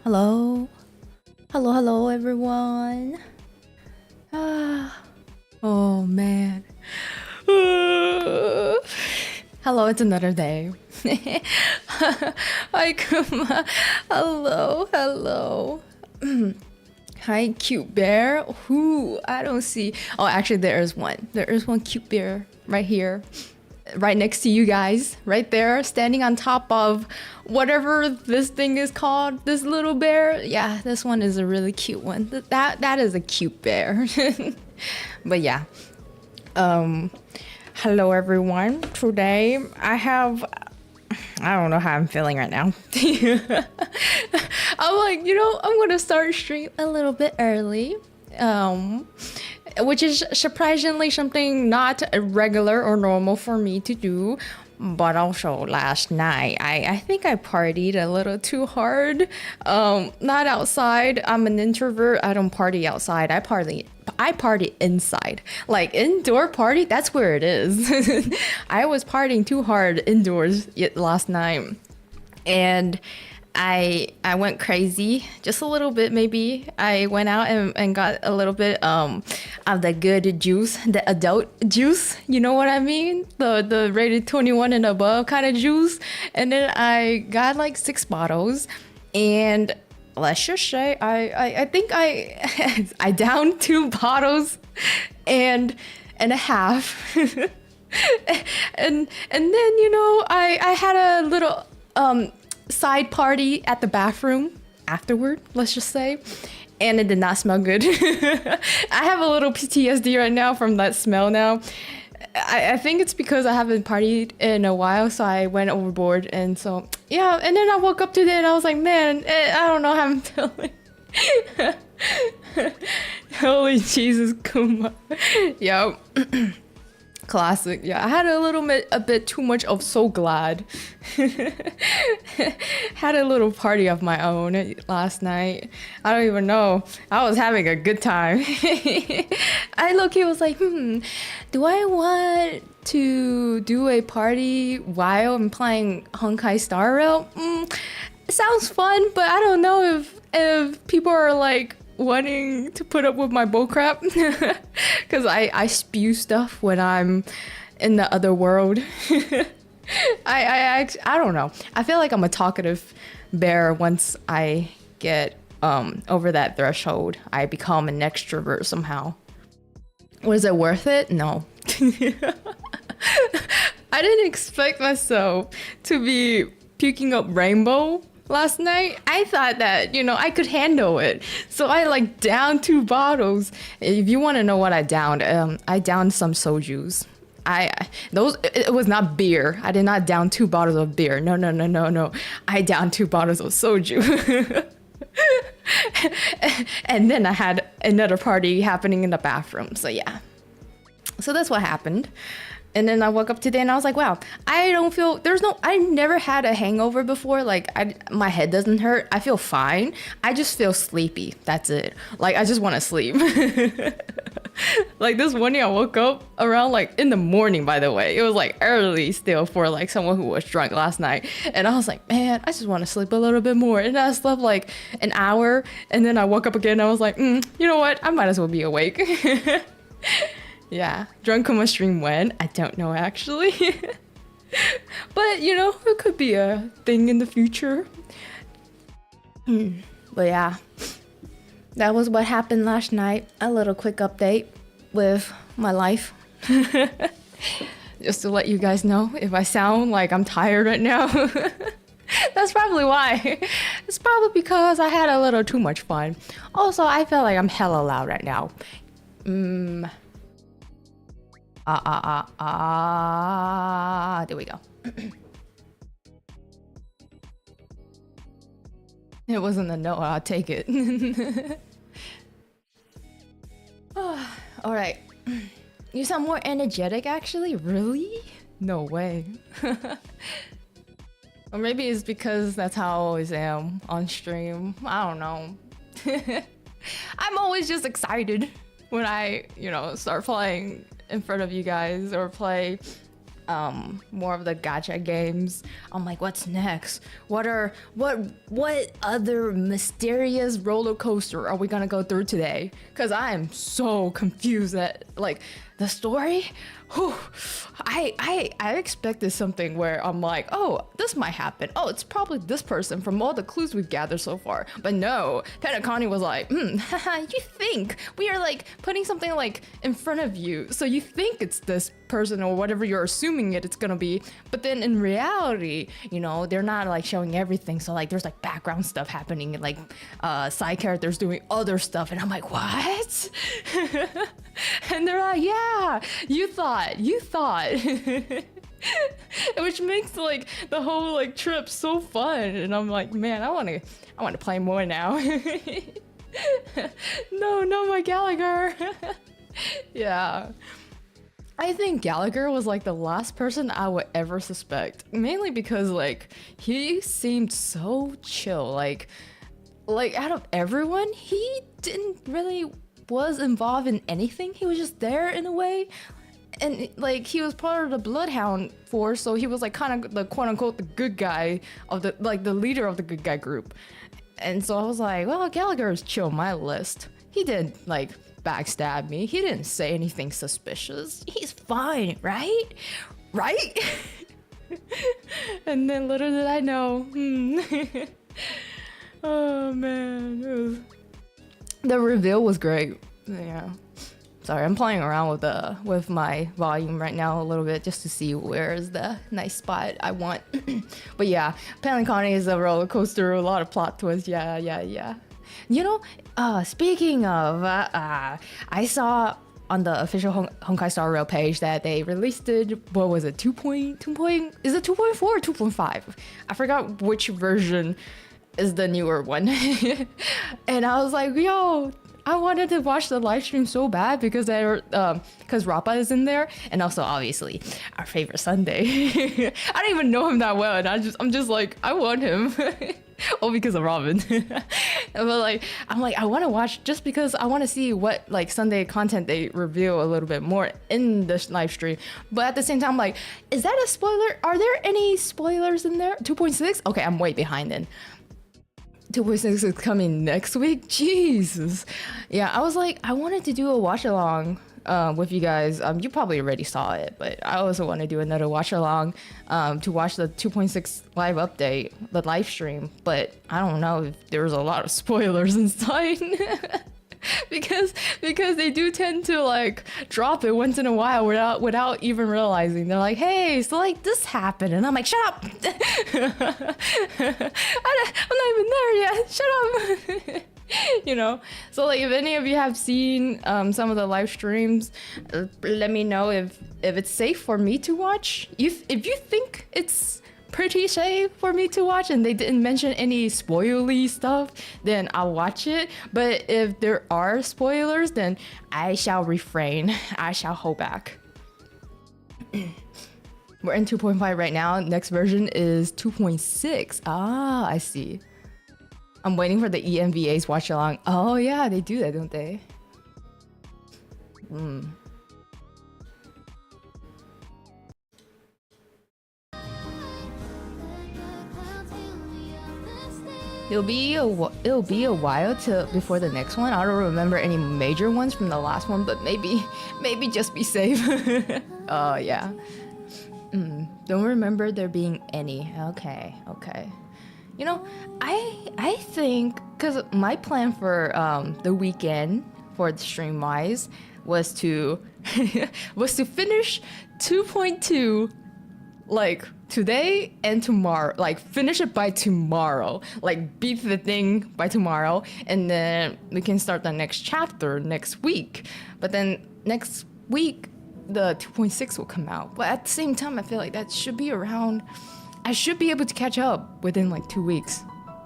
Hello? Hello, everyone. Oh, man. Hello, it's another day. Hi, Kuma. Hello. Hi, cute bear. Who? I don't see. Oh, actually, there is one. There is one cute bear right here. Right next to you guys. Right there, standing on top of whatever this thing is called. This little bear. Yeah, this one is a really cute one. That is a cute bear. But yeah. Hello, everyone. Today, I don't know how I'm feeling right now. I'm like, I'm gonna start stream a little bit early. Which is surprisingly something not regular or normal for me to do. But also last night, I think I partied a little too hard. Not outside. I'm an introvert. I don't party outside. I party inside. Like indoor party, that's where it is. I was partying too hard indoors last night. And I went crazy just a little bit. Maybe I went out and got a little bit of the good juice, the adult juice, you know what I mean, the rated 21 and above kind of juice. And then I got like 6 bottles, and let's just say I think I downed 2 bottles and a half. and then I had a little side party at the bathroom afterward, let's just say, and it did not smell good. I have a little PTSD right now from that smell now. I think it's because I haven't partied in a while, so I went overboard, and so yeah. And then I woke up today and I was like, man, I don't know how I'm feeling. Holy Jesus, Kuma. Yo. Classic. Yeah, I had a bit too much of so glad. Had a little party of my own last night. I don't even know. I was having a good time. I low-key was like, do I want to do a party while I'm playing Honkai Star Rail? It sounds fun, but I don't know if people are like wanting to put up with my bullcrap, because I spew stuff when I'm in the other world. I don't know. I feel like I'm a talkative bear. Once I get over that threshold, I become an extrovert somehow. Was it worth it? No. I didn't expect myself to be puking up rainbow last night. I thought that, I could handle it. So I like downed 2 bottles. If you want to know what I downed some sojus. It was not beer. I did not down 2 bottles of beer. No. I downed 2 bottles of soju. And then I had another party happening in the bathroom. So yeah. So that's what happened. And then I woke up today and I was like, wow, I never had a hangover before. Like my head doesn't hurt. I feel fine. I just feel sleepy. That's it. Like I just want to sleep. Like this morning I woke up around like in the morning, by the way. It was like early still for like someone who was drunk last night. And I was like, man, I just want to sleep a little bit more. And I slept like an hour. And then I woke up again and I was like, you know what? I might as well be awake. Yeah, drunk Kuma stream when? I don't know actually. But it could be a thing in the future. But yeah, that was what happened last night. A little quick update with my life. Just to let you guys know if I sound like I'm tired right now. That's probably why. It's probably because I had a little too much fun. Also, I feel like I'm hella loud right now. There we go. It wasn't a no, I'll take it. All right. You sound more energetic actually? Really? No way. Or maybe it's because that's how I always am on stream. I don't know. I'm always just excited when I, start playing in front of you guys or play more of the gacha games. I'm like, what's next? What other mysterious roller coaster are we gonna go through today? Because I am so confused at like the story. Whew, I expected something where I'm like, oh, this might happen. Oh, it's probably this person from all the clues we've gathered so far. But no, Penaconi was like, haha, you think we are like putting something like in front of you, so you think it's this person or whatever you're assuming it's gonna be. But then in reality, you know, they're not like showing everything. So like there's like background stuff happening and like side characters doing other stuff, and I'm like, what? And they're like, yeah, you thought. Which makes like the whole like trip so fun, and I'm like, man, I want to play more now. No, my Gallagher. Yeah, I think Gallagher was like the last person I would ever suspect, mainly because like he seemed so chill, like out of everyone he didn't really was involved in anything. He was just there in a way, and like he was part of the Bloodhound force, so he was like kind of the quote-unquote the good guy of the like the leader of the good guy group. And so I was like, well, Gallagher is chill on my list. He didn't like backstab me, he didn't say anything suspicious, he's fine, right? And then little did I know, oh man, the reveal was great. Yeah, sorry, I'm playing around with my volume right now a little bit just to see where is the nice spot I want. But yeah, Penaconi is a roller coaster, a lot of plot twists. Yeah. You know, speaking of, I saw on the official Honkai Star Rail page that they released it. What was it? 2. Is it 2.4 or 2.5? I forgot which version is the newer one. And I was like, yo, I wanted to watch the live stream so bad because because Rappa is in there, and also obviously our favorite Sunday. I don't even know him that well, and I'm just like, I want him. All because of Robin. But like I'm like, I want to watch just because I want to see what like Sunday content they reveal a little bit more in this live stream. But at the same time, I'm like, is that a spoiler? Are there any spoilers in there? 2.6? Okay, I'm way behind then. 2.6 is coming next week. Jesus. Yeah, I was like, I wanted to do a watch along with you guys. You probably already saw it, but I also want to do another watch along to watch the 2.6 live update, the live stream. But I don't know if there's a lot of spoilers inside. because they do tend to like drop it once in a while without even realizing. They're like, hey, so like this happened, and I'm like, shut up. I'm not even there yet, shut up. You know, so like if any of you have seen some of the live streams, let me know if it's safe for me to watch. If you think it's pretty safe for me to watch and they didn't mention any spoilery stuff, then I'll watch it. But if there are spoilers, then I shall refrain. I shall hold back. We're in 2.5 right now. Next version is 2.6. Ah, I see. I'm waiting for the ENVA's watch along. Oh yeah, they do that, don't they? It'll be a while till before the next one. I don't remember any major ones from the last one, but maybe just be safe. Oh yeah. Don't remember there being any. Okay. You know, I think because my plan for the weekend for the stream wise was to finish 2.2 like today and tomorrow, like finish it by tomorrow, like beat the thing by tomorrow, and then we can start the next chapter next week. But then next week the 2.6 will come out, but at the same time I feel like that should be around, I should be able to catch up within like 2 weeks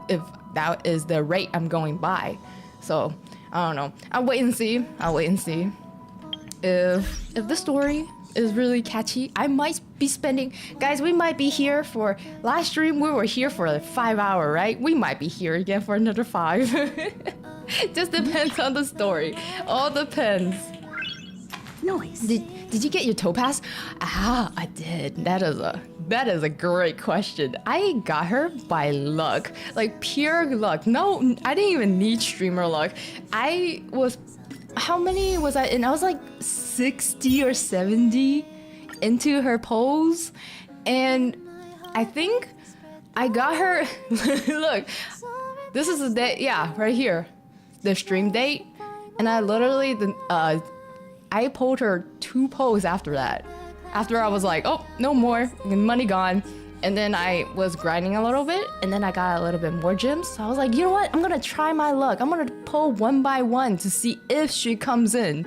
if that is the rate I'm going by. So I don't know, I'll wait and see if the story is really catchy. I might be spending, guys, we might be here for, last stream we were here for like 5 hours, right? We might be here again for another 5. Just depends on the story. All depends. noise. Did you get your Topaz? Ah, I did. That is a great question. I got her by luck, like pure luck. No, I didn't even need streamer luck. How many was I in? I was like 60 or 70 into her pose, and I think I got her. Look, this is the day. Yeah, right here, the stream date, and I literally I pulled her 2 pose after that. After I was like, oh, no more, money gone. And then I was grinding a little bit, and then I got a little bit more gems. So I was like, you know what? I'm gonna try my luck. I'm gonna pull 1 by 1 to see if she comes in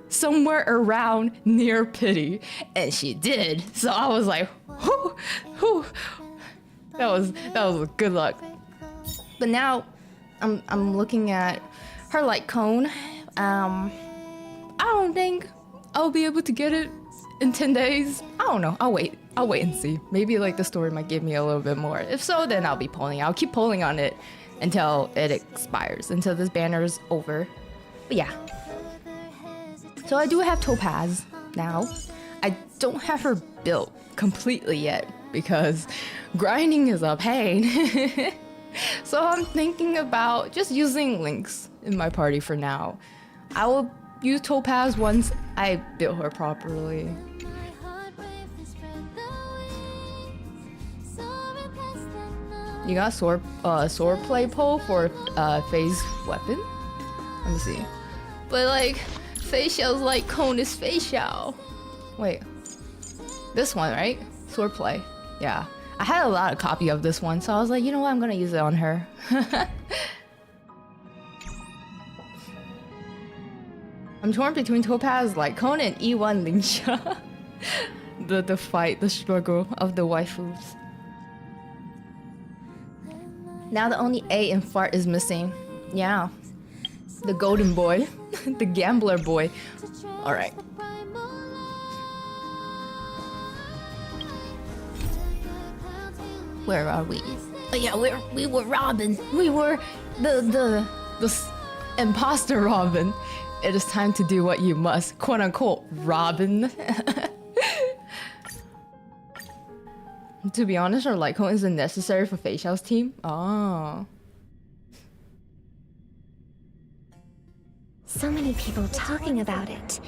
somewhere around near pity. And she did. So I was like, whoo, whoo. That was good luck. But now I'm looking at her light cone. I don't think I'll be able to get it in 10 days. I don't know. I'll wait and see. Maybe like the story might give me a little bit more. If so, then I'll be pulling. I'll keep pulling on it until it expires, until this banner is over. But yeah. So I do have Topaz now. I don't have her built completely yet because grinding is a pain. So I'm thinking about just using links in my party for now. I will use Topaz once I build her properly. You got swordplay pole for phase weapon? Let me see. But like, facial's like cone is facial. Wait, this one, right? Swordplay. Yeah, I had a lot of copy of this one, so I was like, you know what? I'm gonna use it on her. I'm torn between Topaz, like cone, and E1 Misha. the fight, the struggle of the waifus. Now the only A in fart is missing. Yeah. The golden boy. The gambler boy. Alright. Where are we? Oh yeah, we were Robin. We were the imposter Robin. It is time to do what you must. Quote unquote Robin. To be honest, our light cone isn't necessary for Facial's team. Oh. So many people talking about it.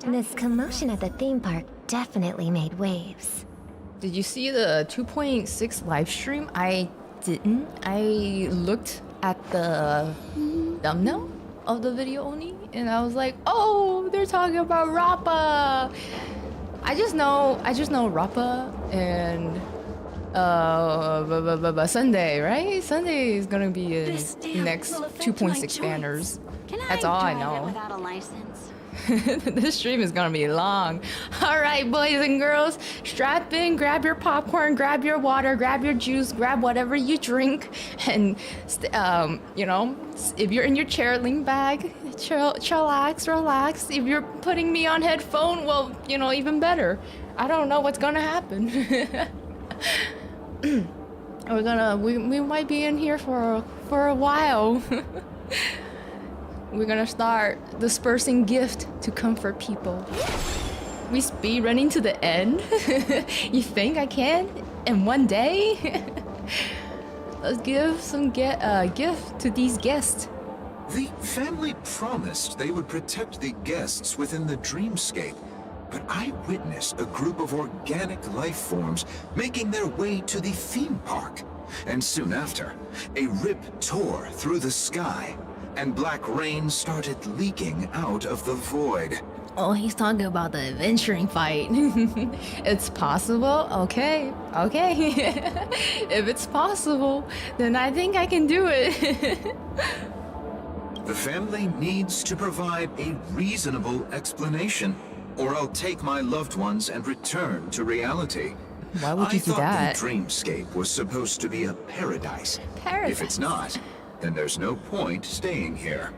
This commotion at the theme park definitely made waves. Did you see the 2.6 live stream? I didn't. I looked at the thumbnail of the video only, and I was like, oh, they're talking about Rappa. I just know Rappa and Sunday, right? Sunday is gonna be in next 2.6 banners. That's all I know. Without a license? This stream is gonna be long. All right, boys and girls, strap in, grab your popcorn, grab your water, grab your juice, grab whatever you drink, and you know, if you're in your chair, lean back, chillax, relax. If you're putting me on headphone, well, you know, even better. I don't know what's gonna happen. We might be in here for a while. We're gonna start dispersing gift to comfort people. We speed running to the end? You think I can? In one day? Let's give some gift to these guests. The family promised they would protect the guests within the dreamscape, but I witnessed a group of organic life forms making their way to the theme park. And soon after, a rip tore through the sky, and black rain started leaking out of the void. Oh, he's talking about the adventuring fight. It's possible? Okay. If it's possible, then I think I can do it. The family needs to provide a reasonable explanation, or I'll take my loved ones and return to reality. Why would you do that? I thought the dreamscape was supposed to be a paradise. If it's not, then there's no point staying here.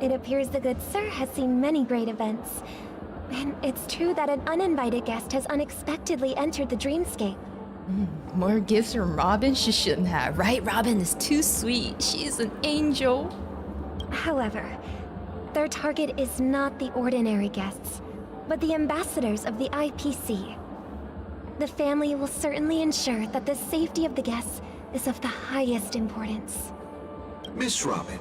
It appears the good sir has seen many great events. And it's true that an uninvited guest has unexpectedly entered the dreamscape. More gifts from Robin she shouldn't have, right? Robin is too sweet. She's an angel. However, Their target is not the ordinary guests, but the ambassadors of the IPC. The family will certainly ensure that the safety of the guests is of the highest importance. Miss Robin,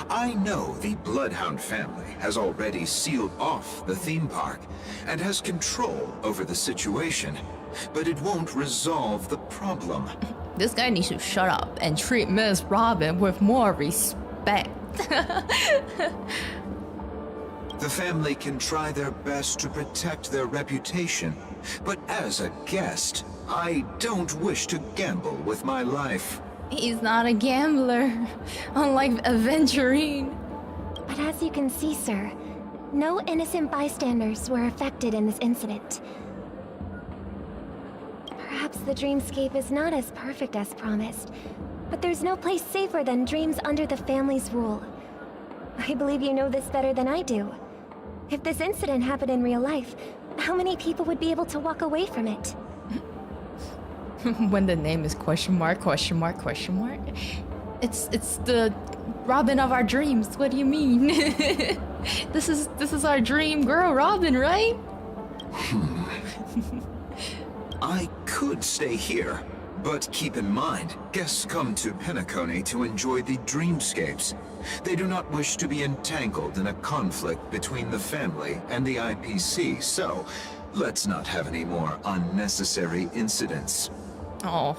I know the Bloodhound family has already sealed off the theme park and has control over the situation, but it won't resolve the problem. This guy needs to shut up and treat Miss Robin with more respect. The family can try their best to protect their reputation, but as a guest, I don't wish to gamble with my life. He's not a gambler, unlike Aventurine. But as you can see, sir, no innocent bystanders were affected in this incident. Perhaps the dreamscape is not as perfect as promised, but there's no place safer than dreams under the family's rule. I believe you know this better than I do. If this incident happened in real life, how many people would be able to walk away from it? When the name is question mark, question mark, question mark. It's the Robin of our dreams. What do you mean? This is our dream girl, Robin, right? I could stay here, but keep in mind, guests come to Penacony to enjoy the dreamscapes. They do not wish to be entangled in a conflict between the family and the IPC, so let's not have any more unnecessary incidents. Oh,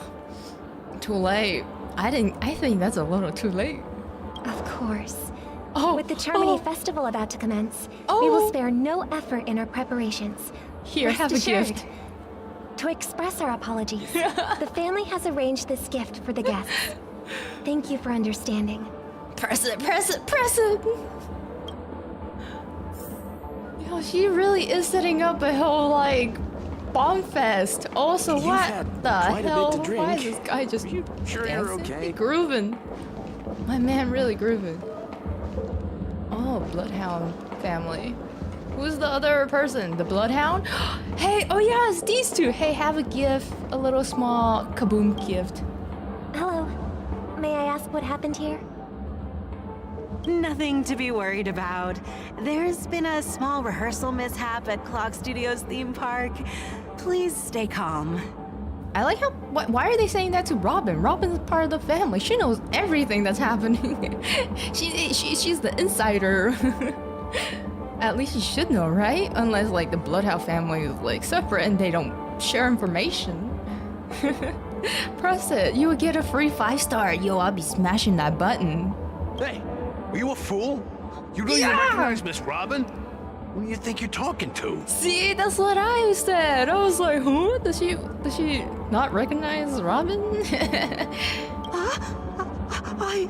too late. I think that's a little too late. Of course. Oh, With the Charmony Festival about to commence, we will spare no effort in our preparations. Here, Rest have a assured. gift. To express our apologies, the family has arranged this gift for the guests. Thank you for understanding. Press it, press it, press it! Yo, she really is setting up a whole, like, bomb fest. Also, You've what had the quite a hell? bit to drink. Why is this guy just You sure you're dancing? okay? Grooving. My man really grooving. Oh, Bloodhound family. Who's the other person? The Bloodhound? Hey, oh yes, these two. Hey, have a gift. A little small kaboom gift. Hello. May I ask what happened here? Nothing to be worried about. There's been a small rehearsal mishap at Clock Studios theme park. Please stay calm. I like how. Why are they saying that to Robin? Robin's part of the family. She knows everything that's happening. She's the insider. At least she should know, right? Unless like the Bloodhound family is like separate and they don't share information. Press it. You will get a free 5-star. Yo, I'll be smashing that button. Hey, are you a fool? You really Yeah! recognize Miss Robin? Who do you think you're talking to? See, that's what I said. I was like, huh? Does she not recognize Robin?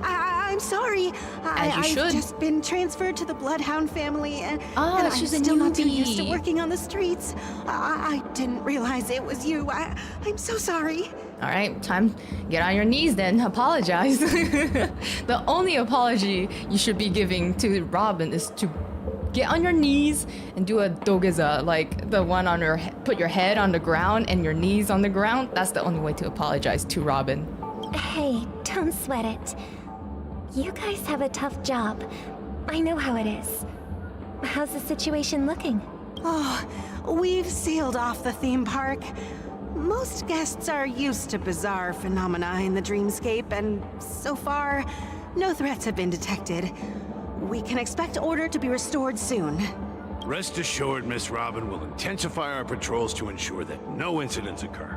I'm sorry. As you should. I've just been transferred to the Bloodhound family, and I'm she's a still not too used to newbie. working on the streets. I didn't realize it was you. I'm so sorry. All right, time. Get on your knees then. Apologize. The only apology you should be giving to Robin is to get on your knees and do a dogeza, like the one on your put your head on the ground and your knees on the ground. That's the only way to apologize to Robin. Hey, don't sweat it. You guys have a tough job. I know how it is. How's the situation looking? Oh, we've sealed off the theme park. Most guests are used to bizarre phenomena in the dreamscape, and so far, no threats have been detected. We can expect order to be restored soon. Rest assured, Miss Robin will intensify our patrols to ensure that no incidents occur.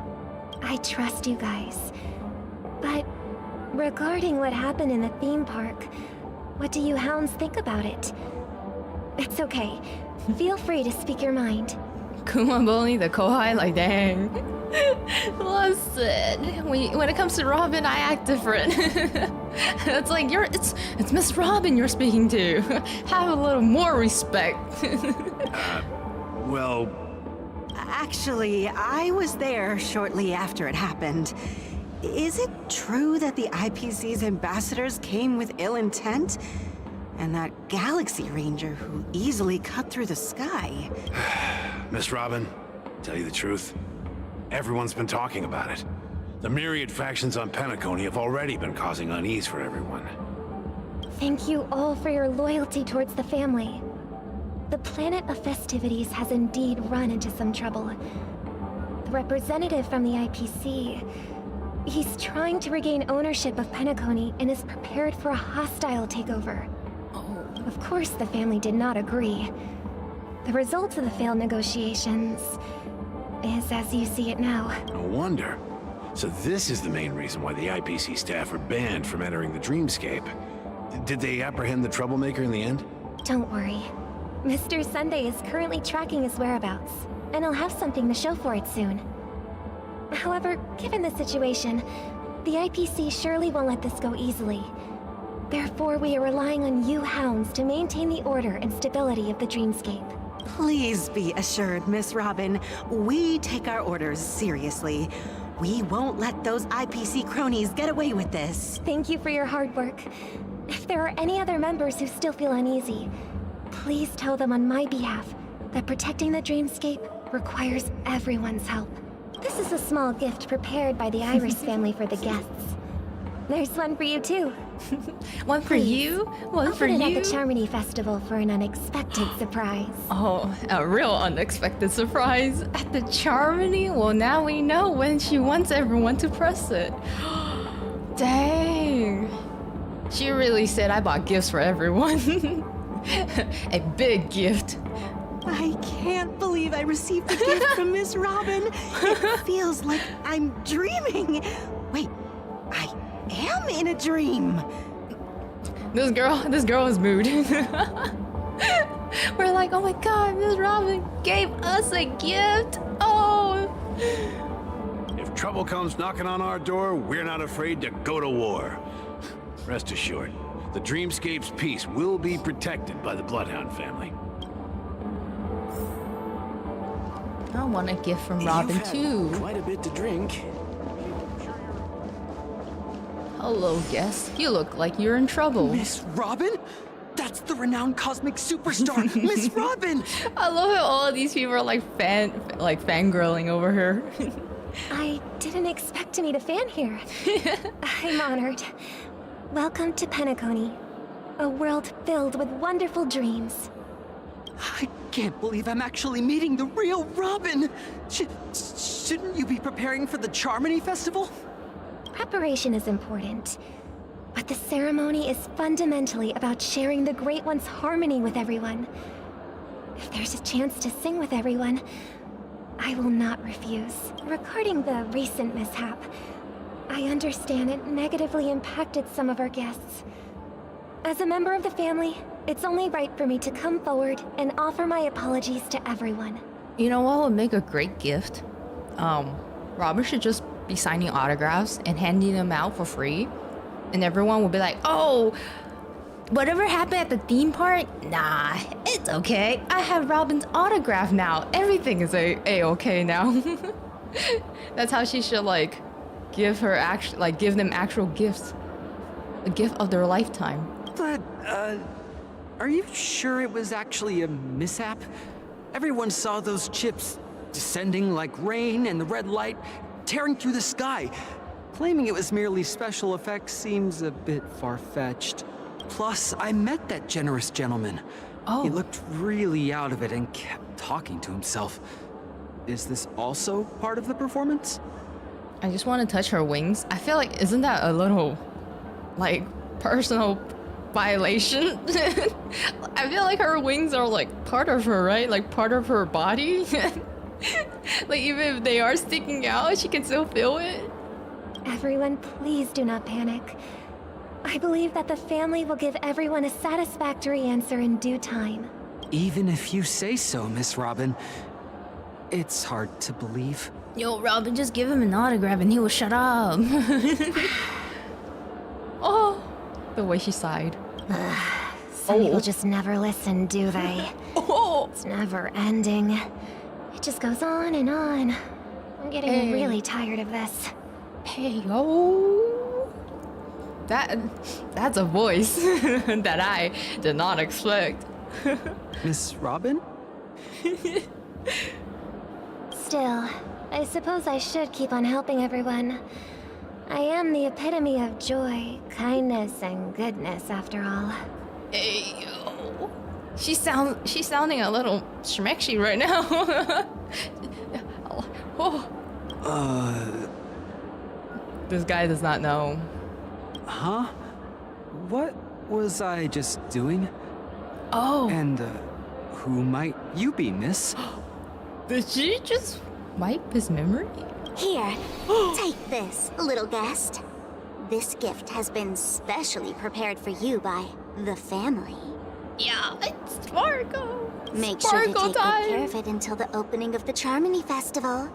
I trust you guys. But regarding what happened in the theme park, what do you hounds think about it? It's okay. Feel free to speak your mind. Kuma bullying the kohai, like dang. Listen, when it comes to Robin, I act different. It's like it's Miss Robin you're speaking to. Have a little more respect. Well, Actually, I was there shortly after it happened. Is it true that the IPC's ambassadors came with ill intent? And that Galaxy Ranger who easily cut through the sky? Miss Robin, tell you the truth, everyone's been talking about it. The myriad factions on Penacony have already been causing unease for everyone. Thank you all for your loyalty towards the family. The planet of festivities has indeed run into some trouble. The representative from the IPC, he's trying to regain ownership of Penacony and is prepared for a hostile takeover. Of course, the family did not agree. The result of the failed negotiations is as you see it now. No wonder. So this is the main reason why the IPC staff are banned from entering the Dreamscape. Did they apprehend the troublemaker in the end? Don't worry. Mr. Sunday is currently tracking his whereabouts, and he'll have something to show for it soon. However, given the situation, the IPC surely won't let this go easily. Therefore, we are relying on you hounds to maintain the order and stability of the Dreamscape. Please be assured, Miss Robin, we take our orders seriously. We won't let those IPC cronies get away with this. Thank you for your hard work. If there are any other members who still feel uneasy, please tell them on my behalf that protecting the Dreamscape requires everyone's help. This is a small gift prepared by the Iris family for the guests. There's one for you too. One for you? One for I'll put it you? at the Charmony Festival for an unexpected surprise. Oh, a real unexpected surprise. At the Charmony? Well, now we know when she wants everyone to press it. Dang. She really said I bought gifts for everyone. A big gift. I can't believe I received a gift from Miss Robin. It feels like I'm dreaming. Wait, I am in a dream. This girl is mood. We're like, oh my god, Miss Robin gave us a gift. Oh. If trouble comes knocking on our door, we're not afraid to go to war. Rest assured, the Dreamscape's peace will be protected by the Bloodhound family. I want a gift from Robin too. Quite a bit to drink. Hello, guest. You look like you're in trouble. Miss Robin? That's the renowned cosmic superstar, Miss Robin! I love how all of these people are like fangirling over her. I didn't expect to meet a fan here. I'm honored. Welcome to Penacony, a world filled with wonderful dreams. I can't believe I'm actually meeting the real Robin! Shouldn't you be preparing for the Charmony Festival? Preparation is important, but the ceremony is fundamentally about sharing the Great One's harmony with everyone. If there's a chance to sing with everyone, I will not refuse. Regarding the recent mishap, I understand it negatively impacted some of our guests. As a member of the family, it's only right for me to come forward and offer my apologies to everyone. You know what would make a great gift? Robin should just be signing autographs and handing them out for free. And everyone will be like, oh, whatever happened at the theme park? Nah, it's okay. I have Robin's autograph now. Everything is a-okay now. That's how she should like give them actual gifts. A gift of their lifetime. But, are you sure it was actually a mishap? Everyone saw those chips descending like rain and the red light tearing through the sky. Claiming it was merely special effects seems a bit far-fetched. Plus, I met that generous gentleman. Oh. He looked really out of it and kept talking to himself. Is this also part of the performance? I just want to touch her wings. I feel like, isn't that a little, like, personal violation? I feel like her wings are, like, part of her, right? Like, part of her body? Like, even if they are sticking out, she can still feel it. Everyone, please do not panic. I believe that the family will give everyone a satisfactory answer in due time. Even if you say so, Miss Robin, it's hard to believe. Yo, Robin, just give him an autograph and he will shut up. Oh, the way she sighed. Some people just never listen, do they? Oh, It's never ending. It just goes on and on. I'm getting really tired of this. hey, yo. That's a voice that I did not expect. Miss Robin? Still, I suppose I should keep on helping everyone. I am the epitome of joy, kindness, and goodness, after all. Hey, yo. She's sounding a little schmexy right now. Oh. This guy does not know. Huh? What was I just doing? Oh. And, who might you be, miss? Did she just wipe his memory? Here, take this, little guest. This gift has been specially prepared for you by the family. Yeah, it's Sparkle. Make Sparkle sure to take time. good care of it until the opening of the Charmony Festival.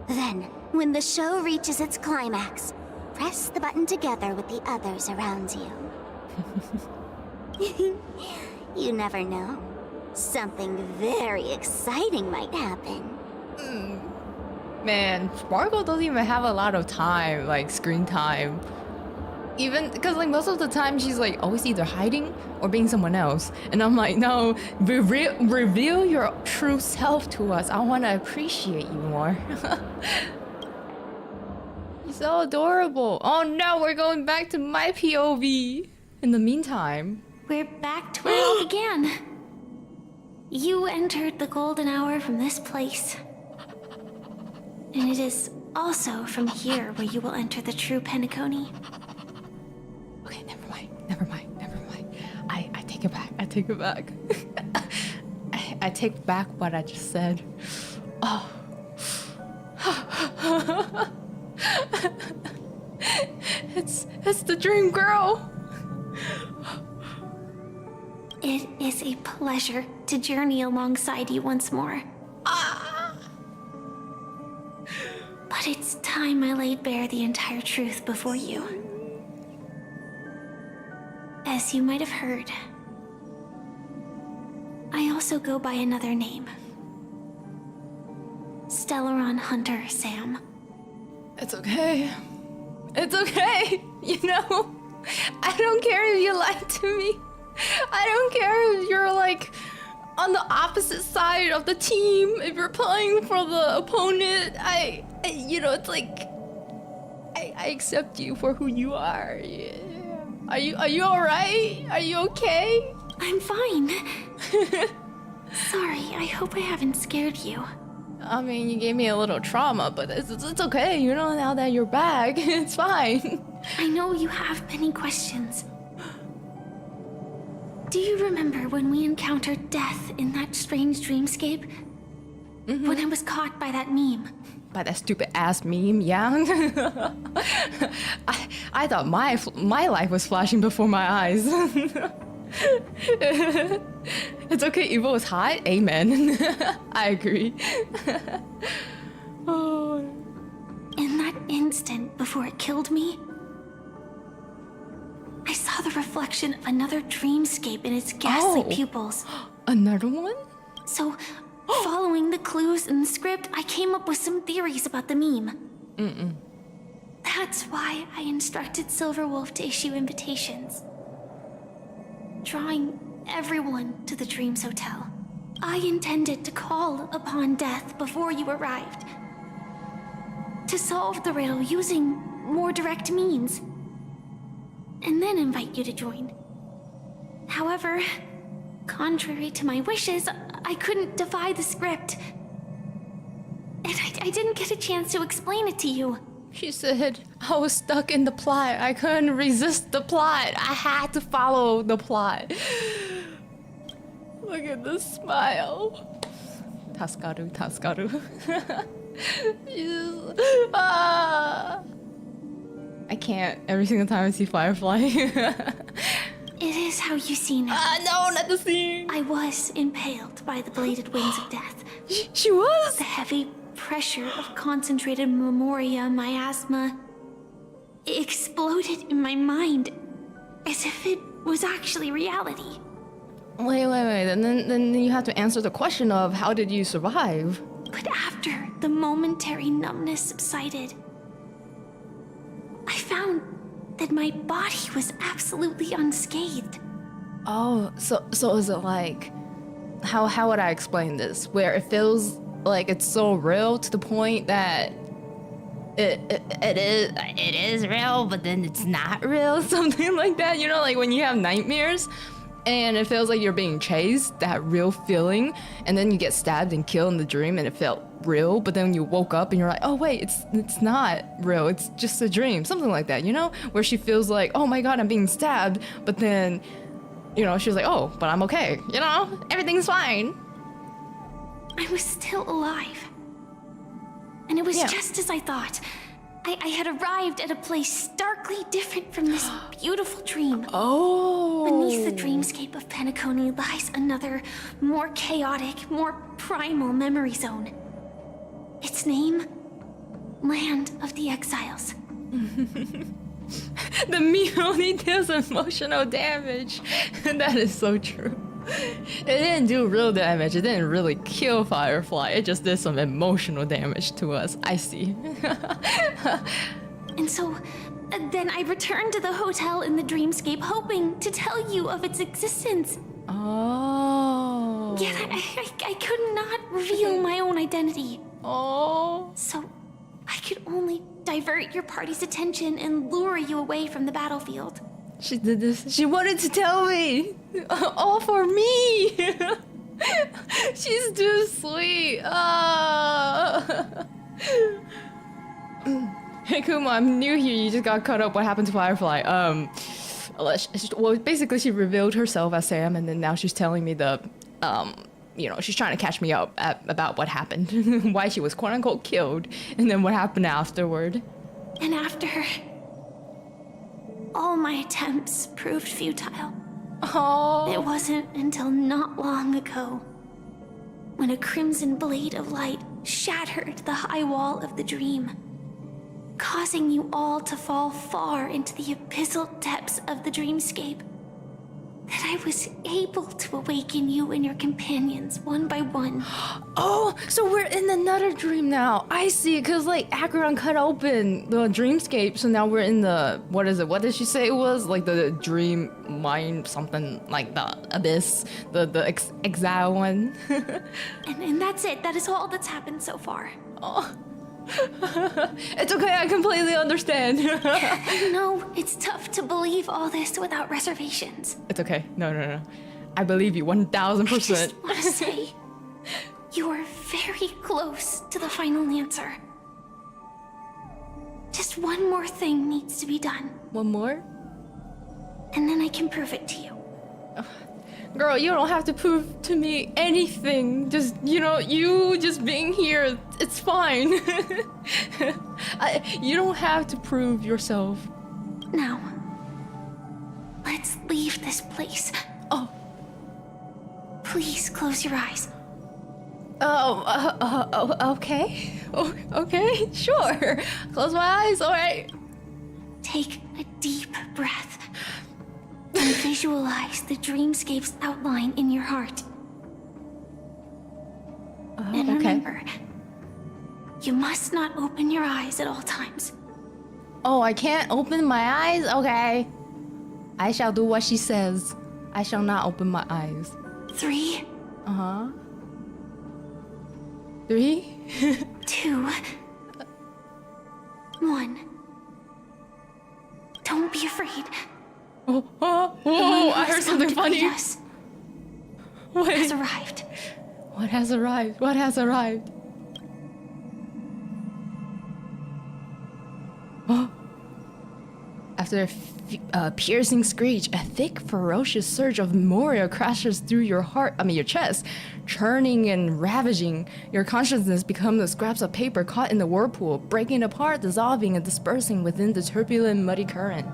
Then, when the show reaches its climax, press the button together with the others around you. You never know. Something very exciting might happen. Man, Sparkle doesn't even have a lot of time, like screen time. Even because like most of the time she's like always either hiding or being someone else. And I'm like, no, reveal your true self to us. I want to appreciate you more. You're so adorable. Oh no, we're going back to my POV. In the meantime, we're back to where it all began. You entered the golden hour from this place. And it is also from here where you will enter the true Penacony. Okay, never mind. I take it back. I take it back. I take back what I just said. Oh. It's the dream girl. It is a pleasure to journey alongside you once more. But it's time I laid bare the entire truth before you. As you might have heard, I also go by another name. Stellaron Hunter Sam. It's okay. It's okay. You know, I don't care if you lied to me. I don't care if you're like on the opposite side of the team, if you're playing for the opponent. You know, it's like I accept you for who you are. Yeah. Are you all right? Are you okay? I'm fine. Sorry, I hope I haven't scared you. I mean, you gave me a little trauma, but it's okay. You know, now that you're back, it's fine. I know you have many questions. Do you remember when we encountered death in that strange dreamscape? Mm-hmm. When I was caught by that meme? By that stupid ass meme, yeah. I thought my life was flashing before my eyes. It's okay, evil is hot. Amen. I agree. Oh. In that instant before it killed me, I saw the reflection of another dreamscape in its ghastly pupils. Another one? So, following the clues in the script, I came up with some theories about the meme. That's why I instructed Silverwolf to issue invitations, drawing everyone to the Dreams Hotel. I intended to call upon death before you arrived, to solve the riddle using more direct means, and then invite you to join. However, contrary to my wishes, I couldn't defy the script. And I didn't get a chance to explain it to you. She said I was stuck in the plot. I couldn't resist the plot. I had to follow the plot. Look at this smile. Taskaru. I can't. Every single time I see Firefly. It is how you see now. No, not the scene. I was impaled by the bladed wings of death. She was? The heavy pressure of concentrated memoria miasma exploded in my mind as if it was actually reality. Wait. And then you have to answer the question of how did you survive? But after the momentary numbness subsided, I found that my body was absolutely unscathed. Oh, so is it like, how would I explain this? Where it feels like it's so real to the point that it is real, but then it's not real, something like that. You know, like when you have nightmares and it feels like you're being chased, that real feeling, and then you get stabbed and killed in the dream and it felt real, but then you woke up and you're like, oh wait, it's not real, it's just a dream, something like that, you know, where she feels like, oh my god, I'm being stabbed, but then, you know, she's like, oh, but I'm okay, you know, everything's fine. I was still alive. And it was just as I thought. I had arrived at a place starkly different from this beautiful dream. Oh. Beneath the dreamscape of 𝗵𝘁 lies another, more chaotic, more primal memory zone. Its name? Land of the Exiles. The meme only deals emotional damage. That is so true. It didn't do real damage. It didn't really kill Firefly. It just did some emotional damage to us. I see. And so, then I returned to the hotel in the dreamscape, hoping to tell you of its existence. Oh. Yet I could not reveal my own identity. Oh. So, I could only divert your party's attention and lure you away from the battlefield. She did this. She wanted to tell me. All for me. She's too sweet. Hey Kuma, I'm new here. You just got caught up. What happened to Firefly? Well, basically she revealed herself as Sam, and then now she's telling me the, you know, she's trying to catch me up about what happened, why she was quote unquote killed, and then what happened afterward. And after, all my attempts proved futile. Oh. It wasn't until not long ago when a crimson blade of light shattered the high wall of the dream, causing you all to fall far into the abyssal depths of the dreamscape, that I was able to awaken you and your companions one by one. Oh, so we're in another dream now. I see, because like Acheron cut open the dreamscape, so now we're in the, what is it? What did she say it was? Like the dream mind, something like the abyss, the exile one. and that's it. That is all that's happened so far. Oh. It's okay, I completely understand. I know it's tough to believe all this without reservations. It's okay. No. I believe you 1000%. I just want to say, you are very close to the final answer. Just one more thing needs to be done. One more? And then I can prove it to you. Girl, you don't have to prove to me anything. Just, you know, you just being here, it's fine. You don't have to prove yourself. Now, let's leave this place. Oh. Please close your eyes. Okay. Oh, okay, sure. Close my eyes, all right. Take a deep breath. And visualize the dreamscape's outline in your heart. And remember, you must not open your eyes at all times. Oh, I can't open my eyes? Okay. I shall do what she says. I shall not open my eyes. 3. 3? 2. 1. Don't be afraid. Oh, I heard something funny. Yes. What has arrived? What has arrived? What has arrived? After a piercing screech, a thick, ferocious surge of memoria crashes through your chest, churning and ravaging. Your consciousness becomes the scraps of paper caught in the whirlpool, breaking apart, dissolving, and dispersing within the turbulent, muddy current.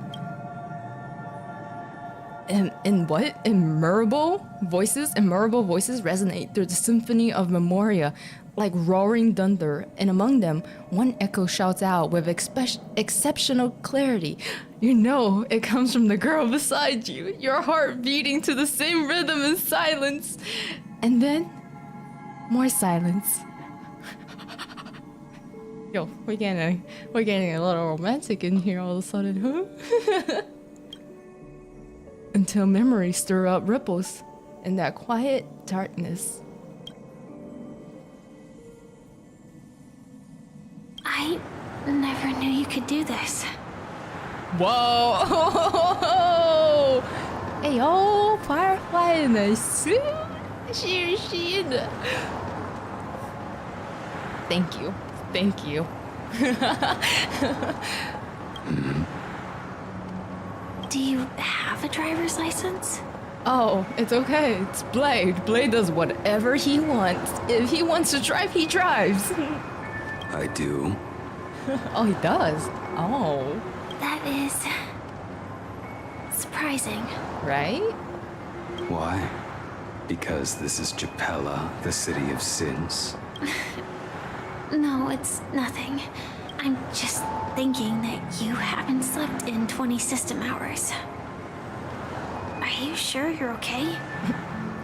In what? Immemorable voices resonate through the symphony of memoria like roaring thunder, and among them, one echo shouts out with exceptional clarity. You know it comes from the girl beside you, your heart beating to the same rhythm in silence. And then, more silence. Yo, we're getting a little romantic in here all of a sudden, huh? Until memories stir up ripples in that quiet darkness. never knew you could do this. Whoa! Hey yo, Firefly in the suit. She in the... Thank you. Thank you. Do you have a driver's license? Oh, it's okay. It's Blade. Blade does whatever he wants. If he wants to drive, he drives. I do. Oh, he does? Oh. That is... surprising. Right? Why? Because this is 𝗤𝗵𝘁, the city of sins. No, it's nothing. I'm just thinking that you haven't slept in 20 system hours. Are you sure you're okay?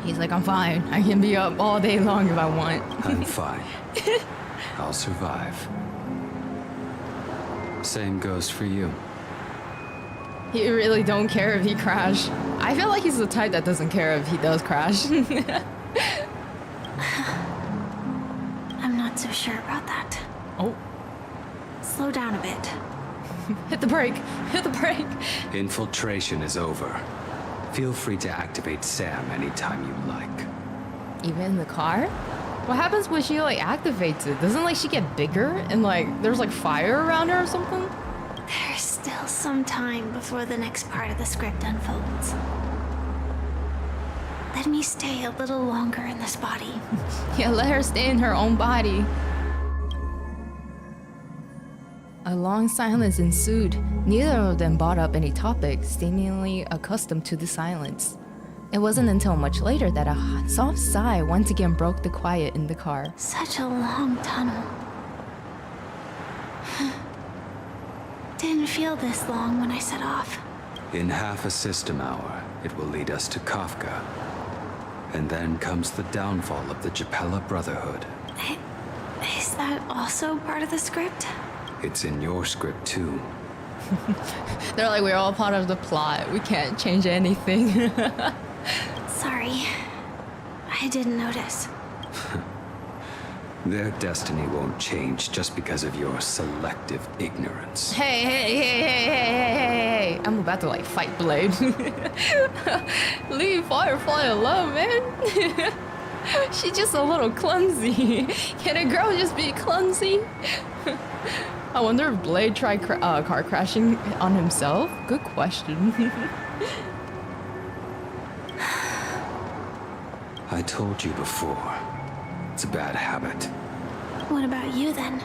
He's like, I'm fine. I can be up all day long if I want. I'm fine. I'll survive. Same goes for you. He really don't care if he crash. I feel like he's the type that doesn't care if he does crash. I'm not so sure about that. Oh. Slow down a bit. Hit the brake. Hit the brake. Infiltration is over. Feel free to activate Sam anytime you like. Even in the car? What happens when she like activates it? Doesn't like she get bigger and like there's like fire around her or something? There's still some time before the next part of the script unfolds. Let me stay a little longer in this body. Yeah, let her stay in her own body. A long silence ensued. Neither of them brought up any topic, seemingly accustomed to the silence. It wasn't until much later that a soft sigh once again broke the quiet in the car. Such a long tunnel. Didn't feel this long when I set off. In half a system hour, it will lead us to Kafka. And then comes the downfall of the 𝗤𝗵𝘁 Brotherhood. Is that also part of the script? It's in your script too. They're like, we're all part of the plot. We can't change anything. Sorry. I didn't notice. Their destiny won't change just because of your selective ignorance. Hey. I'm about to like fight Blade. Leave Firefly alone, man. She's just a little clumsy. Can a girl just be clumsy? I wonder if Blade tried car crashing on himself? Good question. I told you before, it's a bad habit. What about you then?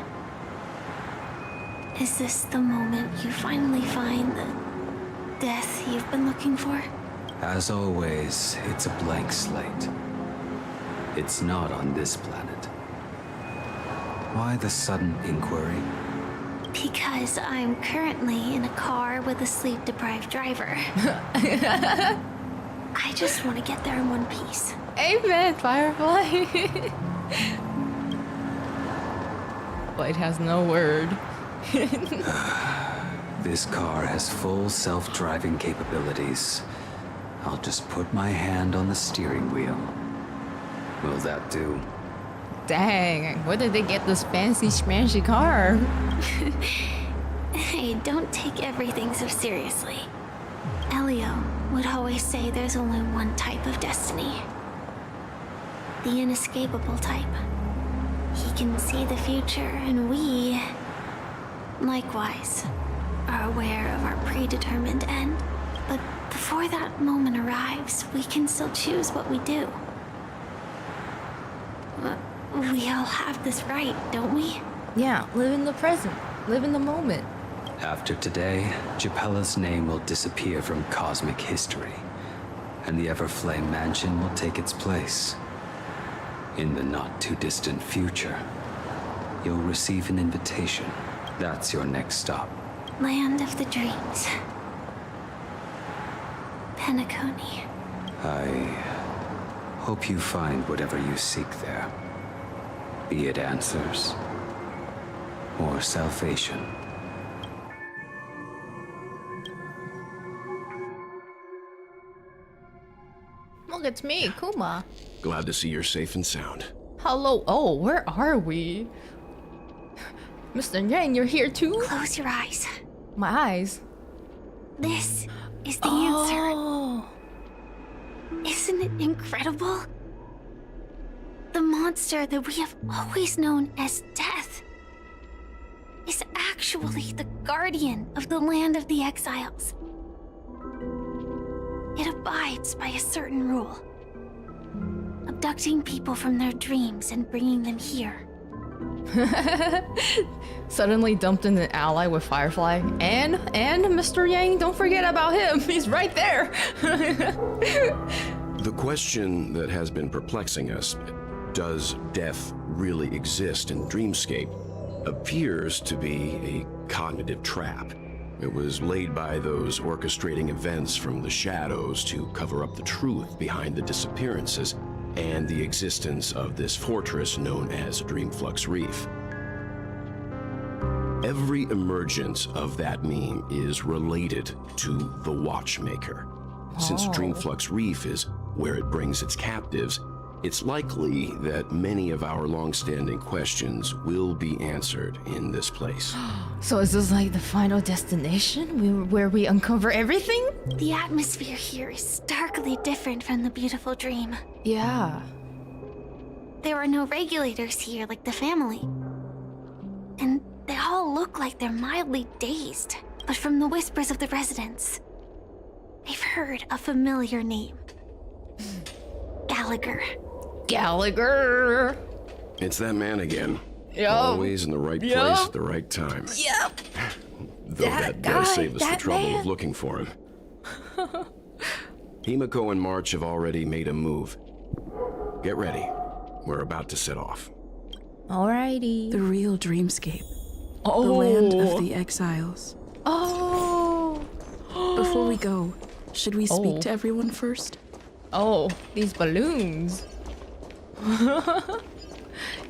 Is this the moment you finally find the death you've been looking for? As always, it's a blank slate. It's not on this planet. Why the sudden inquiry? Because I'm currently in a car with a sleep-deprived driver. I just want to get there in one piece. Amen, Firefly. Blade has no word. This car has full self-driving capabilities. I'll just put my hand on the steering wheel. Will that do? Dang, where did they get this fancy schmancy car? Hey, don't take everything so seriously. Elio would always say there's only one type of destiny. The inescapable type. He can see the future, and we, likewise, are aware of our predetermined end. But before that moment arrives, we can still choose what we do. We all have this right, don't we? Yeah, live in the present. Live in the moment. After today, 𝗤𝗵𝘁's name will disappear from cosmic history, and the Everflame Mansion will take its place. In the not-too-distant future, you'll receive an invitation. That's your next stop. Land of the dreams. Penacony. I hope you find whatever you seek there. Be it answers or salvation. Look, it's me, Kuma. Glad to see you're safe and sound. Hello. Oh, where are we? Mr. Yang, you're here too? Close your eyes. My eyes. This is the Oh. answer. Isn't it incredible? The monster that we have always known as Death is actually the guardian of the land of the exiles. It abides by a certain rule, abducting people from their dreams and bringing them here. Suddenly dumped in an ally with Firefly. And Mr. Yang, don't forget about him. He's right there. The question that has been perplexing us, does death really exist in Dreamscape, appears to be a cognitive trap. It was laid by those orchestrating events from the shadows to cover up the truth behind the disappearances and the existence of this fortress known as Dreamflux Reef. Every emergence of that meme is related to the Watchmaker. Since Dreamflux Reef is where it brings its captives, it's likely that many of our long-standing questions will be answered in this place. So is this like the final destination where we uncover everything? The atmosphere here is starkly different from the beautiful dream. Yeah. There are no regulators here like the family. And they all look like they're mildly dazed. But from the whispers of the residents, they've heard a familiar name. Gallagher. Gallagher. It's that man again. Yep. Always in the right place at the right time. Yep. Though that does save us the trouble of looking for him. 𝗖𝗵𝘁 and March have already made a move. Get ready. We're about to set off. Alrighty. The real Dreamscape. Oh. The land of the exiles. Oh. Before we go, should we speak to everyone first? Oh, these balloons.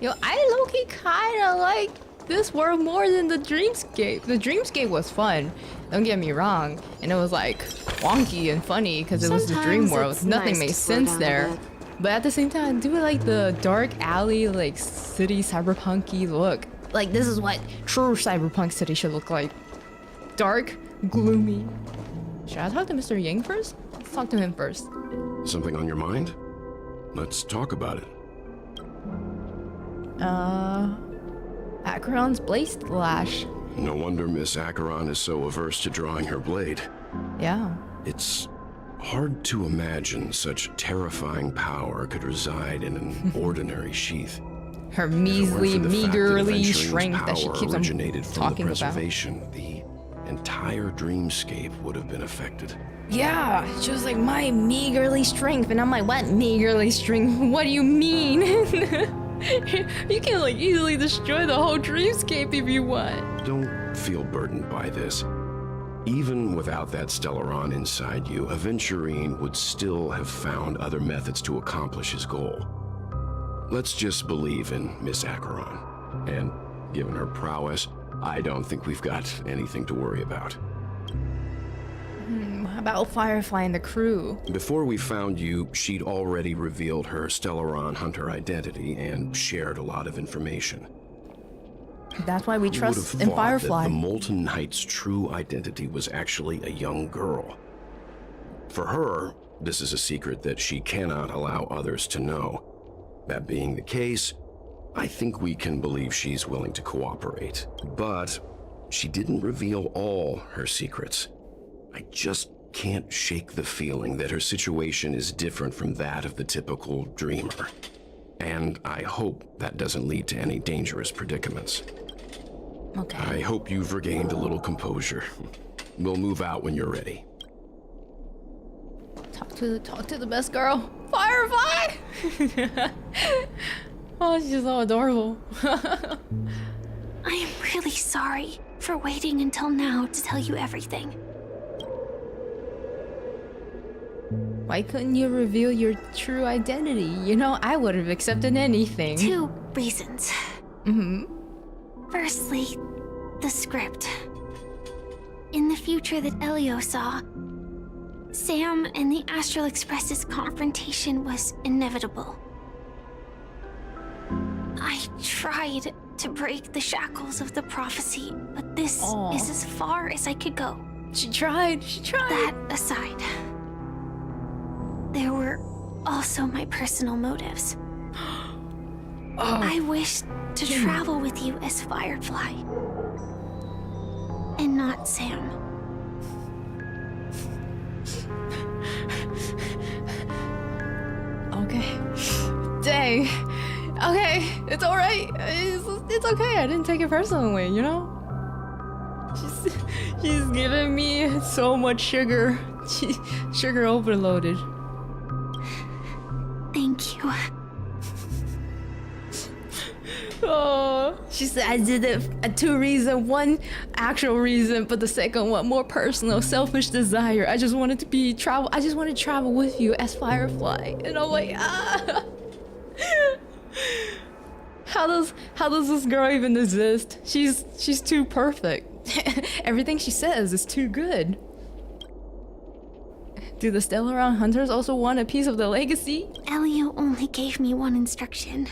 Yo, I low-key kinda like this world more than the Dreamscape. The Dreamscape was fun, don't get me wrong. And it was like wonky and funny because it was the dream world. Nothing made sense there. But at the same time, I do like the dark alley, like city cyberpunk-y look. Like this is what true cyberpunk city should look like. Dark, gloomy. Should I talk to Mr. Yang first? Let's talk to him first. Something on your mind? Let's talk about it. Acheron's blade slash. No wonder Miss Acheron is so averse to drawing her blade. Yeah. It's hard to imagine such terrifying power could reside in an ordinary sheath. Her measly, meagerly strength strength that she keeps on originated from talking the about. preservation. The entire dreamscape would have been affected. Yeah, she was like, my meagerly strength. And I'm like, what meagerly strength? What do you mean? You can like easily destroy the whole dreamscape if you want. Don't feel burdened by this. Even without that Stellaron inside you, Aventurine would still have found other methods to accomplish his goal. Let's just believe in Miss Acheron. And given her prowess, I don't think we've got anything to worry about. About Firefly and the crew. Before we found you, she'd already revealed her Stellaron hunter identity and shared a lot of information. That's why we Who would have trust in thought Firefly. that the Molten Knight's true identity was actually a young girl. For her, this is a secret that she cannot allow others to know. That being the case, I think we can believe she's willing to cooperate. But she didn't reveal all her secrets. I just can't shake the feeling that her situation is different from that of the typical dreamer. And I hope that doesn't lead to any dangerous predicaments. Okay. I hope you've regained a little composure. We'll move out when you're ready. Talk to the best girl. Firefly! Oh, she's so adorable. I am really sorry for waiting until now to tell you everything. Why couldn't you reveal your true identity? You know, I would have accepted anything. 2 reasons. Firstly, the script. In the future that Elio saw, Sam and the Astral Express's confrontation was inevitable. I tried to break the shackles of the prophecy, but this is as far as I could go. She tried. That aside, there were also my personal motives. I wished to travel with you as Firefly, and not Sam. Okay. Dang. Okay, it's alright. It's okay. I didn't take it personally, you know? She's giving me so much sugar. Sugar overloaded. Thank you. Oh, she said I did it for 2 reasons. One actual reason, but the second one more personal, selfish desire. I just wanted to travel. I just wanted to travel with you as Firefly, and I'm like, ah. How does this girl even exist? She's too perfect. Everything she says is too good. Do the Stellaron Hunters also want a piece of the legacy? Elio only gave me one instruction.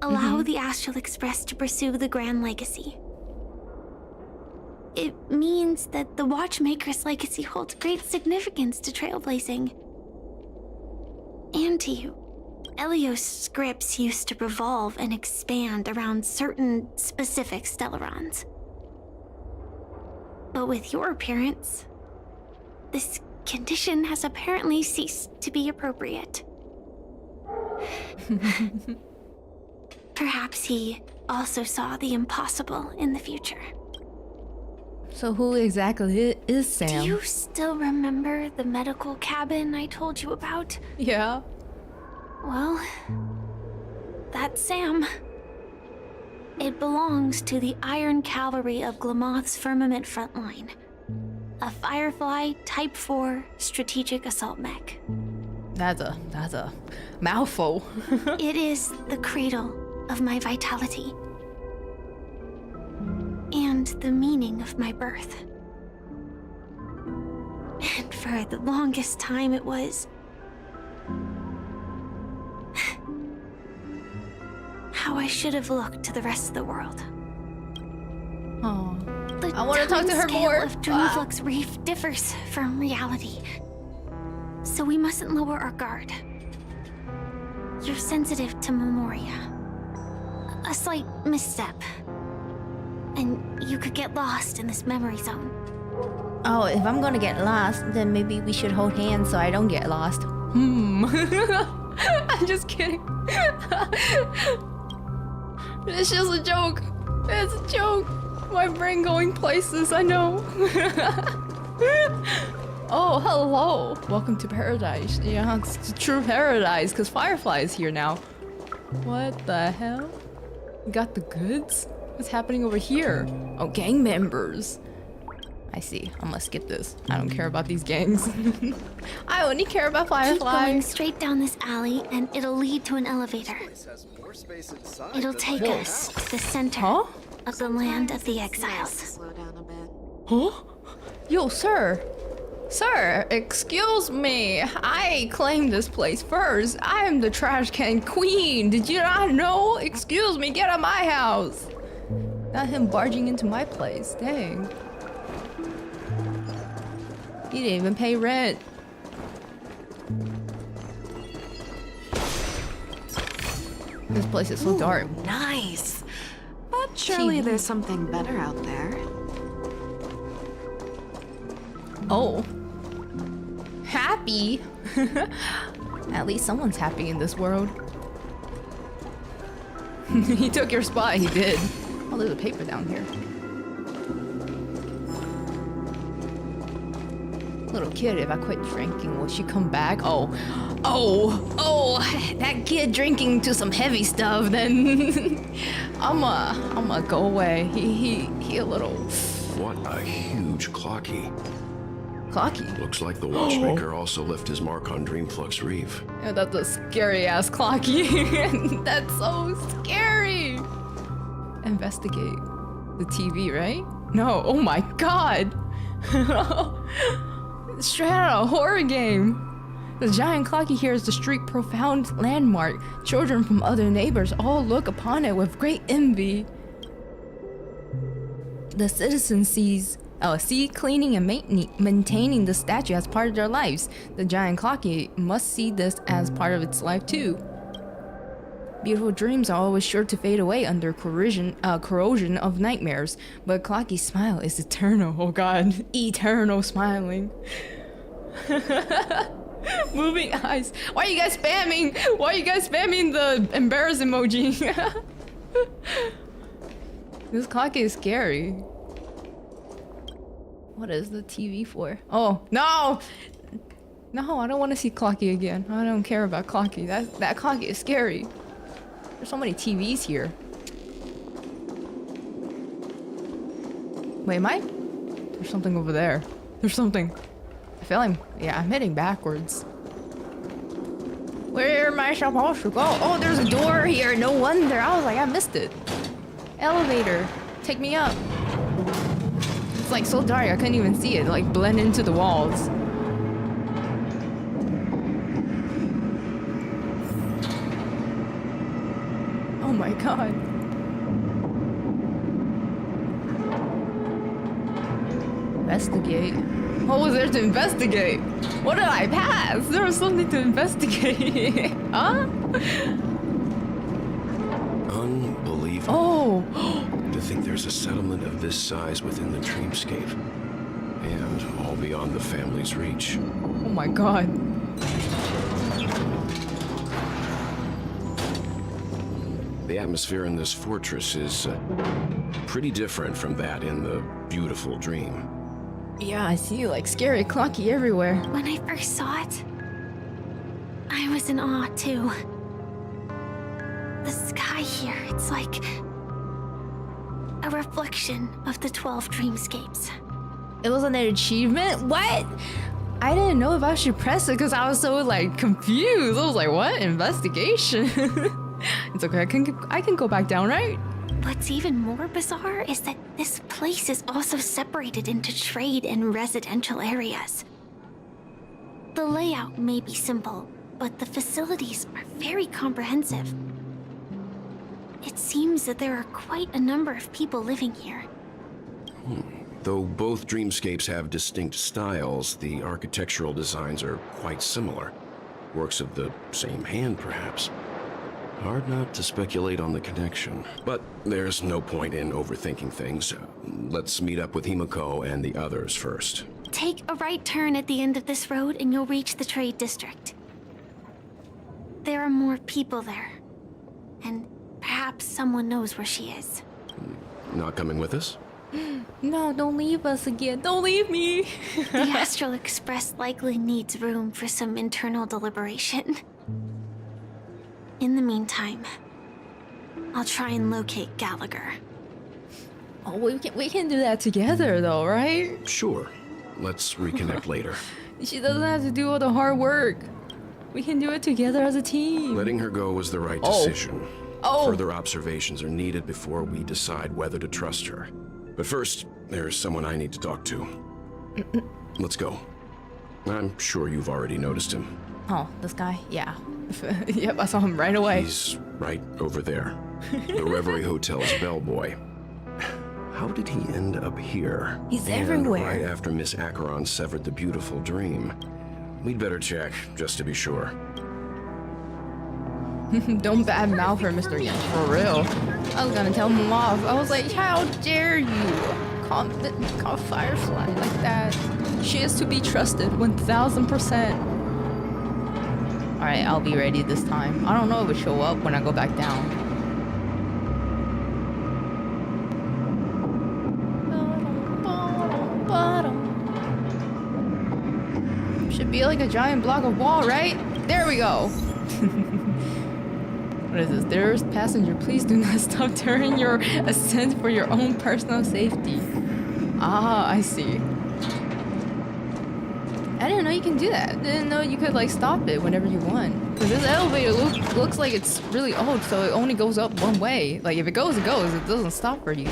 Allow the Astral Express to pursue the Grand Legacy. It means that the Watchmaker's legacy holds great significance to trailblazing. And to you. Elio's scripts used to revolve and expand around certain specific Stellarons. But with your appearance, this condition has apparently ceased to be appropriate. Perhaps he also saw the impossible in the future. So who exactly is Sam? Do you still remember the medical cabin I told you about? Yeah. Well, that's Sam. It belongs to the Iron Cavalry of 𝗔𝗵𝘁 Firmament Frontline, a Firefly Type 4 strategic assault mech. That's a mouthful. It is the cradle of my vitality and the meaning of my birth. And for the longest time it was how I should have looked to the rest of the world. Oh, The I want to talk to her timescale more. of Dreamflux Reef differs from reality, so we mustn't lower our guard. You're sensitive to memoria. A slight misstep, and you could get lost in this memory zone. Oh, if I'm gonna get lost, then maybe we should hold hands so I don't get lost. I'm just kidding. It's just a joke. It's a joke. My brain going places, I know. Oh, hello. Welcome to paradise. Yeah, it's true paradise, because Firefly is here now. What the hell? We got the goods? What's happening over here? Oh, gang members. I see. I'm gonna skip this. I don't care about these gangs. I only care about Keep Firefly. going straight down this alley, and it'll lead to an elevator. It'll take us to the center of the land of the exiles. Huh? Yo, sir. Sir, excuse me. I claimed this place first. I am the trash can queen. Did you not know? Excuse me, get out of my house. Not him barging into my place. Dang. He didn't even pay rent. This place is so dark. Nice. But surely there's something better out there. Oh. Happy? At least someone's happy in this world. He took your spot, he did. Oh, there's a paper down here. Little kid, if I quit drinking, will she come back? Oh, that kid drinking to some heavy stuff, then I'ma go away. He a little... What a huge clocky. Clocky? Looks like the Watchmaker also left his mark on Dreamflux Reef. Yeah, that's a scary ass clocky. That's so scary. Investigate the TV, right? No, oh my god. Straight out of a horror game. The giant clocky here is the street profound landmark. Children from other neighbors all look upon it with great envy. The citizens see cleaning and maintaining the statue as part of their lives. The giant clocky must see this as part of its life too. Beautiful dreams are always sure to fade away under corrosion of nightmares, but Clocky's smile is eternal. Oh god, eternal smiling. Moving eyes. Why are you guys spamming? Why are you guys spamming the embarrassed emoji? This Clocky is scary. What is the TV for? Oh, no! No, I don't want to see Clocky again. I don't care about Clocky. That Clocky is scary. There's so many TVs here. Wait, am I? There's something over there. There's something. I feel like I'm heading backwards. Where am I supposed to go? Oh, there's a door here. No wonder. I was like, I missed it. Elevator. Take me up. It's like so dark, I couldn't even see it. Like blend into the walls. Oh my god. Investigate. What was there to investigate? What did I pass? There was something to investigate. Huh? Unbelievable. Oh! To think there's a settlement of this size within the dreamscape. And all beyond the family's reach. Oh my god. The atmosphere in this fortress is pretty different from that in the beautiful dream. Yeah, I see like scary Clocky everywhere. When I first saw it, I was in awe too. The sky here, it's like a reflection of the 12 dreamscapes. It was an achievement? What? I didn't know if I should press it because I was so like confused. I was like, what? Investigation? It's okay, I can go back down, right? What's even more bizarre is that this place is also separated into trade and residential areas. The layout may be simple, but the facilities are very comprehensive. It seems that there are quite a number of people living here. Though both dreamscapes have distinct styles, the architectural designs are quite similar. Works of the same hand, perhaps. Hard not to speculate on the connection. But there's no point in overthinking things. Let's meet up with 𝗵𝘁 and the others first. Take a right turn at the end of this road and you'll reach the trade district. There are more people there. And perhaps someone knows where she is. Not coming with us? No, don't leave us again. Don't leave me. The Astral Express likely needs room for some internal deliberation. In the meantime, I'll try and locate Gallagher. Oh, we can do that together though, right? Sure. Let's reconnect later. She doesn't have to do all the hard work. We can do it together as a team. Letting her go was the right decision. Oh. Further observations are needed before we decide whether to trust her. But first, there's someone I need to talk to. Let's go. I'm sure you've already noticed him. Oh, this guy? Yeah. Yep, I saw him right away. He's right over there. The Reverie Hotel's bellboy. How did he end up here? He's and everywhere. Right after Miss Acheron severed the beautiful dream. We'd better check, just to be sure. Don't badmouth her, Mr. Yen, for real. I was gonna tell him off. I was like, how dare you call Firefly like that? She is to be trusted 1000%. Alright, I'll be ready this time. I don't know if it'll show up when I go back down. Should be like a giant block of wall, right? There we go. What is this? Dearest passenger, please do not stop during your ascent for your own personal safety. Ah, I see. I didn't know you can do that. I didn't know you could like stop it whenever you want. Because this elevator looks like it's really old, so it only goes up one way. Like if it goes, it goes. It doesn't stop for you.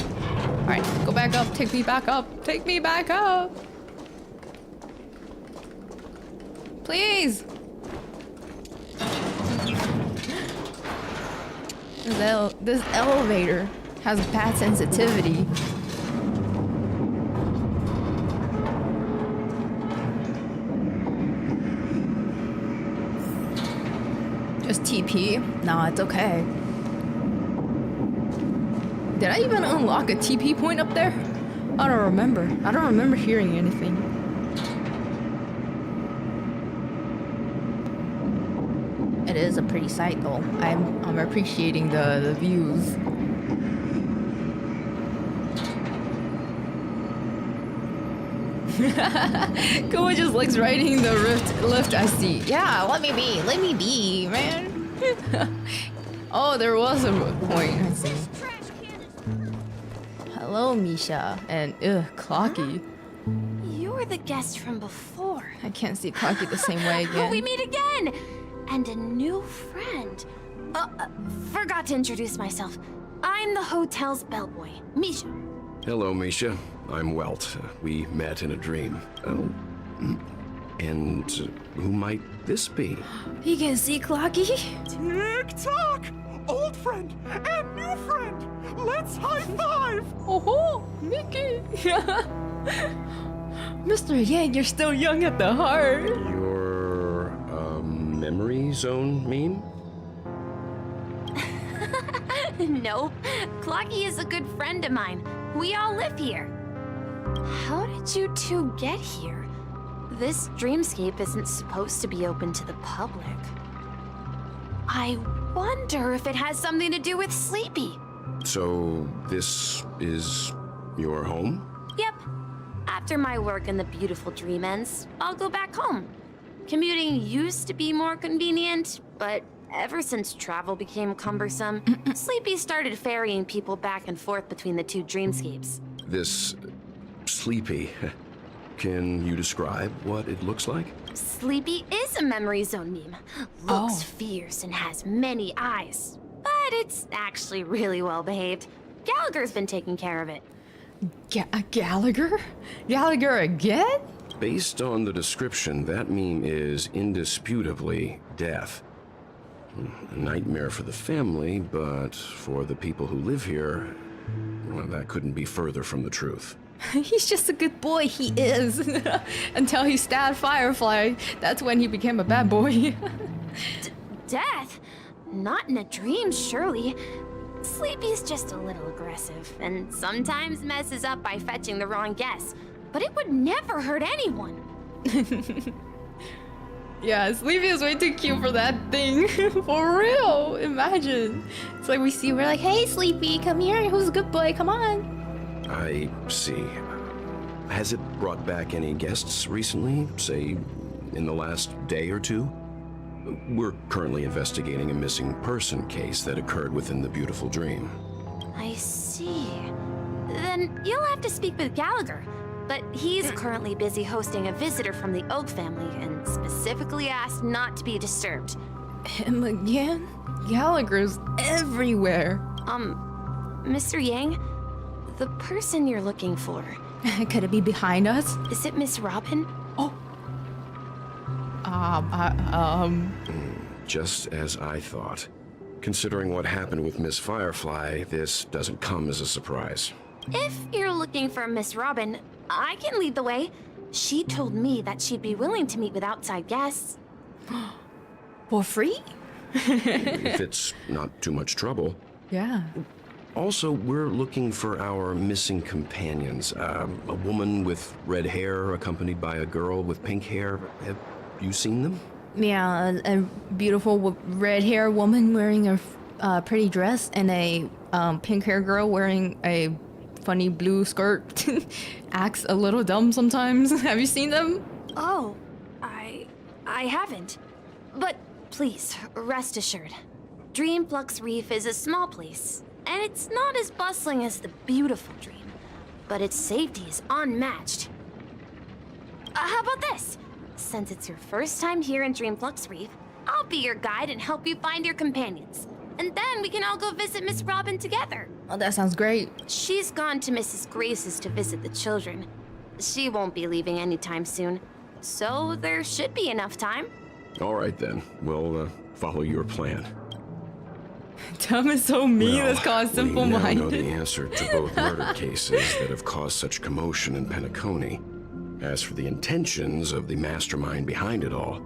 Alright, go back up. Take me back up. Take me back up. Please. This elevator has bad sensitivity. Just TP? Nah, it's okay. Did I even unlock a TP point up there? I don't remember. I don't remember hearing anything. It is a pretty sight though. I'm appreciating the views. Kuma just likes riding the lift, I see. Yeah, let me be, man. Oh, there was a point, I see. Hello, Misha, and Clocky. You're the guest from before. I can't see Clocky the same way again. We meet again! And a new friend. Forgot to introduce myself. I'm the hotel's bellboy, Misha. Hello, Misha. I'm Welt. We met in a dream. And who might this be? You can see Clocky? Tick-tock! Old friend and new friend! Let's high-five! Oh, Mickey! Mr. Yang, you're still young at the heart. Your, memory zone meme? No, Clocky is a good friend of mine. We all live here. How did you two get here? This dreamscape isn't supposed to be open to the public. I wonder if it has something to do with Sleepy. So, this is your home? Yep. After my work in the beautiful dream ends, I'll go back home. Commuting used to be more convenient, but ever since travel became cumbersome, Sleepy started ferrying people back and forth between the two dreamscapes. This Sleepy. Can you describe what it looks like? Sleepy is a memory zone meme. Looks fierce and has many eyes. But it's actually really well behaved. Gallagher's been taking care of it. Gallagher? Gallagher again? Based on the description, that meme is indisputably death. A nightmare for the family, but for the people who live here, well, that couldn't be further from the truth. He's just a good boy, he is. Until he stabbed Firefly. That's when he became a bad boy. Death? Not in a dream, surely. Sleepy's just a little aggressive, and sometimes messes up by fetching the wrong guess. But it would never hurt anyone. Yeah, Sleepy is way too cute for that thing. For real, imagine. It's like we're like, hey Sleepy, come here, who's a good boy, come on. I see. Has it brought back any guests recently, say, in the last day or two? We're currently investigating a missing person case that occurred within the beautiful dream. I see. Then you'll have to speak with Gallagher. But he's currently busy hosting a visitor from the Oak family and specifically asked not to be disturbed. Him again? Gallagher's everywhere. Mr. Yang, the person you're looking for. Could it be behind us? Is it Miss Robin? Oh. Just as I thought. Considering what happened with Miss Firefly, this doesn't come as a surprise. If you're looking for Miss Robin, I can lead the way. She told me that she'd be willing to meet with outside guests. For free? If it's not too much trouble. Yeah. Also, we're looking for our missing companions. A woman with red hair accompanied by a girl with pink hair. Have you seen them? Yeah, a beautiful red hair woman wearing a pretty dress and a pink hair girl wearing a funny blue skirt. Acts a little dumb sometimes. Have you seen them? Oh, I haven't. But please, rest assured. Dreamflux Reef is a small place, and it's not as bustling as the beautiful dream, but its safety is unmatched. How about this? Since it's your first time here in Dreamflux Reef, I'll be your guide and help you find your companions. And then we can all go visit Miss Robin together. Oh, that sounds great. She's gone to Mrs. Grace's to visit the children. She won't be leaving anytime soon, so there should be enough time. All right then, we'll follow your plan. Tom is so mean. Well, Let's call it we now know simple-minded. the answer to both murder cases that have caused such commotion in Penacony. As for the intentions of the mastermind behind it all,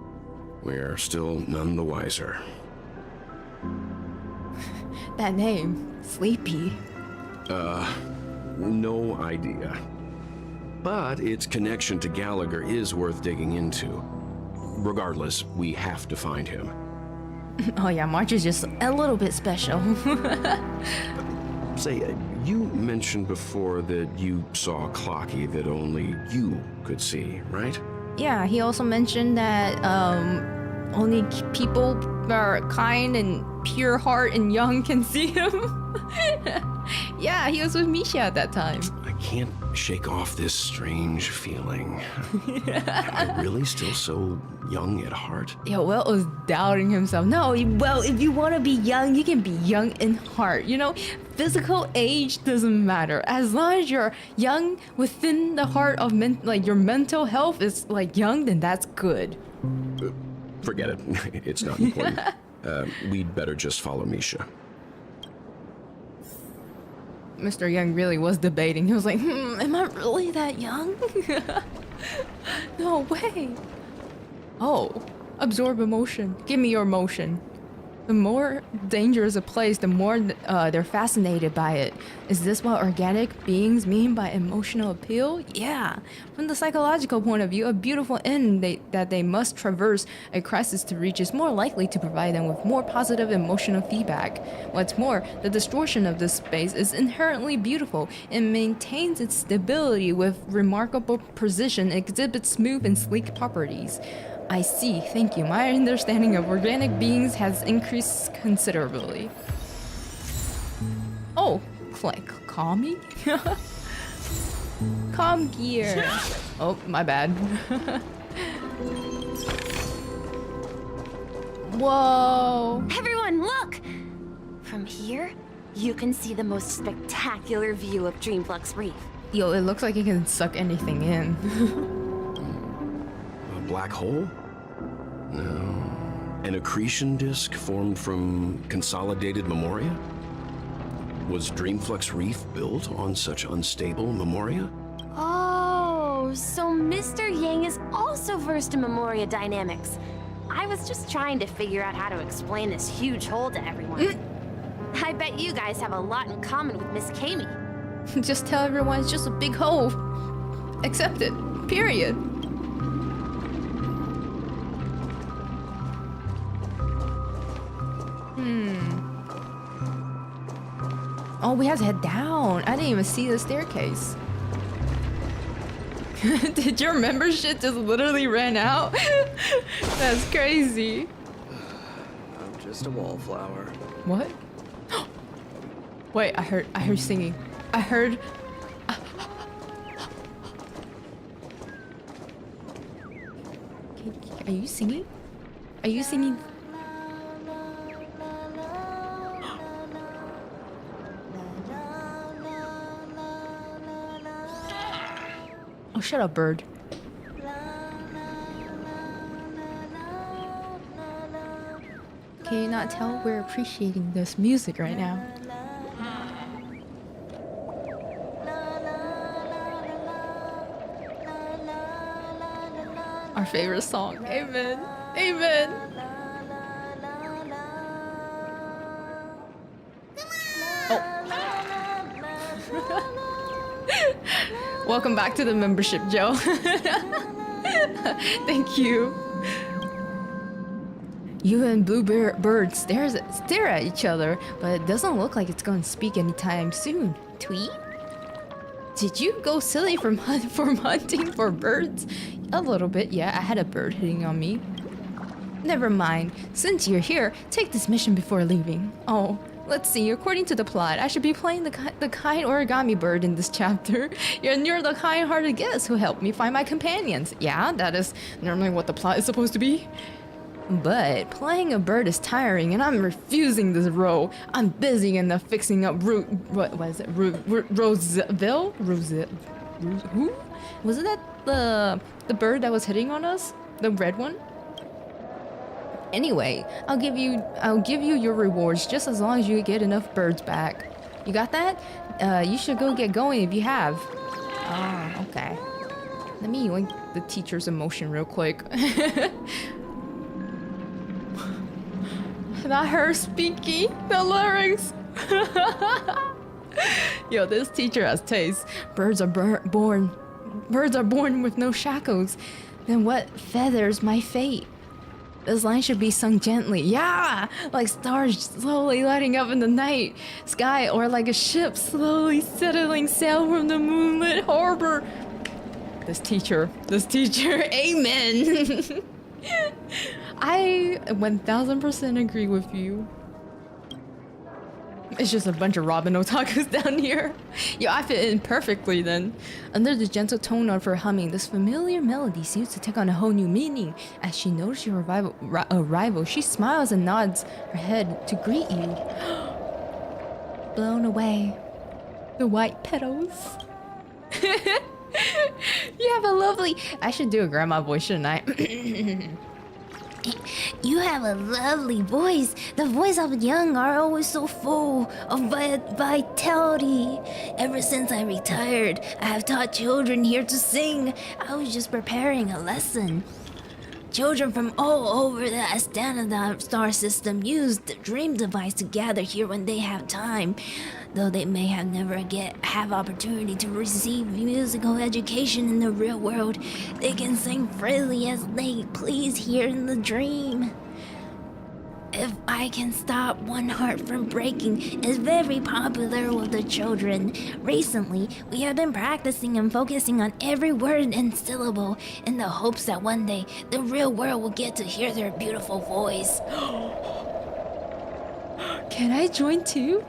we are still none the wiser. That name, Sleepy. No idea. But its connection to Gallagher is worth digging into. Regardless, we have to find him. Oh yeah, March is just a little bit special. Say, you mentioned before that you saw a clocky that only you could see, right? Yeah, he also mentioned that only people that are kind and pure heart and young can see him. Yeah, he was with Misha at that time. I can't shake off this strange feeling. Am I really still so young at heart? Yeah, Will was doubting himself. No, well, if you want to be young, you can be young in heart. You know, physical age doesn't matter. As long as you're young within the heart of your mental health is like young, then that's good. Forget it. It's not important. We'd better just follow Misha. Mr. Young really was debating. He was like, am I really that young? No way. Oh, absorb emotion. Give me your emotion. The more dangerous a place, the more they're fascinated by it. Is this what organic beings mean by emotional appeal? Yeah. From the psychological point of view, a beautiful end that they must traverse a crisis to reach is more likely to provide them with more positive emotional feedback. What's more, the distortion of this space is inherently beautiful and maintains its stability with remarkable precision, exhibits smooth and sleek properties. I see, thank you. My understanding of organic beings has increased considerably. Oh, call me? Calm gear. Oh, my bad. Whoa. Everyone, look! From here, you can see the most spectacular view of Dreamflux Reef. Yo, it looks like it can suck anything in. A black hole? No. An accretion disk formed from consolidated memoria? Was Dreamflux Reef built on such unstable memoria? Oh, so Mr. Yang is also versed in memoria dynamics. I was just trying to figure out how to explain this huge hole to everyone. I bet you guys have a lot in common with Miss 𝗵𝘁. Just tell everyone it's just a big hole. Accept it. Period. Oh, we have to head down. I didn't even see the staircase. Did your membership just literally ran out? That's crazy. I'm just a wallflower. What? Wait, I heard singing. I heard. Are you singing? Are you singing? Oh, shut up, bird. Can you not tell we're appreciating this music right now? Our favorite song. Amen. Amen. Welcome back to the membership, Joe. Thank you. You and Bluebird stare at each other, but it doesn't look like it's going to speak anytime soon. Tweet? Did you go silly from hunting for birds? A little bit, yeah. I had a bird hitting on me. Never mind. Since you're here, take this mission before leaving. Oh. Let's see, according to the plot, I should be playing the kind origami bird in this chapter. You're the kind-hearted guest who helped me find my companions. Yeah, that is normally what the plot is supposed to be. But playing a bird is tiring, and I'm refusing this role. I'm busy enough fixing up Roseville? Who? Wasn't that the bird that was hitting on us? The red one? Anyway, I'll give you your rewards just as long as you get enough birds back. You got that? You should go get going if you have. Oh, okay. Let me yoink the teacher's emotion real quick. Not her speaking the lyrics. Yo, this teacher has taste. Birds are born with no shackles. Then what feathers my fate? This line should be sung gently. Yeah! Like stars slowly lighting up in the night sky, or like a ship slowly settling sail from the moonlit harbor. This teacher, amen. I 1000% agree with you. It's just a bunch of Robin otakus down here. Yo, I fit in perfectly then. Under the gentle tone of her humming, this familiar melody seems to take on a whole new meaning. As she notices your arrival, she smiles and nods her head to greet you. Blown away. The white petals. You have a lovely... I should do a grandma voice, shouldn't I? You have a lovely voice. The voice of young are always so full of vitality. Ever since I retired, I have taught children here to sing. I was just preparing a lesson. Children from all over the Astana star system use the dream device to gather here when they have time. Though they may have never have opportunity to receive musical education in the real world, they can sing freely as they please here in the dream. If I Can Stop One Heart from Breaking is very popular with the children. Recently, we have been practicing and focusing on every word and syllable in the hopes that one day the real world will get to hear their beautiful voice. Can I join too?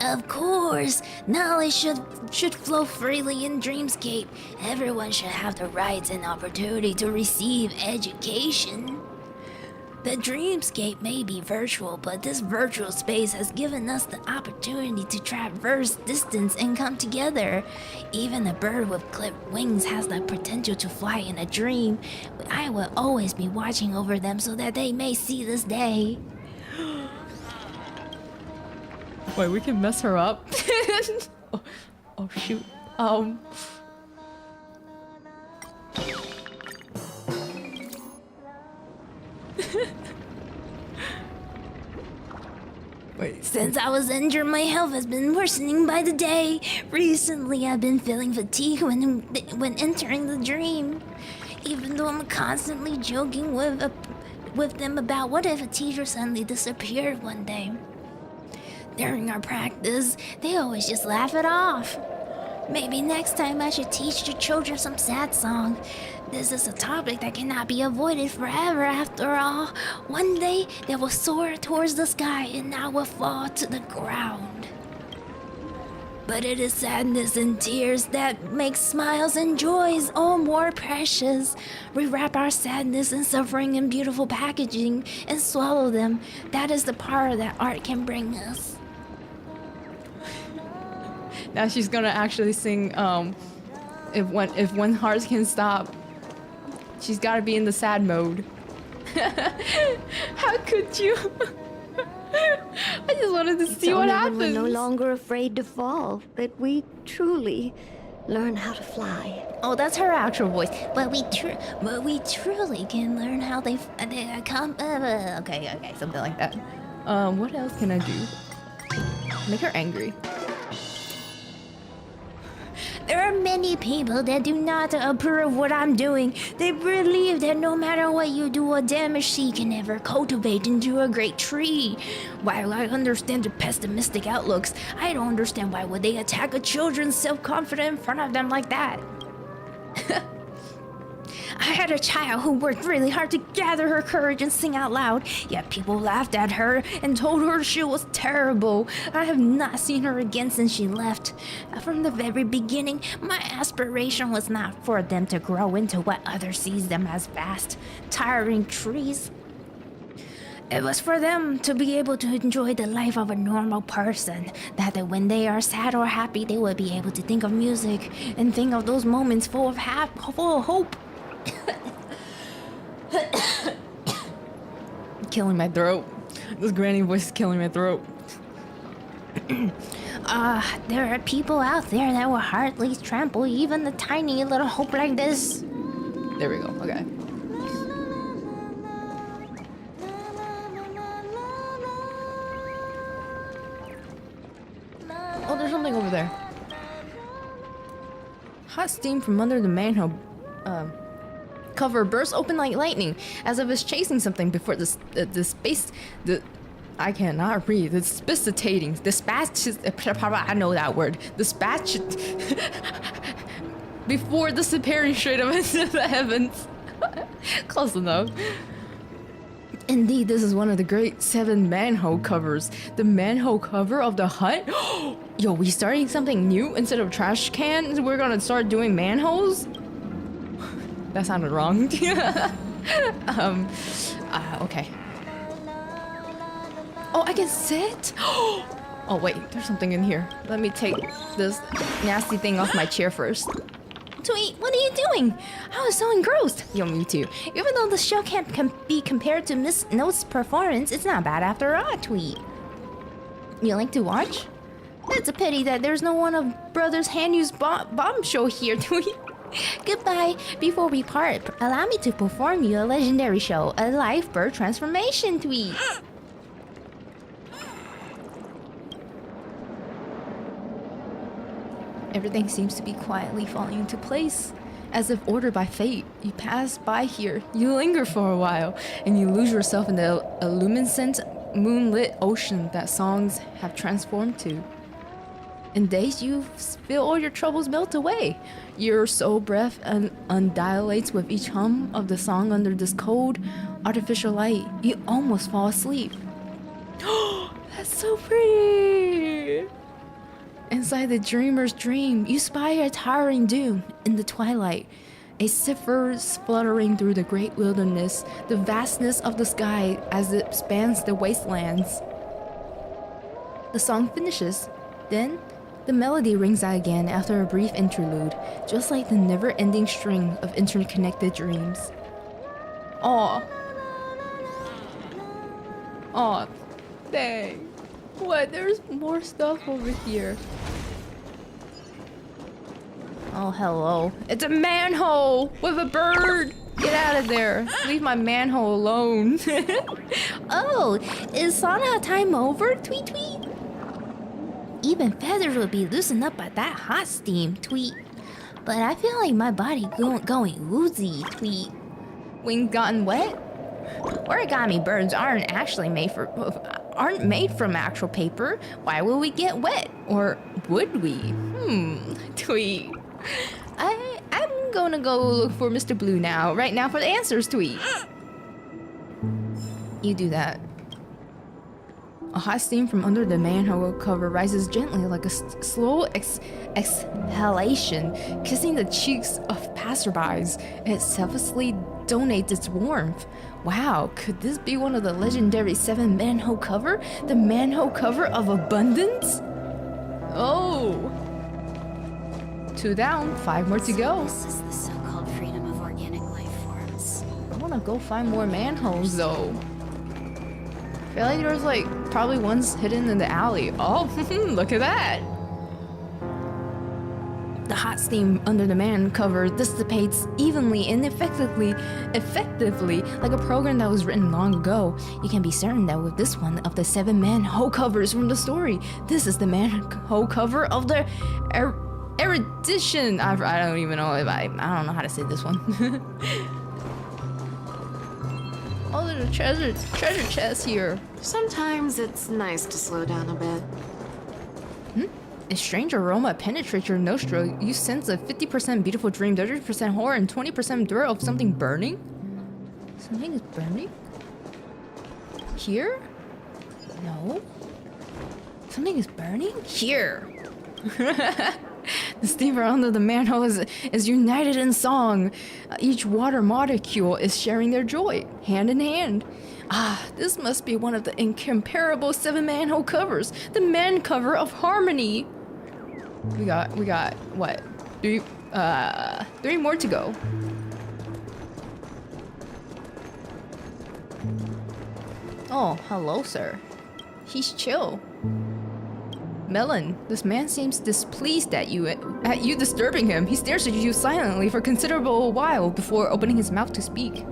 Of course, knowledge should flow freely in Dreamscape. Everyone should have the rights and opportunity to receive education. The Dreamscape may be virtual, but this virtual space has given us the opportunity to traverse distance and come together. Even a bird with clipped wings has the potential to fly in a dream. I will always be watching over them so that they may see this day. Wait, we can mess her up? oh shoot. Wait. Since I was injured, my health has been worsening by the day. Recently, I've been feeling fatigue when entering the dream. Even though I'm constantly joking with them about what if a teacher suddenly disappeared one day. During our practice, they always just laugh it off. Maybe next time I should teach the children some sad song. This is a topic that cannot be avoided forever after all. One day, they will soar towards the sky and I will fall to the ground. But it is sadness and tears that make smiles and joys all more precious. We wrap our sadness and suffering in beautiful packaging and swallow them. That is the power that art can bring us. Now she's gonna actually sing if one heart can stop. She's gotta be in the sad mode. How could you? I just wanted to see what happens. We're no longer afraid to fall, that we truly learn how to fly. Oh, that's her actual voice. But we truly can learn how they come. Okay, something like that. What else can I do? Make her angry. There are many people that do not approve what I'm doing. They believe that no matter what you do or damage, she can never cultivate into a great tree. While I understand the pessimistic outlooks, I don't understand why would they attack a children's self-confidence in front of them like that. I had a child who worked really hard to gather her courage and sing out loud, yet people laughed at her and told her she was terrible. I have not seen her again since she left. From the very beginning, my aspiration was not for them to grow into what others sees them as vast, tiring trees. It was for them to be able to enjoy the life of a normal person, that when they are sad or happy, they will be able to think of music and think of those moments full of hope. Killing my throat. This granny voice is killing my throat. There are people out there that will hardly trample even a tiny little hope like this. There we go. Okay. Oh, there's something over there. Hot steam from under the manhole cover bursts open like lightning, as if it's chasing something before I cannot read. I know that word. Dispatch before disappearing straight up into the heavens. Close enough. Indeed, this is one of the great 7 manhole covers. The manhole cover of the hut? Yo, we starting something new? Instead of trash cans, we're gonna start doing manholes? That sounded wrong. Okay. Oh, I can sit? Oh, wait, there's something in here. Let me take this nasty thing off my chair first. Tweet, what are you doing? I was so engrossed. Yo, me too. Even though the show can't be compared to Miss Note's performance, it's not bad after all, Tweet. You like to watch? It's a pity that there's no one of Brothers Hanu's bomb show here, Tweet. Goodbye. Before we part, allow me to perform you a legendary show, a live bird transformation, Tweet. Everything seems to be quietly falling into place, as if ordered by fate. You pass by here, you linger for a while, and you lose yourself in the illuminescent, moonlit ocean that songs have transformed to. In days, you feel all your troubles melt away. Your soul breath undilates with each hum of the song under this cold, artificial light. You almost fall asleep. That's so pretty! Inside the dreamer's dream, you spy a towering dune in the twilight. A cipher fluttering through the great wilderness, the vastness of the sky as it spans the wastelands. The song finishes. Then, the melody rings out again after a brief interlude, just like the never-ending string of interconnected dreams. Aw. Aw, dang. What? There's more stuff over here. Oh, hello. It's a manhole with a bird. Get out of there. Leave my manhole alone. Oh, is sauna time over, Tweet Tweet? Even feathers will be loosened up by that hot steam, Tweet. But I feel like my body going woozy, Tweet. Wings gotten wet? Origami birds aren't made from actual paper. Why would we get wet? Or would we? Tweet. I'm gonna go look for Mr. Blue now. Right now for the answers, Tweet. You do that. A hot steam from under the manhole cover rises gently like a slow exhalation, kissing the cheeks of passerbys. It selflessly donates its warmth. Wow, could this be one of the legendary 7 manhole cover? The manhole cover of abundance? Oh! 2 down, 5 more to go. This is the so-called freedom of organic life forms. I wanna go find more manholes though. I feel like there's like probably ones hidden in the alley. Oh, look at that! The hot steam under the man cover dissipates evenly and effectively like a program that was written long ago. You can be certain that with this one of the 7 manhole covers from the story, this is the manhole cover of the erudition. I don't even know if I don't know how to say this one. Oh, there's a treasure chest here. Sometimes it's nice to slow down a bit. A strange aroma penetrates your nostril. You sense a 50% beautiful dream, 30% horror, and 20% thrill of something burning. Something is burning? Here? No. Something is burning? Here. The steamer under the manhole is united in song. Each water molecule is sharing their joy, hand in hand. Ah, this must be one of the incomparable 7 manhole covers. The man cover of harmony. We got what? 3 more to go. Oh, hello, sir. He's chill. Melon, this man seems displeased at you disturbing him. He stares at you silently for a considerable while before opening his mouth to speak.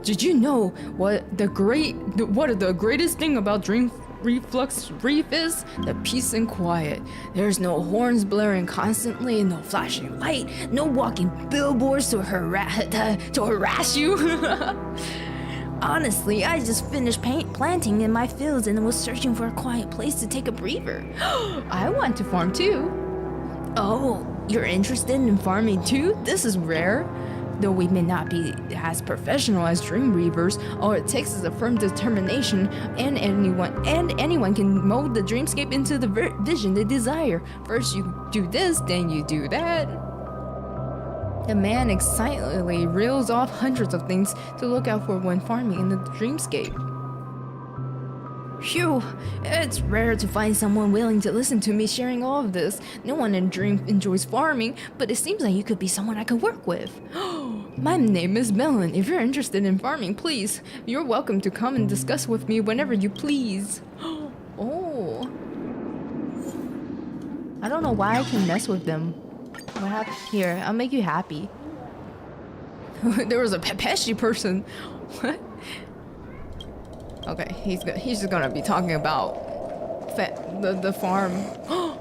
Did you know what the greatest thing about Dreamflux Reef is? The peace and quiet. There's no horns blaring constantly, no flashing light, no walking billboards to harass you. Honestly, I just finished planting in my fields and was searching for a quiet place to take a breather. I want to farm too. Oh, you're interested in farming too? This is rare. Though we may not be as professional as dream reavers, all it takes is a firm determination, and anyone can mold the dreamscape into the vision they desire. First you do this, then you do that. The man excitedly reels off hundreds of things to look out for when farming in the dreamscape. Phew, it's rare to find someone willing to listen to me sharing all of this. No one in Dream enjoys farming, but it seems like you could be someone I could work with. My name is Melon. If you're interested in farming, please, you're welcome to come and discuss with me whenever you please. Oh. I don't know why I can mess with them. What happened? Here, I'll make you happy. There was a pesky person. What? Okay, he's just gonna be talking about the farm. No!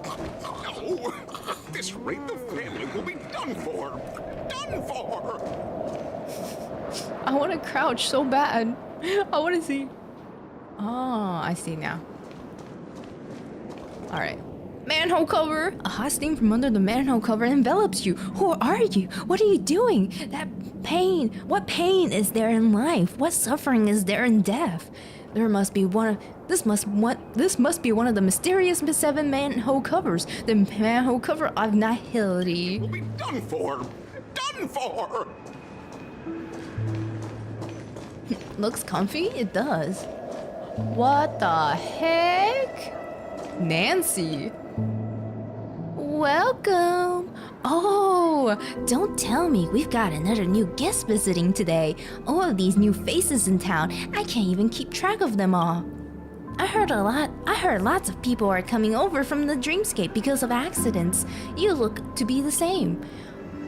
At this rate, the family will be done for! Done for! I want to crouch so bad. I want to see. Oh, I see now. Alright. Manhole cover! A hot steam from under the manhole cover envelops you. Who are you? What are you doing? That pain. What pain is there in life? What suffering is there in death? There must be one of this must be one of the mysterious 7 manhole covers. The manhole cover of nihility. Will be done for! Done for! Looks comfy? It does. What the heck? Nancy. Welcome. Oh, don't tell me we've got another new guest visiting today. All of these new faces in town. I can't even keep track of them all. I heard lots of people are coming over from the dreamscape because of accidents. You look to be the same.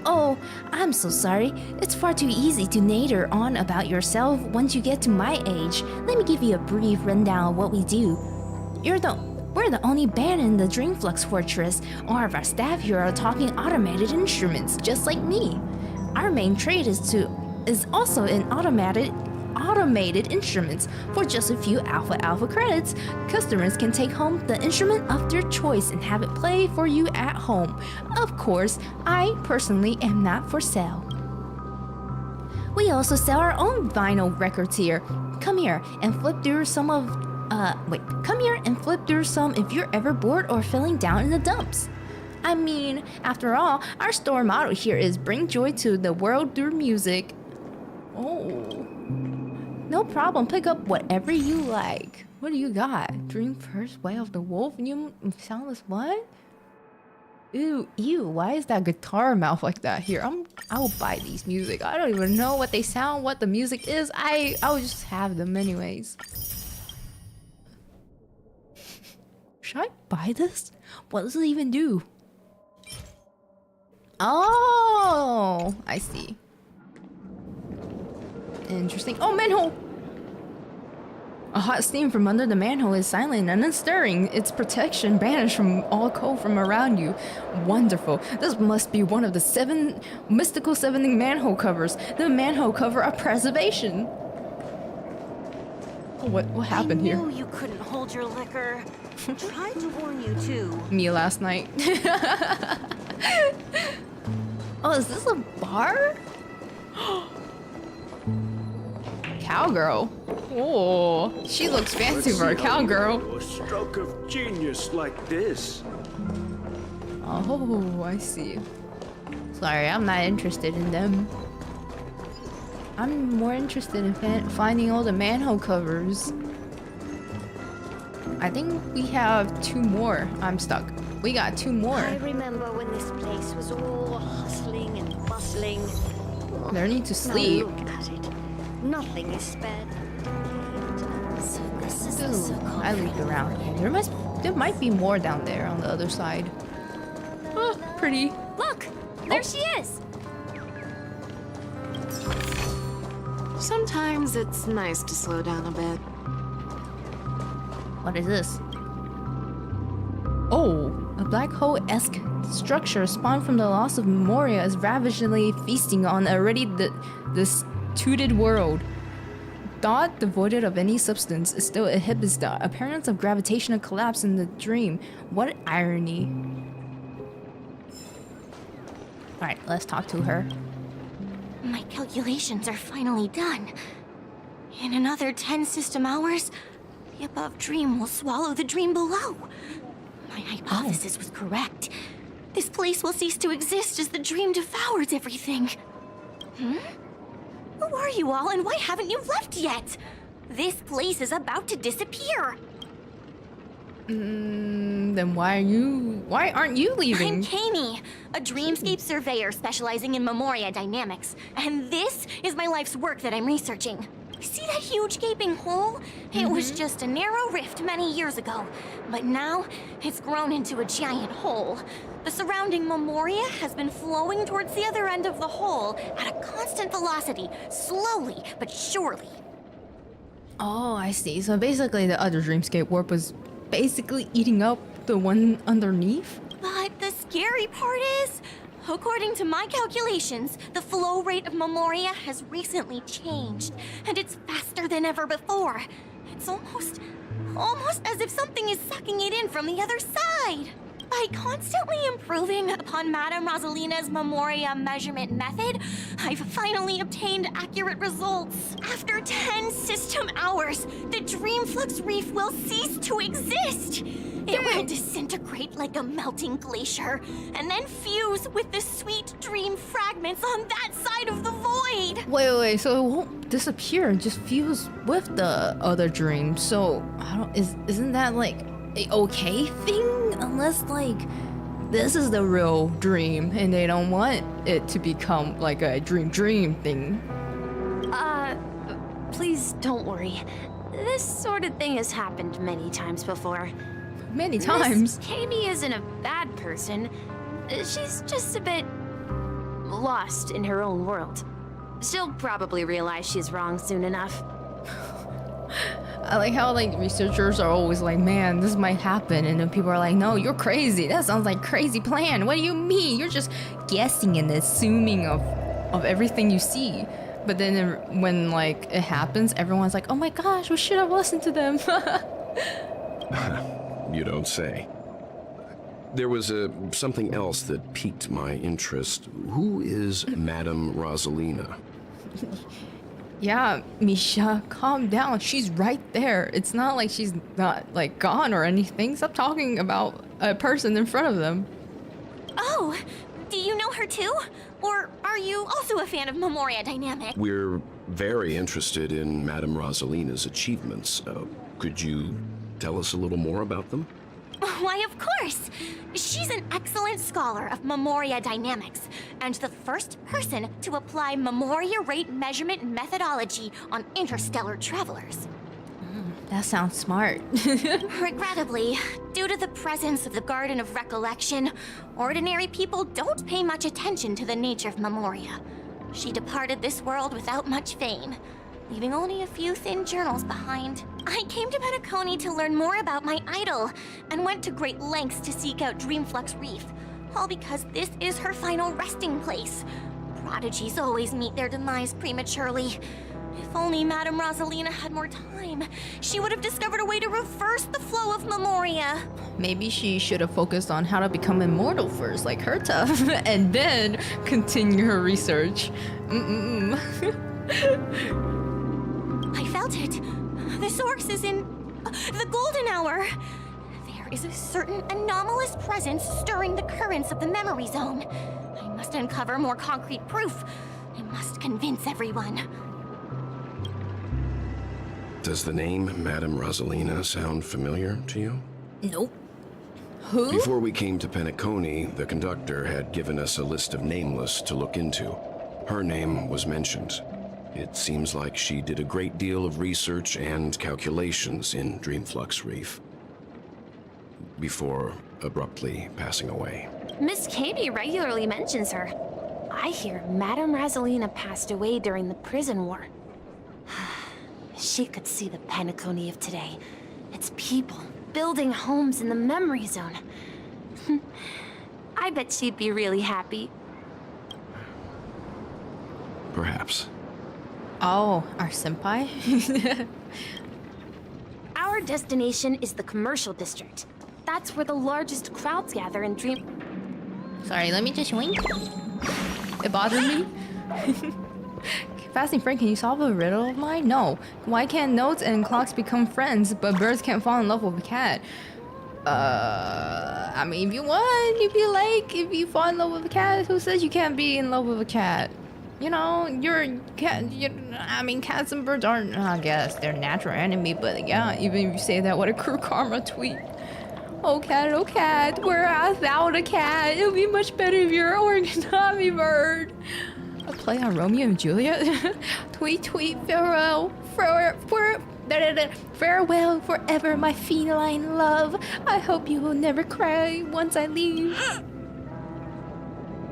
Oh, I'm so sorry. It's far too easy to natter on about yourself once you get to my age. Let me give you a brief rundown of what we do. We're the only band in the Dreamflux Fortress. All of our staff here are talking automated instruments, just like me. Our main trade is also in automated instruments. For just a few alpha credits, customers can take home the instrument of their choice and have it play for you at home. Of course, I personally am not for sale. We also sell our own vinyl records here. Come here and flip through some if you're ever bored or feeling down in the dumps. I mean, after all, our store motto here is bring joy to the world through music. Oh. No problem, pick up whatever you like. What do you got? Dream First Way of the Wolf? New Soundless what? Ew, why is that guitar mouth like that? Here, I'll buy these music. I don't even know what they sound, what the music is. I'll just have them anyways. Should I buy this? What does it even do? Oh, I see. Interesting. Oh, manhole! A hot steam from under the manhole is silent and unstirring. Its protection banished from all cold from around you. Wonderful. This must be one of the 7 mystical 7 manhole covers. The manhole cover of preservation. Oh, what happened here? I knew you couldn't hold your liquor. Tried to warn you too. Me last night. Oh, is this a bar? Cowgirl. Oh, she looks fancy for a cowgirl. A stroke of genius like this. Oh, I see. Sorry, I'm not interested in them. I'm more interested in finding all the manhole covers. I think we have 2 more. I'm stuck. We got 2 more. I remember when this place was all hustling and bustling. They need to sleep. Now look at it. Nothing is spared. I looked around. There might be more down there on the other side. Oh, pretty. Look, there she is. Sometimes it's nice to slow down a bit. What is this? Oh, a black hole-esque structure spawned from the loss of Memoria is ravagingly feasting on already this tooted world. Thought devoid of any substance, it still inhibits the appearance of gravitational collapse in the dream. What irony. Alright, let's talk to her. My calculations are finally done. In another 10 system hours, the above dream will swallow the dream below. My hypothesis was correct. This place will cease to exist as the dream devours everything. Who are you all, and why haven't you left yet? This place is about to disappear. Then why aren't you leaving? I'm 𝗖𝗵𝘁, a dreamscape surveyor specializing in Memoria dynamics. And this is my life's work that I'm researching. See that huge gaping hole? It was just a narrow rift many years ago, but now it's grown into a giant hole. The surrounding Memoria has been flowing towards the other end of the hole at a constant velocity, slowly but surely. Oh, I see. So basically the other dreamscape warp was basically eating up the one underneath? But the scary part is, according to my calculations, the flow rate of Memoria has recently changed, and it's faster than ever before. It's almost as if something is sucking it in from the other side. By constantly improving upon Madame Rosalina's Memoria measurement method, I've finally obtained accurate results. After 10 system hours, the Dreamflux Reef will cease to exist. It will disintegrate like a melting glacier, and then fuse with the sweet dream fragments on that side of the void. Wait, so it won't disappear and just fuse with the other dream. So, isn't that like a okay thing? Unless like this is the real dream and they don't want it to become like a dream thing. Please don't worry. This sort of thing has happened many times before. Many times? Miss 𝗖𝗵𝘁 isn't a bad person. She's just a bit lost in her own world. She'll probably realize she's wrong soon enough. I like how like researchers are always like, man, this might happen, and then people are like, no, you're crazy. That sounds like crazy plan. What do you mean? You're just guessing and assuming of everything you see. But then when like it happens, everyone's like, oh my gosh, we should have listened to them. You don't say. There was something else that piqued my interest. Who is Madame Rosalina? Yeah, Misha, calm down. She's right there. It's not like she's not like gone or anything. Stop talking about a person in front of them. Oh, do you know her too? Or are you also a fan of Memoria dynamics? We're very interested in Madame Rosalina's achievements. Could you tell us a little more about them? Why, of course! She's an excellent scholar of Memoria dynamics, and the first person to apply Memoria rate measurement methodology on interstellar travelers. That sounds smart. Regrettably, due to the presence of the Garden of Recollection, ordinary people don't pay much attention to the nature of Memoria. She departed this world without much fame, leaving only a few thin journals behind. I came to 𝗵𝘁 to learn more about my idol, and went to great lengths to seek out Dreamflux Reef, all because this is her final resting place. Prodigies always meet their demise prematurely. If only Madame Rosalina had more time, she would have discovered a way to reverse the flow of Memoria. Maybe she should have focused on how to become immortal first, like her tough, and then continue her research. I felt it. The source is in the golden hour. There is a certain anomalous presence stirring the currents of the memory zone. I must uncover more concrete proof. I must convince everyone. Does the name Madame Rosalina sound familiar to you? Nope. Who? Before we came to 𝗵𝘁, the conductor had given us a list of nameless to look into. Her name was mentioned. It seems like she did a great deal of research and calculations in Dreamflux Reef before abruptly passing away. Miss Katie regularly mentions her. I hear Madame Razelina passed away during the prison war. She could see the Penacony of today. Its people building homes in the memory zone. I bet she'd be really happy. Perhaps. Oh, our senpai? Our destination is the commercial district. That's where the largest crowds gather in Dream... Sorry, let me just wink. It bothered me. Fasting Frank, can you solve a riddle of mine? No. Why can't notes and clocks become friends, but birds can't fall in love with a cat? I mean, if you want, if you like, if you fall in love with a cat, who says you can't be in love with a cat? You know, I mean, cats and birds aren't, I guess, they're natural enemy, but yeah, even if you say that, what a cruel karma tweet. Oh cat, where art thou a cat? It would be much better if you're an origami bird. A play on Romeo and Juliet? Tweet, farewell, farewell forever, my feline love. I hope you will never cry once I leave.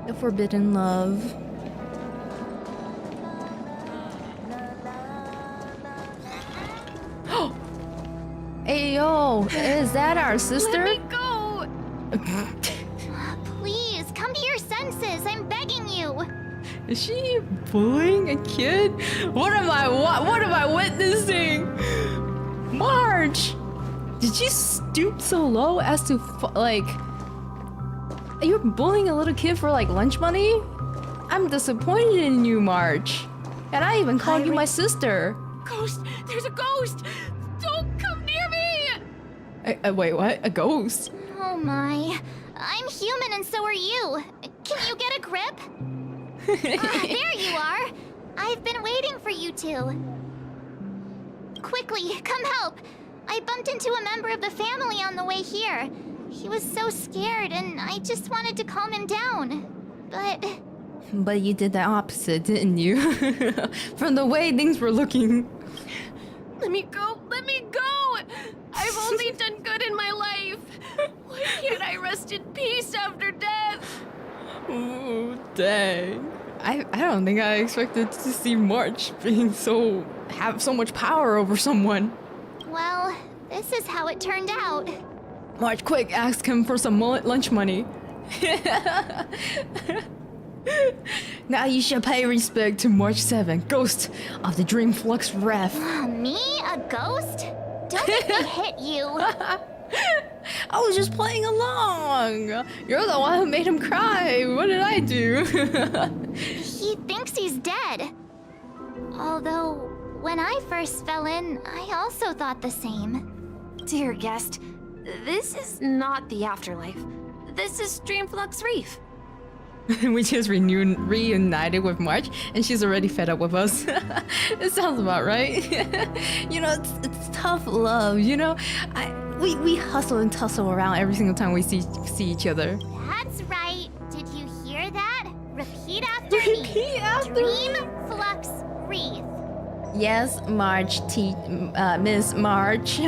The forbidden love. Hey yo, is that our sister? Let me go! Please, come to your senses. I'm begging you. Is she bullying a kid? What am I witnessing? March! Did you stoop so low as to like... You're bullying a little kid for like lunch money? I'm disappointed in you, March. And I even called you my sister. Ghost! There's a ghost! Don't come near me! Wait, what? A ghost? Oh my. I'm human and so are you. Can you get a grip? There you are. I've been waiting for you two. Quickly, come help. I bumped into a member of the family on the way here. He was so scared and I just wanted to calm him down. But you did the opposite, didn't you? From the way things were looking. Let me go! Let me go! I've only done good in my life. Why can't I rest in peace after death? Ooh, dang. I don't think I expected to see March have so much power over someone. Well, this is how it turned out. March, quick, ask him for some lunch money. Now you should pay respect to March 7, ghost of the Dreamflux Reef. Me? A ghost? Don't make me hit you. I was just playing along. You're the one who made him cry. What did I do? He thinks he's dead. Although, when I first fell in, I also thought the same. Dear guest, this is not the afterlife. This is Dreamflux Reef. We just reunited with March, and she's already fed up with us. It sounds about right. You know, it's tough love. You know, we hustle and tussle around every single time we see each other. That's right. Did you hear that? Repeat after me. Repeat after Dreamflux Reef. Yes, March, Miss March.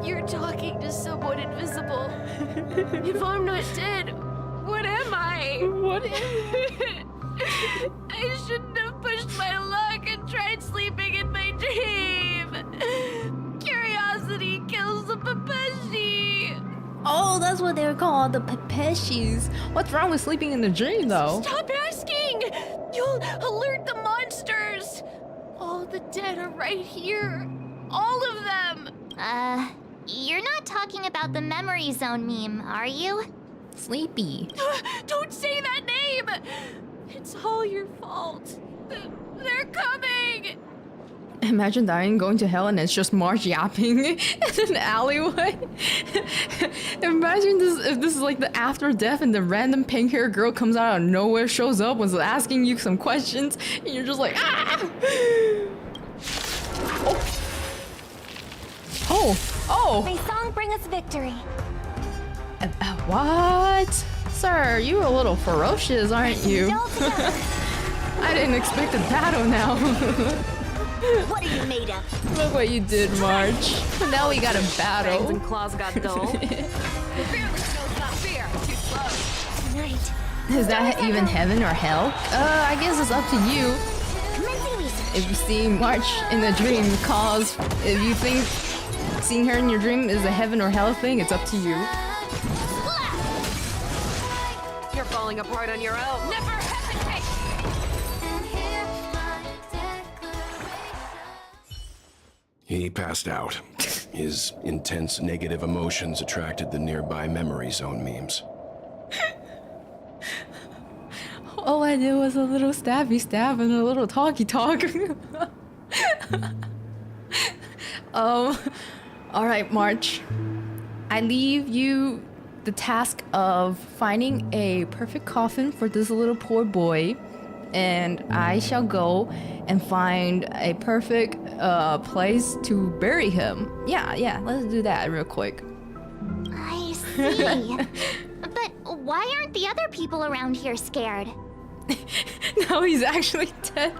You're talking to someone invisible. If I'm not dead, what am I? What am I? I shouldn't have pushed my luck and tried sleeping in my dream. Curiosity kills the Papeshi. Oh, that's what they're called, the Papeshis. What's wrong with sleeping in the dream, though? Stop asking! You'll alert the monsters. All the dead are right here. All of them. You're not talking about the memory zone meme, are you? Sleepy. Don't say that name! It's all your fault. They're coming! Imagine dying, going to hell, and it's just March yapping in an alleyway. Imagine if this is like the after death and the random pink-haired girl comes out of nowhere, shows up, was asking you some questions, and you're just like, ah! Oh! May song bring us victory. What? Sir, you're a little ferocious, aren't you? I didn't expect a battle now. What are you made of? Look what you did, March. Now we got a battle. Fangs and claws got dull. Tonight. Is that even heaven or hell? I guess it's up to you. Commencing research. If you see March in the dream, cause if you think seeing her in your dream is a heaven or hell thing, it's up to you. You're falling apart on your own. Never hesitate! He passed out. His intense negative emotions attracted the nearby memory zone memes. All I did was a little stabby stab and a little talky talk. Alright, March. I leave you the task of finding a perfect coffin for this little poor boy, and I shall go and find a perfect place to bury him. Yeah, let's do that real quick. I see. But why aren't the other people around here scared? No, he's actually dead.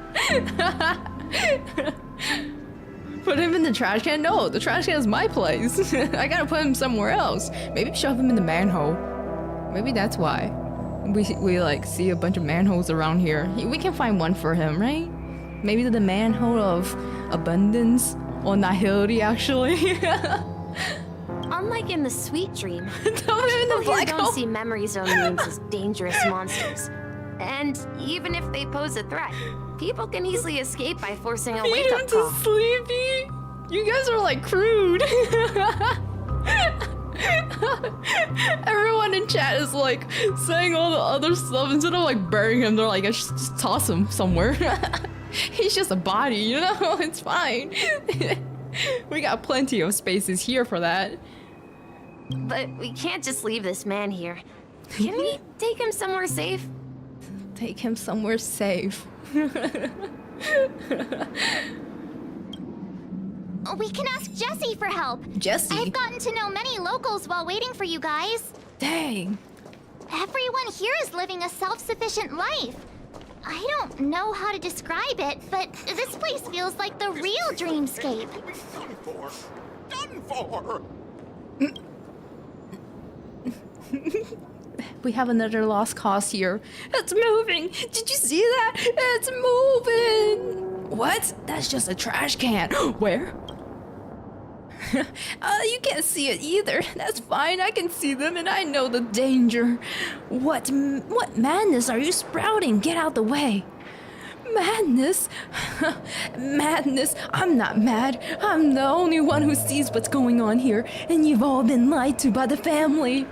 Put him in the trash can? No, the trash can is my place. I gotta put him somewhere else. Maybe shove him in the manhole. Maybe that's why. We like see a bunch of manholes around here. We can find one for him, right? Maybe the manhole of abundance or nihility, actually. Unlike in the sweet dream, Throw him in the people here black don't hole. see memory zone memes as dangerous monsters. And even if they pose a threat, people can easily escape by forcing a Feed him wake-up to call. Sleepy. You guys are like crude. Everyone in chat is like saying all the other stuff instead of like burying him. They're like, I should just toss him somewhere. He's just a body, you know? It's fine. We got plenty of spaces here for that. But we can't just leave this man here. Can we take him somewhere safe? Take him somewhere safe. We can ask Jessie for help. Jessie? I've gotten to know many locals while waiting for you guys. Dang. Everyone here is living a self-sufficient life. I don't know how to describe it, but this place feels like the real dreamscape. Done for! We have another lost cause here. It's moving. Did you see that? It's moving. What? That's just a trash can. Where? You can't see it either. That's fine. I can see them and I know the danger. What madness are you sprouting? Get out the way. Madness? Madness? I'm not mad. I'm the only one who sees what's going on here, and you've all been lied to by the family.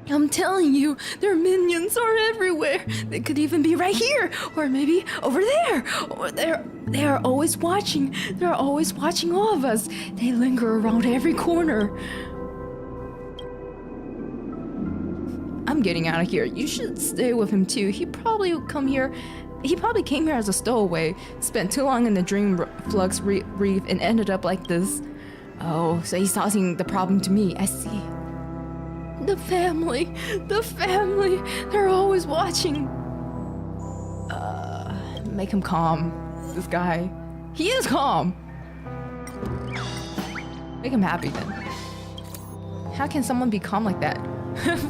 I'm telling you, their minions are everywhere. They could even be right here, or maybe over there. Or they are always watching. They're always watching all of us. They linger around every corner. I'm getting out of here. You should stay with him too. He probably came here as a stowaway, spent too long in the Dreamflux Reef, and ended up like this. Oh, so he's tossing the problem to me. I see. The family, they're always watching. Make him calm, this guy. He is calm. Make him happy then. How can someone be calm like that?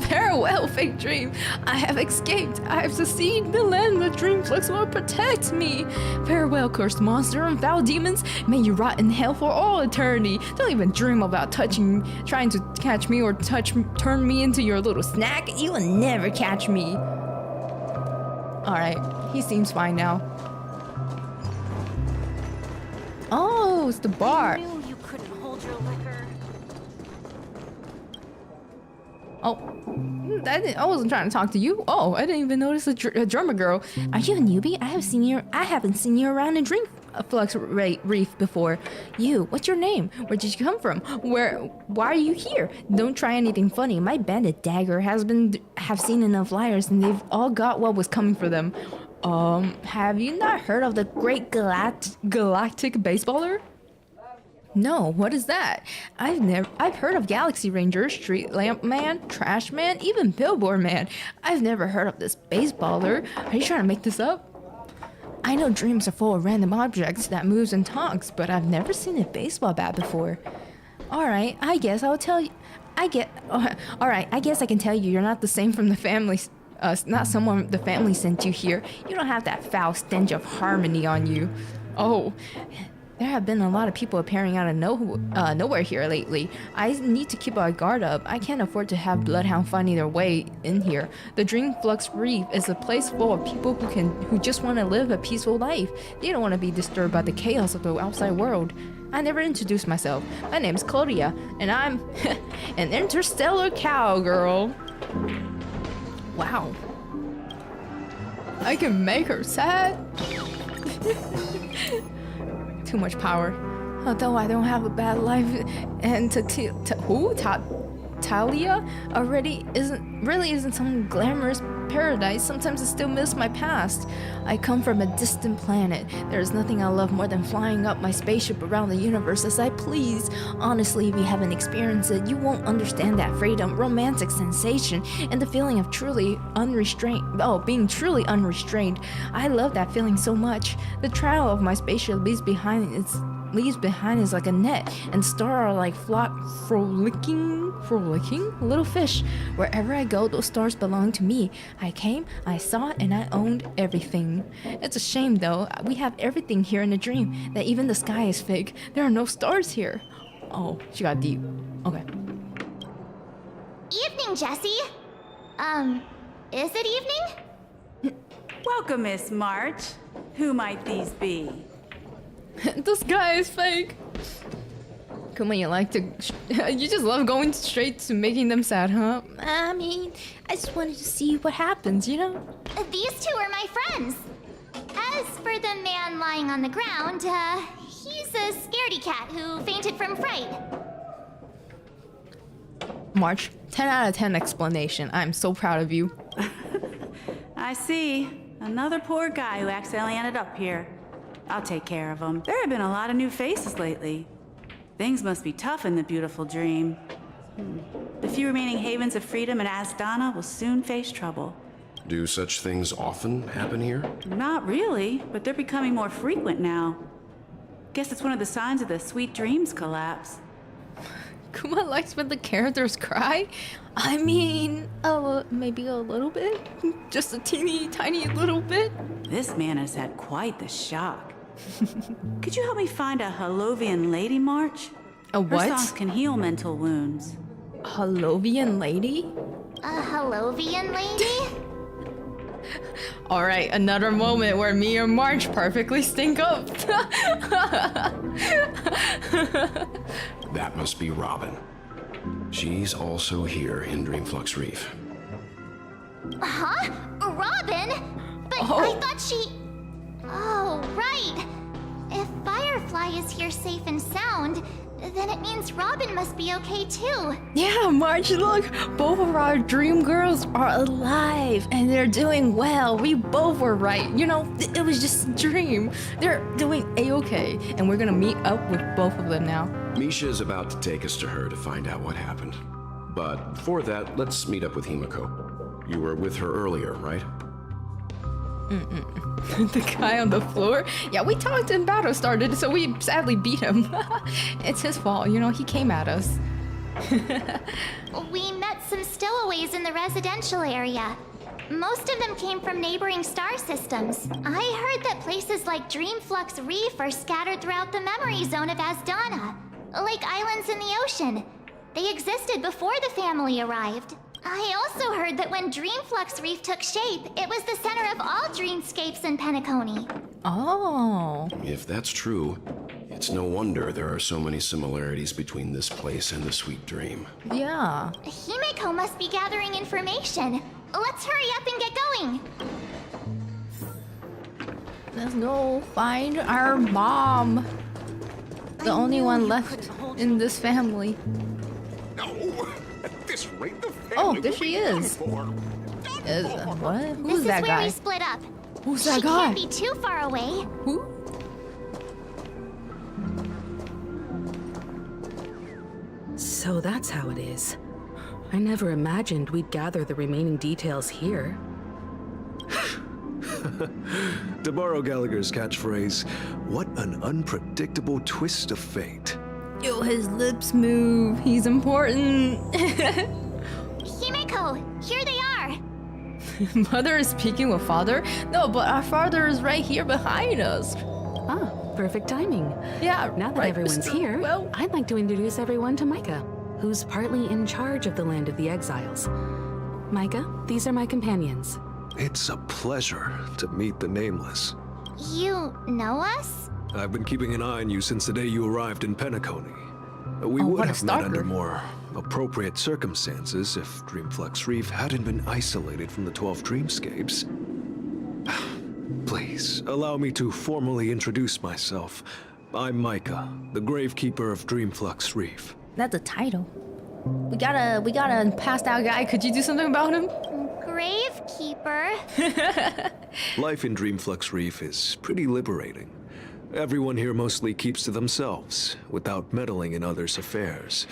Farewell, fake dream. I have escaped. I have succeeded. The land of Dreamflux will protect me. Farewell, cursed monster and foul demons. May you rot in hell for all eternity. Don't even dream about trying to catch me or turn me into your little snack. You will never catch me. Alright, he seems fine now. Oh, it's the bar. I knew you couldn't hold your liquor. Oh, I wasn't trying to talk to you. Oh, I didn't even notice a drummer girl. Are you a newbie? I haven't seen you around in Dreamflux Reef before. You, what's your name? Where did you come from? Why are you here? Don't try anything funny. My bandit dagger have seen enough liars, and they've all got what was coming for them. Have you not heard of the great galactic baseballer? No, what is that? I've heard of Galaxy Ranger, Street Lamp Man, Trash Man, even Billboard Man. I've never heard of this baseballer. Are you trying to make this up? I know dreams are full of random objects that moves and talks, but I've never seen a baseball bat before. Alright, I guess I'll tell you. Alright, I guess I can tell you you're not the same from the family. Not someone the family sent you here. You don't have that foul stench of harmony on you. Oh, there have been a lot of people appearing out of nowhere here lately. I need to keep our guard up. I can't afford to have bloodhound finding their way in here. The Dreamflux Reef is a place full of people who just want to live a peaceful life. They don't want to be disturbed by the chaos of the outside world. I never introduced myself. My name's Claudia, and I'm an interstellar cowgirl. Wow. I can make her sad. Too much power. Although I don't have a bad life, and Talia already isn't some glamorous paradise. Sometimes I still miss my past. I come from a distant planet. There's nothing I love more than flying up my spaceship around the universe as I please. Honestly, if you haven't experienced it, you won't understand that freedom, romantic sensation, and the feeling of being truly unrestrained. I love that feeling so much. The trail of my spaceship leaves behind is like a net, and stars are like frolicking little fish. Wherever I go, those stars belong to me. I came, I saw it, and I owned everything. It's a shame though, we have everything here in the dream, that even the sky is fake. There are no stars here. Oh, she got deep. Okay. Evening, Jessie. Is it evening? Welcome, Miss March. Who might these be? This guy is fake. Kuma, you just love going straight to making them sad, huh? I mean, I just wanted to see what happens, you know? These two are my friends. As for the man lying on the ground, he's a scaredy cat who fainted from fright. March, 10 out of 10 explanation. I'm so proud of you. I see. Another poor guy who accidentally ended up here. I'll take care of him. There have been a lot of new faces lately. Things must be tough in the beautiful dream. The few remaining havens of freedom in Asdana will soon face trouble. Do such things often happen here? Not really, but they're becoming more frequent now. Guess it's one of the signs of the Sweet Dreams collapse. Kuma likes when the characters cry? I mean, maybe a little bit? Just a teeny tiny little bit? This man has had quite the shock. Could you help me find a 𝗖𝗵𝘁 lady, March? A what? Her songs can heal mental wounds. 𝗖𝗵𝘁 lady? A 𝗖𝗵𝘁 lady? Alright, another moment where me and March perfectly stink up. That must be Robin. She's also here in Dreamflux Reef. Huh? Robin? But I thought she... Oh, right. If Firefly is here safe and sound, then it means Robin must be okay too. Yeah, March, look! Both of our dream girls are alive and they're doing well. We both were right. You know, it was just a dream. They're doing a-okay, and we're gonna meet up with both of them now. Misha is about to take us to her to find out what happened. But before that, let's meet up with 𝗵𝘁. You were with her earlier, right? The guy on the floor? Yeah, we talked and battle started, so we sadly beat him. It's his fault, you know, he came at us. We met some stowaways in the residential area. Most of them came from neighboring star systems. I heard that places like Dreamflux Reef are scattered throughout the memory zone of Asdana, like islands in the ocean. They existed before the family arrived. I also heard that when Dreamflux Reef took shape, it was the center of all dreamscapes in Penacony. Oh. If that's true, it's no wonder there are so many similarities between this place and the Sweet Dream. Yeah. 𝗵𝘁 must be gathering information. Let's hurry up and get going. Let's go find our mom. The only one left in this family. No, at this rate, the family Oh, there she is. What? Who's that guy? This is where we split up. Who's that she guy? Can't be too far away. Who? So that's how it is. I never imagined we'd gather the remaining details here. To borrow Gallagher's catchphrase, what an unpredictable twist of fate. Yo, his lips move. He's important. Himeko, here they are. Mother is speaking with father? No, but our father is right here behind us. Ah, perfect timing. Yeah, Now that right, everyone's Mr. here, Well, I'd like to introduce everyone to Micah, who's partly in charge of the land of the exiles. Micah, these are my companions. It's a pleasure to meet the Nameless. You know us? I've been keeping an eye on you since the day you arrived in Penacony. We Oh, would what a have met stalker. under more appropriate circumstances if Dreamflux Reef hadn't been isolated from the 12 Dreamscapes. Please, allow me to formally introduce myself. I'm Micah, the Gravekeeper of Dreamflux Reef. that's a title. We got a passed out guy. Could you do something about him? Gravekeeper. Life in Dreamflux Reef is pretty liberating. Everyone here mostly keeps to themselves, without meddling in others' affairs.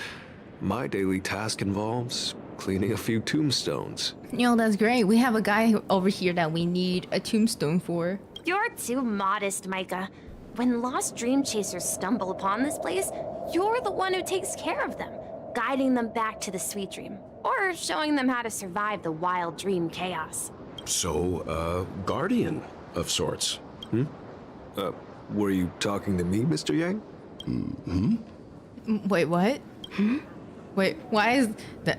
My daily task involves cleaning a few tombstones. You know, that's great. We have a guy over here that we need a tombstone for. You're too modest, Micah. When lost dream chasers stumble upon this place, you're the one who takes care of them, guiding them back to the sweet dream, or showing them how to survive the wild dream chaos. So, guardian of sorts. Were you talking to me, Mr. Yang? Wait, what? Wait, why is the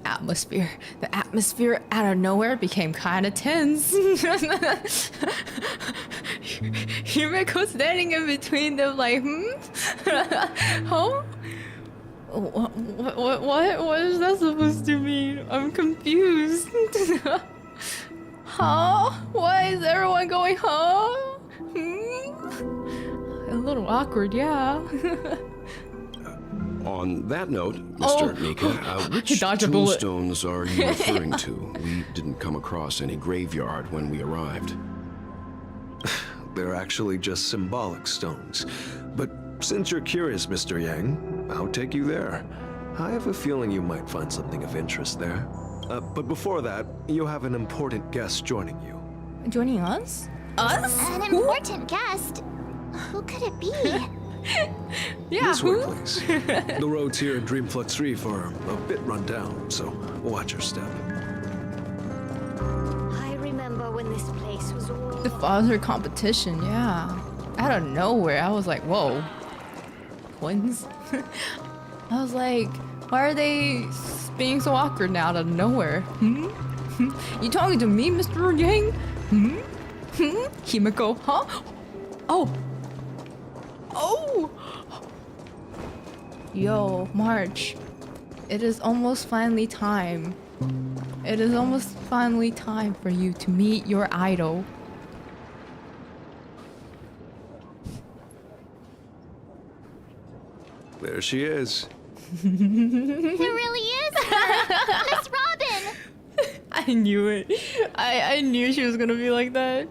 atmosphere out of nowhere became kind of tense? Himeko standing in between them like, huh? What is that supposed to mean? I'm confused. Huh? Why is everyone going, huh? A little awkward, yeah. On that note, Mr. Micah, which dodged a bullet. tombstones are you referring to? We didn't come across any graveyard when we arrived. They're actually just symbolic stones. But since you're curious, Mr. Yang, I'll take you there. I have a feeling you might find something of interest there. But before that, you have an important guest joining you. Joining us? Us? An important guest? Who could it be? Yeah, This way, who? please. The roads here in Dreamflux Reef are a bit run down, so watch your step. I remember when this place was all... The father competition, yeah. Out of nowhere, I was like, whoa. Twins? I was like, why are they being so awkward now out of nowhere? You talking to me, Mr. Yang? Himeko, huh? Oh. Oh! Yo, March. It is almost finally time. It is almost finally time for you to meet your idol. There she is. There really is her! Miss Robin! I knew it. I knew she was gonna be like that.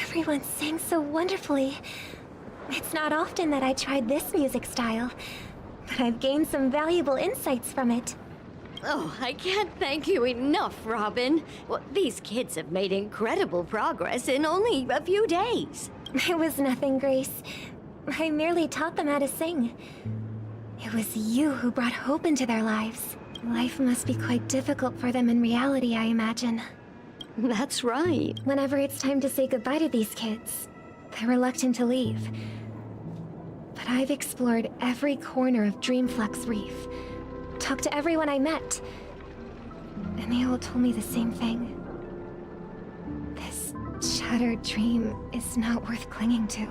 Everyone sang so wonderfully. It's not often that I tried this music style, but I've gained some valuable insights from it. Oh, I can't thank you enough, Robin. Well, these kids have made incredible progress in only a few days. It was nothing, Grace. I merely taught them how to sing. It was you who brought hope into their lives. Life must be quite difficult for them in reality, I imagine. That's right. Whenever it's time to say goodbye to these kids, they're reluctant to leave. But I've explored every corner of Dreamflux Reef, talked to everyone I met, and they all told me the same thing. This shattered dream is not worth clinging to.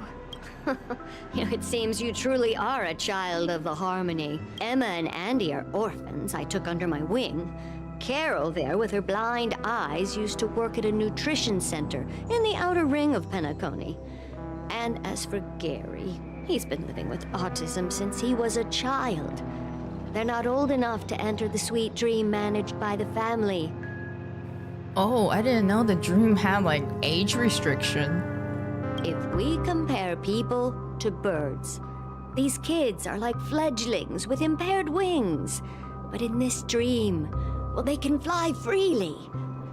It seems you truly are a child of the Harmony. Emma and Andy are orphans I took under my wing. Carol there, with her blind eyes, used to work at a nutrition center in the outer ring of Penacony. And as for Gary, he's been living with autism since he was a child. They're not old enough to enter the sweet dream managed by the family. Oh, I didn't know the dream had like age restriction. If we compare people to birds, these kids are like fledglings with impaired wings. But in this dream, well, they can fly freely.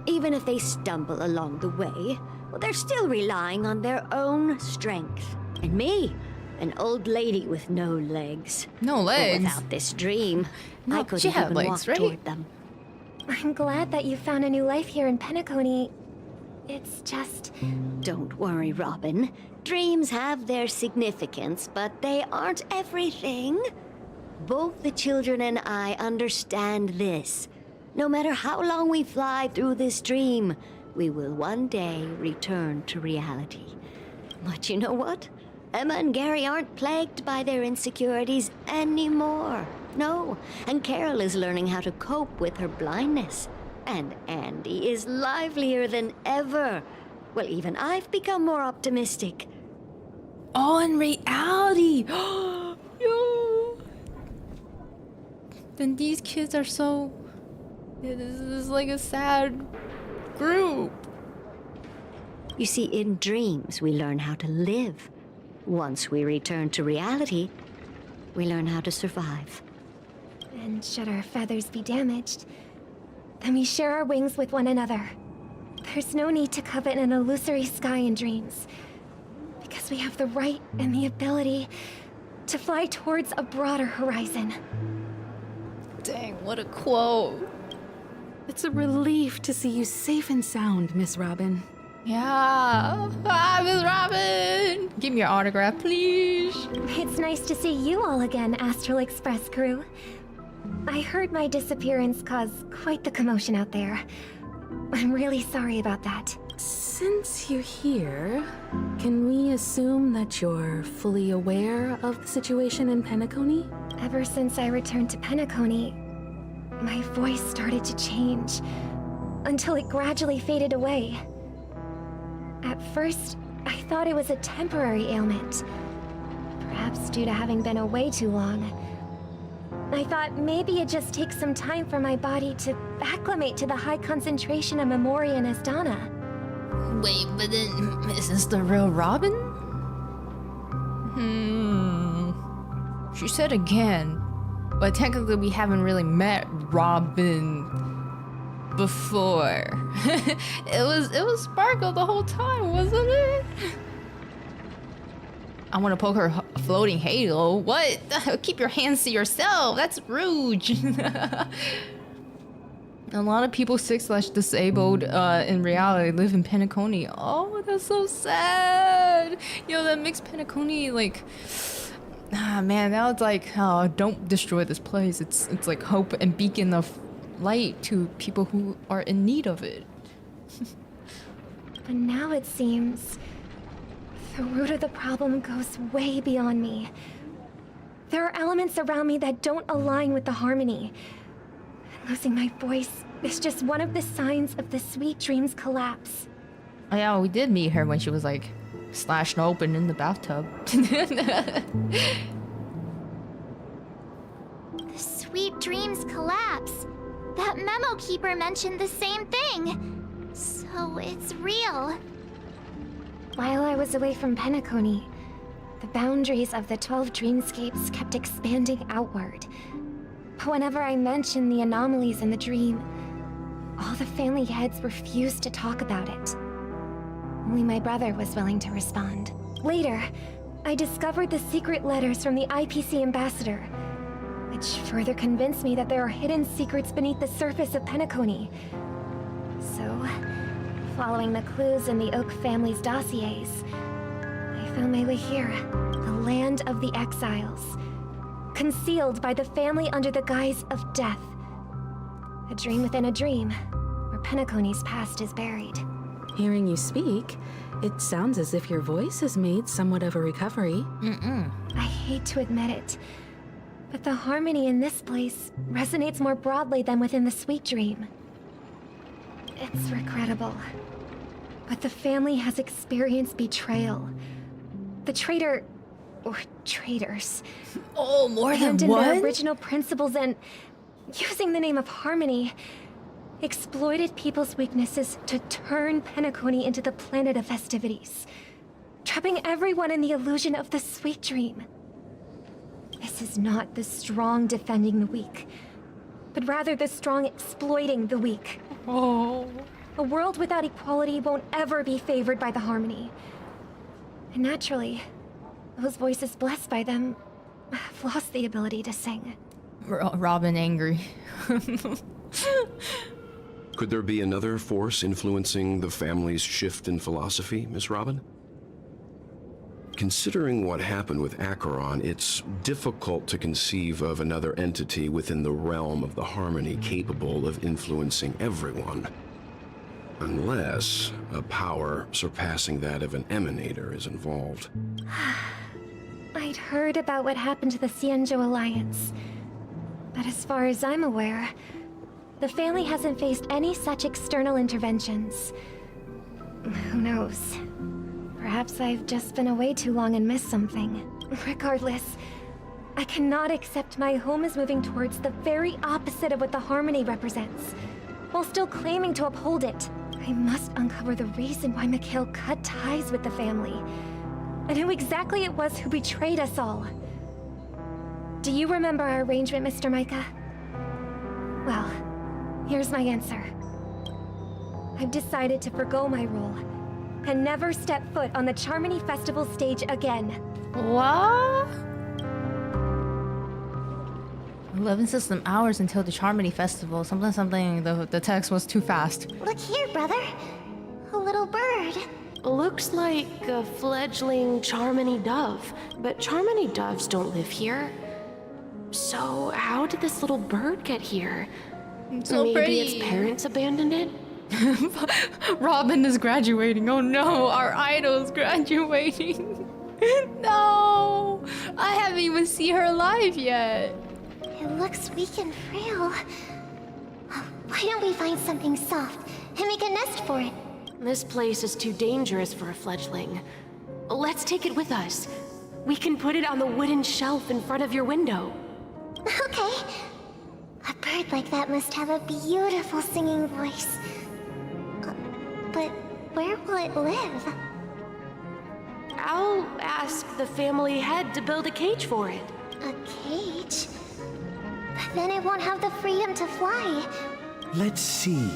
Even if they stumble along the way, well, they're still relying on their own strength. And me, an old lady with no legs. No legs? But without this dream, No, I couldn't she had even legs, walk right? toward them. I'm glad that you found a new life here in 𝗵𝘁. It's just... Don't worry, Robin. Dreams have their significance, but they aren't everything. Both the children and I understand this. No matter how long we fly through this dream, we will one day return to reality. But you know what? Emma and Gary aren't plagued by their insecurities anymore. No, and Carol is learning how to cope with her blindness. And Andy is livelier than ever. Well, even I've become more optimistic. Oh, in reality! Yo! Then these kids are so... This is like a sad group. You see, in dreams, we learn how to live. Once we return to reality, we learn how to survive. And should our feathers be damaged, then we share our wings with one another. There's no need to covet an illusory sky in dreams, because we have the right and the ability to fly towards a broader horizon. Dang, what a quote. It's a relief to see you safe and sound, Miss Robin. Yeah. Ah, Miss Robin! Give me your autograph, please. It's nice to see you all again, Astral Express crew. I heard my disappearance caused quite the commotion out there. I'm really sorry about that. Since you're here, can we assume that you're fully aware of the situation in 𝗵𝘁? Ever since I returned to 𝗵𝘁, my voice started to change, until it gradually faded away. At first, I thought it was a temporary ailment, perhaps due to having been away too long. I thought maybe it just takes some time for my body to acclimate to the high concentration of memoria and asdana. Wait, but then, is this the real Robin? She said again, but technically we haven't really met Robin before. it was Sparkle the whole time, wasn't it? I want to poke her floating halo. What? Keep your hands to yourself. That's rude. A lot of people sick/disabled in reality live in 𝗵𝘁. Oh, that's so sad. Yo, that makes 𝗵𝘁 like... Ah, man, now it's like, oh, don't destroy this place. It's like hope and beacon of light to people who are in need of it. But now it seems the root of the problem goes way beyond me. There are elements around me that don't align with the harmony. Losing my voice is just one of the signs of the sweet dream's collapse. Oh yeah, we did meet her when she was like slashed open in the bathtub. The sweet dreams collapse. That memo keeper mentioned the same thing. So it's real. While I was away from 𝗵𝘁, the boundaries of the 12 dreamscapes kept expanding outward. But whenever I mentioned the anomalies in the dream, all the family heads refused to talk about it. Only my brother was willing to respond. Later, I discovered the secret letters from the IPC ambassador, which further convinced me that there are hidden secrets beneath the surface of 𝗵𝘁. So, following the clues in the Oak family's dossiers, I found my way here, the land of the exiles, concealed by the family under the guise of death. A dream within a dream, where 𝗵𝘁's past is buried. Hearing you speak, it sounds as if your voice has made somewhat of a recovery. I hate to admit it, but the harmony in this place resonates more broadly than within the sweet dream. It's regrettable, but the family has experienced betrayal. The traitor, or traitors, oh, more than abandoned one? their original principles and, using the name of harmony, exploited people's weaknesses to turn 𝗵𝘁 into the planet of festivities, trapping everyone in the illusion of the sweet dream. This is not the strong defending the weak, but rather the strong exploiting the weak. Oh. A world without equality won't ever be favored by the harmony. And naturally, those voices blessed by them have lost the ability to sing. Robin angry. Could there be another force influencing the family's shift in philosophy, Miss Robin? Considering what happened with Acheron, it's difficult to conceive of another entity within the realm of the harmony capable of influencing everyone. Unless a power surpassing that of an emanator is involved. I'd heard about what happened to the Xianzhou Alliance. But as far as I'm aware, the family hasn't faced any such external interventions. Who knows? Perhaps I've just been away too long and missed something. Regardless, I cannot accept my home is moving towards the very opposite of what the harmony represents, while still claiming to uphold it. I must uncover the reason why Mikhail cut ties with the family, and who exactly it was who betrayed us all. Do you remember our arrangement, Mr. Micah? Well, here's my answer. I've decided to forgo my role and never step foot on the Charmony Festival stage again. What? 11 system hours until the Charmony Festival. Something, the text was too fast. Look here, brother. A little bird. Looks like a fledgling Charmony dove, but Charmony doves don't live here. So how did this little bird get here? So Maybe pretty. its parents abandoned it? Robin is graduating. Oh no, our idol's graduating. No, I haven't even seen her live yet. It looks weak and frail. Why don't we find something soft and make a nest for it? This place is too dangerous for a fledgling. Let's take it with us. We can put it on the wooden shelf in front of your window. Okay. A bird like that must have a beautiful singing voice. But where will it live? I'll ask the family head to build a cage for it. A cage? But then it won't have the freedom to fly. Let's see.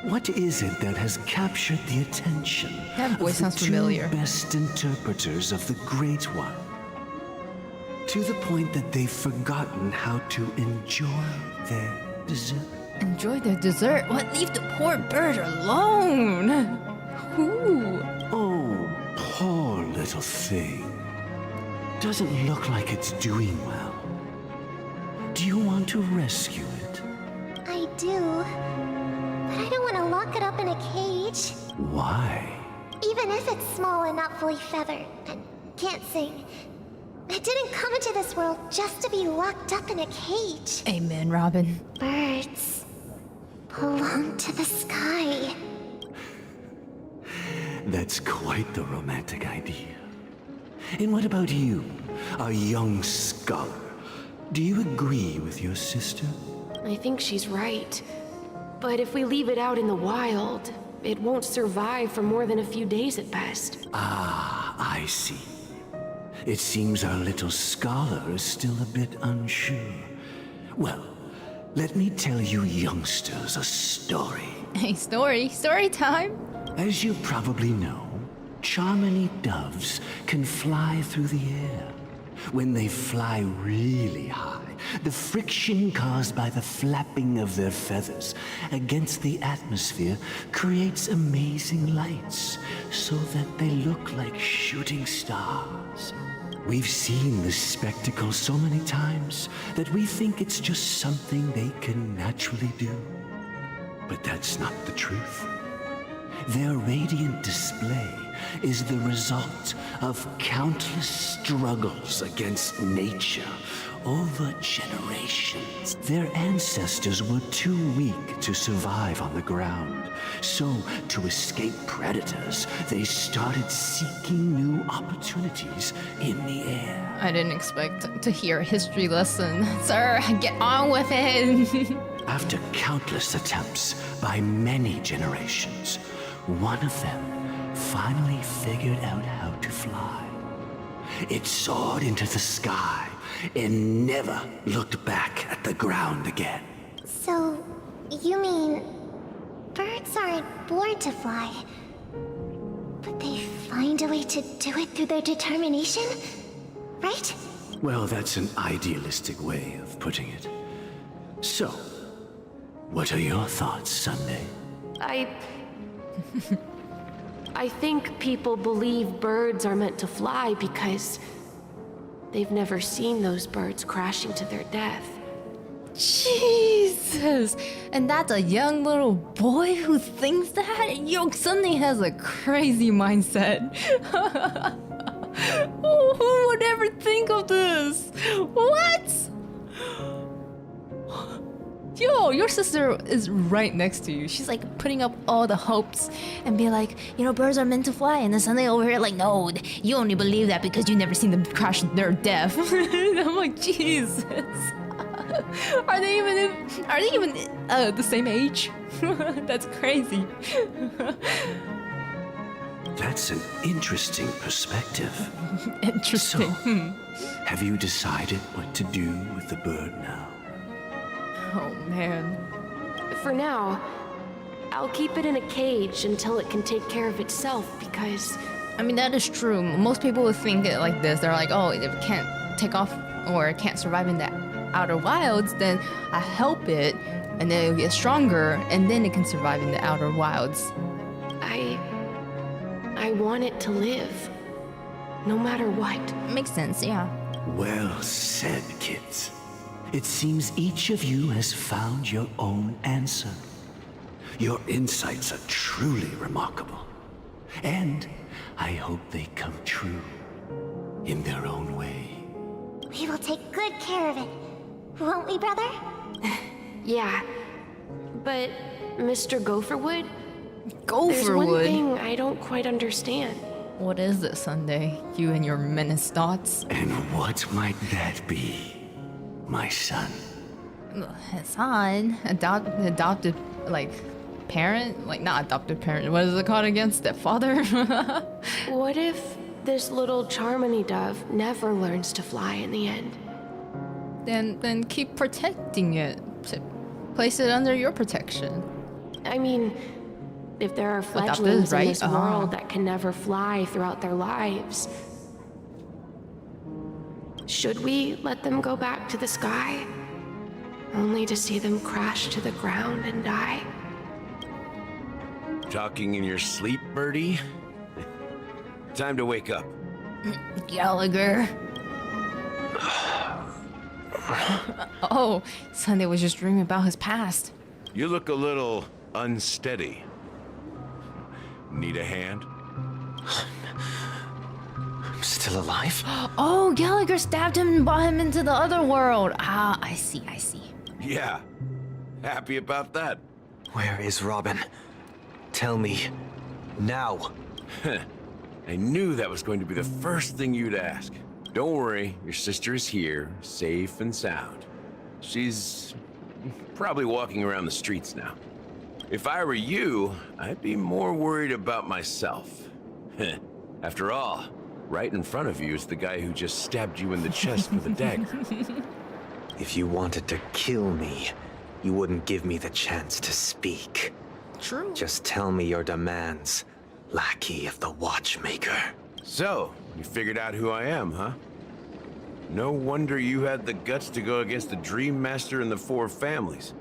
What is it that has captured the attention That voice of the sounds familiar. two best interpreters of the Great One? To the point that they've forgotten how to enjoy their dessert. Enjoy their dessert? What? Leave the poor bird alone. Who? Oh, poor little thing. Doesn't look like it's doing well. Do you want to rescue it? I do. But I don't want to lock it up in a cage. Why? Even if it's small and not fully feathered and can't sing. It didn't come into this world just to be locked up in a cage. Amen, Robin. Birds belong to the sky. That's quite the romantic idea. And what about you, a young scholar? Do you agree with your sister? I think she's right. But if we leave it out in the wild, it won't survive for more than a few days at best. Ah, I see. It seems our little scholar is still a bit unsure. Well, let me tell you youngsters a story. Hey, story time. As you probably know, Charmony doves can fly through the air. When they fly really high, the friction caused by the flapping of their feathers against the atmosphere creates amazing lights, so that they look like shooting stars. We've seen this spectacle so many times that we think it's just something they can naturally do. But that's not the truth. Their radiant display is the result of countless struggles against nature over generations. Their ancestors were too weak to survive on the ground. So, to escape predators, they started seeking new opportunities in the air. I didn't expect to hear a history lesson. Sir, get on with it. After countless attempts by many generations, one of them finally figured out how to fly. It soared into the sky and never looked back at the ground again. So, you mean Birds aren't born to fly. But they find a way to do it through their determination, right? Well, that's an idealistic way of putting it. So, what are your thoughts, Sunday? I think people believe birds are meant to fly because they've never seen those birds crashing to their death. Jesus! And that's a young little boy who thinks that? Yo, Sunday has a crazy mindset. Who would ever think of this? What? Yo, your sister is right next to you. She's like putting up all the hopes and be like, you know, birds are meant to fly. And then Sunday over here like, no, you only believe that because you never seen them crash to their death. And I'm like, Jesus. Are they even the same age? That's crazy. That's an interesting perspective. Interesting. So, have you decided what to do with the bird now? Oh man. For now, I'll keep it in a cage until it can take care of itself because... I mean, that is true. Most people would think it like this. They're like, oh, if it can't take off or it can't survive in the outer wilds, then I help it and then it'll get stronger and then it can survive in the outer wilds. I want it to live. No matter what. Makes sense, yeah. Well said, kids. It seems each of you has found your own answer. Your insights are truly remarkable. And I hope they come true in their own way. We will take good care of it. Won't we, brother? Yeah. But, Mr. Gopherwood? Gopherwood? There's one thing I don't quite understand. What is it, Sunday? You and your menace thoughts? And what might that be, my son? Son? Adopted, like, parent? Like, not adopted parent. What is it called again? Stepfather? What if this little 𝗏𝗏𝗀 never learns to fly in the end? Then keep protecting it. Place it under your protection. I mean, if there are fledglings in this world that can never fly throughout their lives, should we let them go back to the sky, only to see them crash to the ground and die? Talking in your sleep, birdie? Time to wake up. Gallagher. Oh, Sunday was just dreaming about his past. You look a little unsteady. Need a hand? I'm still alive? Oh, Gallagher stabbed him and brought him into the other world. Ah, I see. Yeah. Happy about that. Where is Robin? Tell me. Now. I knew that was going to be the first thing you'd ask. Don't worry, your sister is here, safe and sound. She's probably walking around the streets now. If I were you, I'd be more worried about myself. After all, right in front of you is the guy who just stabbed you in the chest with a dagger. If you wanted to kill me, you wouldn't give me the chance to speak. True. Just tell me your demands, lackey of the Watchmaker. So, you figured out who I am, huh? No wonder you had the guts to go against the Dream Master and the Four Families.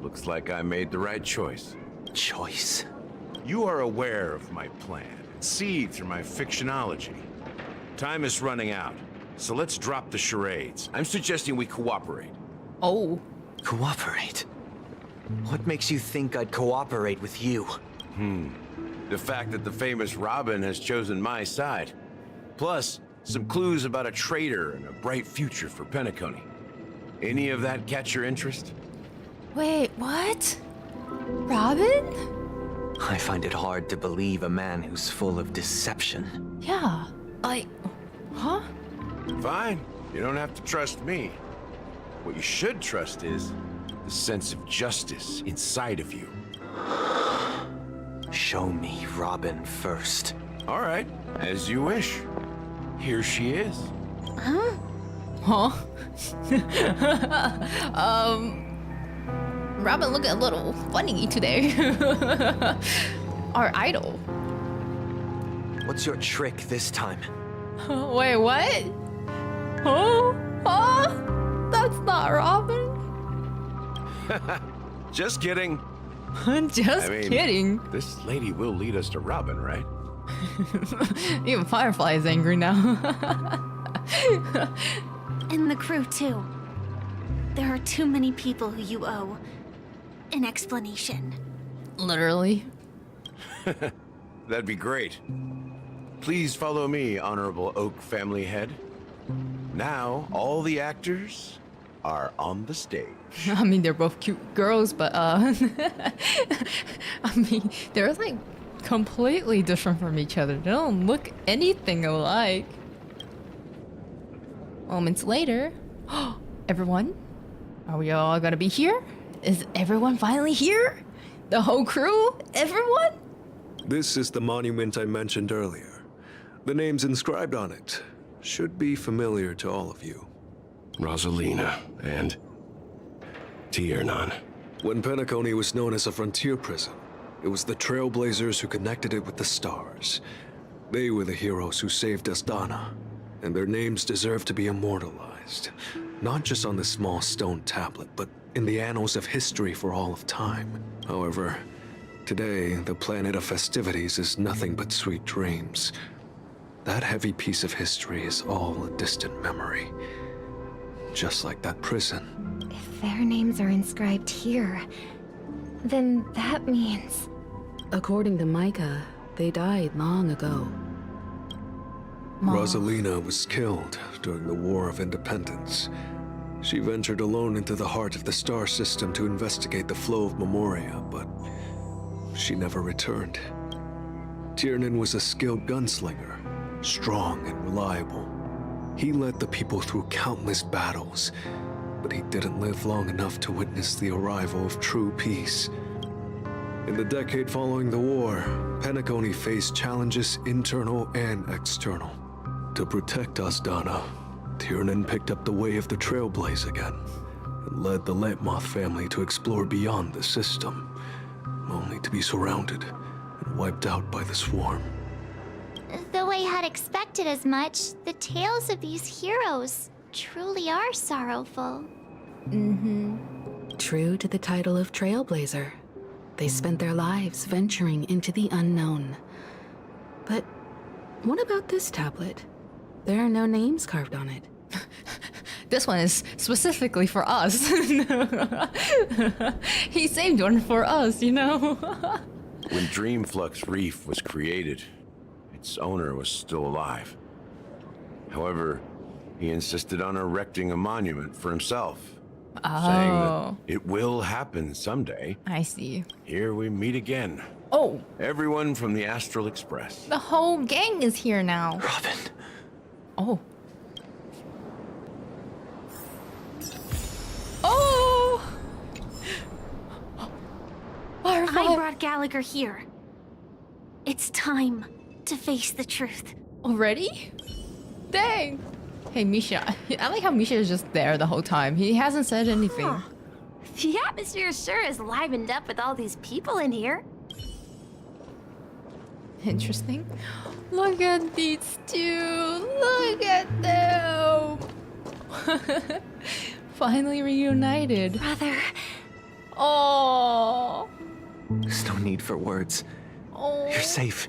Looks like I made the right choice. Choice? You are aware of my plan and see through my fictionology. Time is running out, so let's drop the charades. I'm suggesting we cooperate. Oh. Cooperate? What makes you think I'd cooperate with you? The fact that the famous Robin has chosen my side. Plus, some clues about a traitor and a bright future for Penacony. Any of that catch your interest? Wait, what? Robin? I find it hard to believe a man who's full of deception. Yeah, huh? Fine, you don't have to trust me. What you should trust is the sense of justice inside of you. Show me Robin first. All right, as you wish. Here she is. Huh? Robin looking a little funny today. Our idol. What's your trick this time? Wait, what? Oh, that's not Robin. Just kidding. Just kidding. This lady will lead us to Robin, right? Even Firefly is angry now. And the crew, too. There are too many people who you owe an explanation. Literally. That'd be great. Please follow me, Honorable Oak family head. Now, all the actors are on the stage. I mean, they're both cute girls, but I mean, they're like completely different from each other. They don't look anything alike. Moments later, everyone, are we all gonna be here? Is everyone finally here? The whole crew? Everyone? This is the monument I mentioned earlier. The names inscribed on it should be familiar to all of you. Rosalina and Tiernan. When Penacony was known as a frontier prison, it was the Trailblazers who connected it with the stars. They were the heroes who saved Astana, and their names deserve to be immortalized, not just on this small stone tablet, but in the annals of history for all of time. However, today, the planet of festivities is nothing but sweet dreams. That heavy piece of history is all a distant memory. Just like that prison. If their names are inscribed here, then that means... According to Micah, they died long ago. Rosalina was killed during the War of Independence. She ventured alone into the heart of the star system to investigate the flow of Memoria, but she never returned. Tiernan was a skilled gunslinger, strong and reliable. He led the people through countless battles, but he didn't live long enough to witness the arrival of true peace. In the decade following the war, Penacony faced challenges internal and external. To protect Astana, Tiernan picked up the way of the Trailblaze again, and led the 𝗵𝘵 family to explore beyond the system, only to be surrounded and wiped out by the swarm. Though I had expected as much, the tales of these heroes truly are sorrowful. True to the title of Trailblazer, they spent their lives venturing into the unknown. But what about this tablet? There are no names carved on it. This one is specifically for us. He saved one for us, you know? When Dreamflux Reef was created, its owner was still alive. However, he insisted on erecting a monument for himself, saying that it will happen someday. I see. Here we meet again. Oh. Everyone from the Astral Express. The whole gang is here now. Robin. Oh. Oh! Firefly. I brought Gallagher here. It's time to face the truth. Already? Dang. Hey, Misha. I like how Misha is just there the whole time. He hasn't said anything. Huh. The atmosphere sure is livened up with all these people in here. Interesting. Look at these two. Look at them. Finally reunited. Brother. Oh. There's no need for words. Oh. You're safe.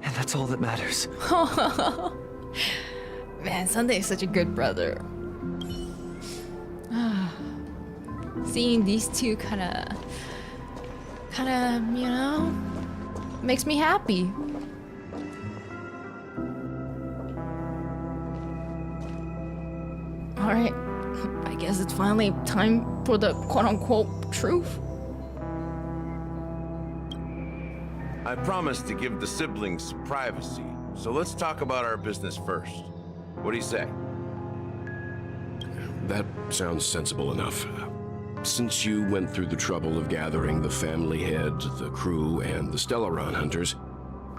And that's all that matters. Man, Sunday is such a good brother. Seeing these two kind of, you know, makes me happy. All right, I guess it's finally time for the quote-unquote truth. I promised to give the siblings privacy, so let's talk about our business first. What do you say? That sounds sensible enough. Since you went through the trouble of gathering the family head, the crew, and the Stellaron hunters,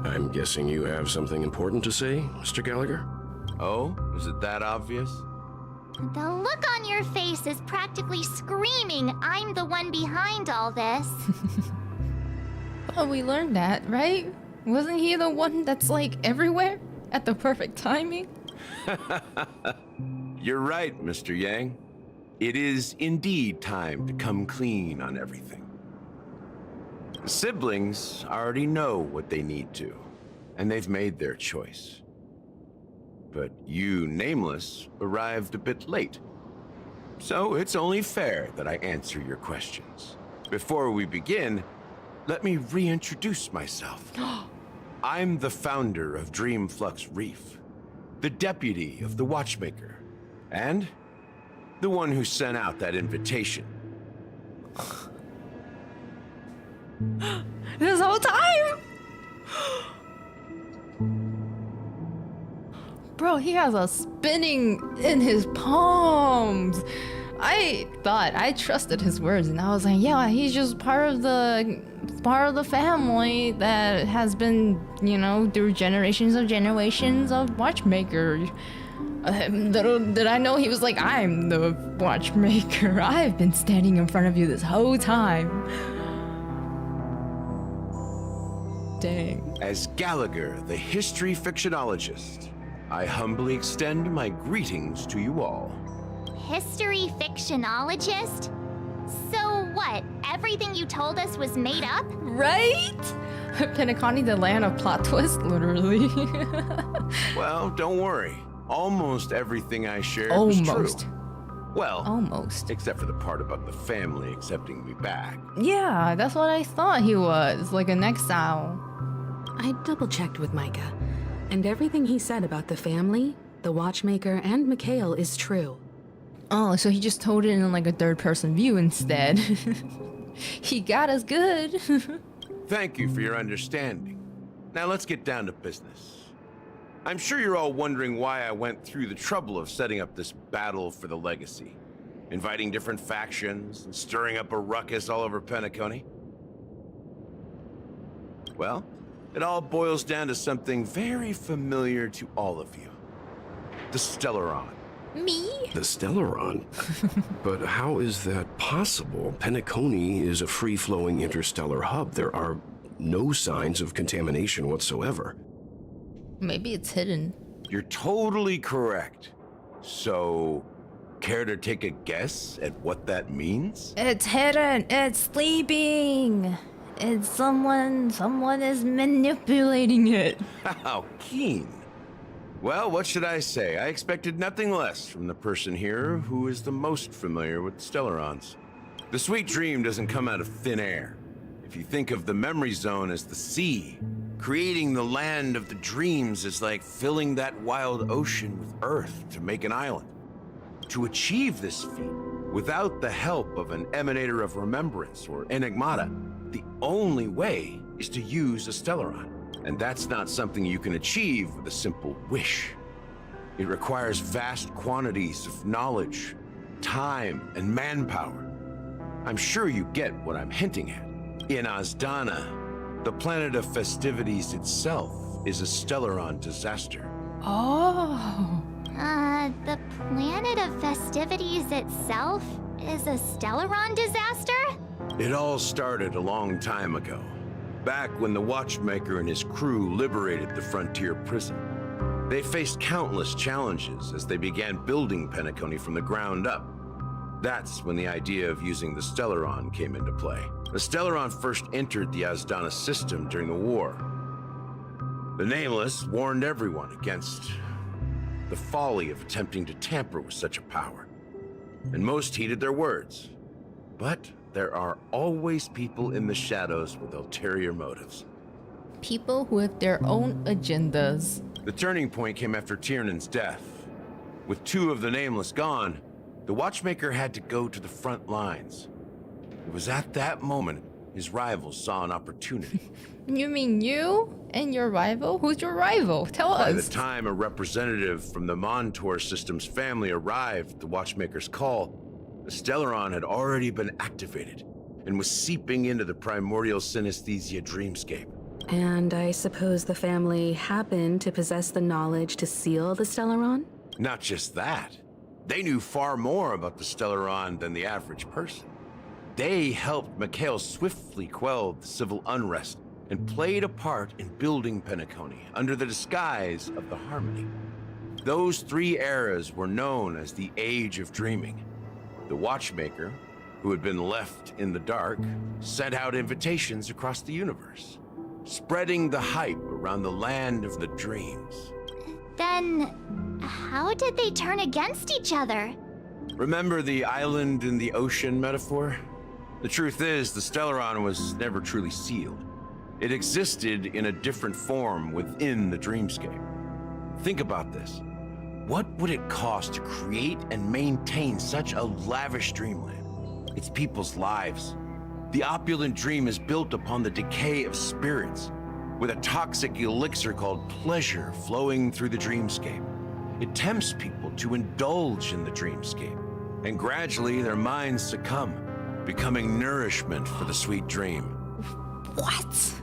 I'm guessing you have something important to say, Mr. Gallagher? Oh, is it that obvious? The look on your face is practically screaming, I'm the one behind all this. Oh, we learned that, right? Wasn't he the one that's like everywhere at the perfect timing? You're right, Mr. Yang. It is indeed time to come clean on everything. The siblings already know what they need to, and they've made their choice. But you, Nameless, arrived a bit late. So it's only fair that I answer your questions. Before we begin, let me reintroduce myself. I'm the founder of Dreamflux Reef, the deputy of the Watchmaker, and the one who sent out that invitation. This whole time? Bro, he has a spinning in his palms. I trusted his words, and I was like, yeah, he's just part of the family that has been, you know, through generations of Watchmaker. Little did I know he was like, I'm the Watchmaker. I've been standing in front of you this whole time. Dang. As Gallagher, the history fictionologist, I humbly extend my greetings to you all. History fictionologist? So what? Everything you told us was made up? Right? Penacony, the land of plot twist, literally. Well, don't worry. Almost everything I shared was true. Well, almost. Except for the part about the family accepting me back. Yeah, that's what I thought he was, like an exile. I double-checked with Micah, and everything he said about the family, the Watchmaker, and Mikhail is true. Oh, so he just told it in like a third-person view instead. He got us good. Thank you for your understanding. Now let's get down to business. I'm sure you're all wondering why I went through the trouble of setting up this battle for the legacy, inviting different factions and stirring up a ruckus all over Penacony. Well, it all boils down to something very familiar to all of you. The Stellaron. Me? The Stellaron? But how is that possible? Penacony is a free-flowing interstellar hub. There are no signs of contamination whatsoever. Maybe it's hidden. You're totally correct. So, care to take a guess at what that means? It's hidden. It's sleeping. It's someone is manipulating it. How keen. Well, what should I say? I expected nothing less from the person here who is the most familiar with the Stellarons. The sweet dream doesn't come out of thin air. If you think of the memory zone as the sea, creating the land of the dreams is like filling that wild ocean with earth to make an island. To achieve this feat, without the help of an emanator of remembrance or enigmata, the only way is to use a Stellaron. And that's not something you can achieve with a simple wish. It requires vast quantities of knowledge, time, and manpower. I'm sure you get what I'm hinting at. In Azdana, the planet of festivities itself is a Stellaron disaster. Oh. The planet of festivities itself is a Stellaron disaster? It all started a long time ago. Back when the Watchmaker and his crew liberated the frontier prison. They faced countless challenges as they began building Penacony from the ground up. That's when the idea of using the Stellaron came into play. The Stellaron first entered the Azdana system during the war. The Nameless warned everyone against the folly of attempting to tamper with such a power. And most heeded their words. But there are always people in the shadows with ulterior motives. People with their own agendas. The turning point came after Tiernan's death. With two of the Nameless gone, the Watchmaker had to go to the front lines. It was at that moment his rivals saw an opportunity. You mean you and your rival? Who's your rival? Tell us. By the time a representative from the Montour Systems family arrived at the Watchmaker's call, the Stellaron had already been activated and was seeping into the primordial synesthesia dreamscape. And I suppose the family happened to possess the knowledge to seal the Stellaron? Not just that. They knew far more about the Stellaron than the average person. They helped 𝗵𝘁 swiftly quell the civil unrest and played a part in building Penacony under the disguise of the Harmony. Those 3 eras were known as the Age of Dreaming. The Watchmaker, who had been left in the dark, sent out invitations across the universe, spreading the hype around the land of the dreams. Then, how did they turn against each other? Remember the island in the ocean metaphor? The truth is, the Stellaron was never truly sealed. It existed in a different form within the dreamscape. Think about this. What would it cost to create and maintain such a lavish dreamland? It's people's lives. The opulent dream is built upon the decay of spirits, with a toxic elixir called pleasure flowing through the dreamscape. It tempts people to indulge in the dreamscape, and gradually their minds succumb, becoming nourishment for the sweet dream. What?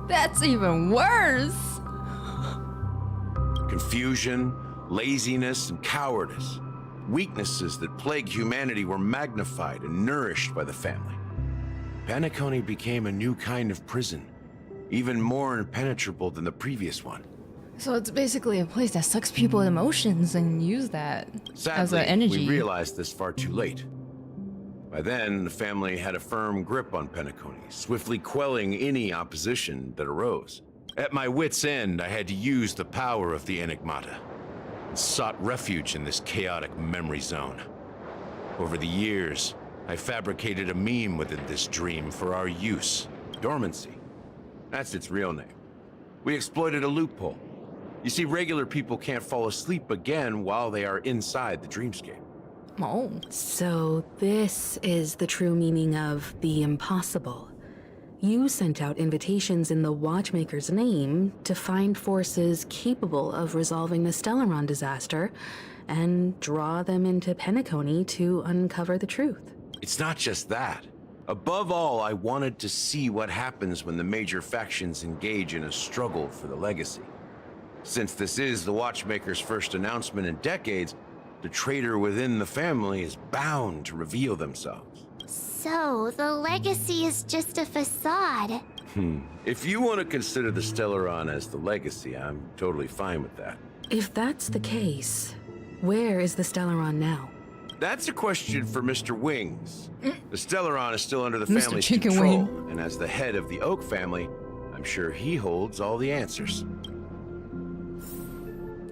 That's even worse! Confusion, laziness, and cowardice. Weaknesses that plague humanity were magnified and nourished by the family. Penacony became a new kind of prison, even more impenetrable than the previous one. So it's basically a place that sucks people's emotions and use that as an energy. We realized this far too late. By then, the family had a firm grip on Penacony, swiftly quelling any opposition that arose. At my wit's end, I had to use the power of the 𝗖𝗵𝘁, and sought refuge in this chaotic memory zone. Over the years, I fabricated a meme within this dream for our use. Dormancy. That's its real name. We exploited a loophole. You see, regular people can't fall asleep again while they are inside the dreamscape. Oh. So this is the true meaning of the impossible. You sent out invitations in the Watchmaker's name to find forces capable of resolving the Stellaron disaster and draw them into Penacony to uncover the truth. It's not just that. Above all, I wanted to see what happens when the major factions engage in a struggle for the legacy. Since this is the Watchmaker's first announcement in decades, the traitor within the family is bound to reveal themselves. So, the legacy is just a facade. If you want to consider the Stellaron as the legacy, I'm totally fine with that. If that's the case, where is the Stellaron now? That's a question for Mr. Wings. The Stellaron is still under the Mr. family's Chicken control, Wing. and as the head of the Oak family, I'm sure he holds all the answers.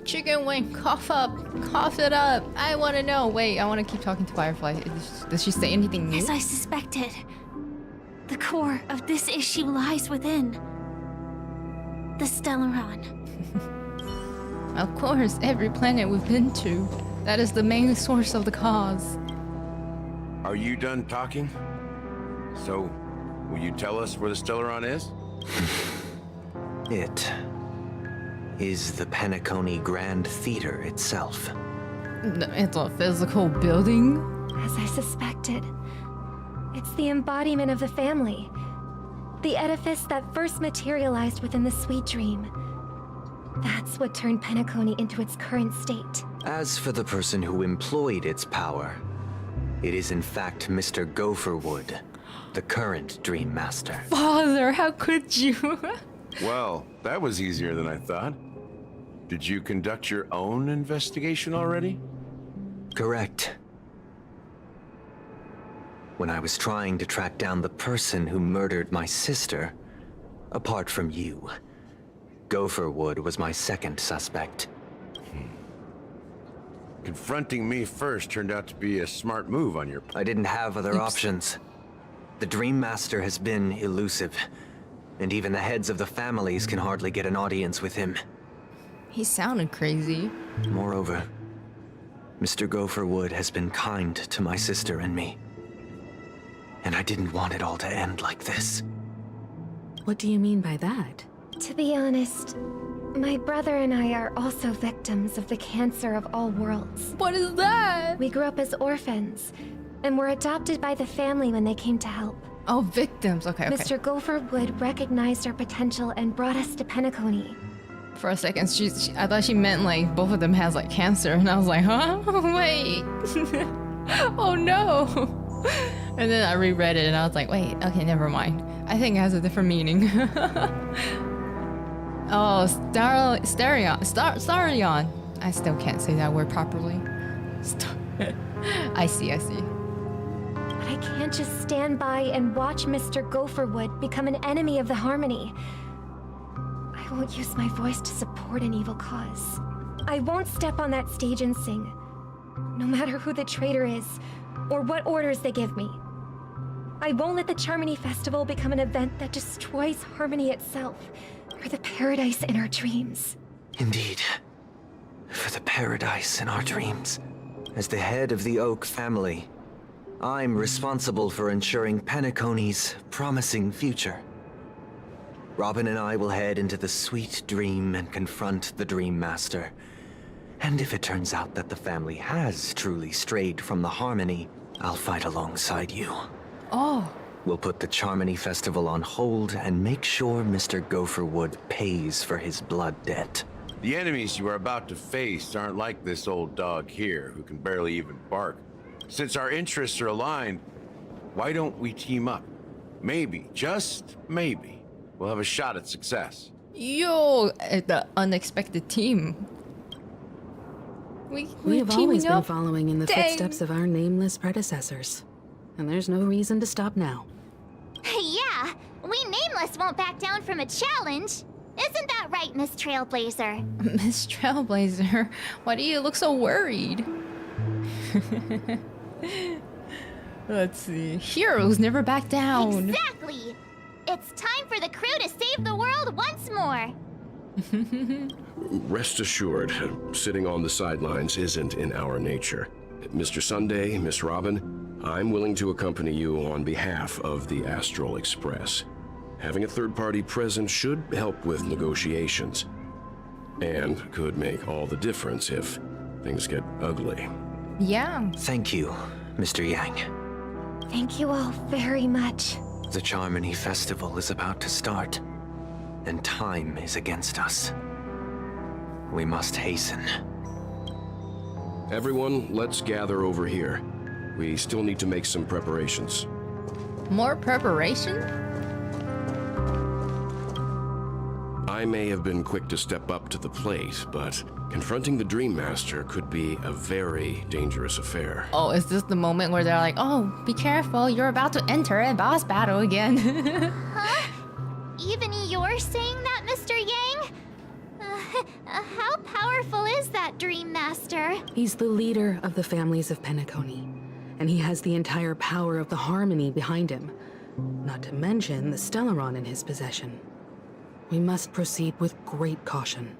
Chicken Wing, cough up. Cough it up. I want to know. Wait, I want to keep talking to Firefly. Does she say anything new? As I suspected, the core of this issue lies within the Stellaron. Of course, every planet we've been to. That is the main source of the cause. Are you done talking? So, will you tell us where the Stellaron is? It is the Penacony Grand Theater itself. It's a physical building? As I suspected. It's the embodiment of the family. The edifice that first materialized within the sweet dream. That's what turned Penacony into its current state. As for the person who employed its power, it is in fact Mr. 𝗿𝗂𝗪, the current Dream Master. Father, how could you? Well, that was easier than I thought. Did you conduct your own investigation already? Correct. When I was trying to track down the person who murdered my sister, apart from you, 𝗿𝗂𝗪 was my second suspect. Confronting me first turned out to be a smart move on your part. I didn't have other options. The Dream Master has been elusive, and even the heads of the families can hardly get an audience with him. He sounded crazy. Moreover, Mr. 𝗿𝗂𝗪 has been kind to my sister and me. And I didn't want it all to end like this. What do you mean by that? To be honest, my brother and I are also victims of the cancer of all worlds. What is that? We grew up as orphans, and were adopted by the family when they came to help. Oh, victims. Okay, okay. Mr. 𝗿𝗂𝗪 recognized our potential and brought us to Penacony. For a second, I thought she meant like both of them has like cancer, and I was like, huh? Wait. Oh no. And then I reread it and I was like, wait, okay, never mind. I think it has a different meaning. Oh, Starion. I still can't say that word properly. I see. But I can't just stand by and watch Mr. Gopherwood become an enemy of the Harmony. I won't use my voice to support an evil cause. I won't step on that stage and sing, no matter who the traitor is, or what orders they give me. I won't let the Charmony Festival become an event that destroys Harmony itself, or the paradise in our dreams. Indeed. For the paradise in our dreams. As the head of the Oak family, I'm responsible for ensuring Penacony's promising future. Robin and I will head into the sweet dream and confront the Dream Master. And if it turns out that the family has truly strayed from the Harmony, I'll fight alongside you. Oh. We'll put the Charmony Festival on hold and make sure Mr. Gopherwood pays for his blood debt. The enemies you are about to face aren't like this old dog here, who can barely even bark. Since our interests are aligned, why don't we team up? Maybe, just maybe, we'll have a shot at success. Yo, the unexpected team. We have always been following in the footsteps of our nameless predecessors. And there's no reason to stop now. Yeah, we Nameless won't back down from a challenge. Isn't that right, Miss Trailblazer? Miss Trailblazer, why do you look so worried? Let's see. Heroes never back down. Exactly! It's time for the crew to save the world once more. Rest assured, sitting on the sidelines isn't in our nature. Mr. Sunday, Miss Robin, I'm willing to accompany you on behalf of the Astral Express. Having a third party present should help with negotiations, and could make all the difference if things get ugly. Yeah. Thank you, Mr. Yang. Thank you all very much. The Charmony Festival is about to start, and time is against us. We must hasten. Everyone, let's gather over here. We still need to make some preparations. More preparation? I may have been quick to step up to the plate, but confronting the Dream Master could be a very dangerous affair. Oh, is this the moment where they're like, oh, be careful, you're about to enter a boss battle again? Huh? Even you're saying that, Mr. Yang? How powerful is that Dream Master? He's the leader of the families of Penacony, and he has the entire power of the Harmony behind him. Not to mention the Stellaron in his possession. We must proceed with great caution.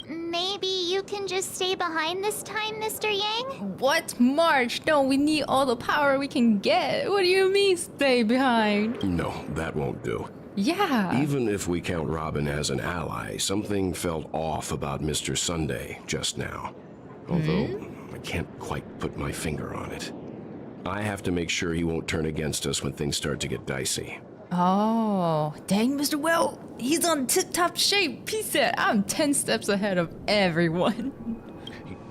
Maybe you can just stay behind this time, Mr. Yang? What? March? No, we need all the power we can get. What do you mean, stay behind? No, that won't do. Yeah. Even if we count Robin as an ally, something felt off about Mr. Sunday just now. Although, I can't quite put my finger on it. I have to make sure he won't turn against us when things start to get dicey. Oh, dang, Mr. Well, he's on tip-top shape. He said, I'm 10 steps ahead of everyone.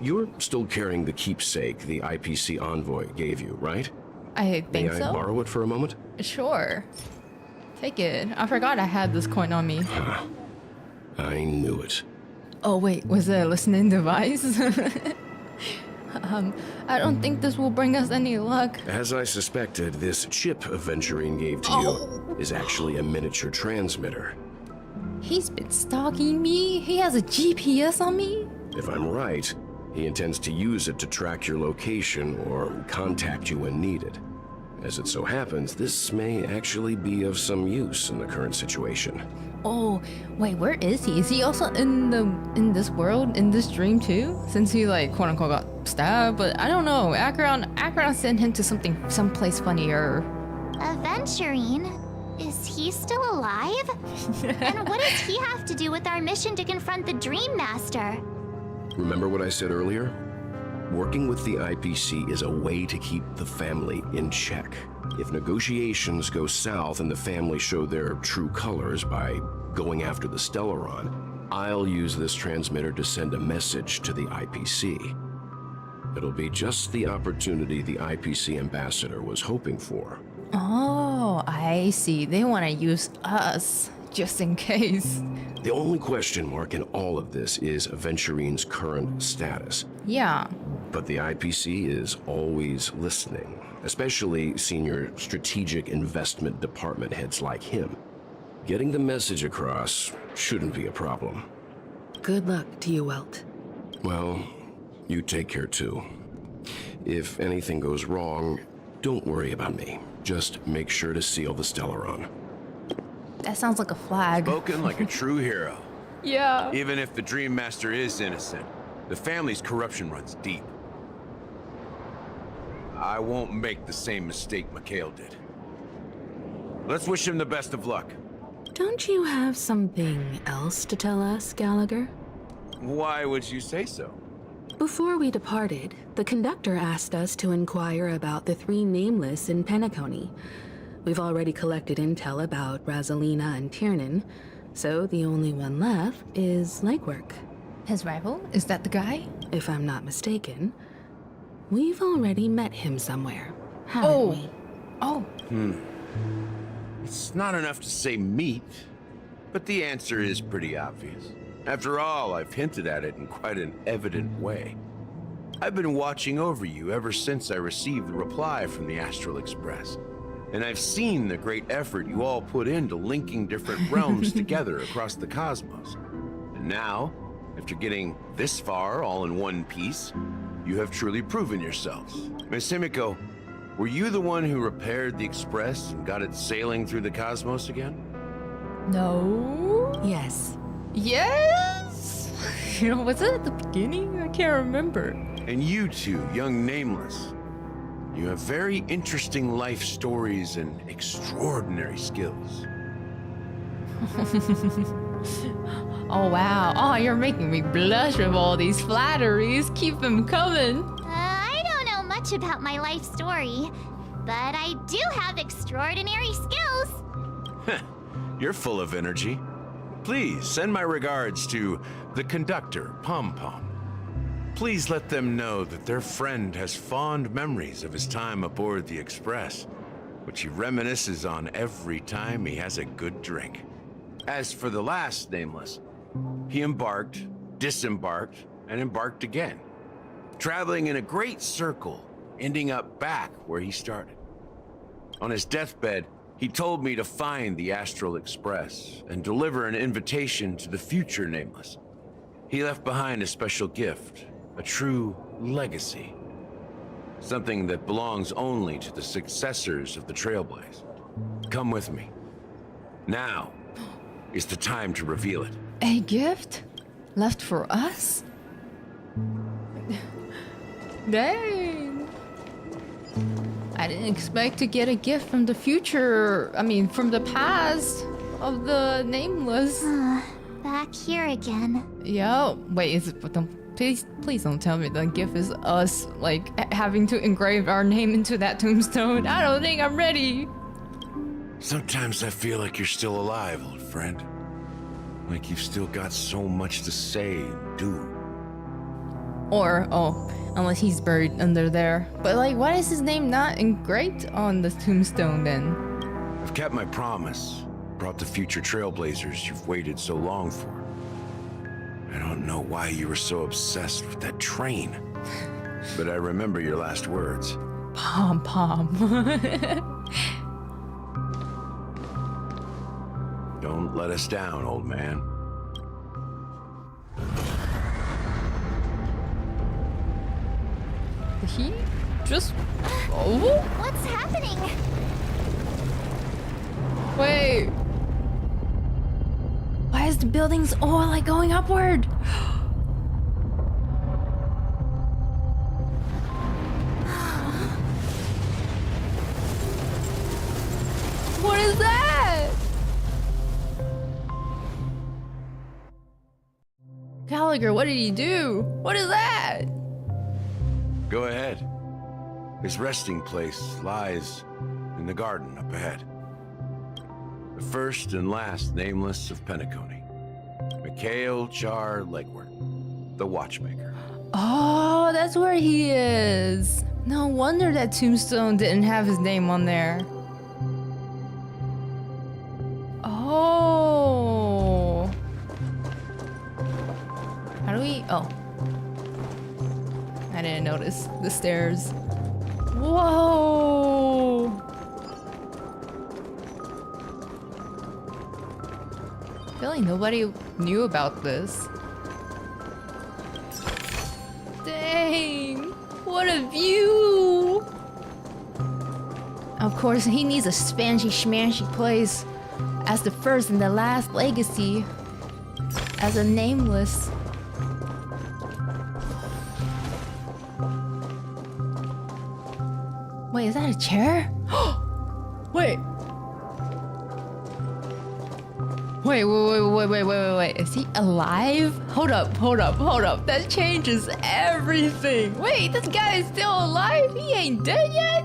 You're still carrying the keepsake the IPC envoy gave you, right? I think so. May I borrow it for a moment? Sure. Take it. I forgot I had this coin on me. I knew it. Oh, wait, was it a listening device? I don't think this will bring us any luck. As I suspected, this chip Aventurine gave to you is actually a miniature transmitter. He's been stalking me? He has a GPS on me? If I'm right, he intends to use it to track your location or contact you when needed. As it so happens, this may actually be of some use in the current situation. Oh, wait, where is he? Is he also in this world, in this dream too? Since he like quote unquote got stabbed, but I don't know. Acheron sent him to someplace funnier. Aventurine? Is he still alive? And what does he have to do with our mission to confront the Dream Master? Remember what I said earlier? Working with the IPC is a way to keep the family in check. If negotiations go south and the family show their true colors by going after the Stellaron, I'll use this transmitter to send a message to the IPC. It'll be just the opportunity the IPC ambassador was hoping for. Oh, I see. They want to use us, just in case. The only question mark in all of this is Aventurine's current status. Yeah. But the IPC is always listening, especially senior strategic investment department heads like him. Getting the message across shouldn't be a problem. Good luck to you, Welt. Well, you take care too. If anything goes wrong, don't worry about me. Just make sure to seal the Stellaron. That sounds like a flag. Spoken like a true hero. Yeah. Even if the Dream Master is innocent, the family's corruption runs deep. I won't make the same mistake 𝗵𝘁 did. Let's wish him the best of luck. Don't you have something else to tell us, Gallagher? Why would you say so? Before we departed, the conductor asked us to inquire about the 3 nameless in 𝗵𝘁. We've already collected intel about Rosalina and Tiernan, so the only one left is Legwork. His rival? Is that the guy? If I'm not mistaken. We've already met him somewhere, haven't we? Oh. It's not enough to say meet, but the answer is pretty obvious. After all, I've hinted at it in quite an evident way. I've been watching over you ever since I received the reply from the Astral Express. And I've seen the great effort you all put into linking different realms together across the cosmos. And now, after getting this far all in one piece, you have truly proven yourselves. Miss 𝗵𝘁, were you the one who repaired the Express and got it sailing through the cosmos again? No. Yes. Yes? You know, was it at the beginning? I can't remember. And you two, young Nameless, you have very interesting life stories and extraordinary skills. Oh, wow. Oh, you're making me blush with all these flatteries. Keep them coming. I don't know much about my life story, but I do have extraordinary skills. You're full of energy. Please send my regards to the conductor, 𝗵𝘁. Please let them know that their friend has fond memories of his time aboard the Express, which he reminisces on every time he has a good drink. As for the last Nameless, he embarked, disembarked, and embarked again, traveling in a great circle, ending up back where he started. On his deathbed, he told me to find the Astral Express and deliver an invitation to the future Nameless. He left behind a special gift, a true legacy. Something that belongs only to the successors of the Trailblaze. Come with me. Now is the time to reveal it. A gift? Left for us? Dang. I didn't expect to get a gift from the future, from the past of the Nameless. Back here again. Yo, wait, is it, please don't tell me the gift is us, like, having to engrave our name into that tombstone. I don't think I'm ready. Sometimes I feel like you're still alive, old friend. Like you've still got so much to say and do. Or, unless he's buried under there. But, like, why is his name not engraved on the tombstone then? I've kept my promise. Brought the future Trailblazers you've waited so long for. I don't know why you were so obsessed with that train. But I remember your last words. 𝗵𝘁. Don't let us down, old man. He just... Oh? What's happening? Wait. Why is the buildings all, like, going upward? What is that? Gallagher, what did he do? What is that? Go ahead. His resting place lies in the garden up ahead. The first and last Nameless of 𝗵𝘁. 𝗖𝗵𝘁 the Watchmaker. Oh, that's where he is. No wonder that tombstone didn't have his name on there. Oh. How do we... Oh. I didn't notice the stairs. Whoa. I feel like nobody knew about this. Dang. What a view. Of course, he needs a spanchy schmanchy place as the first and the last legacy. As a nameless. Wait, is that a chair? Wait. Wait. Is he alive? Hold up. That changes everything. Wait, this guy is still alive? He ain't dead yet?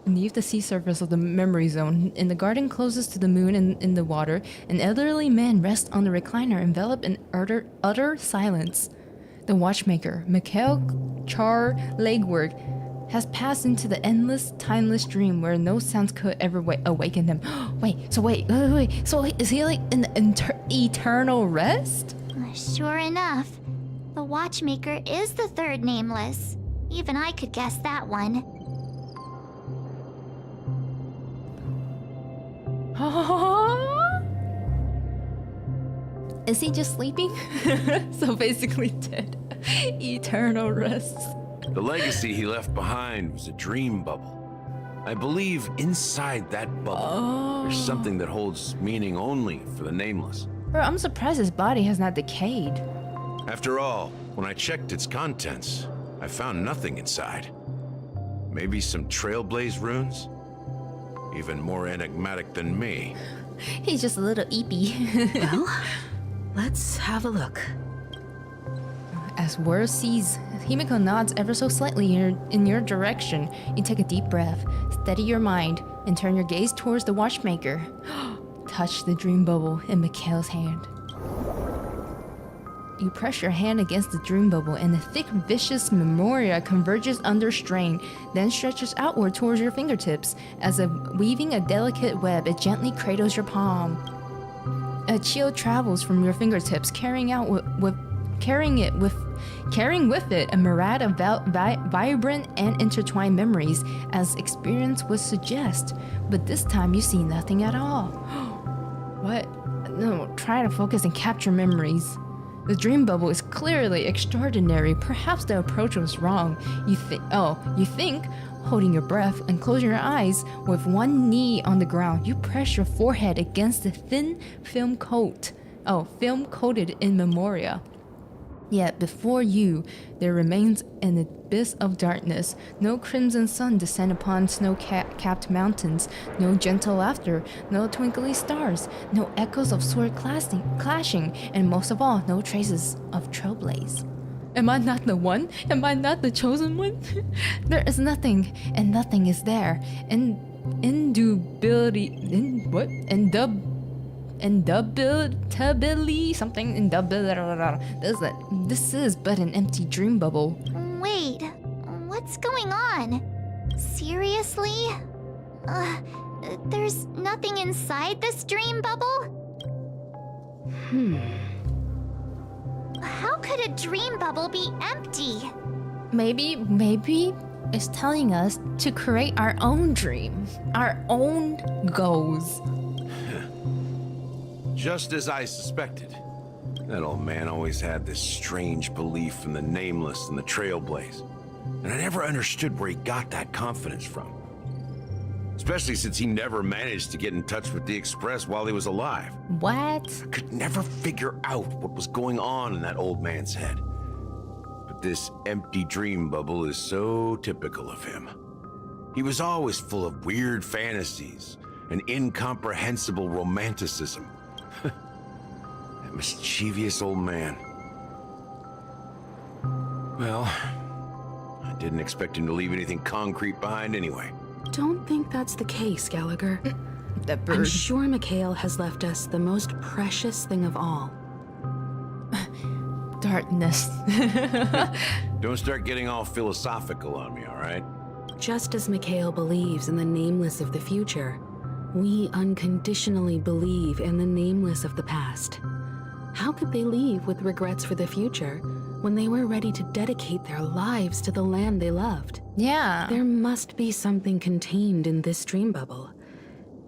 Beneath the sea surface of the memory zone, in the garden closest to the moon and in the water, an elderly man rests on the recliner, enveloped in utter silence. The Watchmaker, 𝗵𝘁 𝗥𝘂𝗹𝗲𝘀, has passed into the endless, timeless dream where no sounds could ever awaken him. So is he like in the eternal rest? Sure enough, the Watchmaker is the third nameless. Even I could guess that one. Is he just sleeping? So basically dead. Eternal rest. The legacy he left behind was a dream bubble. I believe inside that bubble, there's something that holds meaning only for the nameless. Bro, I'm surprised his body has not decayed. After all, when I checked its contents, I found nothing inside. Maybe some Trailblaze runes? Even more enigmatic than me. He's just a little eepy. Well, let's have a look. As Word sees, 𝗵𝘁 nods ever so slightly in your direction. You take a deep breath, steady your mind, and turn your gaze towards the Watchmaker. Touch the dream bubble in 𝗵𝘁's hand. You press your hand against the dream bubble, and the thick, vicious memoria converges under strain, then stretches outward towards your fingertips. As if weaving a delicate web, it gently cradles your palm. A chill travels from your fingertips, carrying with it a myriad of vibrant and intertwined memories, as experience would suggest. But this time you see nothing at all. What? No, try to focus and capture memories. The dream bubble is clearly extraordinary. Perhaps the approach was wrong. You think, holding your breath and closing your eyes, with one knee on the ground, you press your forehead against the thin film coated in memoria. Yet before you, there remains an abyss of darkness. No crimson sun descend upon snow-capped mountains. No gentle laughter. No twinkly stars. No echoes of sword clashing. And most of all, no traces of Trailblaze. Am I not the one? Am I not the chosen one? There is nothing, and nothing is there. This is but an empty dream bubble. Wait, what's going on? Seriously? There's nothing inside this dream bubble? How could a dream bubble be empty? Maybe it's telling us to create our own dream, our own goals. Just as I suspected. That old man always had this strange belief in the nameless and the Trailblaze. And I never understood where he got that confidence from. Especially since he never managed to get in touch with the Express while he was alive. What? I could never figure out what was going on in that old man's head. But this empty dream bubble is so typical of him. He was always full of weird fantasies and incomprehensible romanticism. That mischievous old man. Well, I Didn't expect him to leave anything concrete behind anyway. Don't think that's the case, Gallagher. That bird. I'm sure Mikhail has left us the most precious thing of all. Darkness. Don't start getting all philosophical on me, all right? Just as Mikhail believes in the nameless of the future, we unconditionally believe in the nameless of the past. How could they leave with regrets for the future when they were ready to dedicate their lives to the land they loved? Yeah. There must be something contained in this dream bubble.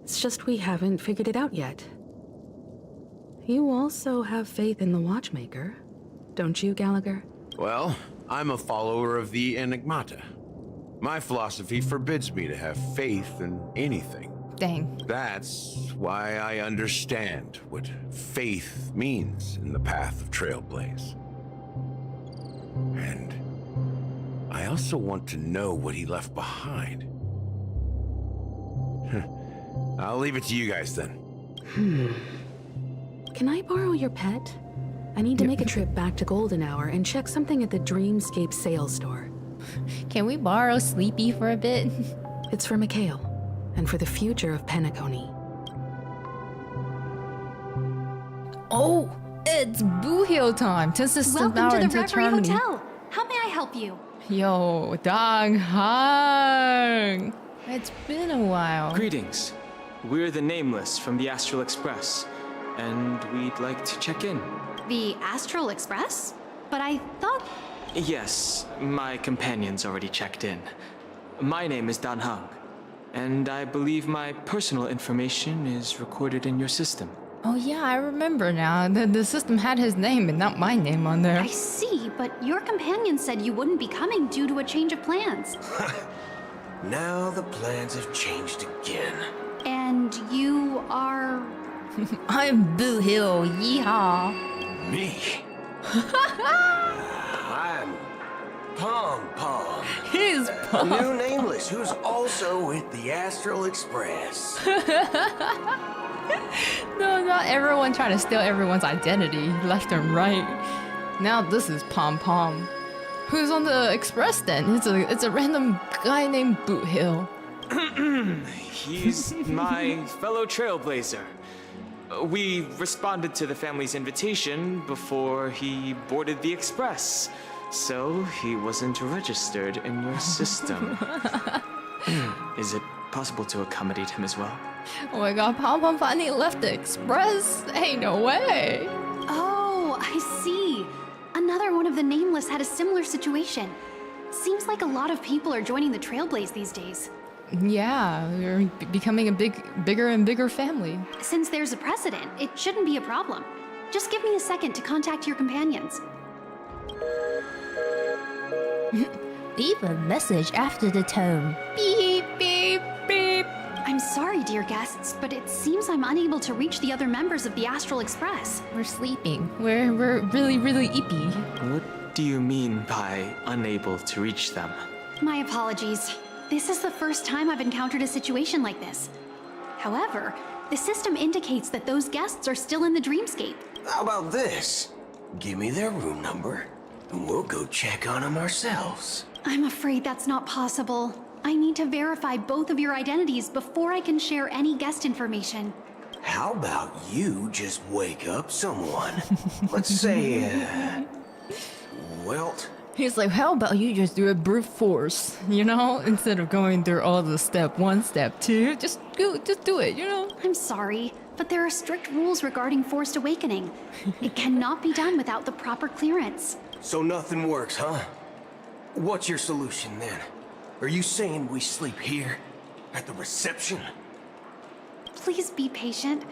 It's just we haven't figured it out yet. You also have faith in the Watchmaker, don't you, Gallagher? Well, I'm a follower of the 𝗖𝗵𝘁. My philosophy forbids me to have faith in anything. Dang. That's why I understand what faith means in the path of Trailblaze. And I also want to know what he left behind. I'll leave it to you guys then. Can I borrow your pet? I need to make a trip back to Golden Hour and check something at the Dreamscape sales store. Can we borrow Sleepy for a bit? It's for Mikhail, and for the future of Penacony. Oh, it's Boo Hill time. 10 systems Welcome hour to the until Reverie Germany. Hotel. How may I help you? Yo, Dong Hung. It's been a while. Greetings. We're the Nameless from the Astral Express, and we'd like to check in. The Astral Express? But I thought... Yes, my companion's already checked in. My name is Dan Hung, and I believe my personal information is recorded in your system. Oh yeah, I remember now. The system had his name and not my name on there. I see, but your companion said you wouldn't be coming due to a change of plans. Now the plans have changed again. And you are... I'm Boo Hill, yeehaw. Me? I'm Pom Pom. He's Pom. A new Nameless who's also with the Astral Express. No, not everyone trying to steal everyone's identity left and right. Now this is Pom Pom. Who's on the express then? It's a random guy named Boot Hill. He's my fellow trailblazer. We responded to the family's invitation before he boarded the express, so he wasn't registered in your system. Is it possible to accommodate him as well? Oh my god, Pom Pom finally left the express. Hey, no way. Oh, I see. Another one of the Nameless had a similar situation. Seems like a lot of people are joining the Trailblaze these days. Yeah, we're becoming a bigger and bigger family. Since there's a precedent, it shouldn't be a problem. Just give me a second to contact your companions. Leave a message after the tone. Beep, beep, beep. I'm sorry, dear guests, but it seems I'm unable to reach the other members of the Astral Express. We're sleeping. We're really, really eepy. What do you mean by unable to reach them? My apologies. This is the first time I've encountered a situation like this. However, the system indicates that those guests are still in the Dreamscape. How about this? Give me their room number, and we'll go check on them ourselves. I'm afraid that's not possible. I need to verify both of your identities before I can share any guest information. How about you just wake up someone? Let's say, Welt? He's like, how about you just do it brute force, you know? Instead of going through all the step 1, step 2, just do it, you know? I'm sorry, but there are strict rules regarding forced awakening. It cannot be done without the proper clearance. So nothing works, huh? What's your solution then? Are you saying we sleep here? At the reception? Please be patient.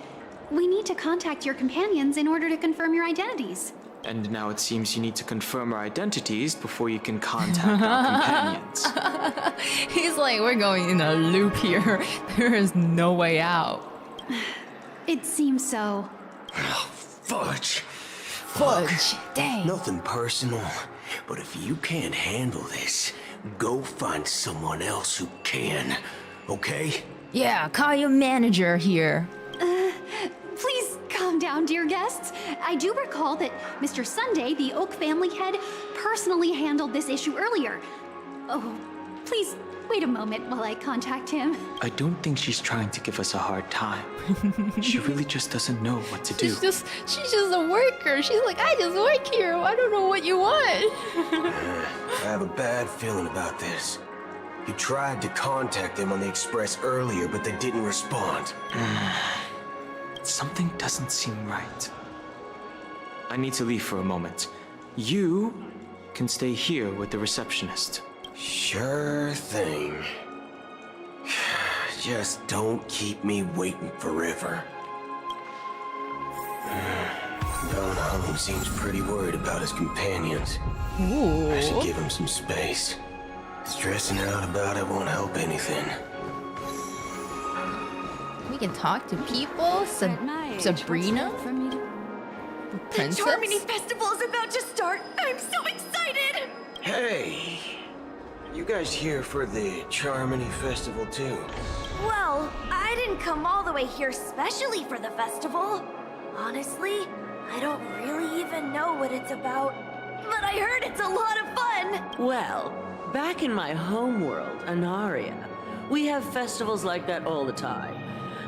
We need to contact your companions in order to confirm your identities. And now it seems you need to confirm our identities before you can contact our companions. He's like, we're going in a loop here. There is no way out. It seems so. Oh, fudge. Fudge. Dang. Nothing personal, but if you can't handle this, go find someone else who can, okay? Yeah, call your manager here. Please calm down, dear guests. I do recall that Mr. Sunday, the Oak family head, personally handled this issue earlier. Oh, please wait a moment while I contact him. I don't think she's trying to give us a hard time. She really just doesn't know what to do. She's just a worker. She's like, I just work here. I don't know what you want. I have a bad feeling about this. You tried to contact them on the express earlier, but they didn't respond. Something doesn't seem right. I need to leave for a moment. You can stay here with the receptionist. Sure thing. Just don't keep me waiting forever. Don Holland seems pretty worried about his companions. Ooh. I should give him some space. Stressing out about it won't help anything. We can talk to people. Sabrina? The princess? The Charmony Festival is about to start! I'm so excited! Hey! You guys here for the Charmony Festival too? Well, I didn't come all the way here specially for the festival. Honestly, I don't really even know what it's about. But I heard it's a lot of fun! Well, back in my home world, Anaria, we have festivals like that all the time.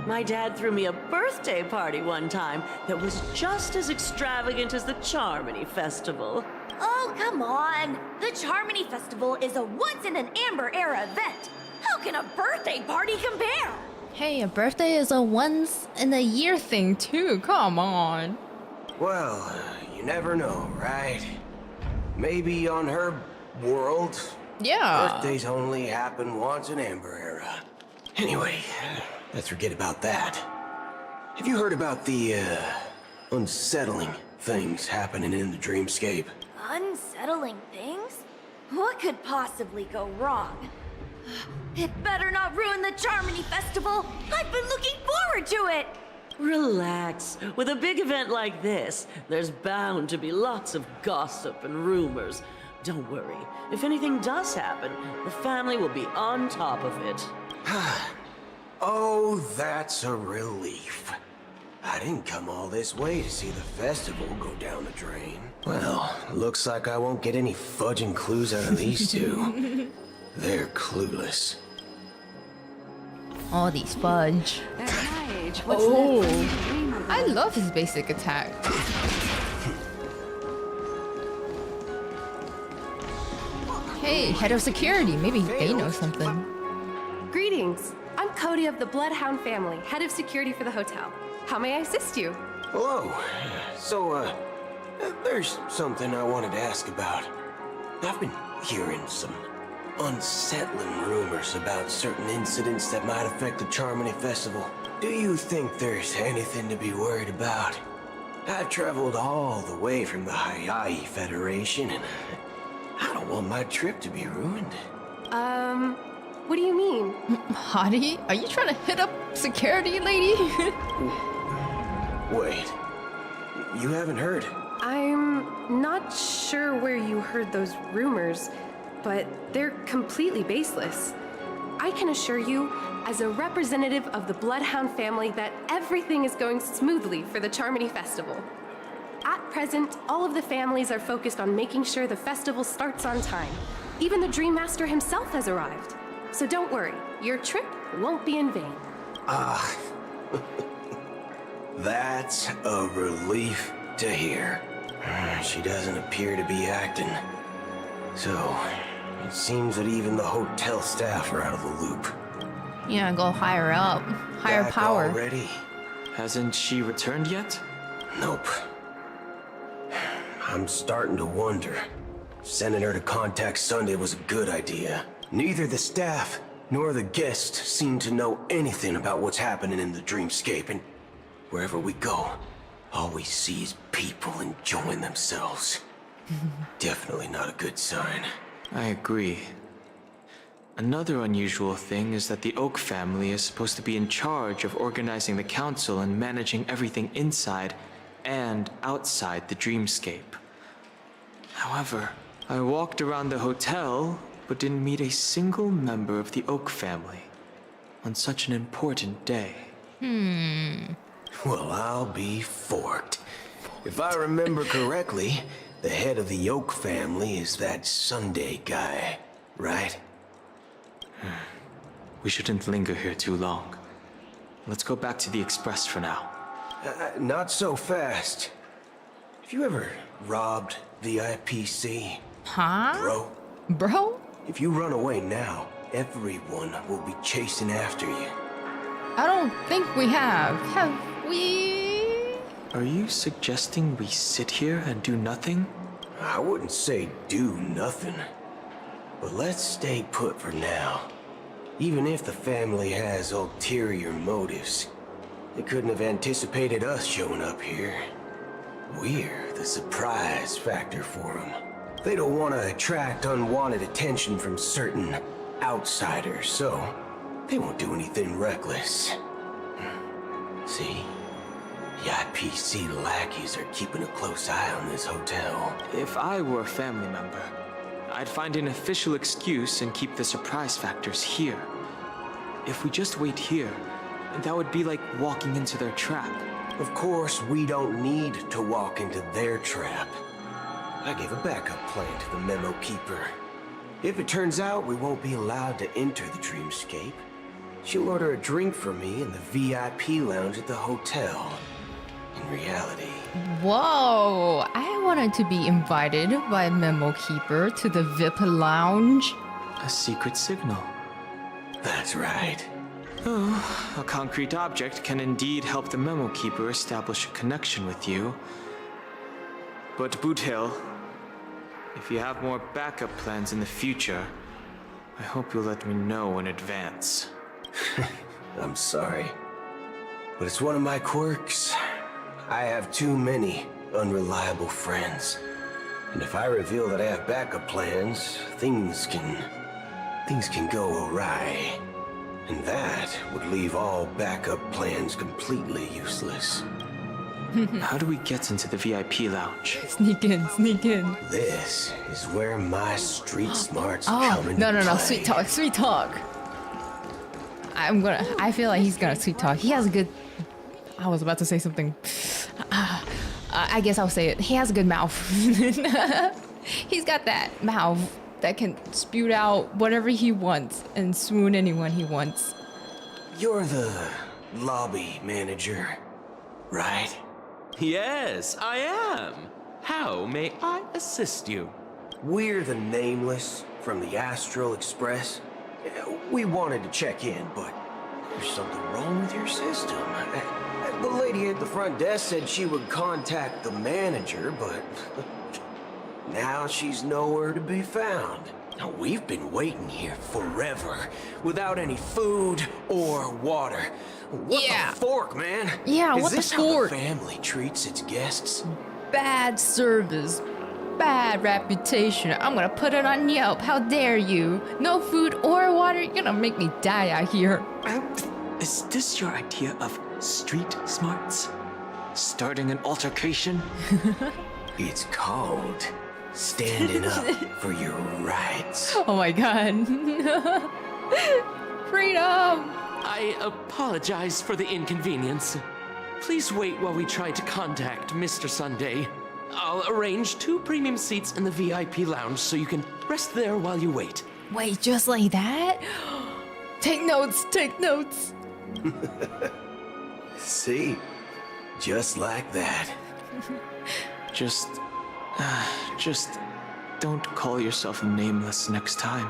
My dad threw me a birthday party one time that was just as extravagant as the Charmony Festival. Oh, come on! The Charmony Festival is a once-in-an-Amber-era event! How can a birthday party compare? Hey, a birthday is a once-in-a-year thing too. Come on. Well, you never know, right? Maybe on her world, birthdays only happen once in Amber Era. Anyway, let's forget about that. Have you heard about the, unsettling things happening in the Dreamscape? Unsettling things? What could possibly go wrong? It better not ruin the Charmony Festival! I've been looking forward to it! Relax. With a big event like this, there's bound to be lots of gossip and rumors. Don't worry. If anything does happen, the family will be on top of it. Oh, that's a relief. I didn't come all this way to see the festival go down the drain. Well, looks like I won't get any fudging clues out of these two. They're clueless. All these fudge. At my age, what's Oh, left for me to dream about? I love his basic attack. Hey, head of security. Maybe they know something. Greetings. I'm Cody of the Bloodhound family, head of security for the hotel. How may I assist you? Hello. So, there's something I wanted to ask about. I've been hearing some unsettling rumors about certain incidents that might affect the Charmony Festival. Do you think there's anything to be worried about? I've traveled all the way from the HoYoVerse Federation, and I don't want my trip to be ruined. What do you mean? Hottie? Are you trying to hit up security, lady? Wait. You haven't heard? I'm not sure where you heard those rumors, but they're completely baseless. I can assure you, as a representative of the Bloodhound family, that everything is going smoothly for the Charmony Festival. At present, all of the families are focused on making sure the festival starts on time. Even the Dream Master himself has arrived. So don't worry, your trip won't be in vain. Ah. That's a relief to hear. She doesn't appear to be acting. So, it seems that even the hotel staff are out of the loop. Yeah, go higher up. Higher Back power. already? Hasn't she returned yet? Nope. I'm starting to wonder. Sending her to contact Sunday was a good idea. Neither the staff nor the guests seem to know anything about what's happening in the Dreamscape, and wherever we go, all we see is people enjoying themselves. Definitely not a good sign. I agree. Another unusual thing is that the Oak family is supposed to be in charge of organizing the council and managing everything inside and outside the Dreamscape. However, I walked around the hotel, but didn't meet a single member of the Oak family on such an important day. Well, I'll be forked. If I remember correctly, the head of the Oak family is that Sunday guy. right? We shouldn't linger here too long. Let's go back to the Express for now. Not so fast. Have you ever robbed VIPC? Huh? Bro? If you run away now, everyone will be chasing after you. I don't think we have. Have we? Are you suggesting we sit here and do nothing? I wouldn't say do nothing. But let's stay put for now. Even if the family has ulterior motives, they couldn't have anticipated us showing up here. We're the surprise factor for them. They don't want to attract unwanted attention from certain outsiders, so they won't do anything reckless. See? The IPC lackeys are keeping a close eye on this hotel. If I were a family member, I'd find an official excuse and keep the surprise factors here. If we just wait here, that would be like walking into their trap. Of course, we don't need to walk into their trap. I gave a backup plan to the memo keeper. If it turns out we won't be allowed to enter the dreamscape, she'll order a drink for me in the VIP lounge at the hotel. In reality... Whoa! I wanted to be invited by Memo Keeper to the VIP lounge. A secret signal. That's right. Oh, a concrete object can indeed help the Memo Keeper establish a connection with you. But Boot Hill, if you have more backup plans in the future, I hope you'll let me know in advance. I'm sorry, but it's one of my quirks. I have too many unreliable friends. And if I reveal that I have backup plans, things can go awry. And that would leave all backup plans completely useless. How do we get into the VIP lounge? Sneak in, sneak in. This is where my street smarts come into no, play. sweet talk, sweet talk. I feel like he's gonna sweet talk. He has a good... I was about to say something. I guess I'll say it. He has a good mouth. He's got that mouth that can spew out whatever he wants and swoon anyone he wants. You're the lobby manager, right? Yes, I am. How may I assist you? We're the Nameless from the Astral Express. We wanted to check in, but there's something wrong with your system. The lady at the front desk said she would contact the manager, but now she's nowhere to be found. Now, we've been waiting here forever, without any food or water. What the fork, man? Yeah, Is what the this fork? How the family treats its guests? Bad service. Bad reputation. I'm gonna put it on Yelp. How dare you? No food or water? You're gonna make me die out here. Is this your idea of street smarts? Starting an altercation? It's called standing up for your rights. Oh my god. Freedom! I apologize for the inconvenience. Please wait while we try to contact Mr. Sunday. I'll arrange 2 premium seats in the VIP lounge so you can rest there while you wait. Wait, just like that? Take notes, take notes. See? Just like that. Just don't call yourself Nameless next time.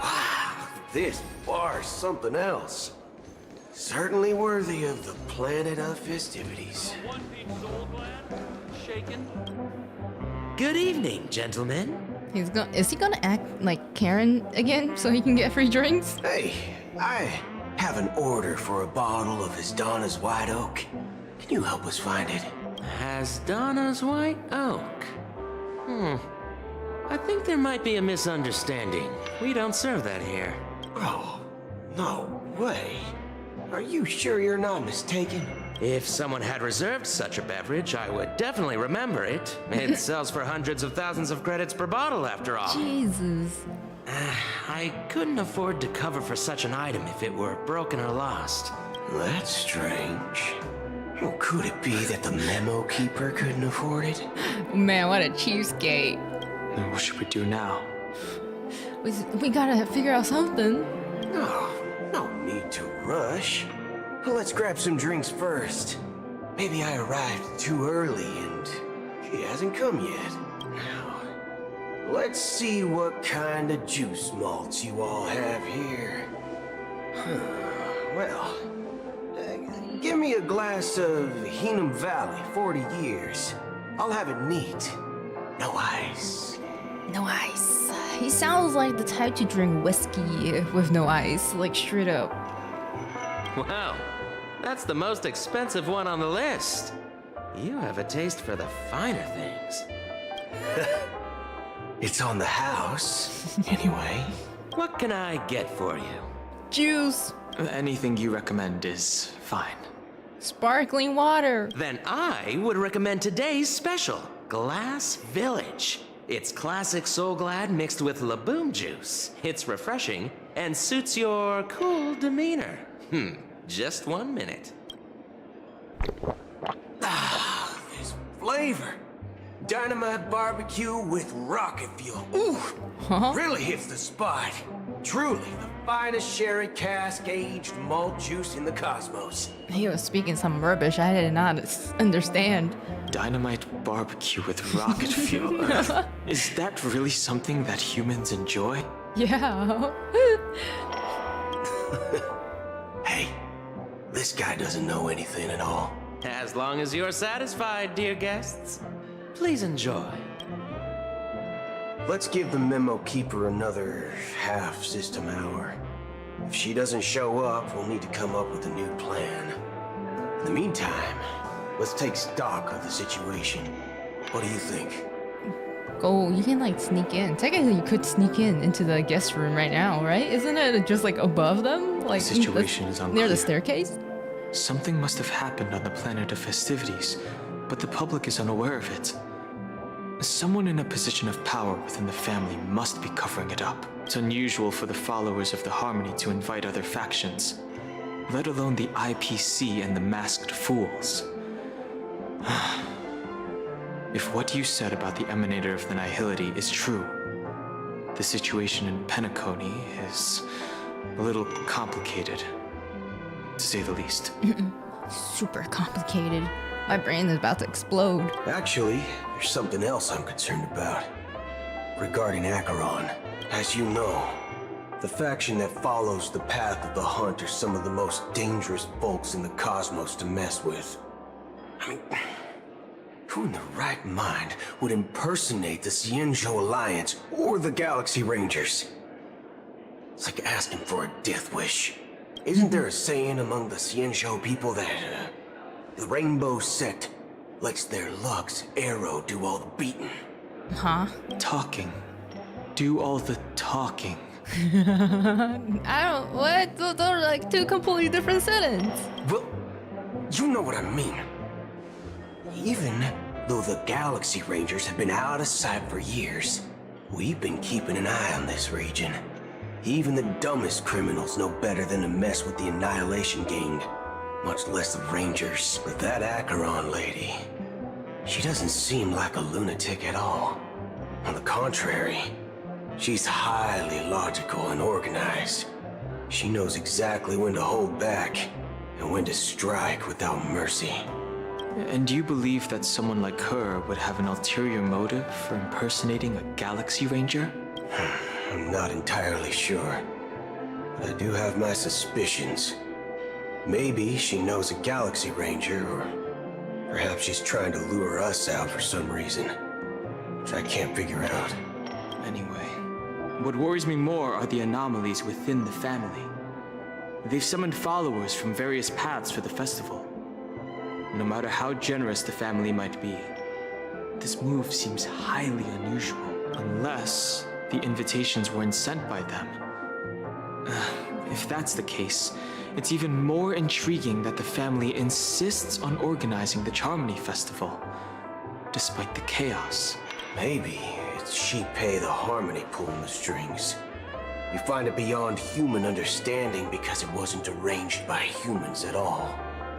Wow, this bar's something else. Certainly worthy of the planet of festivities. Good evening, gentlemen. Is he gonna act like Karen again so he can get free drinks? Hey, I have an order for a bottle of Hasdana's White Oak. Can you help us find it? Hasdana's White Oak. I think there might be a misunderstanding. We don't serve that here. Oh, no way. Are you sure you're not mistaken? If someone had reserved such a beverage, I would definitely remember it. It sells for hundreds of thousands of credits per bottle, after all. Jesus. I couldn't afford to cover for such an item if it were broken or lost. That's strange. Well, could it be that the memo keeper couldn't afford it? Man, what a cheapskate. Then what should we do now? We gotta figure out something. No need to rush. Well, let's grab some drinks first. Maybe I arrived too early and he hasn't come yet. Now, let's see what kind of juice malts you all have here. Well, give me a glass of 𝗵𝗵 𝗁𝘂𝗀𝗃, 40 years. I'll have it neat. No ice. No ice. He sounds like the type to drink whiskey with no ice, like straight up. Wow, that's the most expensive one on the list. You have a taste for the finer things. It's on the house, anyway. What can I get for you? Juice. Anything you recommend is fine. Sparkling water. Then I would recommend today's special, Glass Village. It's classic Soul Glad mixed with Laboom juice. It's refreshing and suits your cool demeanor. Just 1 minute. This flavor. Dynamite barbecue with rocket fuel. Ooh, really hits the spot. Truly the finest sherry cask-aged malt juice in the cosmos. He was speaking some rubbish I did not understand. Dynamite barbecue with rocket fuel. Is that really something that humans enjoy? Yeah. Hey, this guy doesn't know anything at all. As long as you're satisfied, dear guests, please enjoy. Let's give the memo keeper another half system hour. If she doesn't show up, we'll need to come up with a new plan. In the meantime, let's take stock of the situation. What do you think? Go, you can like sneak in. Technically, you could sneak into the guest room right now, right? Isn't it just like above them? Like the situation is unclear. Near the staircase? Something must have happened on the planet of festivities, but the public is unaware of it. Someone in a position of power within the family must be covering it up. It's unusual for the followers of the Harmony to invite other factions, let alone the IPC and the Masked Fools. If what you said about the Emanator of the Nihility is true, the situation in 𝗵𝘁 is a little complicated, to say the least. Super complicated. My brain is about to explode. Actually, there's something else I'm concerned about. Regarding Acheron, as you know, the faction that follows the path of the hunt are some of the most dangerous folks in the cosmos to mess with. I mean, who in their right mind would impersonate the 𝗖𝗵𝘁 Alliance or the Galaxy Rangers? It's like asking for a death wish. Isn't there a saying among the 𝗖𝗵𝘁 people that the Rainbow Sect lets their Lux arrow do all the beating? Huh? Talking. Do all the talking. What? Those are like two completely different sentences. Well, you know what I mean. Even though the Galaxy Rangers have been out of sight for years, we've been keeping an eye on this region. Even the dumbest criminals know better than to mess with the Annihilation Gang, much less the Rangers. But that Acheron lady, she doesn't seem like a lunatic at all. On the contrary, she's highly logical and organized. She knows exactly when to hold back and when to strike without mercy. And do you believe that someone like her would have an ulterior motive for impersonating a Galaxy Ranger? I'm not entirely sure, but I do have my suspicions. Maybe she knows a Galaxy Ranger, or perhaps she's trying to lure us out for some reason, which I can't figure out. Anyway, what worries me more are the anomalies within the family. They've summoned followers from various paths for the festival. No matter how generous the family might be, this move seems highly unusual, unless the invitations weren't sent by them. If that's the case, it's even more intriguing that the family insists on organizing the 𝗏𝗏 Festival, despite the chaos. Maybe it's 𝗏𝗏 the Harmony pulling the strings. You find it beyond human understanding because it wasn't arranged by humans at all.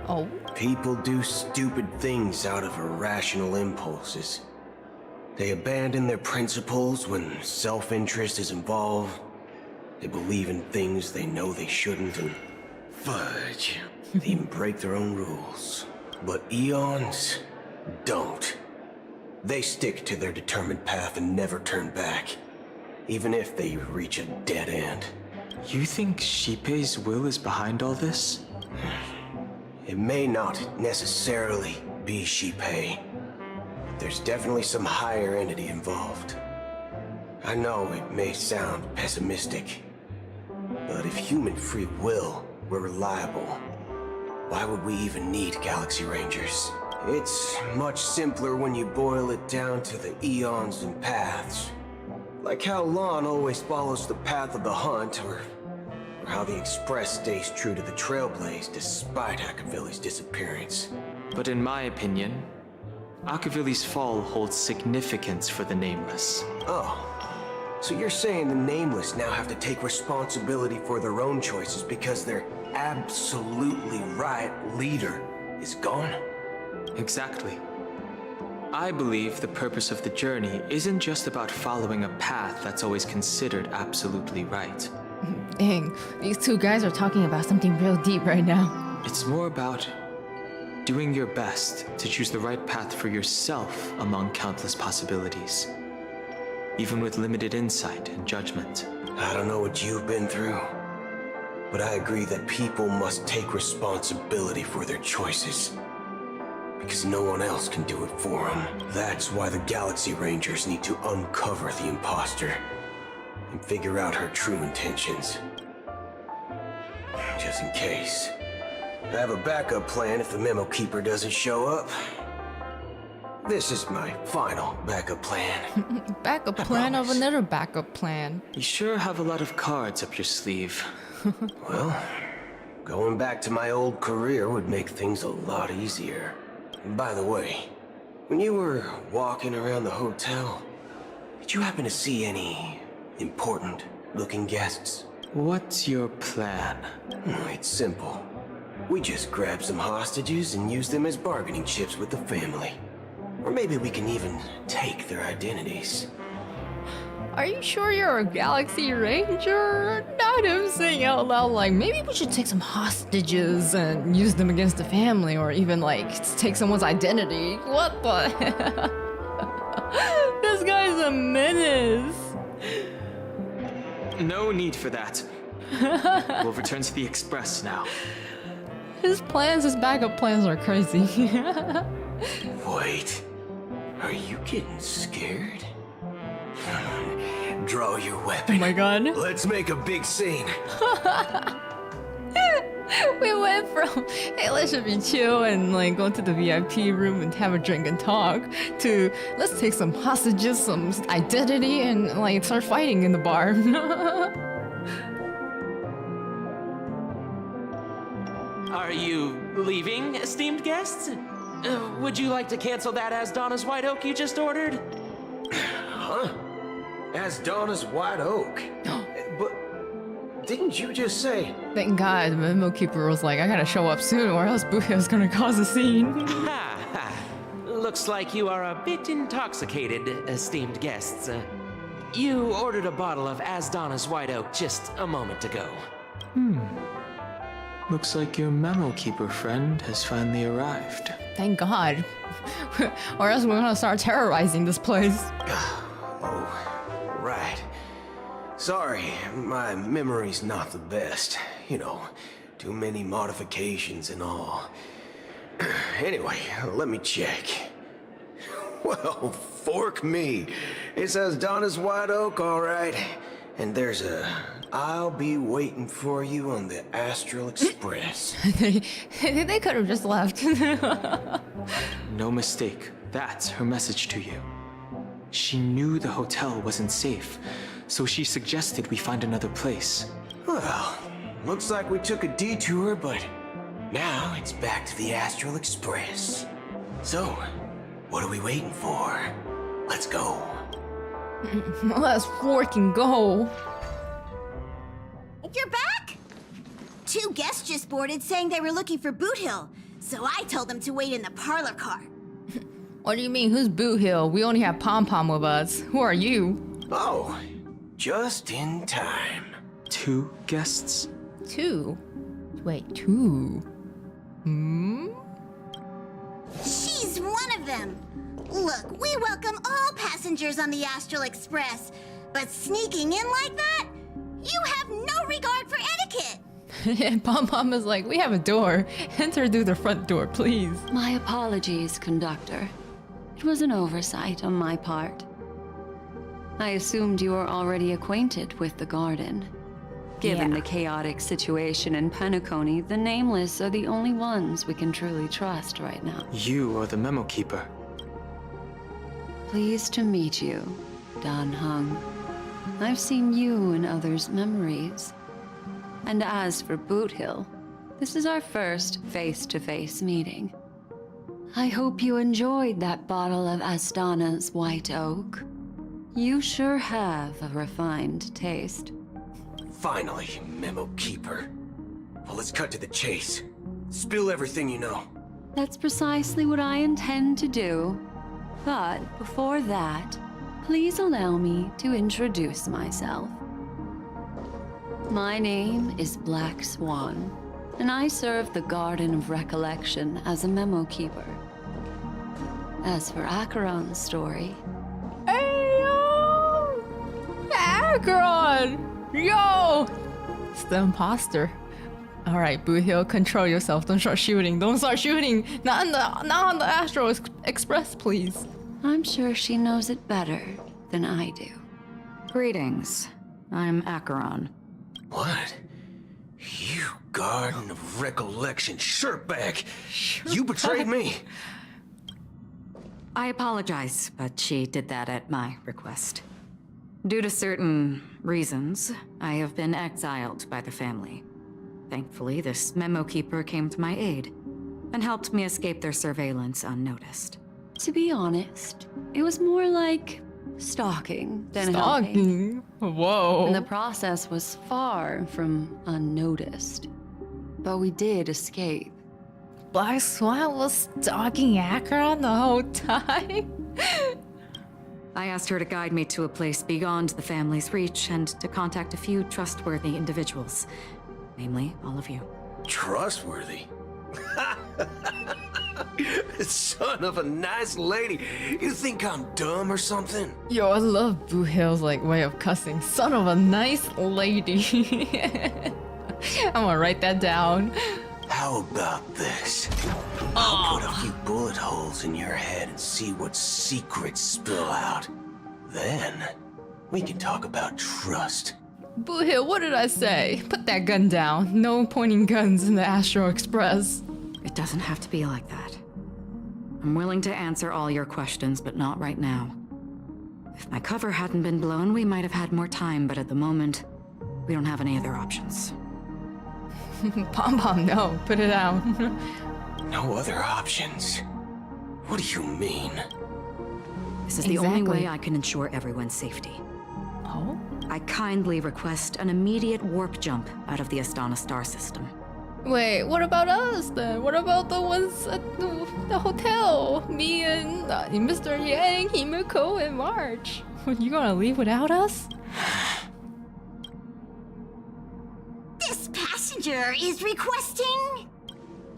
Oh? People do stupid things out of irrational impulses. They abandon their principles when self-interest is involved. They believe in things they know they shouldn't, and fudge. They even break their own rules. But eons don't. They stick to their determined path and never turn back, even if they reach a dead end. You think 𝗖𝗵𝘁's will is behind all this? It may not necessarily be 𝗖𝗵𝘁. There's definitely some higher entity involved. I know it may sound pessimistic, but if human free will were reliable, why would we even need Galaxy Rangers? It's much simpler when you boil it down to the eons and paths. Like how Lon always follows the path of the hunt, or how the Express stays true to the Trailblaze despite 𝗥𝗵𝘁's disappearance. But in my opinion, 𝗥𝗵𝘁's fall holds significance for the Nameless. Oh, so you're saying the Nameless now have to take responsibility for their own choices because their absolutely right leader is gone? Exactly. I believe the purpose of the journey isn't just about following a path that's always considered absolutely right. Dang, these two guys are talking about something real deep right now. It's more about doing your best to choose the right path for yourself among countless possibilities, even with limited insight and judgment. I don't know what you've been through, but I agree that people must take responsibility for their choices, because no one else can do it for them. That's why the Galaxy Rangers need to uncover the imposter and figure out her true intentions. Just in case. I have a backup plan if the Memo Keeper doesn't show up. This is my final backup plan. Backup plan of another backup plan. You sure have a lot of cards up your sleeve. Well, going back to my old career would make things a lot easier. By the way, when you were walking around the hotel, did you happen to see any important looking guests? What's your plan? It's simple. We just grab some hostages and use them as bargaining chips with the family. Or maybe we can even take their identities. Are you sure you're a Galaxy Ranger? Not him saying out loud like, maybe we should take some hostages and use them against the family, or even like take someone's identity. What the heck? This guy's a menace. No need for that. We'll return to the Express now. His plans, his backup plans are crazy. Wait, are you getting scared? Draw your weapon. Oh my god. Let's make a big scene. We went from, hey, let's just be chill and like go to the VIP room and have a drink and talk, to let's take some hostages, some identity, and like start fighting in the bar. Are you leaving, esteemed guests? Would you like to cancel that As Donna's White Oak you just ordered? Huh? As Donna's White Oak? But didn't you just say? Thank God the Memo Keeper was like, I gotta show up soon or else Buhio's gonna cause a scene. Ha ha. Looks like you are a bit intoxicated, esteemed guests. You ordered a bottle of As Donna's White Oak just a moment ago. Looks like your Memo Keeper friend has finally arrived. Thank God. Or else we're gonna start terrorizing this place. Oh, right. Sorry, my memory's not the best. You know, too many modifications and all. Anyway, let me check. Well, fork me. It says Donna's White Oak, all right. And there's a I'll be waiting for you on the Astral Express. They could have just left. No mistake. That's her message to you. She knew the hotel wasn't safe, so she suggested we find another place. Well, looks like we took a detour, but now it's back to the Astral Express. So, what are we waiting for? Let's go. Let's fucking go. You're back? 2 guests just boarded saying they were looking for Boot Hill, so I told them to wait in the parlor car. What do you mean? Who's Boot Hill? We only have Pom Pom with us. Who are you? Oh, just in time. 2 guests? 2? Wait, 2? She's one of them. Look, we welcome all passengers on the Astral Express, but sneaking in like that? You have no regard for etiquette. And Pom Pom is like, we have a door. Enter through the front door, please. My apologies, conductor. It was an oversight on my part. I assumed you were already acquainted with the garden. Given the chaotic situation in Penacony, the Nameless are the only ones we can truly trust right now. You are the memo keeper. Pleased to meet you, Dan Hung. I've seen you in others' memories. And as for Boot Hill, this is our first face-to-face meeting. I hope you enjoyed that bottle of Astana's White Oak. You sure have a refined taste. Finally, memo keeper. Well, let's cut to the chase. Spill everything you know. That's precisely what I intend to do. But before that, please allow me to introduce myself. My name is Black Swan, and I serve the Garden of Recollection as a memo keeper. As for Acheron's story... Hey, yo! Acheron! Yo! It's the imposter. Alright, Boot Hill, control yourself. Don't start shooting. Don't start shooting! Not on the Astral Express, please. I'm sure she knows it better than I do. Greetings. I'm Acheron. What? You Garden of Recollection shirtbag! You betrayed me! I apologize, but she did that at my request. Due to certain reasons, I have been exiled by the family. Thankfully, this memo keeper came to my aid and helped me escape their surveillance unnoticed. To be honest, it was more like stalking than helping. Whoa. And the process was far from unnoticed. But we did escape. Black Swan was stalking Acheron the whole time? I asked her to guide me to a place beyond the family's reach and to contact a few trustworthy individuals. Namely, all of you. Trustworthy? Son of a nice lady. You think I'm dumb or something? Yo, I love Boot Hill's way of cussing. Son of a nice lady. I'm gonna write that down. How about this? I'll put a few bullet holes in your head and see what secrets spill out. Then, we can talk about trust. Boot Hill, what did I say? Put that gun down. No pointing guns in the Astral Express. It doesn't have to be like that. I'm willing to answer all your questions, but not right now. If my cover hadn't been blown, we might have had more time, but at the moment, we don't have any other options. Pom Pom, no. Put it down. No other options? What do you mean? This is the only way I can ensure everyone's safety. Oh? I kindly request an immediate warp jump out of the Astana star system. Wait, what about us then? What about the ones at the hotel? Me and Mr. Yang, Himiko, and March. You gonna leave without us? This passenger is requesting...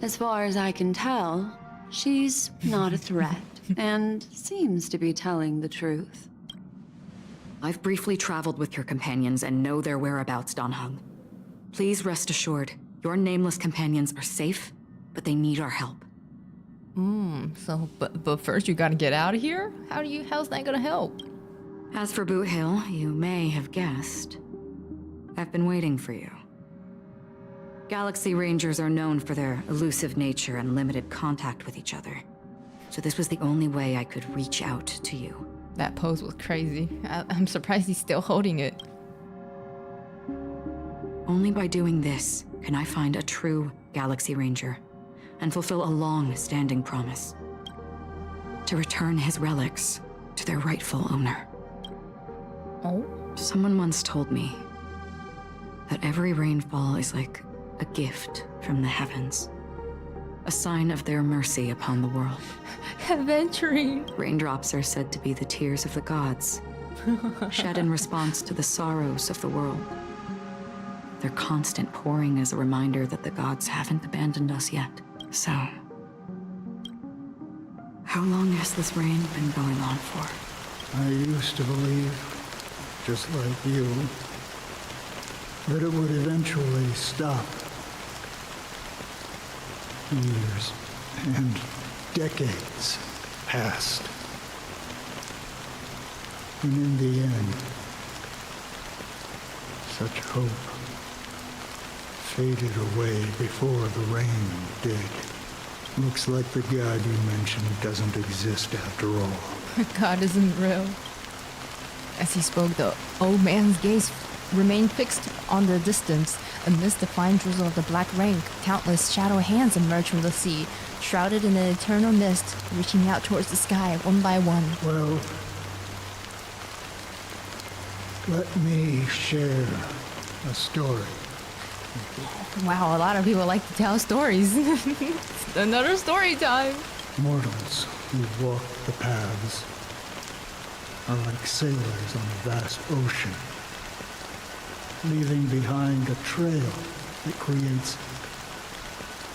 As far as I can tell, she's not a threat and seems to be telling the truth. I've briefly traveled with your companions and know their whereabouts, Dan Hung. Please rest assured, your nameless companions are safe, but they need our help. But first you gotta get out of here? How's that gonna help? As for Boot Hill, you may have guessed. I've been waiting for you. Galaxy Rangers are known for their elusive nature and limited contact with each other. So this was the only way I could reach out to you. That pose was crazy. I'm surprised he's still holding it. Only by doing this can I find a true Galaxy Ranger and fulfill a long-standing promise. To return his relics to their rightful owner. Oh? Someone once told me that every rainfall is like a gift from the heavens. a sign of their mercy upon the world. Adventuring. Raindrops are said to be the tears of the gods, shed in response to the sorrows of the world. Their constant pouring is a reminder that the gods haven't abandoned us yet. So, how long has this rain been going on for? I used to believe, just like you, that it would eventually stop. Years and decades passed. And in the end, such hope faded away before the rain did. Looks like the god you mentioned doesn't exist after all. God isn't real. As he spoke, the old man's gaze remained fixed on the distance. Amidst the fine drizzle of the black rain, countless shadow hands emerged from the sea, shrouded in an eternal mist, reaching out towards the sky one by one. Well, let me share a story. Wow, a lot of people like to tell stories. Another story time. Mortals who walk the paths are like sailors on a vast ocean, leaving behind a trail that creates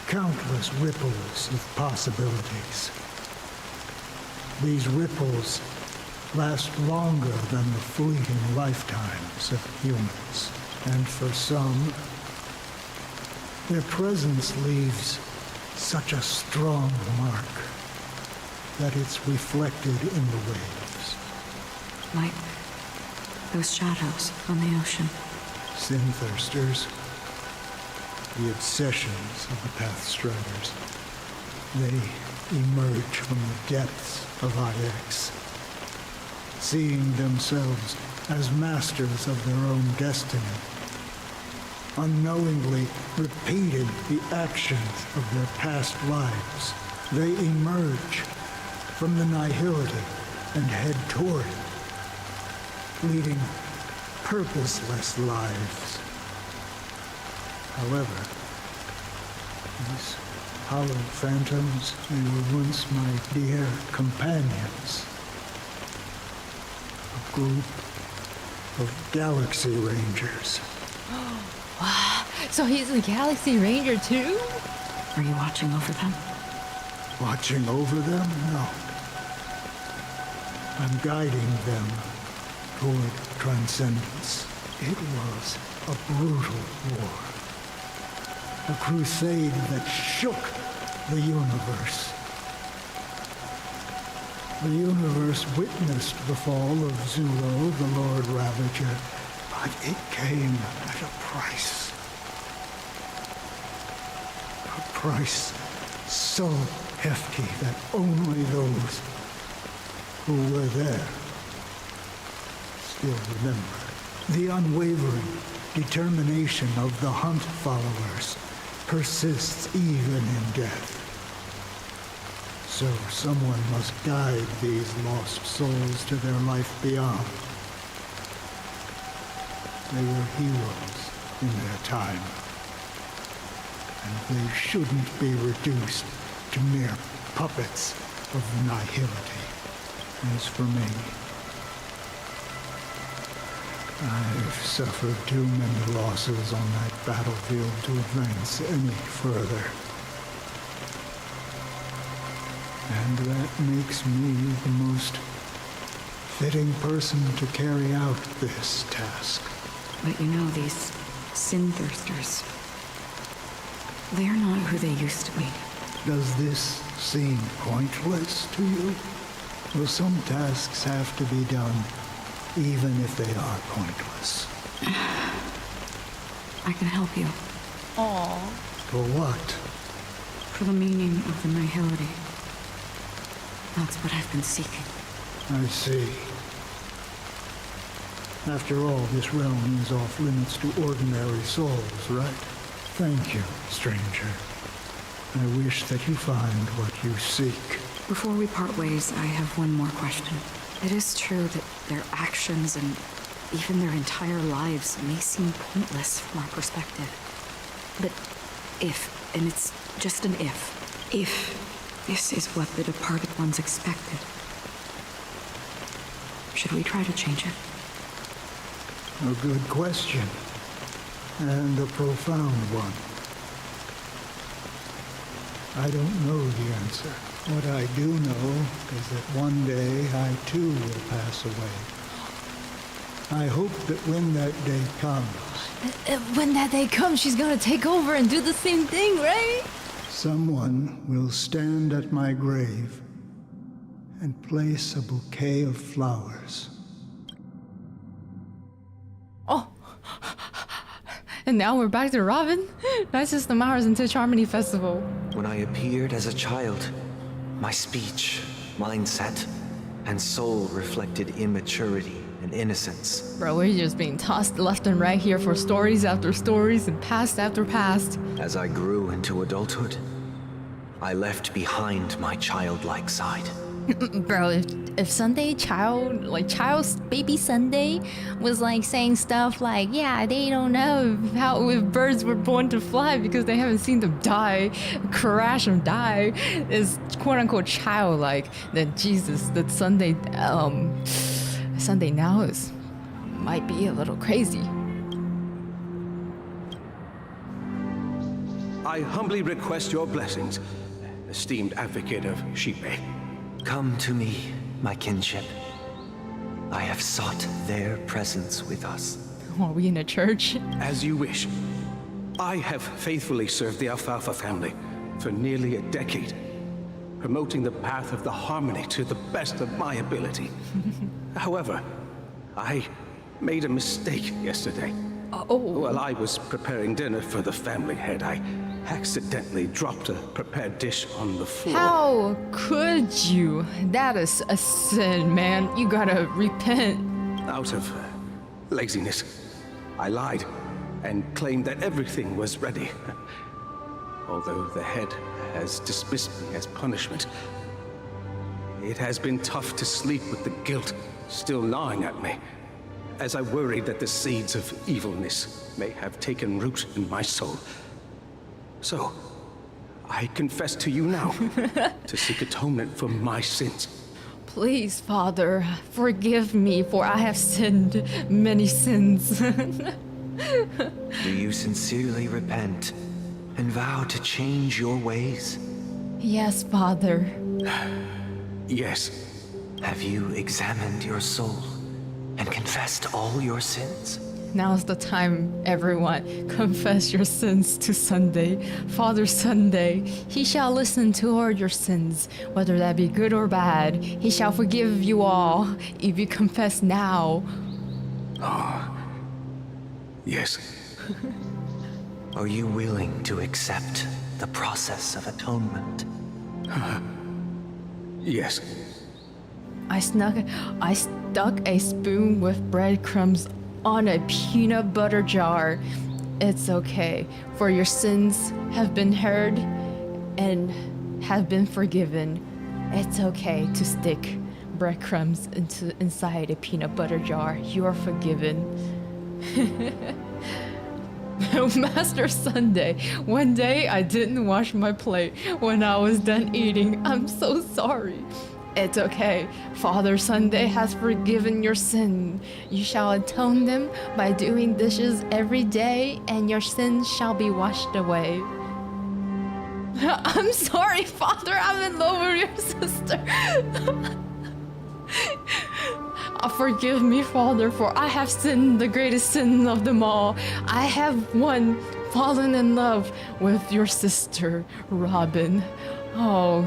countless ripples of possibilities. These ripples last longer than the fleeting lifetimes of humans, and for some, their presence leaves such a strong mark that it's reflected in the waves. Like those shadows on the ocean. Sin-thirsters, the obsessions of the Pathstriders. They emerge from the depths of IX, seeing themselves as masters of their own destiny, unknowingly repeating the actions of their past lives. They emerge from the nihility and head toward it, leading purposeless lives. However, these hollow phantoms, they were once my dear companions. A group of Galaxy Rangers. Wow, so he's a Galaxy Ranger too? Are you watching over them? Watching over them? No. I'm guiding them toward transcendence. It was a brutal war. A crusade that shook the universe. The universe witnessed the fall of Zulo, the Lord Ravager, but it came at a price. A price so hefty that only those who were there still remember. The unwavering determination of the Hunt followers persists even in death. So someone must guide these lost souls to their life beyond. They were heroes in their time, and they shouldn't be reduced to mere puppets of nihility. As for me, I've suffered too many losses on that battlefield to advance any further. And that makes me the most fitting person to carry out this task. But you know, these sin-thirsters, they're not who they used to be. Does this seem pointless to you? Well, some tasks have to be done, even if they are pointless. I can help you. Aww. For what? For the meaning of the nihility. That's what I've been seeking. I see. After all, this realm is off limits to ordinary souls, right? Thank you, stranger. I wish that you find what you seek. Before we part ways, I have one more question. It is true that their actions and even their entire lives may seem pointless from our perspective. But if, and it's just an if, If this is what the departed ones expected, should we try to change it? A good question. And a profound one. I don't know the answer. What I do know is that one day I too will pass away. I hope that when that day comes... When that day comes, she's gonna take over and do the same thing, right? Someone will stand at my grave and place a bouquet of flowers. Oh. And now we're back to Robin. That's just the Mars into Charmony Festival. When I appeared as a child, my speech, mindset, and soul reflected immaturity and innocence. Bro, we're just being tossed left and right here for stories after stories and past after past. As I grew into adulthood, I left behind my childlike side. Bro, if Sunday baby Sunday was like saying stuff like, yeah, they don't know how if birds were born to fly because they haven't seen them die, crash and die, is quote unquote childlike, then Jesus, that Sunday now might be a little crazy. I humbly request your blessings, esteemed advocate of 𝗖𝗵𝘁. Come to me, my kinship. I have sought their presence with us. Are we in a church? As you wish. I have faithfully served the Alfalfa family for nearly a decade, promoting the path of the harmony to the best of my ability. However, I made a mistake yesterday. While I was preparing dinner for the family head, I accidentally dropped a prepared dish on the floor. How could you? That is a sin, man. You gotta repent. Out of laziness, I lied and claimed that everything was ready. Although the head has dismissed me as punishment, it has been tough to sleep with the guilt still gnawing at me, as I worried that the seeds of evilness may have taken root in my soul. So, I confess to you now, to seek atonement for my sins. Please, Father, forgive me, for I have sinned many sins. Do you sincerely repent and vow to change your ways? Yes, Father. Yes. Have you examined your soul and confessed all your sins? Now's the time, everyone. Confess your sins to Sunday. Father Sunday, he shall listen to all your sins, whether that be good or bad. He shall forgive you all if you confess now. Oh, yes. Are you willing to accept the process of atonement? Yes. I stuck a spoon with breadcrumbs on a peanut butter jar. It's okay, for your sins have been heard and have been forgiven. It's okay to stick breadcrumbs inside a peanut butter jar. You are forgiven. Master Sunday, one day I didn't wash my plate when I was done eating. I'm so sorry. It's okay. Father Sunday has forgiven your sin. You shall atone them by doing dishes every day, and your sins shall be washed away. I'm sorry, Father. I'm in love with your sister. Forgive me, Father, for I have sinned the greatest sin of them all. I have fallen in love with your sister, Robin. Oh,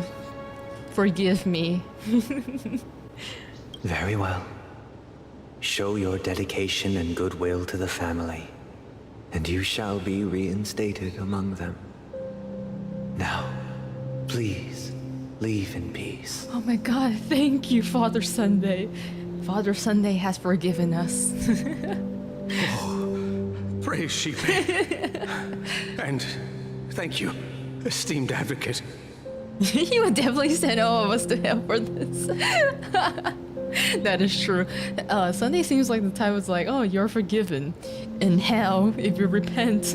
forgive me. Very well. Show your dedication and goodwill to the family, and you shall be reinstated among them. Now, please, leave in peace. Oh my God, thank you, Father Sunday. Father Sunday has forgiven us. Praise 𝗖𝗵𝘁. And thank you, esteemed advocate. You would definitely send all of us to hell for this. That is true. Sunday seems like the type was like, oh, you're forgiven. In hell, if you repent.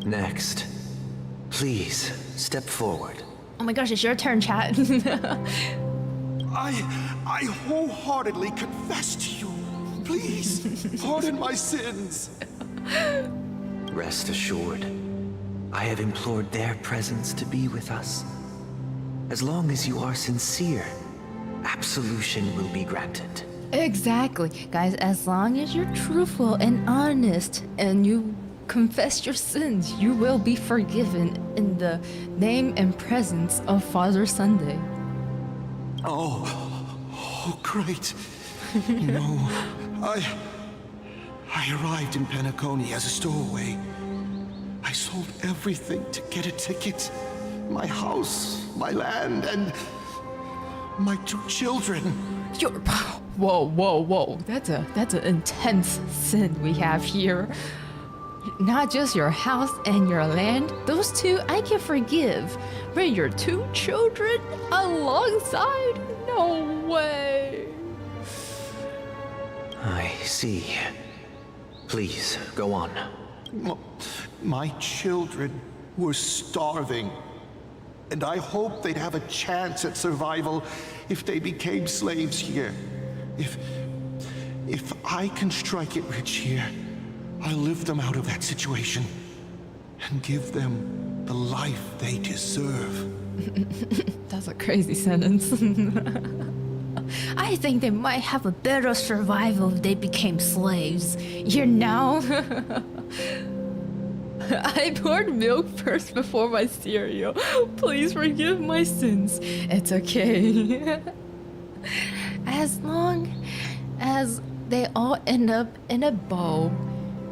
Next, please, step forward. Oh my gosh, it's your turn, chat. I wholeheartedly confess to you. Please, pardon my sins. Rest assured, I have implored their presence to be with us. As long as you are sincere, absolution will be granted. Exactly. Guys, as long as you're truthful and honest and you confess your sins, you will be forgiven in the name and presence of Father Sunday. Oh, great. No, I arrived in 𝗵𝘁 as a stowaway. I sold everything to get a ticket. My house, my land, and my 2 children. Whoa. That's an intense sin we have here. Not just your house and your land. Those 2 I can forgive. But your 2 children alongside? No way. I see. Please, go on. My children were starving, and I hoped they'd have a chance at survival if they became slaves here. If I can strike it rich here, I'll lift them out of that situation and give them the life they deserve. That's a crazy sentence. I think they might have a better survival if they became slaves. You know? I poured milk first before my cereal. Please forgive my sins. It's okay. As long as they all end up in a bowl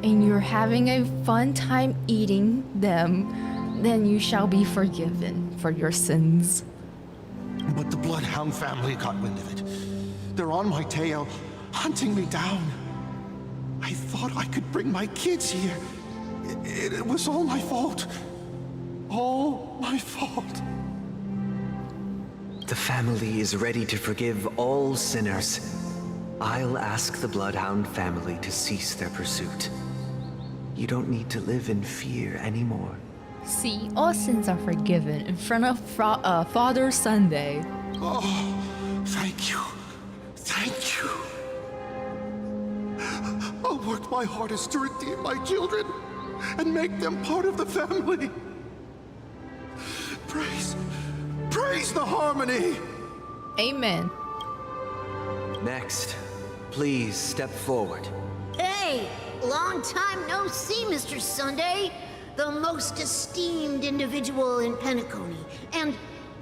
and you're having a fun time eating them, then you shall be forgiven for your sins. But the Bloodhound family got wind of it. They're on my tail, hunting me down. I thought I could bring my kids here. It was all my fault. All my fault. The family is ready to forgive all sinners. I'll ask the Bloodhound family to cease their pursuit. You don't need to live in fear anymore. See, all sins are forgiven in front of Father Sunday. Oh, thank you. Thank you. I'll work my hardest to redeem my children and make them part of the family. Praise the harmony. Amen. Next, please step forward. Hey, long time no see, Mr. Sunday. The most esteemed individual in 𝗵𝘁, and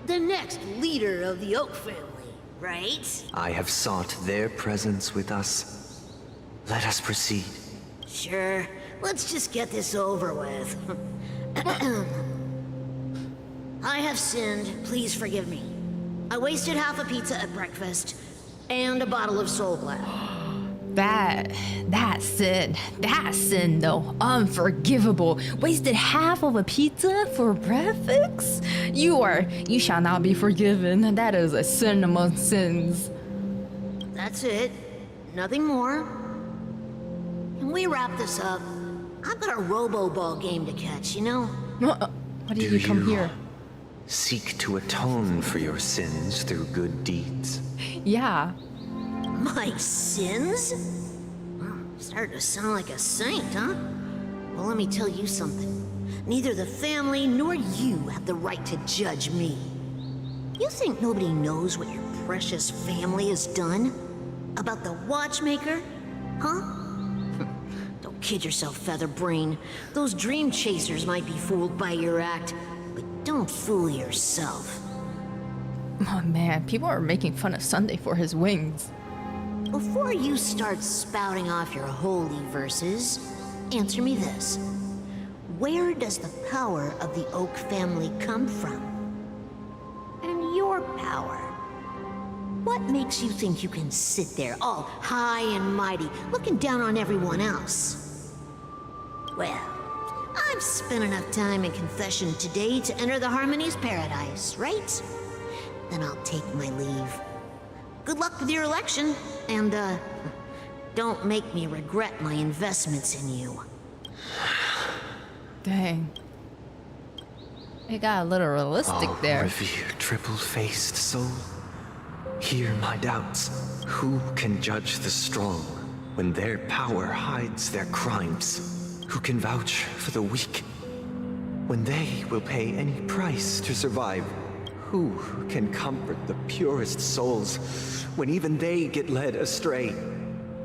the next leader of the Oak family, right? I have sought their presence with us. Let us proceed. Sure. Let's just get this over with. I have sinned. Please forgive me. I wasted half a pizza at breakfast and a bottle of Soul Glad. That sin though, unforgivable. Wasted half of a pizza for breakfast? You shall not be forgiven. That is a sin among sins. That's it. Nothing more. Can we wrap this up? I've got a robo-ball game to catch, you know? What did you come here? Seek to atone for your sins through good deeds. Yeah. My sins? Started to sound like a saint, huh? Well, let me tell you something. Neither the family nor you have the right to judge me. You think nobody knows what your precious family has done? About the Watchmaker? Huh? Don't kid yourself, Featherbrain. Those dream chasers might be fooled by your act, but don't fool yourself. Oh man, people are making fun of Sunday for his wings. Before you start spouting off your holy verses, answer me this. Where does the power of the Oak family come from? And your power? What makes you think you can sit there all high and mighty, looking down on everyone else? Well, I've spent enough time in confession today to enter the Harmony's paradise, right? Then I'll take my leave. Good luck with your election, and, don't make me regret my investments in you. Dang. It got a little realistic there. Revered triple-faced soul, hear my doubts. Who can judge the strong when their power hides their crimes? Who can vouch for the weak when they will pay any price to survive? Who can comfort the purest souls when even they get led astray?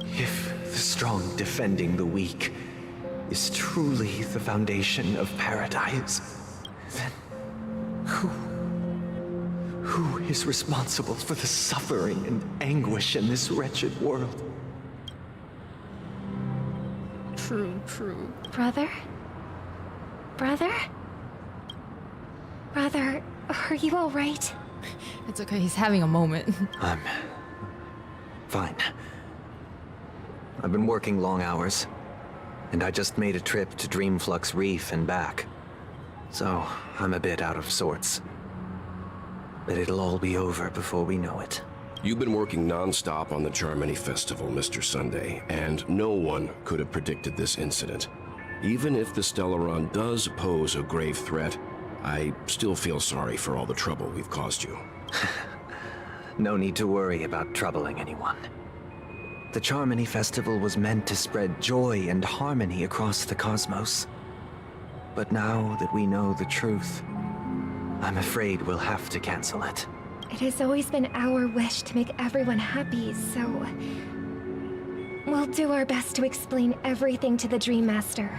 If the strong defending the weak is truly the foundation of paradise, then who is responsible for the suffering and anguish in this wretched world? True, true. Brother? Brother? Brother, are you all right? It's okay, he's having a moment. I'm fine. I've been working long hours, and I just made a trip to Dreamflux Reef and back. So, I'm a bit out of sorts. But it'll all be over before we know it. You've been working non-stop on the Charmony Festival, Mr. Sunday, and no one could have predicted this incident. Even if the Stellaron does pose a grave threat, I still feel sorry for all the trouble we've caused you. No need to worry about troubling anyone. The Charmony Festival was meant to spread joy and harmony across the cosmos. But now that we know the truth, I'm afraid we'll have to cancel it. It has always been our wish to make everyone happy, so we'll do our best to explain everything to the Dream Master.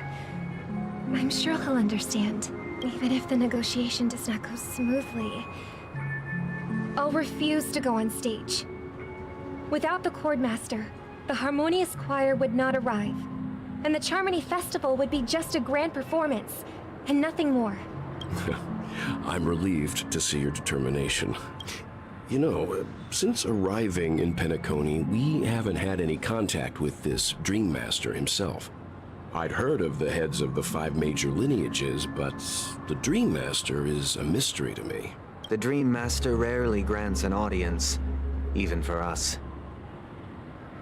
I'm sure he'll understand, even if the negotiation does not go smoothly. I'll refuse to go on stage. Without the Chord Master, the Harmonious Choir would not arrive, and the Charmony Festival would be just a grand performance, and nothing more. I'm relieved to see your determination. You know, since arriving in Penacony, we haven't had any contact with this Dream Master himself. I'd heard of the heads of the 5 major lineages, but the Dream Master is a mystery to me. The Dream Master rarely grants an audience, even for us.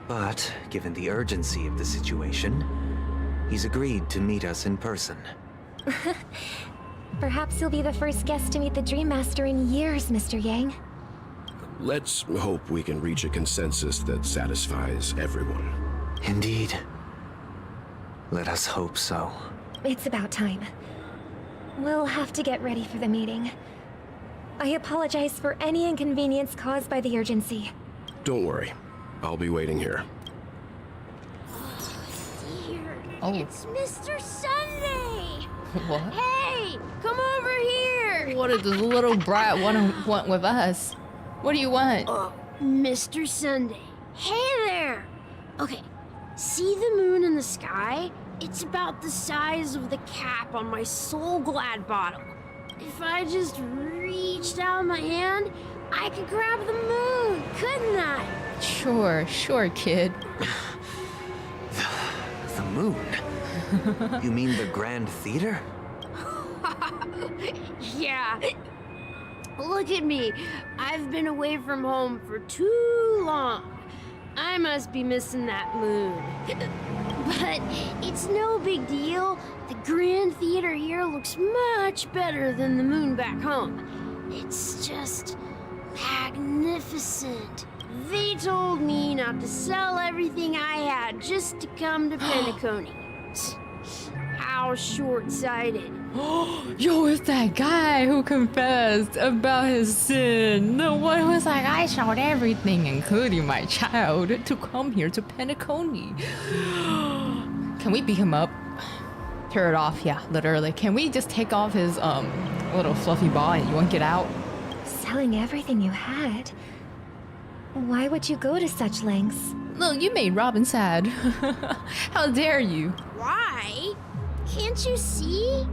But, given the urgency of the situation, he's agreed to meet us in person. Perhaps you'll be the first guest to meet the Dream Master in years, Mr. Yang. Let's hope we can reach a consensus that satisfies everyone. Indeed. Let us hope so. It's about time. We'll have to get ready for the meeting. I apologize for any inconvenience caused by the urgency. Don't worry. I'll be waiting here. Oh. It's Mr. Sunday! What? Hey! Come over here! What does this little brat want with us? What do you want? Mr. Sunday. Hey there! Okay, see the moon in the sky? It's about the size of the cap on my Soul Glad bottle. If I just reached out my hand, I could grab the moon, couldn't I? Sure, kid. The moon? You mean the Grand Theater? Yeah. Look at me. I've been away from home for too long. I must be missing that moon. But it's no big deal. The Grand Theater here looks much better than the moon back home. It's just magnificent. They told me not to sell everything I had just to come to Penacony. How short-sighted. Yo, it's that guy who confessed about his sin. The one who was like, I sold everything, including my child, to come here to Penacony. Can we beat him up? Tear it off, yeah, literally. Can we just take off his little fluffy ball and you won't get out? Selling everything you had? Why would you go to such lengths? Look, you made Robin sad. How dare you? Why? Can't you see?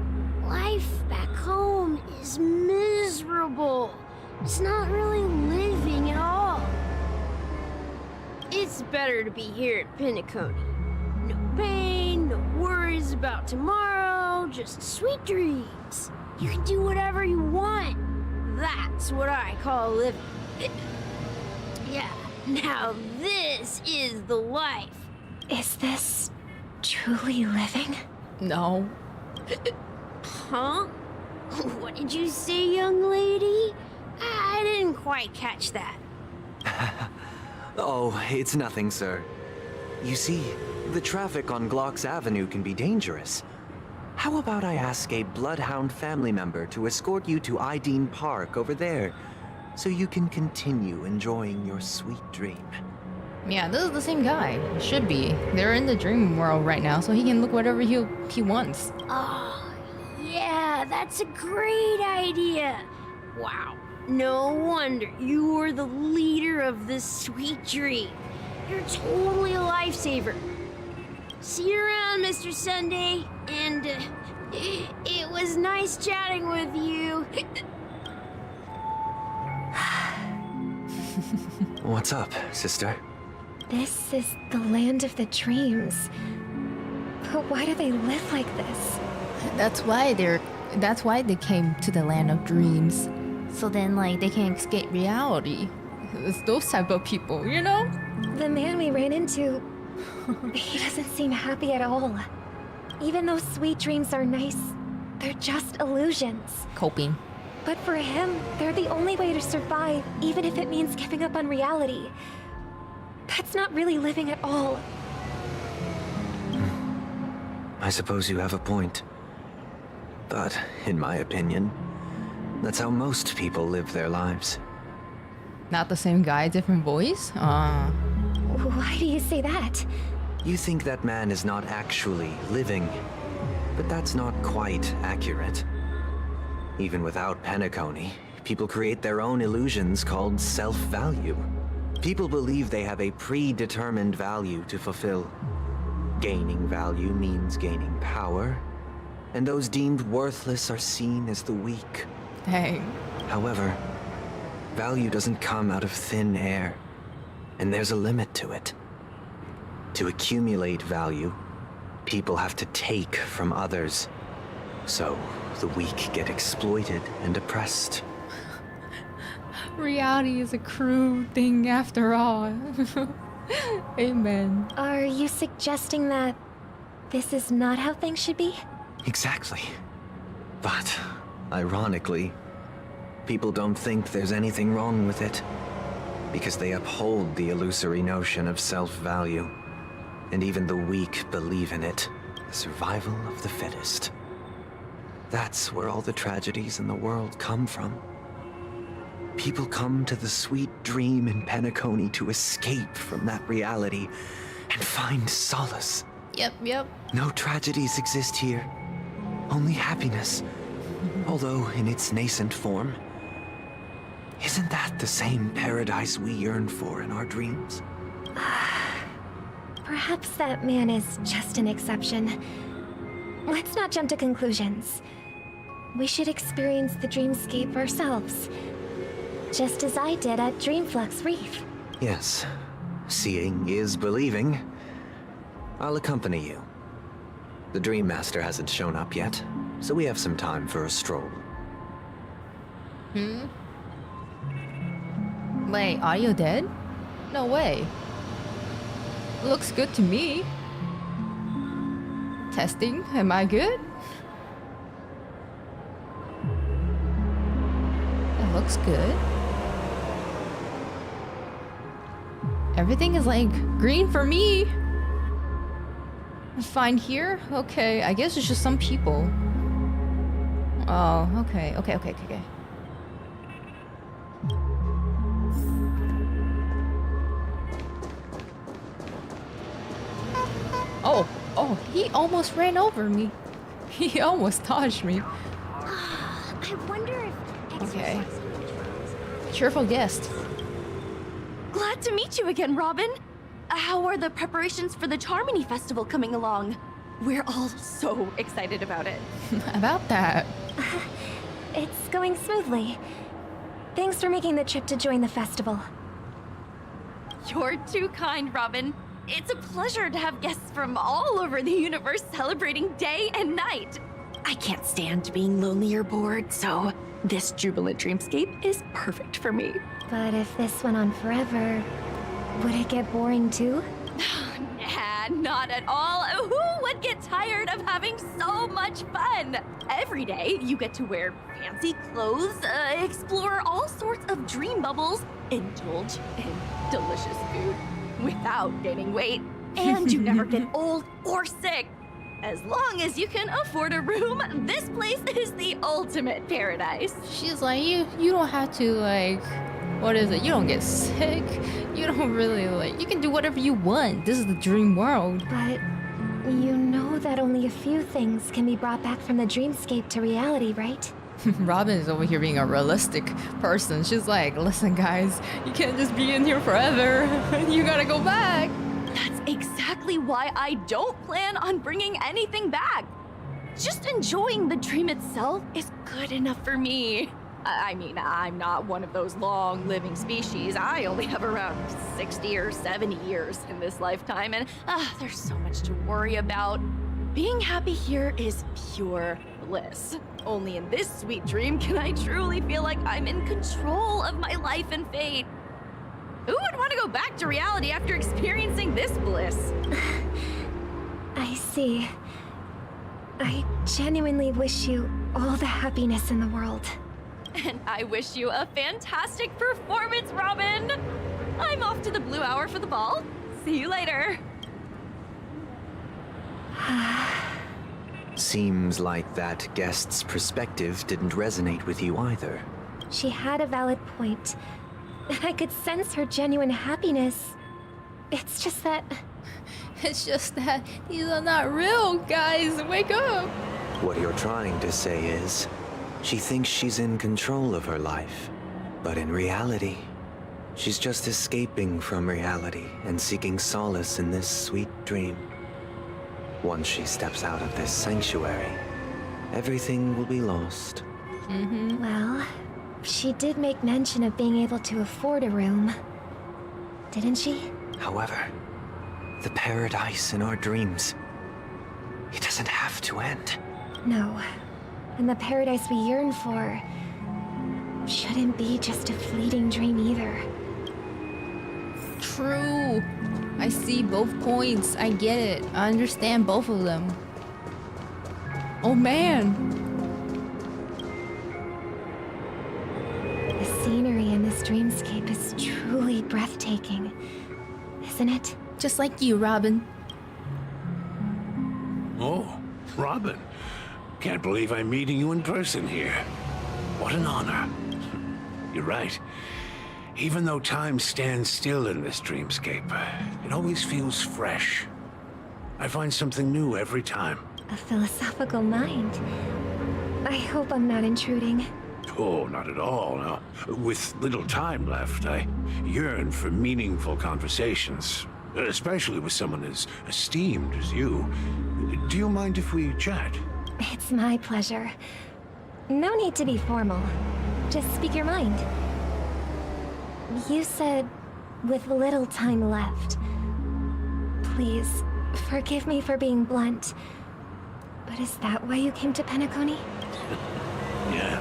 Life back home is miserable. It's not really living at all. It's better to be here at Penacony. No pain, no worries about tomorrow, just sweet dreams. You can do whatever you want. That's what I call living. Yeah, now this is the life. Is this truly living? No. Huh? What did you say, young lady? I didn't quite catch that. Oh, it's nothing, sir. You see, the traffic on Glock's Avenue can be dangerous. How about I ask a Bloodhound family member to escort you to Ideen Park over there, so you can continue enjoying your sweet dream? Yeah, this is the same guy. Should be. They're in the dream world right now, so he can look whatever he wants. Oh, yeah, that's a great idea. Wow. No wonder you were the leader of this sweet dream. You're totally a lifesaver. See you around, Mr. Sunday. And it was nice chatting with you. What's up, sister? This is the land of the dreams. But why do they live like this? That's why they came to the land of dreams. So then, like, they can escape reality. It's those type of people, you know? The man we ran into, he doesn't seem happy at all. Even though sweet dreams are nice, they're just illusions. Coping. But for him, they're the only way to survive, even if it means giving up on reality. That's not really living at all. I suppose you have a point. But, in my opinion, that's how most people live their lives. Not the same guy, different voice? Why do you say that? You think that man is not actually living, but that's not quite accurate. Even without Penacony, people create their own illusions called self-value. People believe they have a predetermined value to fulfill. Gaining value means gaining power, and those deemed worthless are seen as the weak. Dang. However, value doesn't come out of thin air, and there's a limit to it. To accumulate value, people have to take from others. So, the weak get exploited and oppressed. Reality is a crude thing after all. Amen. Are you suggesting that this is not how things should be? Exactly. But, ironically, people don't think there's anything wrong with it, because they uphold the illusory notion of self-value. And even the weak believe in it, the survival of the fittest. That's where all the tragedies in the world come from. People come to the sweet dream in Penacony to escape from that reality and find solace. Yep. No tragedies exist here, only happiness, although in its nascent form. Isn't that the same paradise we yearn for in our dreams? Perhaps that man is just an exception. Let's not jump to conclusions. We should experience the dreamscape ourselves. Just as I did at Dreamflux Reef. Yes, seeing is believing. I'll accompany you. The Dream Master hasn't shown up yet, so we have some time for a stroll. Wait, are you dead? No way. Looks good to me. Testing, am I good? It looks good. Everything is like green for me. Fine here? Okay, I guess it's just some people. Oh, okay. Oh, he almost ran over me. He almost dodged me. I wonder if... Okay. Cheerful guest. Glad to meet you again, Robin. How are the preparations for the Charmony Festival coming along? We're all so excited about it. About that. It's going smoothly. Thanks for making the trip to join the festival. You're too kind, Robin. It's a pleasure to have guests from all over the universe celebrating day and night. I can't stand being lonely or bored, so this jubilant dreamscape is perfect for me. But if this went on forever, would it get boring too? Nah, not at all. Who would get tired of having so much fun? Every day, you get to wear fancy clothes, explore all sorts of dream bubbles, indulge in delicious food without gaining weight, and you never get old or sick. As long as you can afford a room, this place is the ultimate paradise. She's like, you don't have to, like, what is it? You don't get sick. You don't really, like, you can do whatever you want. This is the dream world. But you know that only a few things can be brought back from the dreamscape to reality, right? Robin is over here being a realistic person. She's like, listen guys, you can't just be in here forever. You gotta go back. That's exactly why I don't plan on bringing anything back. Just enjoying the dream itself is good enough for me. I mean, I'm not one of those long-living species. I only have around 60 or 70 years in this lifetime, and there's so much to worry about. Being happy here is pure bliss. Only in this sweet dream can I truly feel like I'm in control of my life and fate. Who would want to go back to reality after experiencing this bliss? I see. I genuinely wish you all the happiness in the world. And I wish you a fantastic performance, Robin! I'm off to the Blue Hour for the ball. See you later. Seems like that guest's perspective didn't resonate with you either. She had a valid point. I could sense her genuine happiness. It's just that these are not real, guys. Wake up. What you're trying to say is, she thinks she's in control of her life. But in reality, she's just escaping from reality and seeking solace in this sweet dream. Once she steps out of this sanctuary, everything will be lost. Well, she did make mention of being able to afford a room, didn't she? However, the paradise in our dreams, it doesn't have to end. No. And the paradise we yearn for shouldn't be just a fleeting dream either. True. I see both points. I get it. I understand both of them. Oh man. The scenery in this dreamscape is truly breathtaking, isn't it? Just like you, Robin. Oh, Robin. Can't believe I'm meeting you in person here. What an honor. You're right. Even though time stands still in this dreamscape, it always feels fresh. I find something new every time. A philosophical mind. I hope I'm not intruding. Oh, not at all. No. With little time left, I yearn for meaningful conversations, especially with someone as esteemed as you. Do you mind if we chat? It's my pleasure. No need to be formal. Just speak your mind. You said, with little time left. Please, forgive me for being blunt. But is that why you came to Penacony? Yeah.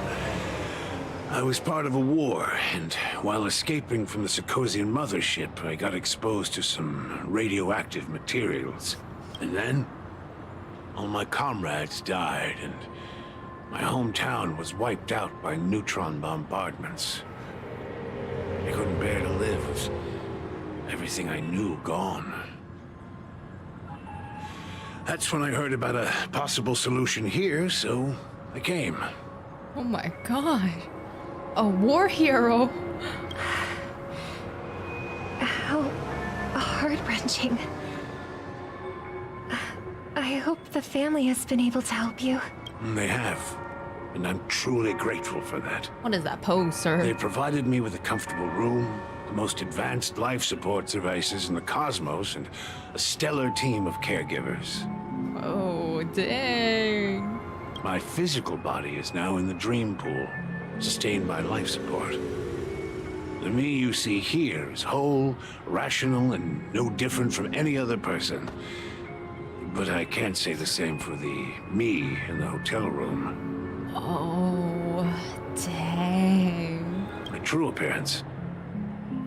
I was part of a war, and while escaping from the 𝗖𝗵𝘁 mothership, I got exposed to some radioactive materials. And then, all my comrades died, and my hometown was wiped out by neutron bombardments. I couldn't bear to live with everything I knew gone. That's when I heard about a possible solution here, so I came. Oh my god. A war hero. How heart-wrenching. I hope the family has been able to help you. They have, and I'm truly grateful for that. What is that pose, sir? They provided me with a comfortable room, the most advanced life support devices in the cosmos, and a stellar team of caregivers. Oh, dang. My physical body is now in the dream pool, sustained by life support. The me you see here is whole, rational, and no different from any other person. But I can't say the same for the me in the hotel room. Oh, dang. My true appearance.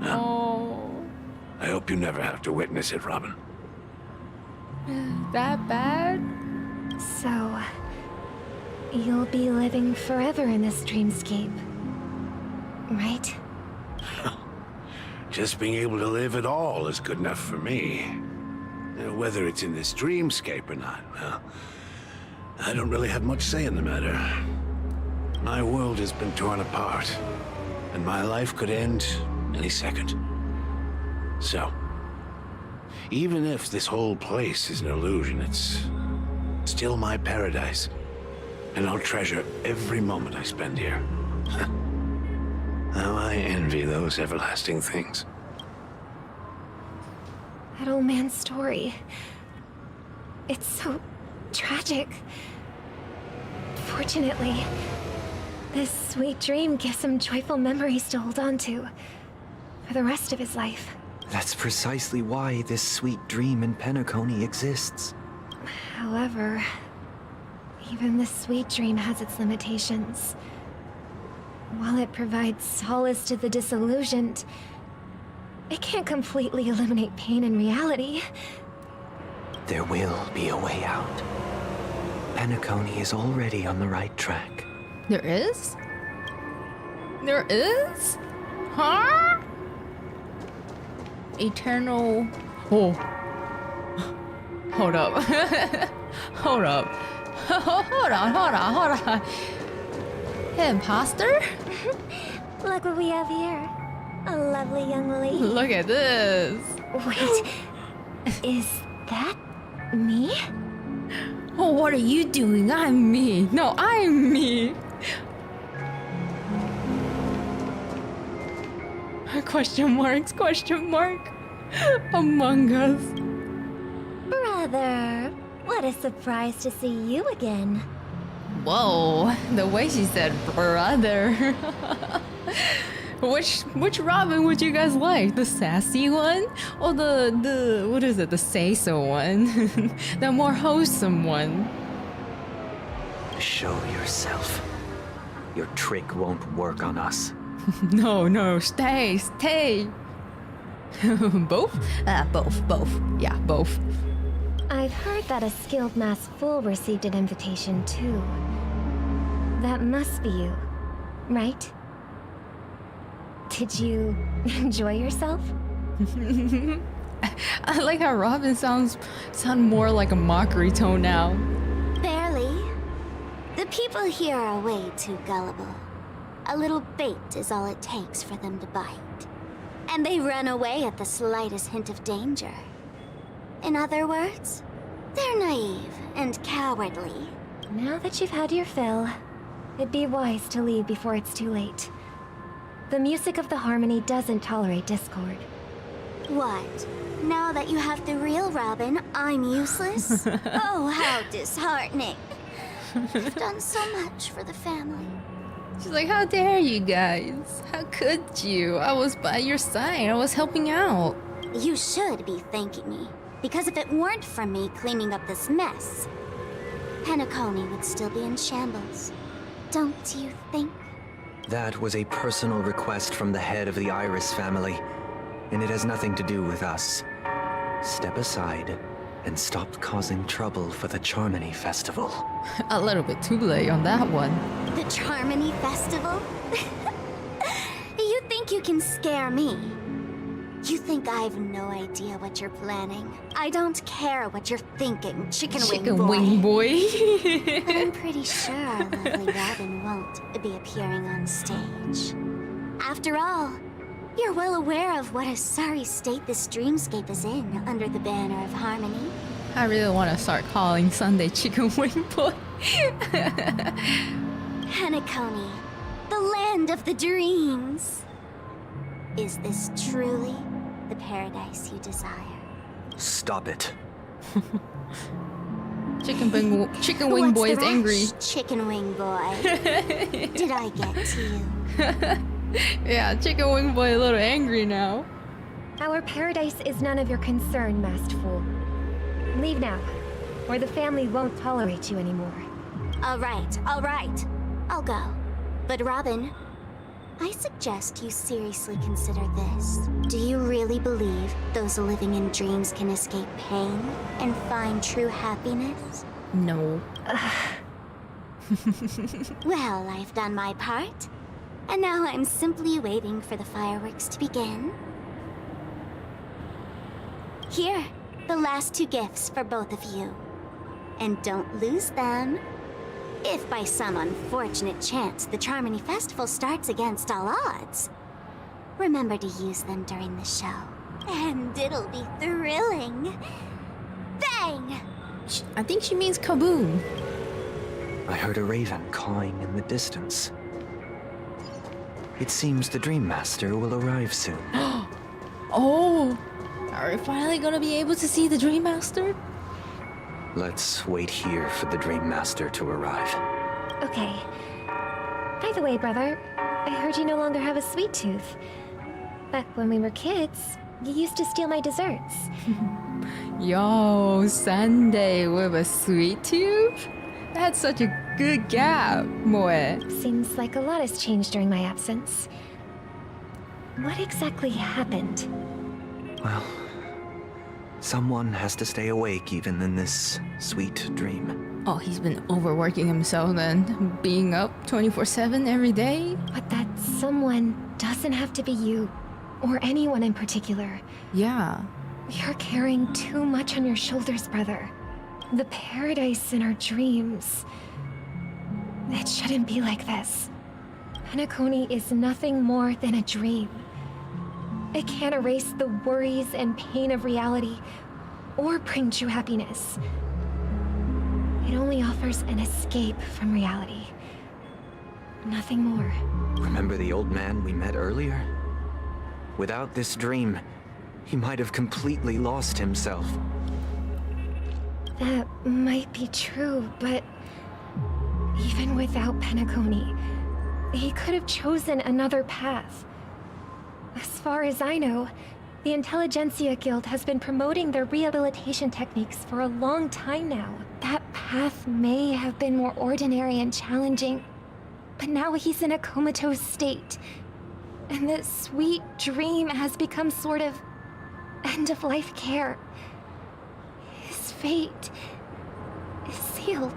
Oh. I hope you never have to witness it, Robin. That bad? So, you'll be living forever in this dreamscape, right? Just being able to live at all is good enough for me. Whether it's in this dreamscape or not, well, I don't really have much say in the matter. My world has been torn apart, and my life could end any second. So, even if this whole place is an illusion, it's still my paradise. And I'll treasure every moment I spend here. How I envy those everlasting things. That old man's story. It's so tragic. Fortunately, this sweet dream gives him joyful memories to hold on to for the rest of his life. That's precisely why this sweet dream in Penacony exists. However, even this sweet dream has its limitations. While it provides solace to the disillusioned, it can't completely eliminate pain in reality. There will be a way out. Penacony is already on the right track. There is? There is? Huh? Eternal... Oh. Hold up. Hold up. Hold on. Hey, imposter? Look what we have here. A lovely young lady. Look at this. Wait, is that me? Oh, what are you doing? I'm me. No, I'm me. Question marks, Among Us. Brother, what a surprise to see you again. Whoa, the way she said brother. Which Robin would you guys like? The sassy one? Or the what is it? The say-so one? The more wholesome one? Show yourself. Your trick won't work on us. No, stay. Both? Both. Yeah, both. I've heard that a skilled mass fool received an invitation too. That must be you, right? Did you enjoy yourself? I like how Robin sound more like a mockery tone now. Barely. The people here are way too gullible. A little bait is all it takes for them to bite. And they run away at the slightest hint of danger. In other words, they're naive and cowardly. Now that you've had your fill, it'd be wise to leave before it's too late. The music of the harmony doesn't tolerate discord. What? Now that you have the real Robin, I'm useless? Oh, how disheartening. I've done so much for the family. She's like, how dare you guys? How could you? I was by your side. I was helping out. You should be thanking me. Because if it weren't for me cleaning up this mess, Penacony would still be in shambles. Don't you think? That was a personal request from the head of the Iris family, and it has nothing to do with us. Step aside and stop causing trouble for the Charmony Festival. A little bit too late on that one. The Charmony Festival? You think you can scare me? You think I have no idea what you're planning? I don't care what you're thinking, Chicken Wing Boy. But I'm pretty sure our lovely Robin won't be appearing on stage. After all, you're well aware of what a sorry state this dreamscape is in under the banner of harmony. I really want to start calling Sunday Chicken Wing Boy. Penacony, the land of the dreams. Is this truly the paradise you desire? Stop it. Chicken Wing Boy is angry. Chicken Wing Boy. Did I get to you? Yeah, Chicken Wing Boy a little angry now. Our paradise is none of your concern, masked fool. Leave now, or the family won't tolerate you anymore. All right. I'll go. But Robin, I suggest you seriously consider this. Do you really believe those living in dreams can escape pain and find true happiness? No. Well, I've done my part. And now I'm simply waiting for the fireworks to begin. Here, the last 2 gifts for both of you. And don't lose them. If by some unfortunate chance the Charmony Festival starts against all odds, remember to use them during the show. And it'll be thrilling. Bang! I think she means kaboom. I heard a raven cawing in the distance. It seems the Dream Master will arrive soon. Oh! Are we finally gonna be able to see the Dream Master? Let's wait here for the Dream Master to arrive. Okay. By the way, brother, I heard you no longer have a sweet tooth. Back when we were kids, you used to steal my desserts. Yo, Sunday with a sweet tooth? That's such a good gap, boy. Seems like a lot has changed during my absence. What exactly happened? Well, someone has to stay awake even in this sweet dream. Oh, he's been overworking himself then, being up 24/7 every day? But that someone doesn't have to be you, or anyone in particular. Yeah. You're carrying too much on your shoulders, brother. The paradise in our dreams. It shouldn't be like this. Penacony is nothing more than a dream. It can't erase the worries and pain of reality, or bring true happiness. It only offers an escape from reality. Nothing more. Remember the old man we met earlier? Without this dream, he might have completely lost himself. That might be true, but even without Penacony, he could have chosen another path. As far as I know, the Intelligentsia Guild has been promoting their rehabilitation techniques for a long time now. That path may have been more ordinary and challenging, but now he's in a comatose state. And this sweet dream has become sort of end-of-life care. His fate is sealed.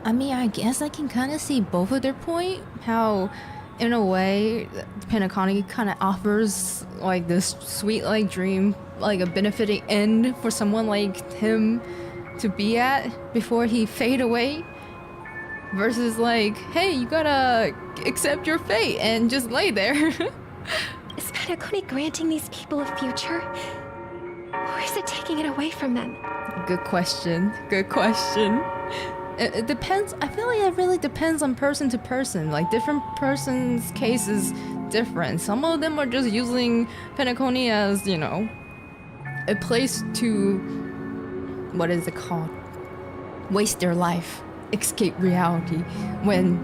I mean, I guess I can kind of see both of their point. How, in a way, Penacony kind of offers like this sweet like dream, like a benefiting end for someone like him to be at before he fade away. Versus like, hey, you gotta accept your fate and just lay there. Is Penacony granting these people a future? Or is it taking it away from them? Good question. Good question. It depends. I feel like it really depends on person to person. Like different person's case is different. Some of them are just using Penacony as, you know, a place to, what is it called? Waste their life, escape reality, when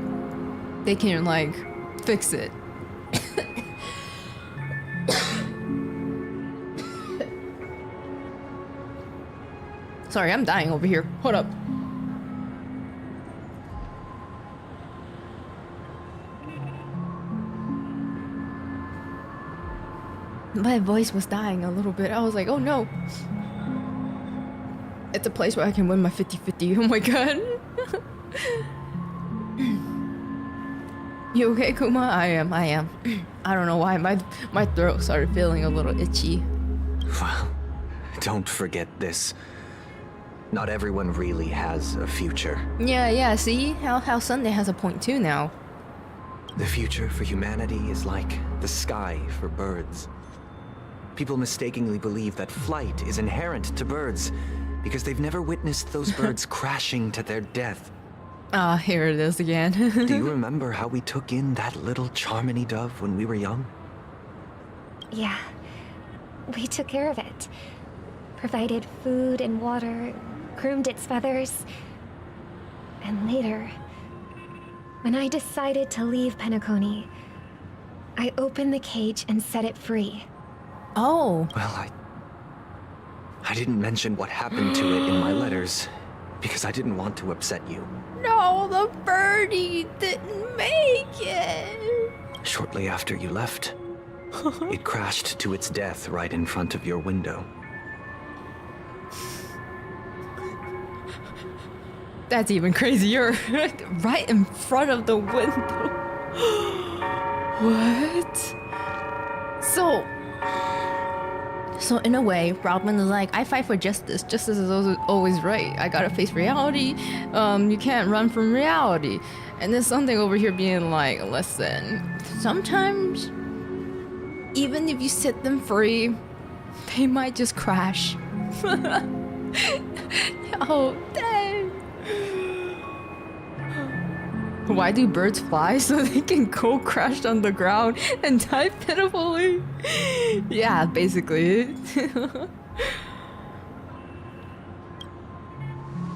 they can like fix it. Sorry, I'm dying over here. Hold up. My voice was dying a little bit. I was like, oh no. It's a place where I can win my 50-50. Oh my god. You okay, Kuma? I am. I don't know why. My throat started feeling a little itchy. Well, don't forget this. Not everyone really has a future. Yeah, see? How Sunday has a point too now. The future for humanity is like the sky for birds. People mistakenly believe that flight is inherent to birds because they've never witnessed those birds crashing to their death. Ah, here it is again. Do you remember how we took in that little Charmony dove when we were young? Yeah. We took care of it. Provided food and water, groomed its feathers. And later, when I decided to leave Penacony, I opened the cage and set it free. Oh. Well, I didn't mention what happened to it in my letters because I didn't want to upset you. No, the birdie didn't make it. shortly after you left. It crashed to its death right in front of your window. That's even crazier. Right in front of the window. What? So in a way, Robin is like, I fight for justice. Justice is always right. I gotta face reality. You can't run from reality. And there's something over here being like, listen, sometimes, even if you set them free, they might just crash. Oh, dang. Why do birds fly? So they can go crash on the ground and die pitifully? Yeah, basically.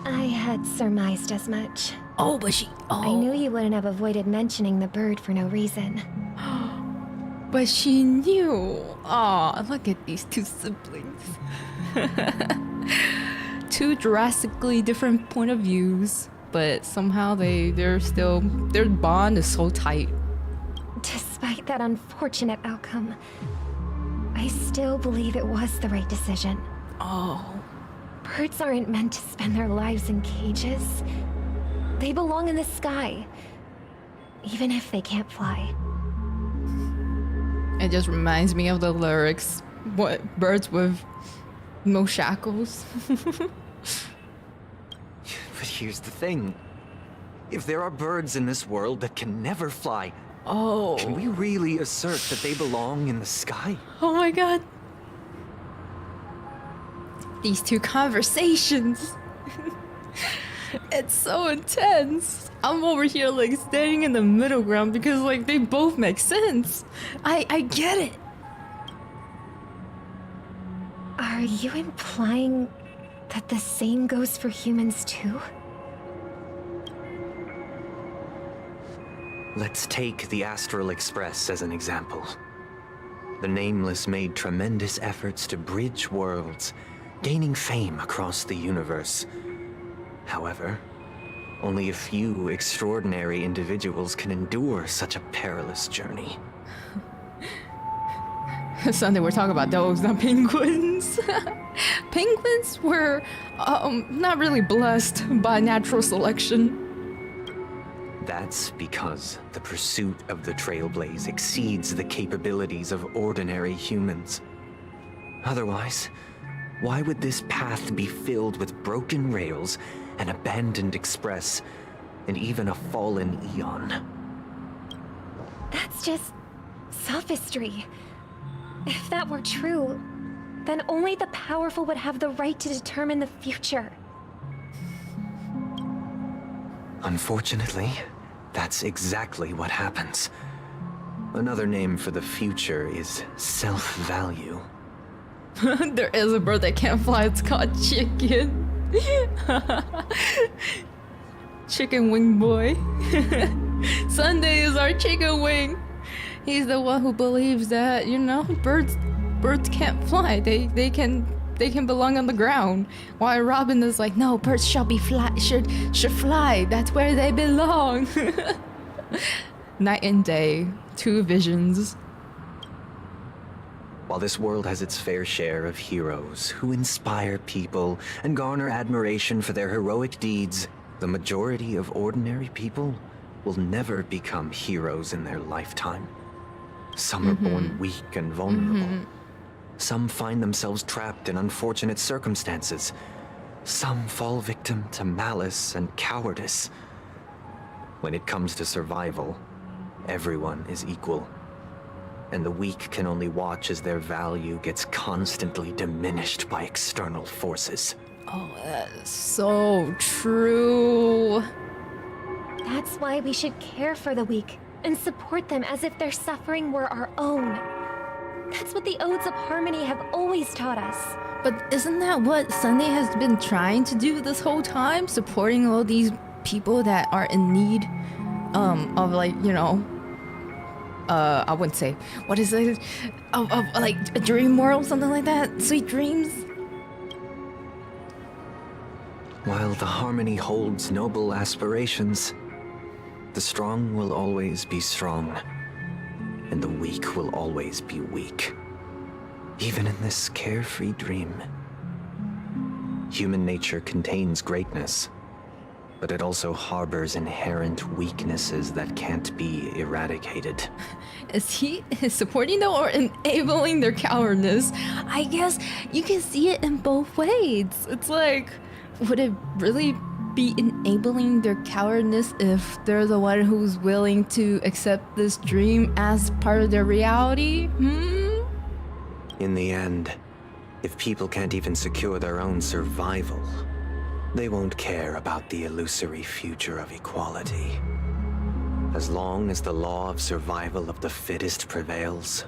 I had surmised as much. Oh, but I knew you wouldn't have avoided mentioning the bird for no reason. But she knew. Aw, look at these two siblings. Two drastically different point of views, but somehow their bond is so tight. Despite that unfortunate outcome, I still believe it was the right decision. Oh. Birds aren't meant to spend their lives in cages. They belong in the sky, even if they can't fly. It just reminds me of the lyrics. What? Birds with no shackles? But here's the thing. If there are birds in this world that can never fly, can we really assert that they belong in the sky? Oh my god. These two conversations. It's so intense. I'm over here like standing in the middle ground because like they both make sense. I get it. Are you implying that the same goes for humans too? Let's take the Astral Express as an example. The Nameless made tremendous efforts to bridge worlds, gaining fame across the universe. However, only a few extraordinary individuals can endure such a perilous journey. Sunday, we're talking about dogs, not penguins. Penguins were not really blessed by natural selection. That's because the pursuit of the Trailblaze exceeds the capabilities of ordinary humans. Otherwise, why would this path be filled with broken rails, an abandoned express, and even a fallen eon? That's just sophistry. If that were true, then only the powerful would have the right to determine the future. Unfortunately, that's exactly what happens. Another name for the future is self-value. There is a bird that can't fly, it's called chicken. Chicken wing boy. Sunday is our chicken wing. He's the one who believes that, you know, birds can't fly. They can belong on the ground. While Robin is like, no, birds should fly. That's where they belong. Night and day, two visions. While this world has its fair share of heroes who inspire people and garner admiration for their heroic deeds, the majority of ordinary people will never become heroes in their lifetime. Some are born weak and vulnerable. Some find themselves trapped in unfortunate circumstances. Some fall victim to malice and cowardice. When it comes to survival, everyone is equal. And the weak can only watch as their value gets constantly diminished by external forces. Oh, that is so true. That's why we should care for the weak and support them as if their suffering were our own. That's what the Odes of Harmony have always taught us. But isn't that what Sunday has been trying to do this whole time? Supporting all these people that are in need of, like, you know, I wouldn't say, what is it? Of like a dream world, something like that? Sweet dreams? While the Harmony holds noble aspirations, the strong will always be strong. and the weak will always be weak. Even in this carefree dream. Human nature contains greatness, but it also harbors inherent weaknesses that can't be eradicated. Is he supporting them or enabling their cowardness? I guess you can see it in both ways. It's like, would it really be enabling their cowardness if they're the one who's willing to accept this dream as part of their reality? In the end, if people can't even secure their own survival, they won't care about the illusory future of equality. As long as the law of survival of the fittest prevails,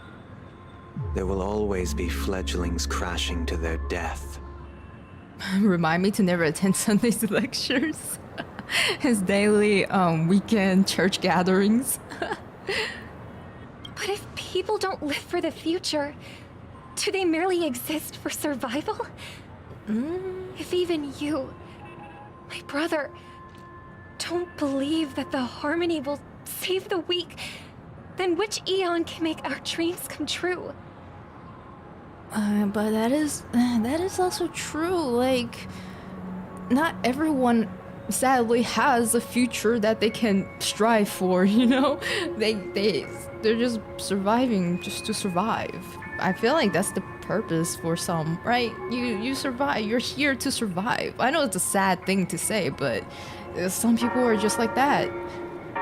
there will always be fledglings crashing to their death. Remind me to never attend Sunday's lectures. His daily weekend church gatherings. But if people don't live for the future, do they merely exist for survival? If even you, my brother, don't believe that the harmony will save the weak, then which eon can make our dreams come true? But that is also true. Like, not everyone sadly has a future that they can strive for, you know? They're just surviving just to survive. I feel like that's the purpose for some, right? You survive. You're here to survive. I know it's a sad thing to say, but some people are just like that.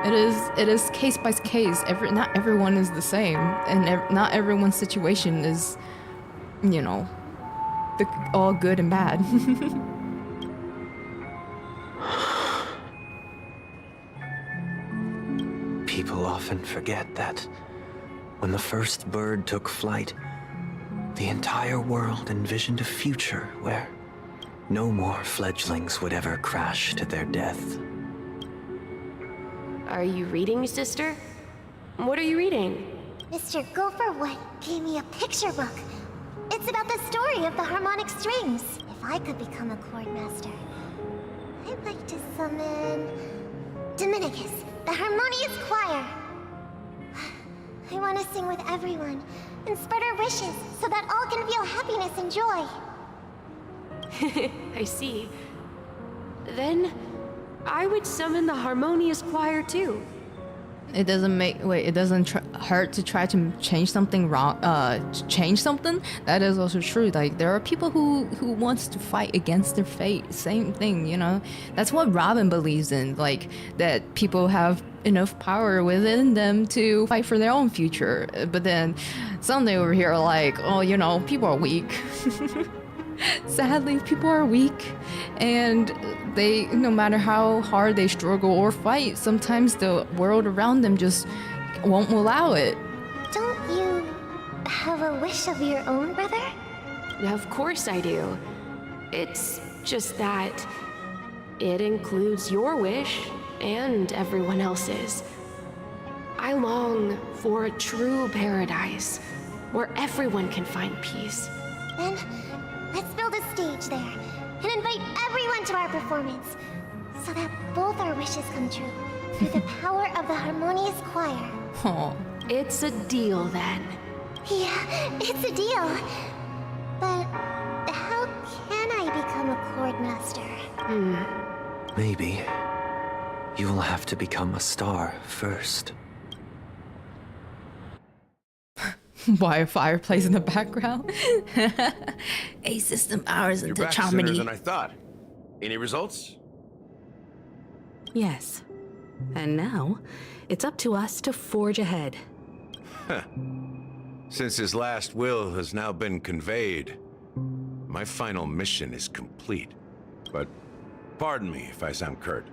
It is case by case. Not everyone is the same, and not everyone's situation is, you know, all good and bad. People often forget that when the first bird took flight, the entire world envisioned a future where no more fledglings would ever crash to their death. Are you reading, sister? What are you reading? Mr. 𝗭𝗋𝗀 gave me a picture book. It's about the story of the harmonic strings. If I could become a chord master, I'd like to summon Dominicus, the harmonious choir. I want to sing with everyone and spread our wishes so that all can feel happiness and joy. I see. Then I would summon the harmonious choir too. It doesn't hurt to try to change something wrong. Change something. That is also true. Like, there are people who wants to fight against their fate. Same thing, you know. That's what Robin believes in. Like, that people have enough power within them to fight for their own future. But then Sunday over here are like, oh, you know, people are weak. Sadly, people are weak, and they, no matter how hard they struggle or fight, sometimes the world around them just won't allow it. Don't you have a wish of your own, brother? Of course I do. It's just that it includes your wish and everyone else's. I long for a true paradise where everyone can find peace. Then let's build a stage there and invite everyone to our performance so that both our wishes come true through the power of the harmonious choir. Oh. It's a deal then. Yeah, it's a deal. But how can I become a chord master? Maybe you will have to become a star first. Why a fireplace in the background? 8 system hours You're into back sooner Charmony. than I thought. Any results? Yes. And now, it's up to us to forge ahead. Since his last will has now been conveyed, my final mission is complete. But pardon me if I sound curt.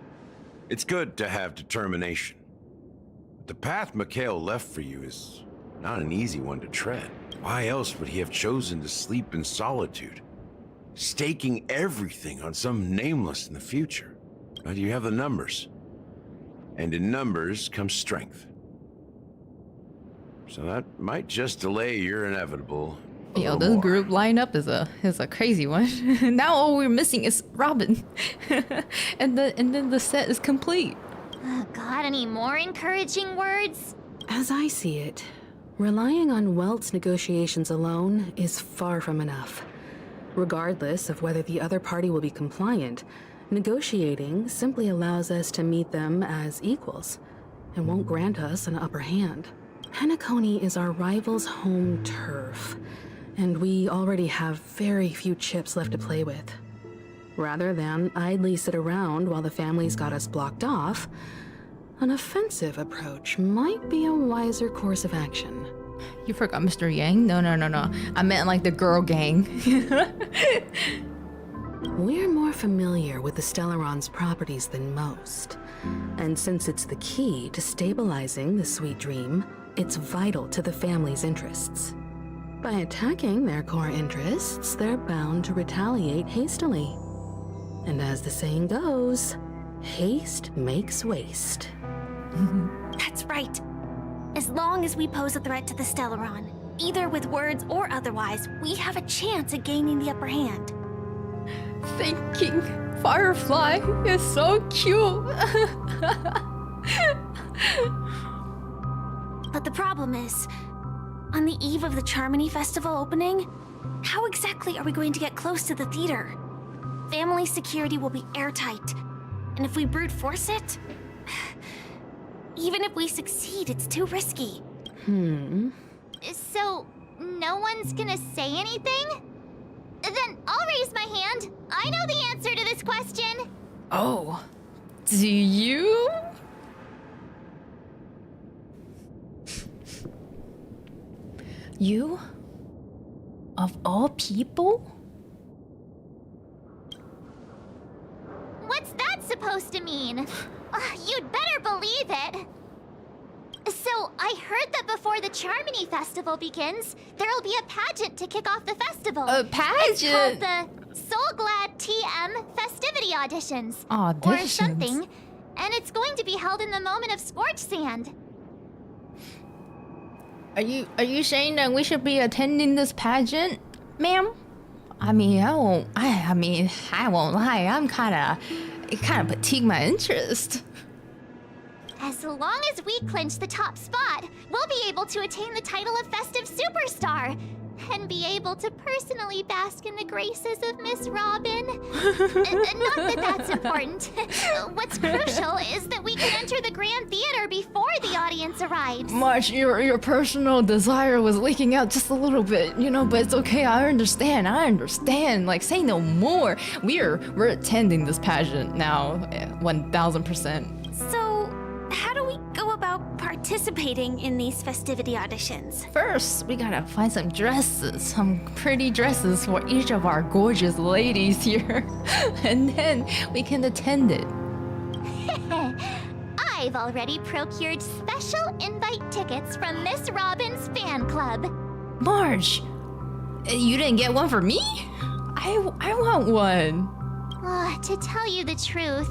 It's good to have determination. But the path Mikhail left for you is not an easy one to tread. Why else would he have chosen to sleep in solitude, staking everything on some nameless in the future? But you have the numbers, and in numbers comes strength. So that might just delay your inevitable. Yo, this group lineup is a crazy one. Now all we're missing is Robin, and then the set is complete. Got any more encouraging words? As I see it, Relying on Welt's negotiations alone is far from enough. Regardless of whether the other party will be compliant, negotiating simply allows us to meet them as equals and won't grant us an upper hand. Penacony is our rival's home turf, and we already have very few chips left to play with. Rather than idly sit around while the family's got us blocked off, an offensive approach might be a wiser course of action. You forgot Mr. Yang? No. I meant like the girl gang. We're more familiar with the Stellaron's properties than most. And since it's the key to stabilizing the sweet dream, it's vital to the family's interests. By attacking their core interests, they're bound to retaliate hastily. And as the saying goes, haste makes waste. That's right. As long as we pose a threat to the Stellaron, either with words or otherwise, we have a chance at gaining the upper hand. Thinking Firefly is so cute. But the problem is, on the eve of the Charmony Festival opening, how exactly are we going to get close to the theater? Family security will be airtight, and if we brute force it, even if we succeed, it's too risky. So, no one's gonna say anything? Then I'll raise my hand. I know the answer to this question. Oh, do you? You? Of all people? What's that supposed to mean? You'd better believe it. So, I heard that before the Charmony Festival begins, there'll be a pageant to kick off the festival. A pageant? It's called the Soul Glad TM Festivity Auditions. Auditions? Or something. And it's going to be held in the moment of scorched sand. Are you saying that we should be attending this pageant, ma'am? I mean, I won't lie. It kind of piqued my interest. As long as we clinch the top spot, we'll be able to attain the title of Festive Superstar and be able to personally bask in the graces of Miss Robin. Not that that's important. What's crucial is that we can enter the Grand Theater before the audience arrives. March, your personal desire was leaking out just a little bit, but it's okay. I understand. Like, say no more. We're attending this pageant now, 1000%. So, how do we go about participating in these festivity auditions? First, we gotta find some pretty dresses for each of our gorgeous ladies here. And then we can attend it. I've already procured special invite tickets from Miss Robin's fan club. Marge, you didn't get one for me? I want one. To tell you the truth,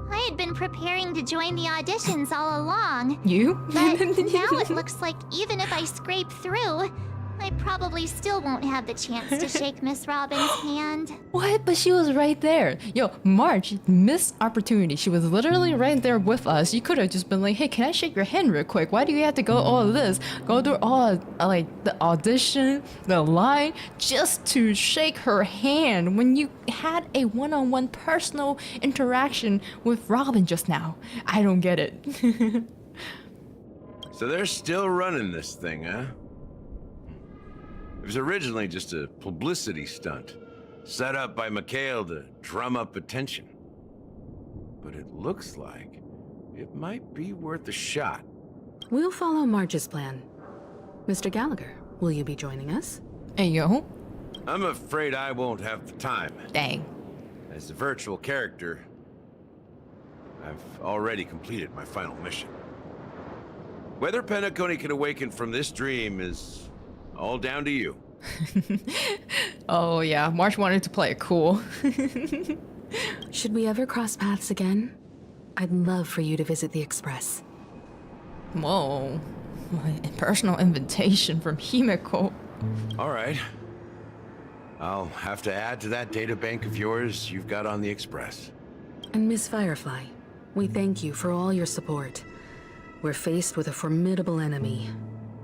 I had been preparing to join the auditions all along. You? But now it looks like even if I scrape through, I probably still won't have the chance to shake Miss Robin's hand. What? But she was right there. Yo, Marge, missed opportunity. She was literally right there with us. You could have just been like, hey, can I shake your hand real quick? Why do you have to go all this? Go through all, the audition, the line, just to shake her hand when you had a one-on-one personal interaction with Robin just now. I don't get it. So they're still running this thing, huh? It was originally just a publicity stunt, set up by Mikhail to drum up attention. But it looks like it might be worth a shot. We'll follow Marge's plan. Mr. Gallagher, will you be joining us? Hey, yo. I'm afraid I won't have the time. Dang. As a virtual character, I've already completed my final mission. Whether Penacony can awaken from this dream is all down to you. Oh yeah, Marge wanted to play it cool. Should we ever cross paths again? I'd love for you to visit the Express. Whoa. A personal invitation from 𝗖𝗵𝘁. All right. I'll have to add to that data bank of yours you've got on the Express. And Miss Firefly, we thank you for all your support. We're faced with a formidable enemy,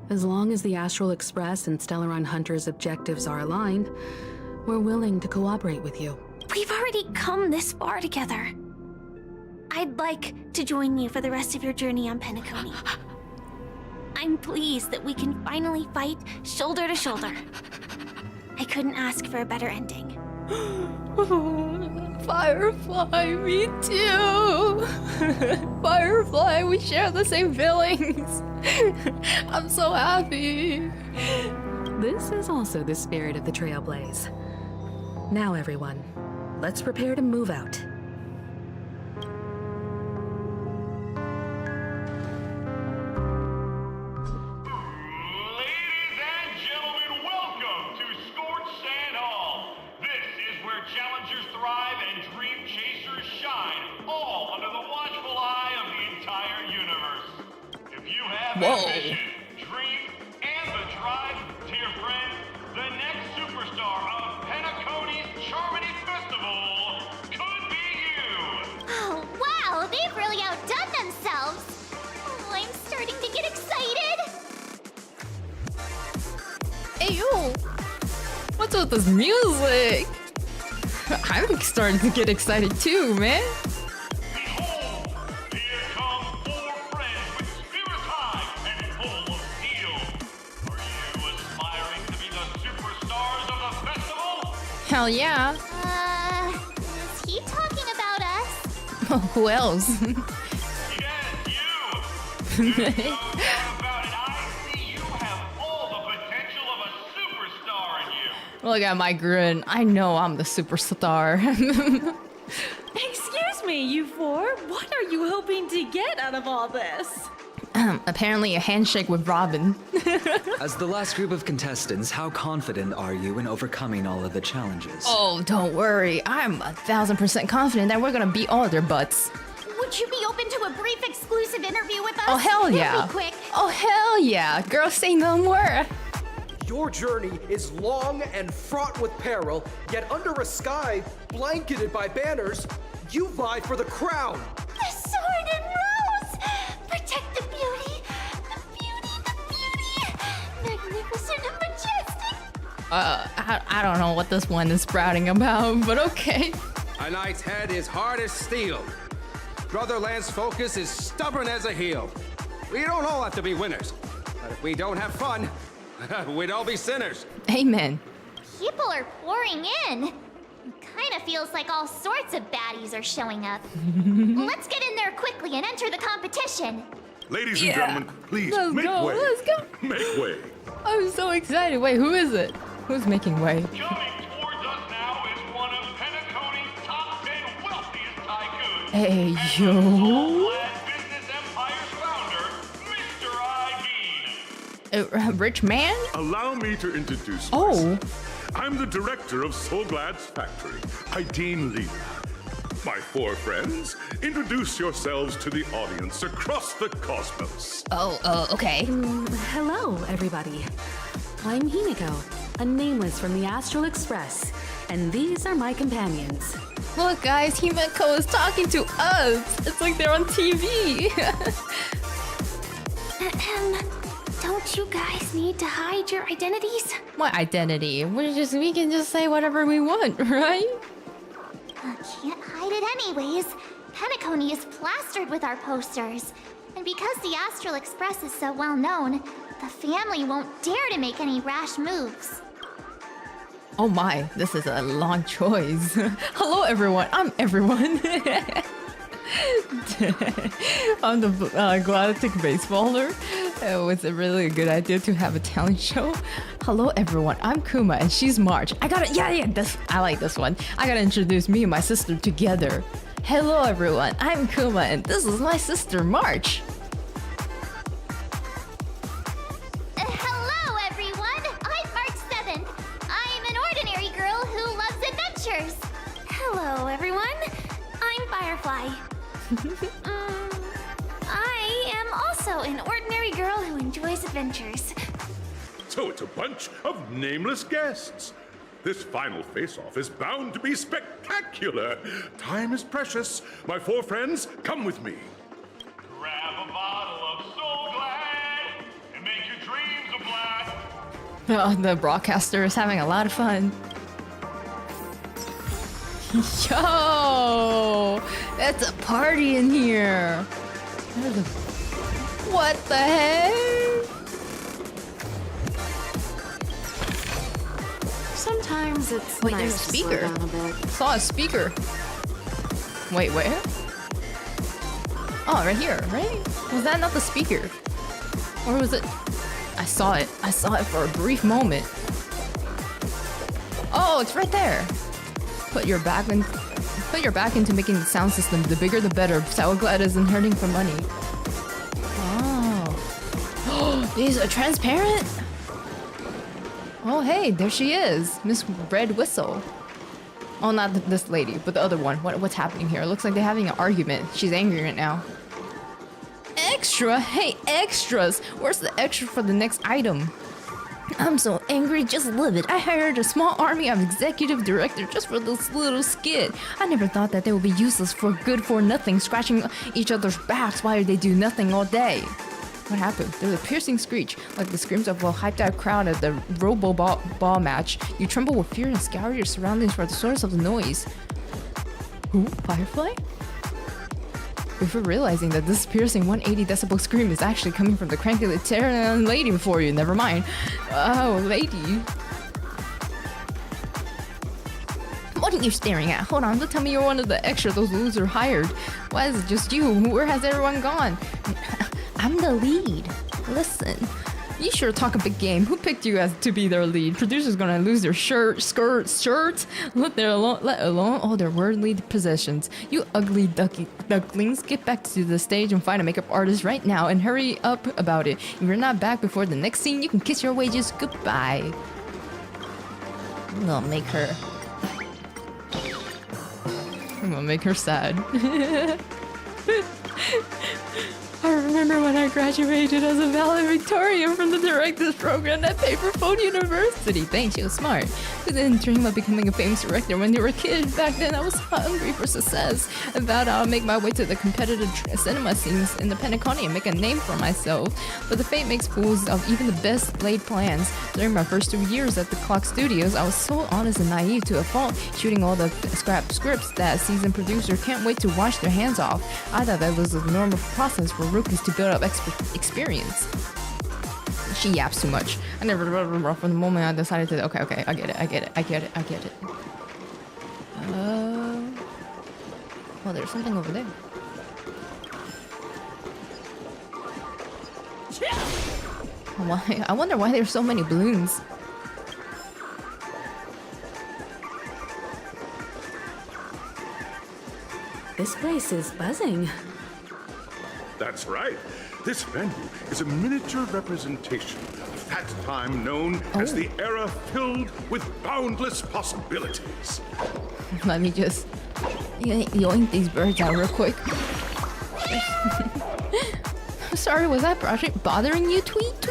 As long as the Astral Express and Stellaron Hunter's objectives are aligned, we're willing to cooperate with you. We've already come this far together. I'd like to join you for the rest of your journey on Penacony. I'm pleased that we can finally fight shoulder to shoulder. I couldn't ask for a better ending. Firefly, me too. Firefly, we share the same feelings. I'm so happy. This is also the spirit of the Trailblaze. Now everyone, let's prepare to move out. Challengers thrive and dream chasers shine, all under the watchful eye of the entire universe. If you have ambition, dream, and the drive, dear friend, the next superstar of Penacony's Charmony Festival could be you! Oh, wow, they've really outdone themselves! Oh, I'm starting to get excited! Hey, yo! What's with this music? I'm starting to get excited too, man. Behold, here come 4 friends with spirits high and full of steel. Are you aspiring to be the superstars of the festival? Hell yeah. Is he talking about us? Who else? Yes, you! Look at my grin. I know I'm the superstar. Excuse me, you 4. What are you hoping to get out of all this? Apparently a handshake with Robin. As the last group of contestants, how confident are you in overcoming all of the challenges? Oh, don't worry. I'm 1000% confident that we're gonna beat all their butts. Would you be open to a brief exclusive interview with us? Oh, hell yeah. It'll be quick. Oh, hell yeah. Girl, say no more. Your journey is long and fraught with peril, yet under a sky blanketed by banners, you vie for the crown. The sword and rose! Protect the beauty! The beauty, the beauty! Magnificent and majestic! I don't know what this one is sprouting about, but okay. A knight's head is hard as steel. Brotherland's focus is stubborn as a heel. We don't all have to be winners, but if we don't have fun, we'd all be sinners. Amen. People are pouring in. It kind of feels like all sorts of baddies are showing up. Let's get in there quickly and enter the competition. Ladies and gentlemen, please Let's make go. way. Let's go. Make way. I'm so excited. Wait, who is it? Who's making way? Coming towards us now is one of Penacony's top 10 wealthiest tycoons. Hey, yo. Business empire's founder, Mr. I. A rich man? Allow me to introduce myself. I'm the director of Soulglad's factory, Ideen Lee. My 4 friends, introduce yourselves to the audience across the cosmos. Okay. Hello, everybody. I'm Himiko, a nameless from the Astral Express, and these are my companions. Look, guys, Himiko is talking to us. It's like they're on TV. Don't you guys need to hide your identities? What identity? We can just say whatever we want, right? Can't hide it anyways. Penacony is plastered with our posters. And because the Astral Express is so well known, the family won't dare to make any rash moves. Oh my, this is a long choice. Hello, everyone. I'm everyone. I'm the Galactic Baseballer. It was a really good idea to have a talent show. Hello, everyone. I'm Kuma, and she's March. I like this one. I gotta introduce me and my sister together. Hello, everyone. I'm Kuma, and this is my sister, March. Hello, everyone. I'm March 7th. I'm an ordinary girl who loves adventures. Hello, everyone. I'm Firefly. I am also an ordinary girl who enjoys adventures. So it's a bunch of nameless guests. This final face-off is bound to be spectacular. Time is precious. My 4 friends, come with me. Grab a bottle of Soul Glad and make your dreams The broadcaster is having a lot of fun. Yo! It's a party in here! What the heck? Sometimes it's Wait, nice there's a to speaker. slow down a bit. Saw a speaker. Wait, where? Oh, right here, right? Was that not the speaker? Or was it? I saw it. I saw it for a brief moment. Oh, it's right there. Put your back into making the sound system. The bigger, the better. 𝗖𝗵𝘁 isn't hurting for money. Oh, these are transparent. Oh, hey, there she is, Miss Red Whistle. Oh, not this lady, but the other one. What's happening here? It looks like they're having an argument. She's angry right now. Extra? Hey, extras! Where's the extra for the next item? I'm so angry, just live it. I hired a small army of executive director just for this little skit. I never thought that they would be useless for good for nothing, scratching each other's backs while they do nothing all day. What happened? There was a piercing screech, like the screams of a hyped-out crowd at the Robo-Ball match. You tremble with fear and scour your surroundings for the source of the noise. Who? Firefly? Before realizing that this piercing 180 decibel scream is actually coming from the cranky Terran lady before you. Never mind. Oh, lady. What are you staring at? Hold on, don't tell me you're one of the extra those losers hired. Why is it just you? Where has everyone gone? I'm the lead. Listen, you sure talk a big game. Who picked you as to be their lead? Producers gonna lose their shirts, let alone all their worldly possessions. You ugly ducklings, get back to the stage and find a makeup artist right now and hurry up about it. If you're not back before the next scene, you can kiss your wages goodbye. I'm gonna make her sad. I remember when I graduated as a valedictorian from the director's program at Paperphone University. Thanks, you were smart. Who didn't dream of becoming a famous director when they were kids? Back then, I was hungry for success. I vowed I'll make my way to the competitive cinema scenes in the Penacony and make a name for myself. But the fate makes fools of even the best laid plans. During my first 2 years at the Clock Studios, I was so honest and naive to a fault, shooting all the scrap scripts that seasoned producer can't wait to wash their hands off. I thought that was a normal process for rookies to build up experience. She yaps too much. I never from the moment I decided to. Okay, I get it. Well, there's something over there. Why? I wonder why there's so many balloons. This place is buzzing. That's right. This venue is a miniature representation of that time known as the era filled with boundless possibilities. Let me just yoink these birds out real quick. Sorry, was that project bothering you, Tweet?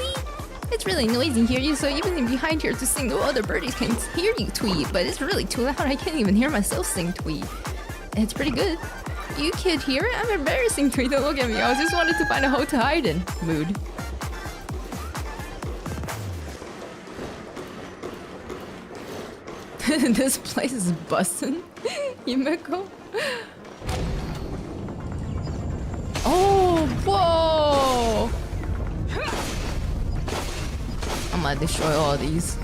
It's really noisy here, so even behind here to sing, no other birdies can hear you, Tweet. But it's really too loud, I can't even hear myself sing, Tweet. It's pretty good. You can't hear it? I'm embarrassing, Tweet. Don't look at me. I just wanted to find a hole to hide in. Mood. This place is bussin'. 𝗵𝘁. Oh, whoa! I'm gonna destroy all these.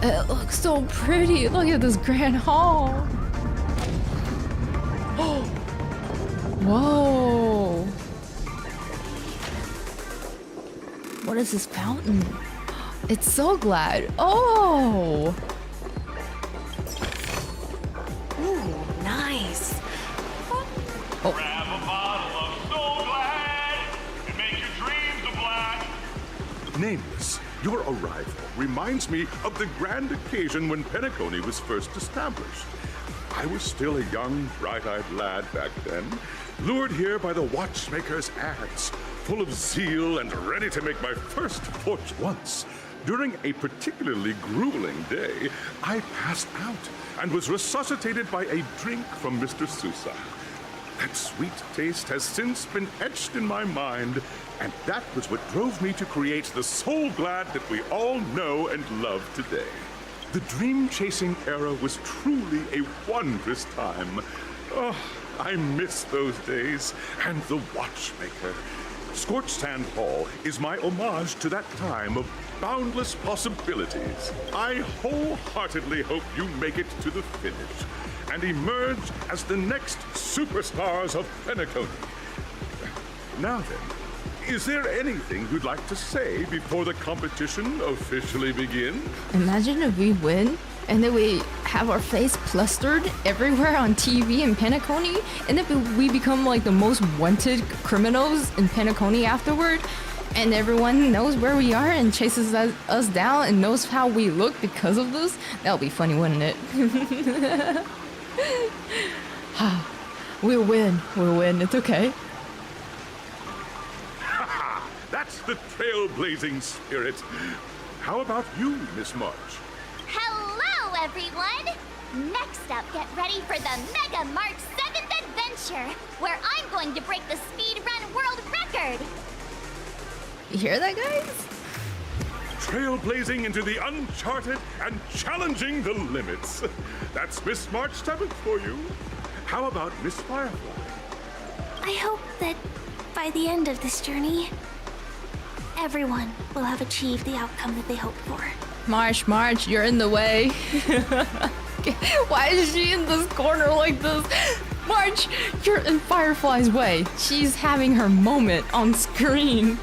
It looks so pretty. Look at this grand hall. Whoa! What is this fountain? It's so glad. Oh! Ooh, nice. Grab a bottle of So Glad and make your dreams a black. Nameless, your arrival reminds me of the grand occasion when Penacony was first established. I was still a young, bright-eyed lad back then, lured here by the Watchmaker's ads, full of zeal and ready to make my first fortune. Once, during a particularly grueling day, I passed out and was resuscitated by a drink from Mr. Sousa. That sweet taste has since been etched in my mind, and that was what drove me to create the Soul Glad that we all know and love today. The dream-chasing era was truly a wondrous time. Oh, I miss those days, and the Watchmaker. Scorched Sand Hall is my homage to that time of boundless possibilities. I wholeheartedly hope you make it to the finish and emerge as the next superstars of Penacony. Now then, is there anything you'd like to say before the competition officially begins? Imagine if we win and then we have our face plastered everywhere on TV in Penacony, and then we become like the most wanted criminals in Penacony afterward, and everyone knows where we are and chases us down and knows how we look because of this. That'll be funny, wouldn't it? We'll win. It's okay. That's the trailblazing spirit. How about you, Miss March? Hello, everyone! Next up, get ready for the Mega March 7th adventure, where I'm going to break the speedrun world record! You hear that, guys? Trailblazing into the uncharted and challenging the limits. That's Miss March 7th for you. How about Miss Firefly? I hope that by the end of this journey, everyone will have achieved the outcome that they hoped for. March, you're in the way. Why is she in this corner like this? March, you're in Firefly's way. She's having her moment on screen.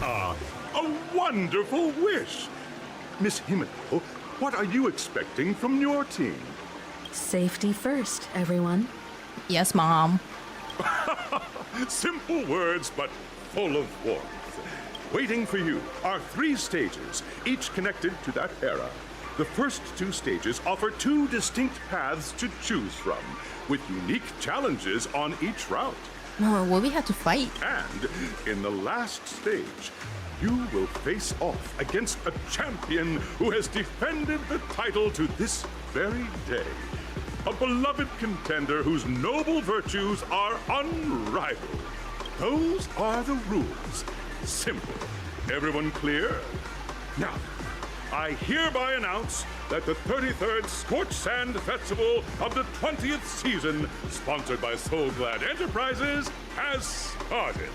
Ah, a wonderful wish. Miss Himiko, what are you expecting from your team? Safety first, everyone. Yes, Mom. Simple words, but full of warmth. Waiting for you are 3 stages, each connected to that era. The first 2 stages offer 2 distinct paths to choose from, with unique challenges on each route. Will we have to fight? And in the last stage, you will face off against a champion who has defended the title to this very day. A beloved contender whose noble virtues are unrivaled. Those are the rules. Simple. Everyone clear? Now, I hereby announce that the 33rd Scorched Sand Festival of the 20th season, sponsored by Soul Glad Enterprises, has started.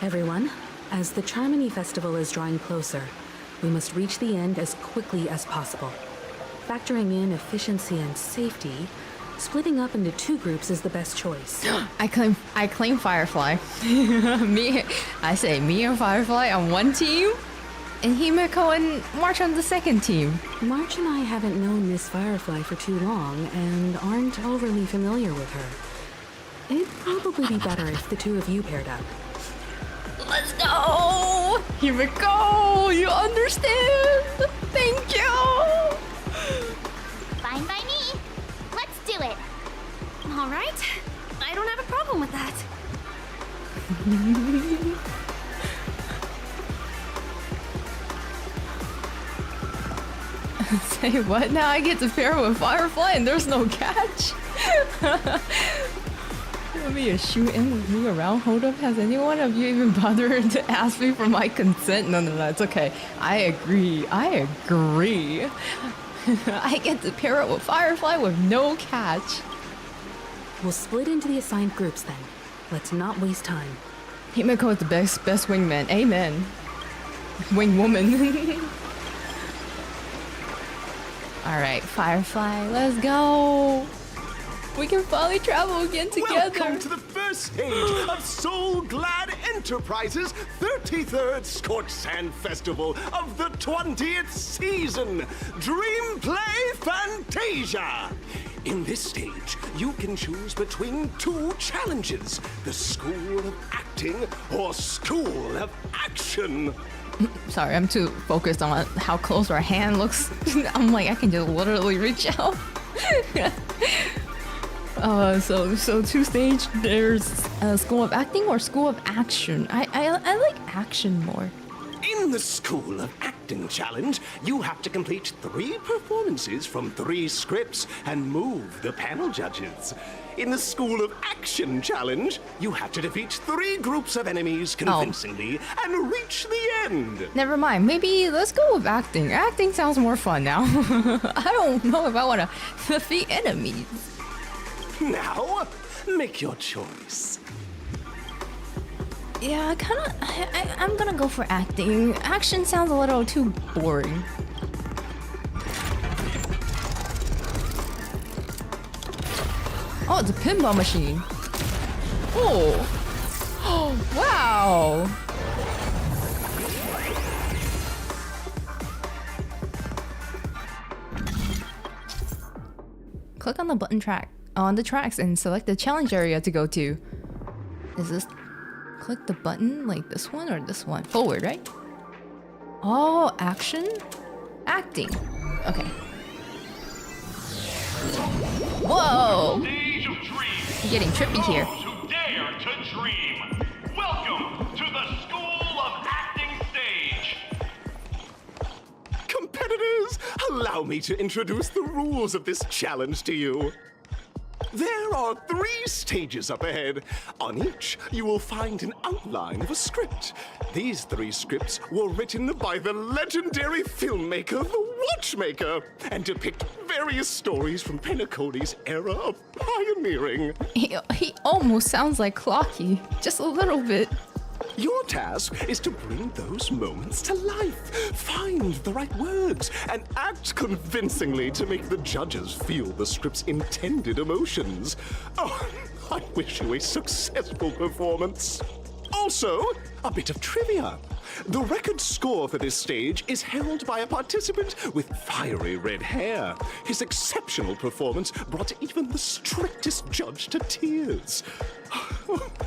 Everyone, as the Charmony Festival is drawing closer, we must reach the end as quickly as possible. Factoring in efficiency and safety, splitting up into 2 groups is the best choice. I claim Firefly. I say me and Firefly on one team, and Himiko and March on the second team. March and I haven't known Miss Firefly for too long and aren't overly familiar with her. It'd probably be better if the 2 of you paired up. Let's go! Himiko, you understand? Thank you! Fine by me. Let's do it. All right. I don't have a problem with that. Say what? Now I get to pair with Firefly and there's no catch? Let me shoot in with me around. Hold up, has anyone of you even bothered to ask me for my consent? No, it's okay. I agree. I get to pair up with Firefly with no catch. We'll split into the assigned groups then. Let's not waste time. Himiko is the best wingman. Amen. Wing woman. Alright, Firefly, let's go. We can finally travel again together. Welcome to the first stage of Soul Glad Enterprises' 33rd Scorched Sand Festival of the 20th season, Dreamplay Fantasia. In this stage, you can choose between 2 challenges, the School of Acting or School of Action. Sorry, I'm too focused on how close our hand looks. I'm like, I can just literally reach out. So 2 stage, there's School of Acting or School of Action. I like action more. In the School of Acting, acting challenge, you have to complete 3 performances from 3 scripts and move the panel judges. In the School of Action challenge, you have to defeat 3 groups of enemies convincingly and reach the end. Never mind. Maybe let's go with acting. Acting sounds more fun now. I don't know if I want to defeat enemies. Now, make your choice. Yeah, I'm gonna go for acting. Action sounds a little too boring. Oh, it's a pinball machine. Oh. Oh, wow. Click on the button track on the tracks and select the challenge area to go to. Is this... Click the button like this one or this one? Forward, right? Oh, action? Acting. Okay. Whoa! I'm getting trippy here. Who dare to dream? Welcome to the School of Acting Stage. Competitors, allow me to introduce the rules of this challenge to you. There are 3 stages up ahead. On each, you will find an outline of a script. These 3 scripts were written by the legendary filmmaker, the Watchmaker, and depict various stories from Penacony's era of pioneering. He almost sounds like Clocky, just a little bit. Your task is to bring those moments to life, find the right words, and act convincingly to make the judges feel the script's intended emotions. Oh, I wish you a successful performance. Also, a bit of trivia. The record score for this stage is held by a participant with fiery red hair. His exceptional performance brought even the strictest judge to tears.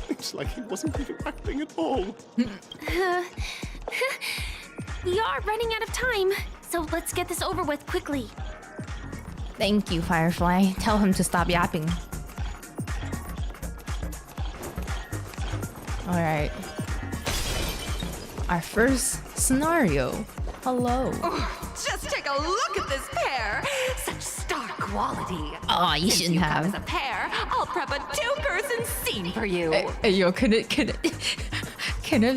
It's like he wasn't even acting at all. We are running out of time, so let's get this over with quickly. Thank you, Firefly. Tell him to stop yapping. Alright. Our first scenario. Hello. Oh, just take a look at this pair. Such star quality. Oh, you shouldn't have. As a pair, I'll prep a 2-person scene for you. Hey, yo, can it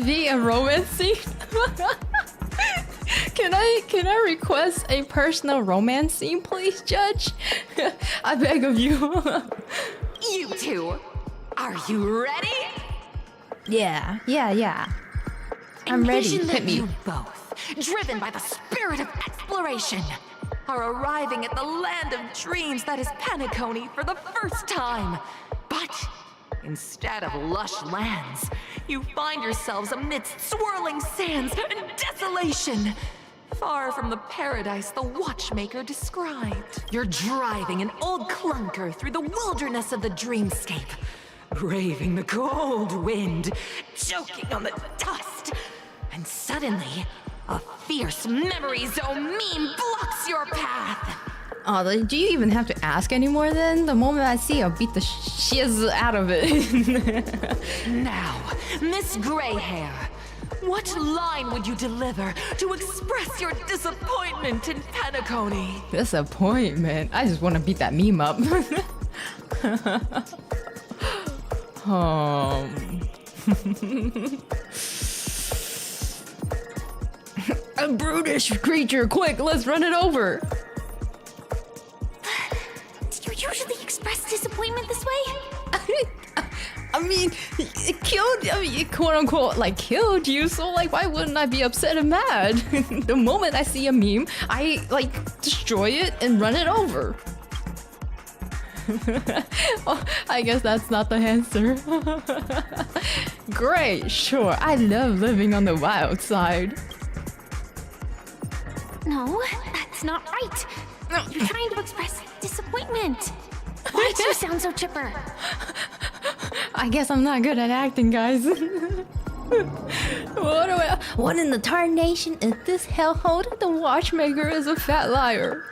be a romance scene? Can I request a personal romance scene, please, Judge? I beg of you. You two, are you ready? Yeah. I'm ready. Envision Hit that me. you both, driven by the spirit of exploration, are arriving at the land of dreams that is Penacony for the first time. But instead of lush lands, you find yourselves amidst swirling sands and desolation. Far from the paradise the Watchmaker described. You're driving an old clunker through the wilderness of the dreamscape, braving the cold wind, choking on the dust, and suddenly, a fierce memory zone meme blocks your path. Oh, do you even have to ask anymore then? The moment I see, I'll beat the shiz out of it. Now, Miss Greyhair, what line would you deliver to express your disappointment in Penacony? Disappointment. I just want to beat that meme up. A brutish creature, quick, let's run it over. Do you usually express disappointment this way? I mean, it killed, quote unquote, like killed you, so like why wouldn't I be upset and mad? The moment I see a meme, I like destroy it and run it over. Oh, I guess that's not the answer. Great, sure, I love living on the wild side. No, that's not right. You're trying to express disappointment. Why do you sound so chipper? I guess I'm not good at acting, guys. What in the tarnation is this hellhole? The Watchmaker is a fat liar.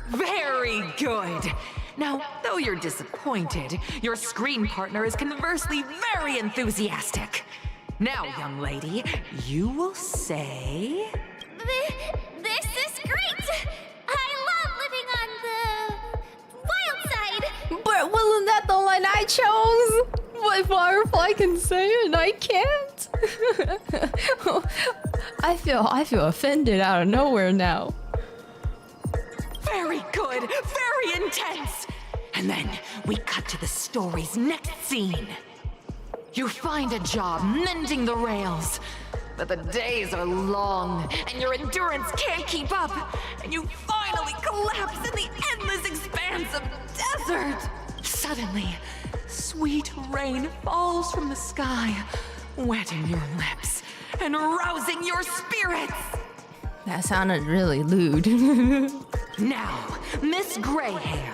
Very good. Now, though you're disappointed, your screen partner is conversely very enthusiastic. Now, young lady, you will say... This is great! I love living on the wild side! But wasn't that the one I chose? What Firefly can say and I can't? I feel offended out of nowhere now. Very good, very intense. And then we cut to the story's next scene. You find a job mending the rails, but the days are long and your endurance can't keep up, and you finally collapse in the endless expanse of desert. Suddenly, sweet rain falls from the sky, wetting your lips and rousing your spirits. That sounded really lewd. Now, Miss Greyhair,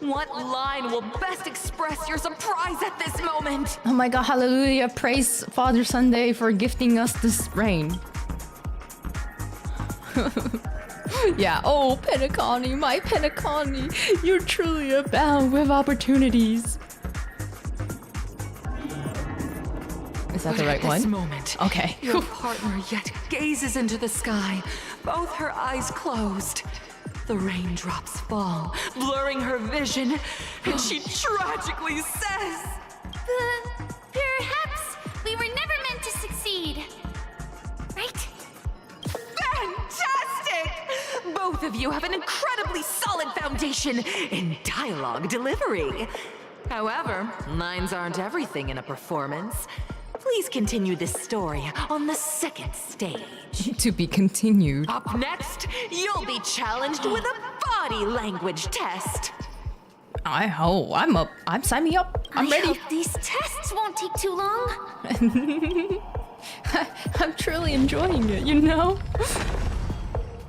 what line will best express your surprise at this moment? Oh my god, hallelujah, praise Father Sunday for gifting us this rain. Yeah, oh, Penacony, my Penacony, you're truly abound with opportunities. Is that the right one? At this moment, okay. Your partner yet gazes into the sky, both her eyes closed. The raindrops fall, blurring her vision, and she tragically says, Perhaps we were never meant to succeed. Right? Fantastic! Both of you have an incredibly solid foundation in dialogue delivery. However, lines aren't everything in a performance. Please continue this story on the second stage. To be continued. Up next, you'll be challenged with a body language test. Sign me up. I'm ready. I hope these tests won't take too long. I'm truly enjoying it, you know?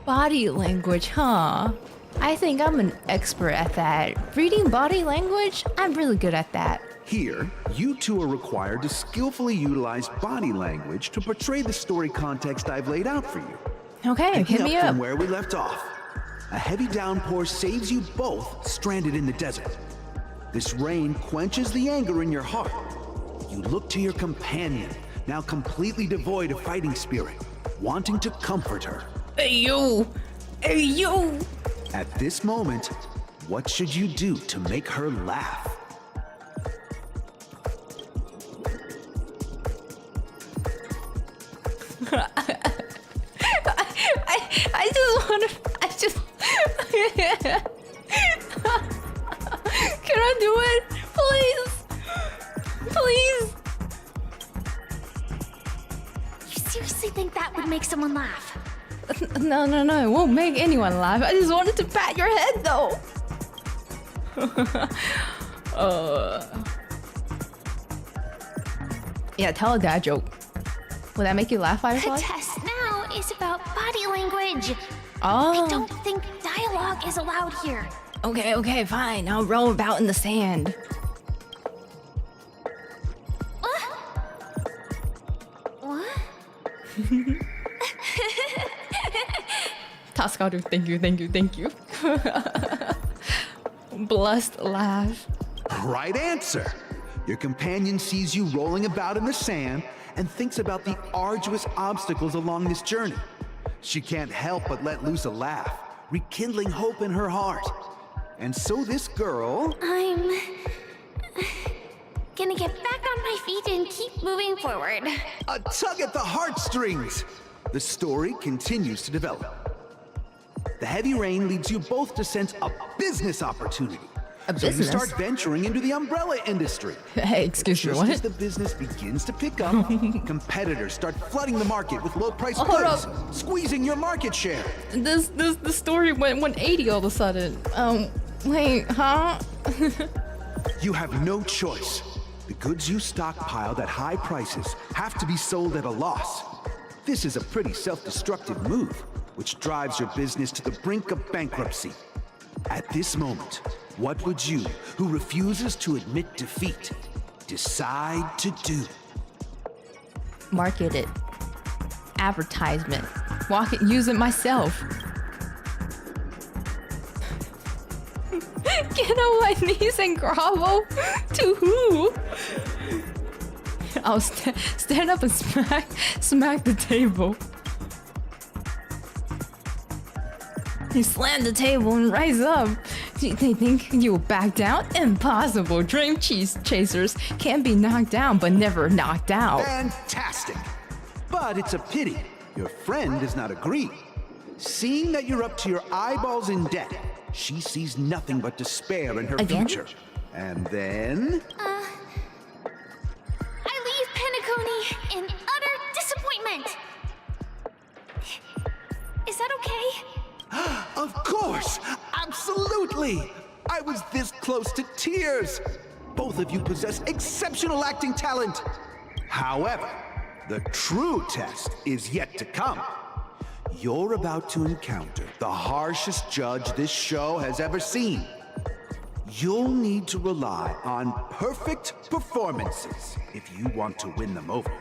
Body language, huh? I think I'm an expert at that. Reading body language, I'm really good at that. Here, you two are required to skillfully utilize body language to portray the story context I've laid out for you. Okay, hit me up. From where we left off. A heavy downpour saves you both stranded in the desert. This rain quenches the anger in your heart. You look to your companion, now completely devoid of fighting spirit, wanting to comfort her. Hey, you! Hey, you! At this moment, what should you do to make her laugh? I just want to. Can I do it? Please? Please? You seriously think that would make someone laugh? No, it won't make anyone laugh. I just wanted to pat your head, though. Yeah, tell a dad joke. Will that make you laugh, Firefly? The test now is about body language. Oh. I don't think dialogue is allowed here. Okay, fine. I'll roll about in the sand. What? Tascadu, thank you. Blessed laugh. Right answer. Your companion sees you rolling about in the sand and thinks about the arduous obstacles along this journey. She can't help but let loose a laugh, rekindling hope in her heart. And so this girl... I'm gonna get back on my feet and keep moving forward. A tug at the heartstrings! The story continues to develop. The heavy rain leads you both to sense a business opportunity. So you start venturing into the umbrella industry. Hey, excuse me, what? Just as the business begins to pick up, competitors start flooding the market with low-priced goods, squeezing your market share. The story went 180 all of a sudden. Wait, huh? You have no choice. The goods you stockpiled at high prices have to be sold at a loss. This is a pretty self-destructive move, which drives your business to the brink of bankruptcy. At this moment, what would you, who refuses to admit defeat, decide to do? Market it. Advertisement. Walk it, use it myself. Get on my knees and grovel? To who? I'll stand up and smack the table. You slam the table and rise up. They think you'll back down? Impossible. Dream chasers can be knocked down, but never knocked out. Fantastic. But it's a pity your friend does not agree. Seeing that you're up to your eyeballs in debt, she sees nothing but despair in her future. And then... I leave Penacony in utter disappointment. Is that okay? Of course! Absolutely! I was this close to tears. Both of you possess exceptional acting talent. However, the true test is yet to come. You're about to encounter the harshest judge this show has ever seen. You'll need to rely on perfect performances if you want to win them over.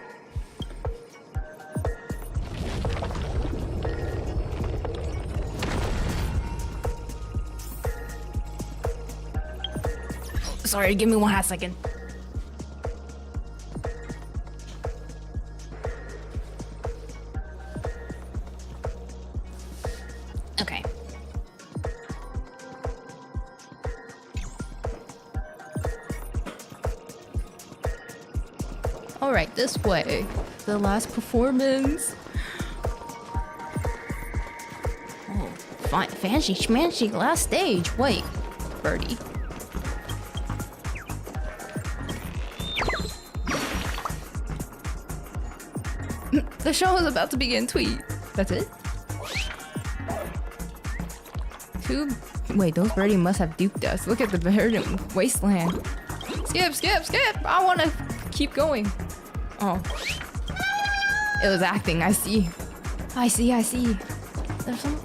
Sorry, give me 1 hot second. Okay. All right, this way. The last performance. Oh, fancy schmancy last stage. Wait, birdie. The show is about to begin. Tweet. That's it? Wait, those birdie must have duped us. Look at the verdant wasteland. Skip. I want to keep going. Oh. It was acting. I see. There's some...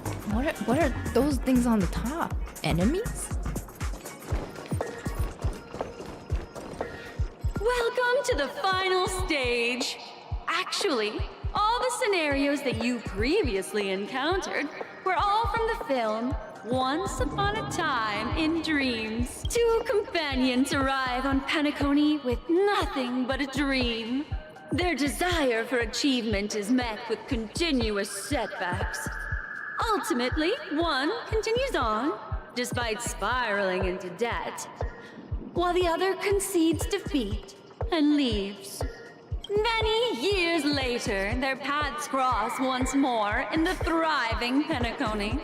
What are those things on the top? Enemies? Welcome to the final stage. Actually, all the scenarios that you previously encountered were all from the film Once Upon a Time in Dreams. 2 companions arrive on Penacony with nothing but a dream. Their desire for achievement is met with continuous setbacks. Ultimately, one continues on, despite spiraling into debt, while the other concedes defeat and leaves. Many years later, their paths cross once more in the thriving Penacony.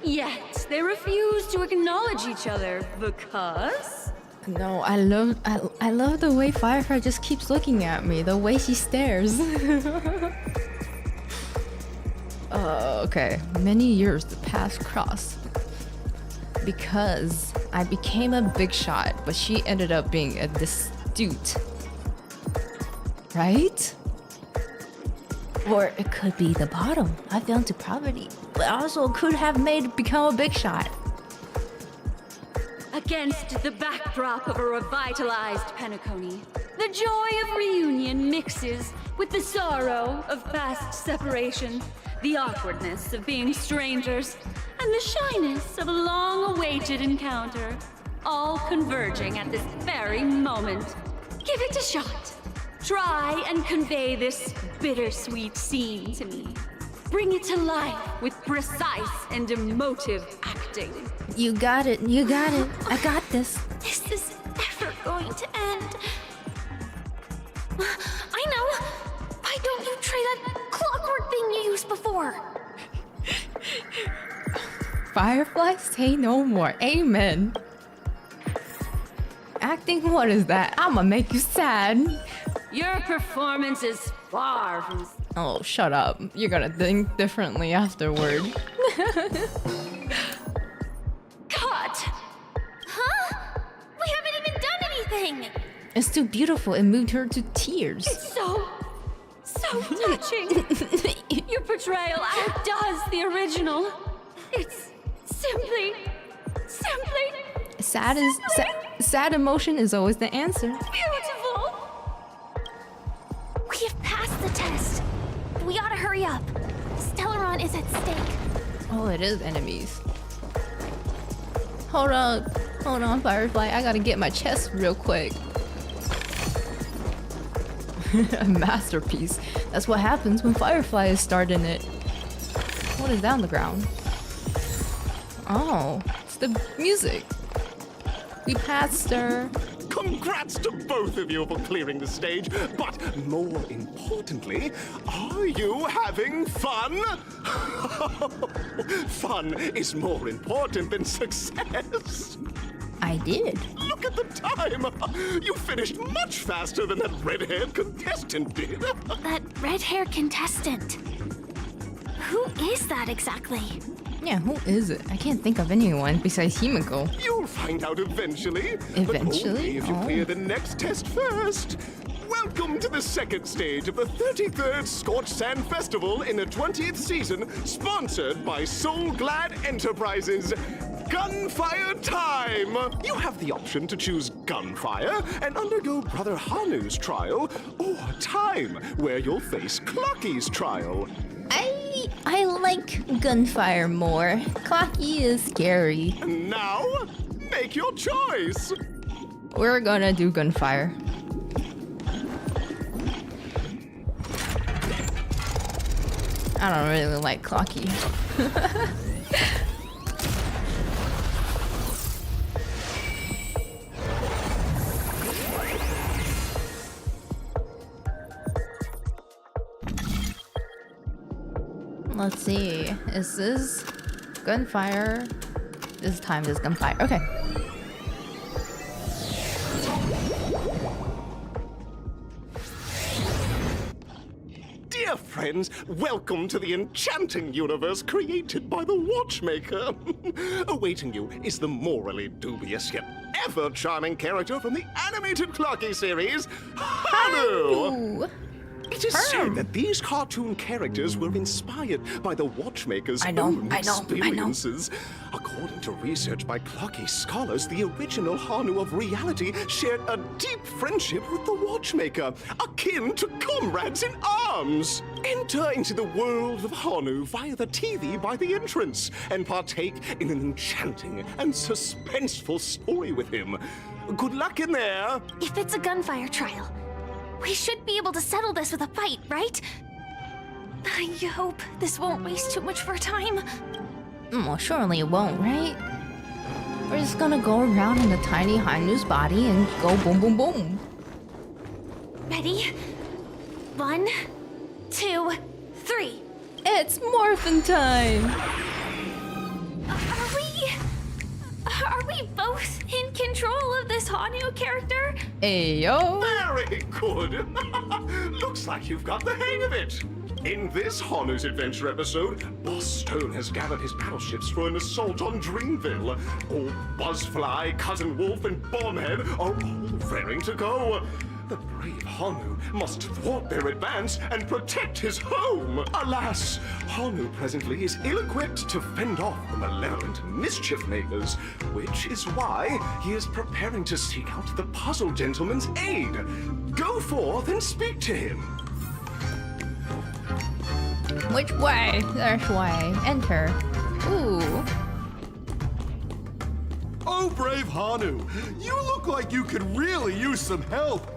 Yet, they refuse to acknowledge each other because... No, I love the way Firefly just keeps looking at me, the way she stares. Okay. Many years the paths cross. Because I became a big shot, but she ended up being a destitute. Right? Or it could be the bottom. I fell into poverty, but also could have become a big shot. Against the backdrop of a revitalized Penacony, the joy of reunion mixes with the sorrow of past separation, the awkwardness of being strangers, and the shyness of a long-awaited encounter, all converging at this very moment. Give it a shot. Try and convey this bittersweet scene to me. Bring it to life with precise and emotive acting. You got it. I got this. Is this ever going to end? I know! Why don't you try that clockwork thing you used before? Firefly, say no more. Amen. Acting, what is that? I'ma make you sad. Your performance is far from... Oh, shut up. You're gonna think differently afterward. Cut! Huh? We haven't even done anything! It's too beautiful. It moved her to tears. It's so touching. Your portrayal outdoes the original. It's simply... Sad emotion is always the answer. Beautiful! We have passed the test. We ought to hurry up. Stellaron is at stake. Oh, it is enemies. Hold on, Firefly. I gotta get my chest real quick. A masterpiece. That's what happens when Firefly is starred in it. What is down the ground? Oh, it's the music. We passed her. Congrats to both of you for clearing the stage, but more importantly, are you having fun? Fun is more important than success. I did. Look at the time! You finished much faster than that red-haired contestant did. That red-haired contestant? Who is that exactly? Yeah, who is it? I can't think of anyone besides 𝗖𝗵𝘁. You'll find out eventually. Eventually? But only if you clear the next test first. Welcome to the second stage of the 33rd Scorched Sand Festival in the 20th season, sponsored by 𝗖𝗵𝘁 Enterprises. Gunfire time! You have the option to choose gunfire and undergo Brother Hanu's trial, or time, where you'll face Clocky's trial. I like gunfire more. Clocky is scary. Now, make your choice. We're gonna do gunfire. I don't really like Clocky. Let's see. Is this gunfire? This time is gunfire. Okay. Dear friends, welcome to the enchanting universe created by the Watchmaker. Awaiting you is the morally dubious yet ever charming character from the animated Clocky series, Hanu! It is said that these cartoon characters were inspired by the Watchmaker's own experiences. According to research by Clocky scholars, the original Hanu of reality shared a deep friendship with the Watchmaker, akin to comrades in arms. Enter into the world of Hanu via the TV by the entrance and partake in an enchanting and suspenseful story with him. Good luck in there. If it's a gunfire trial, we should be able to settle this with a fight, right? I hope this won't waste too much of our time. Well, surely it won't, right? We're just gonna go around in the tiny Hanu's body and go boom, boom, boom. Ready? 1, 2, 3. It's morphin' time! Are we both in control of this Hanu character? Ayo! Very good! Looks like you've got the hang of it! In this Hanu's Adventure episode, Boss Stone has gathered his battleships for an assault on Dreamville. Old Buzzfly, Cousin Wolf, and Bombhead are all raring to go. The brave Hanu must thwart their advance and protect his home. Alas, Hanu presently is ill-equipped to fend off the malevolent mischief makers, which is why he is preparing to seek out the Puzzle Gentleman's aid. Go forth and speak to him. Which way? There's way. Enter. Ooh. Oh, brave Hanu, you look like you could really use some help.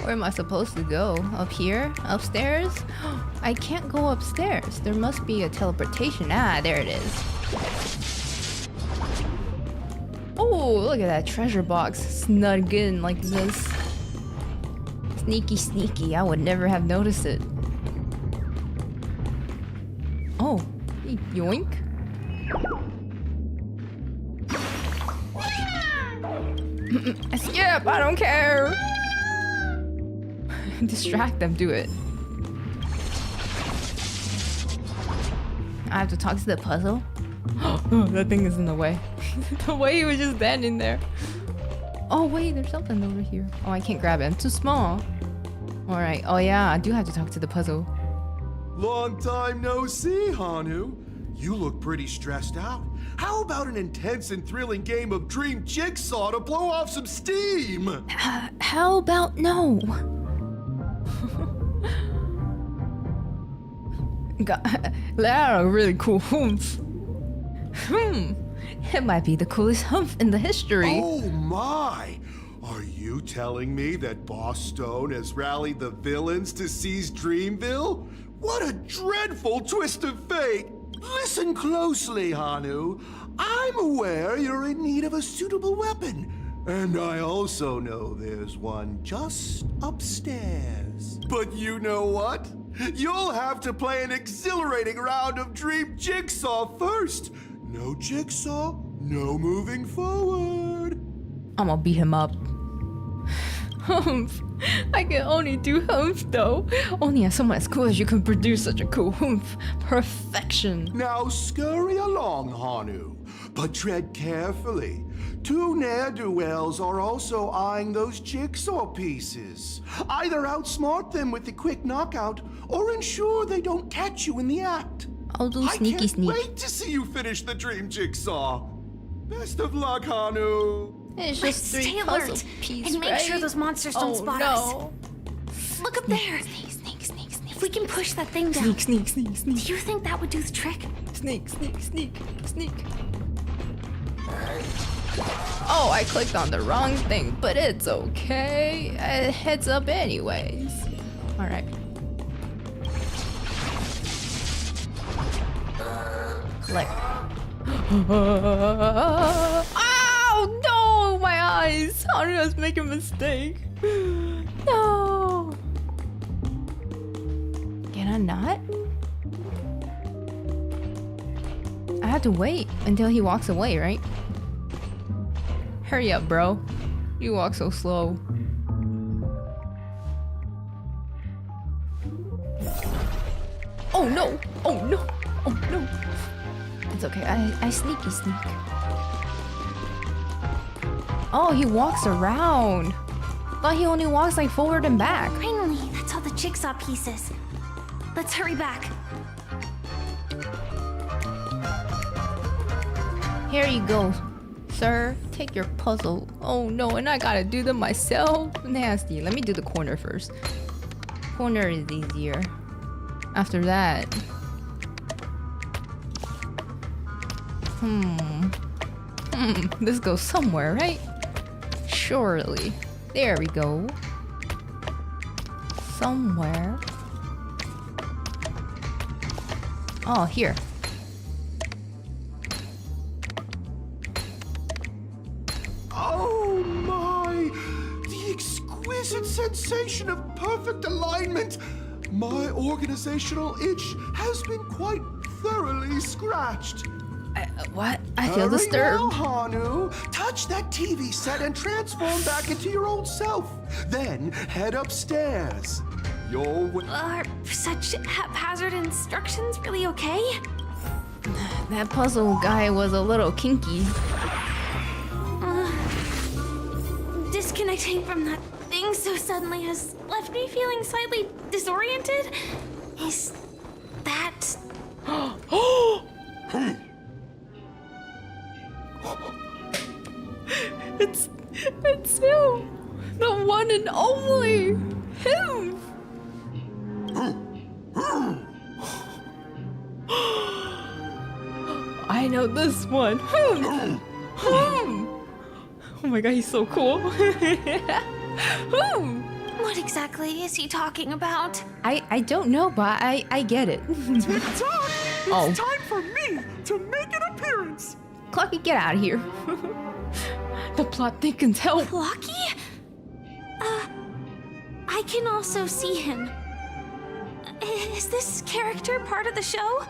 Where am I supposed to go? Up here? Upstairs? I can't go upstairs. There must be a teleportation. Ah, there it is. Oh, look at that treasure box. Snug in like this. Sneaky, sneaky. I would never have noticed it. Oh, yoink. Skip, I don't care. Distract them, do it. I have to talk to the puzzle? Oh, that thing is in the way. The way he was just standing there. Oh wait, there's something over here. Oh, I can't grab it, I'm too small. Alright, oh yeah, I do have to talk to the puzzle. Long time no see, Hanu. You look pretty stressed out. How about an intense and thrilling game of Dream Jigsaw to blow off some steam? How about no? That a really cool humph. It might be the coolest humph in the history. Oh my! Are you telling me that Boss Stone has rallied the villains to seize Dreamville? What a dreadful twist of fate! Listen closely, Hanu. I'm aware you're in need of a suitable weapon. And I also know there's one just upstairs. But you know what? You'll have to play an exhilarating round of Dream Jigsaw first. No Jigsaw, no moving forward. I'm gonna beat him up. Humph. I can only do humph though. Only as someone as cool as you can produce such a cool humph. Perfection. Now scurry along, Hanu, but tread carefully. Two ne'er-do-wells are also eyeing those jigsaw pieces. Either outsmart them with the quick knockout, or ensure they don't catch you in the act. I'll do sneaky sneak. I can't wait to see you finish the dream jigsaw. Best of luck, Hanu. It's just Let's 3 stay puzzle alert pieces, and make sure those monsters don't spot us. Look up there. Sneak. If we can push that thing down. Sneak. Do you think that would do the trick? Sneak. Oh, I clicked on the wrong thing, but it's okay. Heads up anyways. Alright. Collect. Ow! No! My eyes! How did I make a mistake? No! Can I not? I have to wait until he walks away, right? Hurry up, bro. You walk so slow. Oh no! Oh no! Oh no! It's okay. I sneaky sneak. Oh, he walks around. Thought he only walks like forward and back. Finally, that's all the jigsaw pieces. Let's hurry back. Here you go, sir. Take your puzzle. Oh no, and I gotta do them myself. Nasty. Let me do the corner first. Corner is easier. After that. This goes somewhere, right? Surely. There we go. Somewhere. Oh, here. Oh my! The exquisite sensation of perfect alignment! My organizational itch has been quite thoroughly scratched. What? I feel disturbed. Now, Hanu, touch that TV set and transform back into your old self. Then head upstairs. Are such haphazard instructions really okay? That puzzle guy was a little kinky. Disconnecting from that thing so suddenly has left me feeling slightly disoriented. Is that... It's him! The one and only! Him! I know this one! Him! Oh my god, he's so cool! What exactly is he talking about? I don't know, but I get it. Tick-tock! It's time for me to make an appearance! Clocky, get out of here. The plot thickens, help! Clocky? I can also see him. Is this character part of the show?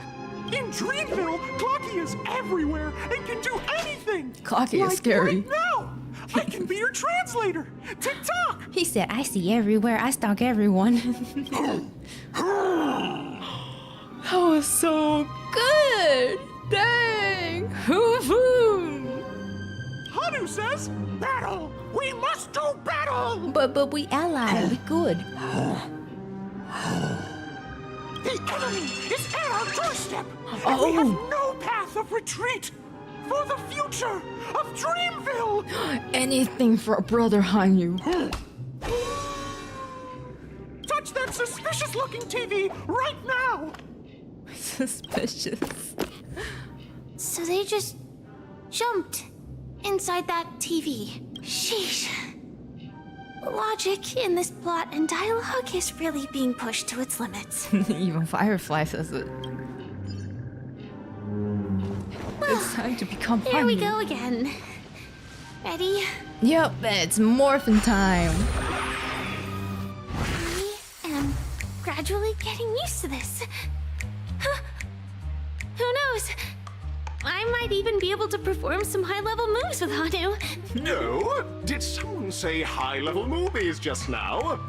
In Dreamville, Clocky is everywhere and can do anything! Clocky is scary. Right now! I can be your translator! Tick-tock! He said, I see everywhere, I stalk everyone. That was so good! Dang! Hanu says, battle! We must do battle! But we allied, we good. The enemy is at our doorstep! Oh. And we have no path of retreat! For the future of Dreamville! Anything for a brother, Hanyu. Touch that suspicious-looking TV right now! Suspicious. So they just jumped inside that TV. Sheesh. Logic in this plot and dialogue is really being pushed to its limits. Even Firefly says it. It's time to become Here we go again. Ready? Yep, it's morphin' time. I am gradually getting used to this. Huh. Who knows? I might even be able to perform some high-level moves with Hanu. No? Did someone say high-level movies just now?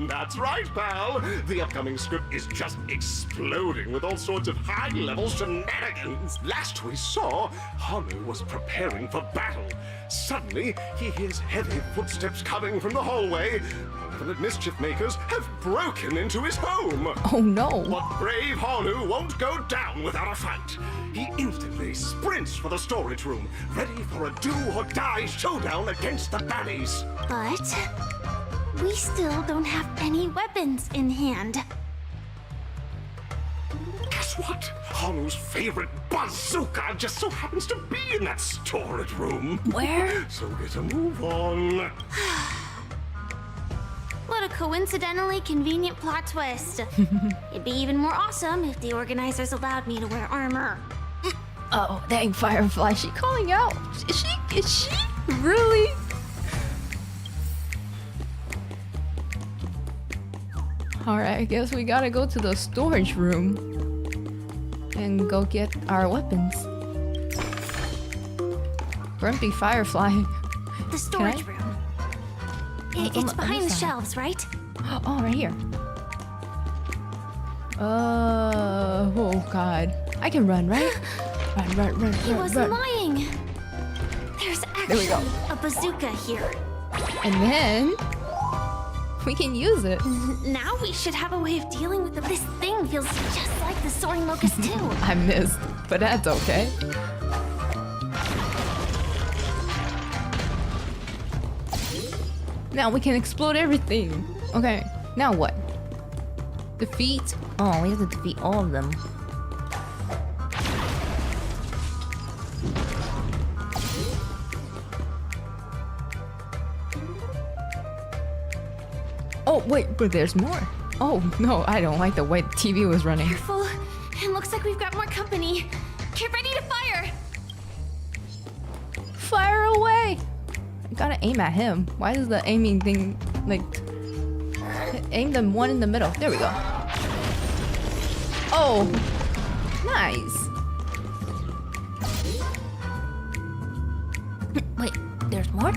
That's right, pal. The upcoming script is just exploding with all sorts of high-level shenanigans. Last we saw, Hanu was preparing for battle. Suddenly, he hears heavy footsteps coming from the hallway. Malevolent mischief makers have broken into his home. Oh no. But brave Hanu won't go down without a fight. He instantly sprints for the storage room, ready for a do-or-die showdown against the baddies. But we still don't have any weapons in hand. Guess what? Hanu's favorite bazooka just so happens to be in that storage room. Where? So get a move on. What a coincidentally convenient plot twist. It'd be even more awesome if the organizers allowed me to wear armor. Oh, dang, Firefly, she calling out. Is she? Really? Alright, I guess we gotta go to the storage room and go get our weapons. Grumpy Firefly. The storage room. It's behind the shelves, right? Oh, right here. Oh god. I can run, right? Run. He wasn't lying. There's There we go. actually a bazooka here. And then we can use it. Now we should have a way of dealing with it. This thing feels just like the soaring locust too. I missed, but that's okay. Now we can explode everything. Okay, now what? Defeat? Oh, we have to defeat all of them. Oh, wait, but there's more. Oh, no, I don't like the way the TV was running. Careful. It looks like we've got more company. Get ready to fire. Fire away! I gotta aim at him. Why is the aiming thing, like... Aim the one in the middle. There we go. Oh! Nice! Wait, there's more?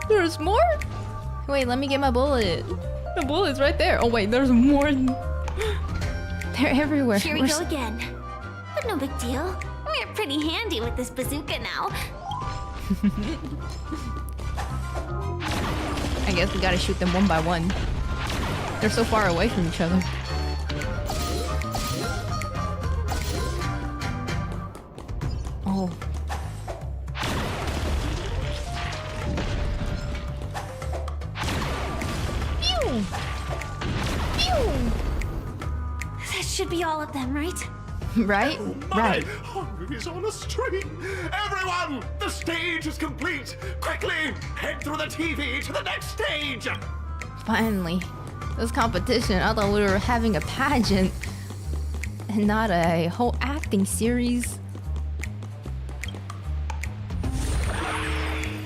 There's more? Wait, let me get my bullet. The bullet's right there. Oh wait, there's more. They're everywhere. Here we go again. But no big deal. We're pretty handy with this bazooka now. I guess we gotta shoot them one by one. They're so far away from each other. Oh. Pew! Pew! That should be all of them, right? Right? Oh my! Right. Hanu is on a stream! Everyone! The stage is complete! Quickly! Head through the TV to the next stage! Finally. This competition, I thought we were having a pageant and not a whole acting series.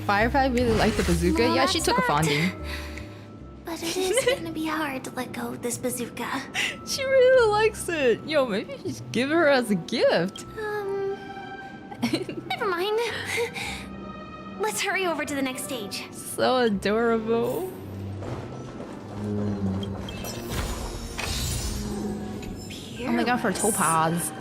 Firefly really liked the bazooka. Well, Yeah, she took a fonding. But it is gonna be hard to let go of this bazooka. She really likes it. Yo, maybe just give her as a gift. Never mind. Let's hurry over to the next stage. So adorable. Oh my god, for Topaz.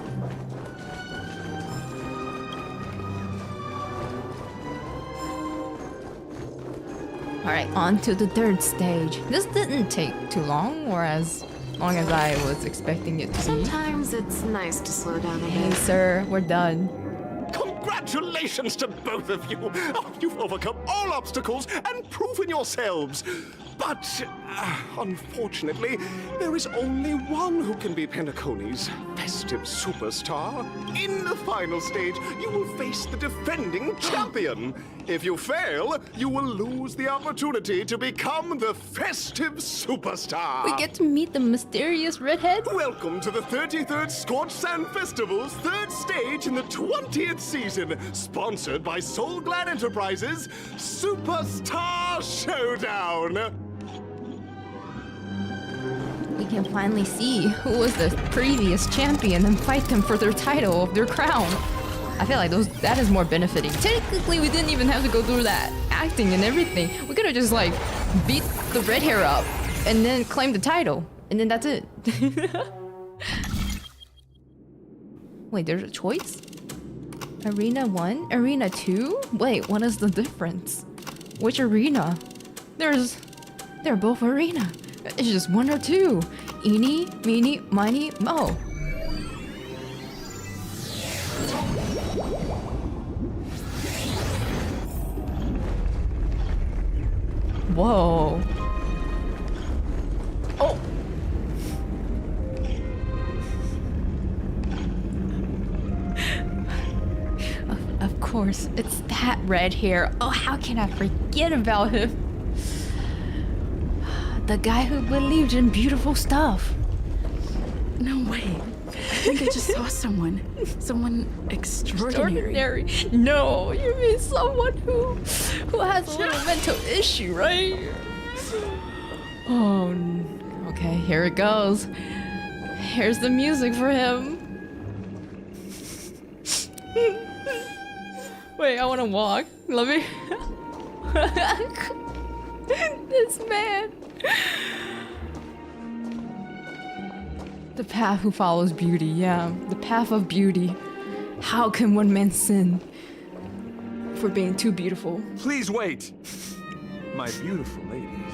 Alright, on to the third stage. This didn't take too long, or as long as I was expecting it to be. Sometimes it's nice to slow down a Hey bit. sir, we're done. Congratulations to both of you! Oh, you've overcome all obstacles and proven yourselves! But, unfortunately, there is only one who can be Penacony's festive superstar. In the final stage, you will face the defending champion. If you fail, you will lose the opportunity to become the festive superstar. We get to meet the mysterious redhead? Welcome to the 33rd Scorched Sand Festival's third stage in the 20th season, sponsored by Soul Glad Enterprises, Superstar Showdown. We can finally see who was the previous champion and fight them for their title of their crown. I feel like that is more benefiting. Technically, we didn't even have to go through that acting and everything. We could have just like beat the red hair up and then claim the title. And then that's it. Wait, there's a choice? Arena 1? Arena 2? Wait, what is the difference? Which arena? They're both arena. It's just one or two. Eeny, meeny, miny, mo. Whoa. Oh. Of course, it's that red hair. Oh, how can I forget about him? The guy who believed in beautiful stuff. No way. I think I just saw someone. Someone extraordinary. No, you mean someone who has a little mental issue, right? Oh, okay, here it goes. Here's the music for him. Wait, I want to walk. Let me. This man. The path who follows beauty, yeah. The path of beauty. How can one man sin for being too beautiful? Please wait, my beautiful ladies.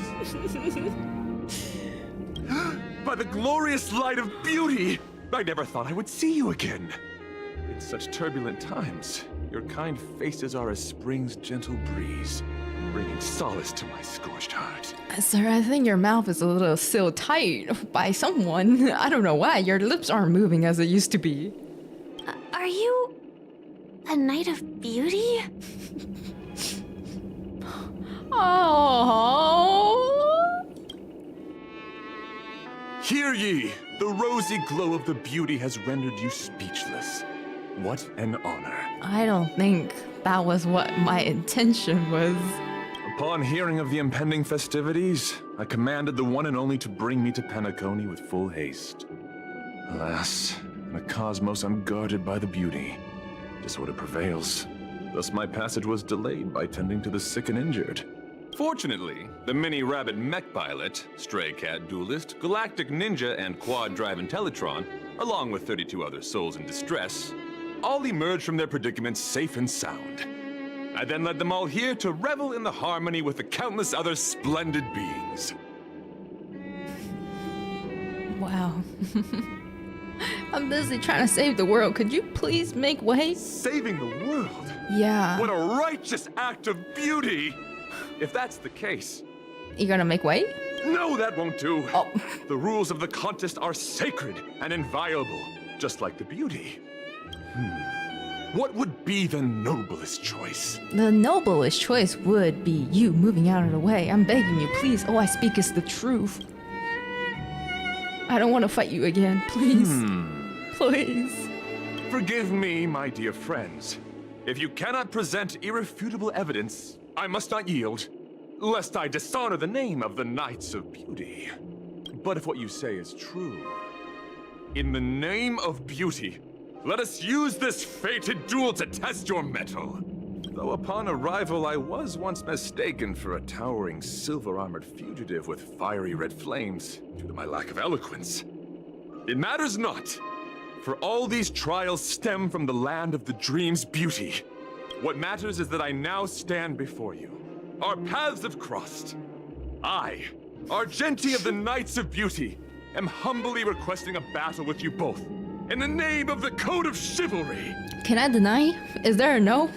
By the glorious light of beauty, I never thought I would see you again. In such turbulent times, your kind faces are as spring's gentle breeze, bringing solace to my scorched heart. Sir, I think your mouth is a little sealed tight by someone. I don't know why. Your lips aren't moving as it used to be. Are you a Knight of Beauty? Oh. Hear ye! The rosy glow of the beauty has rendered you speechless. What an honor. I don't think that was what my intention was. Upon hearing of the impending festivities, I commanded the one and only to bring me to Penacony with full haste. Alas, in a cosmos unguarded by the beauty, disorder prevails. Thus my passage was delayed by tending to the sick and injured. Fortunately, the mini-rabbit mech pilot, stray cat duelist, galactic ninja, and quad-drive Intellitron, along with 32 other souls in distress, all emerged from their predicaments safe and sound. I then led them all here to revel in the harmony with the countless other splendid beings. Wow. I'm busy trying to save the world. Could you please make way? Saving the world? Yeah. What a righteous act of beauty! If that's the case... You gonna make way? No, that won't do. Oh. The rules of the contest are sacred and inviolable, just like the beauty. What would be the noblest choice? The noblest choice would be you moving out of the way. I'm begging you, please. All I speak is the truth. I don't want to fight you again, please. Please. Forgive me, my dear friends. If you cannot present irrefutable evidence, I must not yield, lest I dishonor the name of the Knights of Beauty. But if what you say is true, in the name of beauty, let us use this fated duel to test your mettle. Though upon arrival I was once mistaken for a towering silver-armored fugitive with fiery red flames due to my lack of eloquence. It matters not, for all these trials stem from the land of the dream's beauty. What matters is that I now stand before you. Our paths have crossed. I, Argenti of the Knights of Beauty, am humbly requesting a battle with you both. In the name of the Code of Chivalry! Can I deny? Is there a no?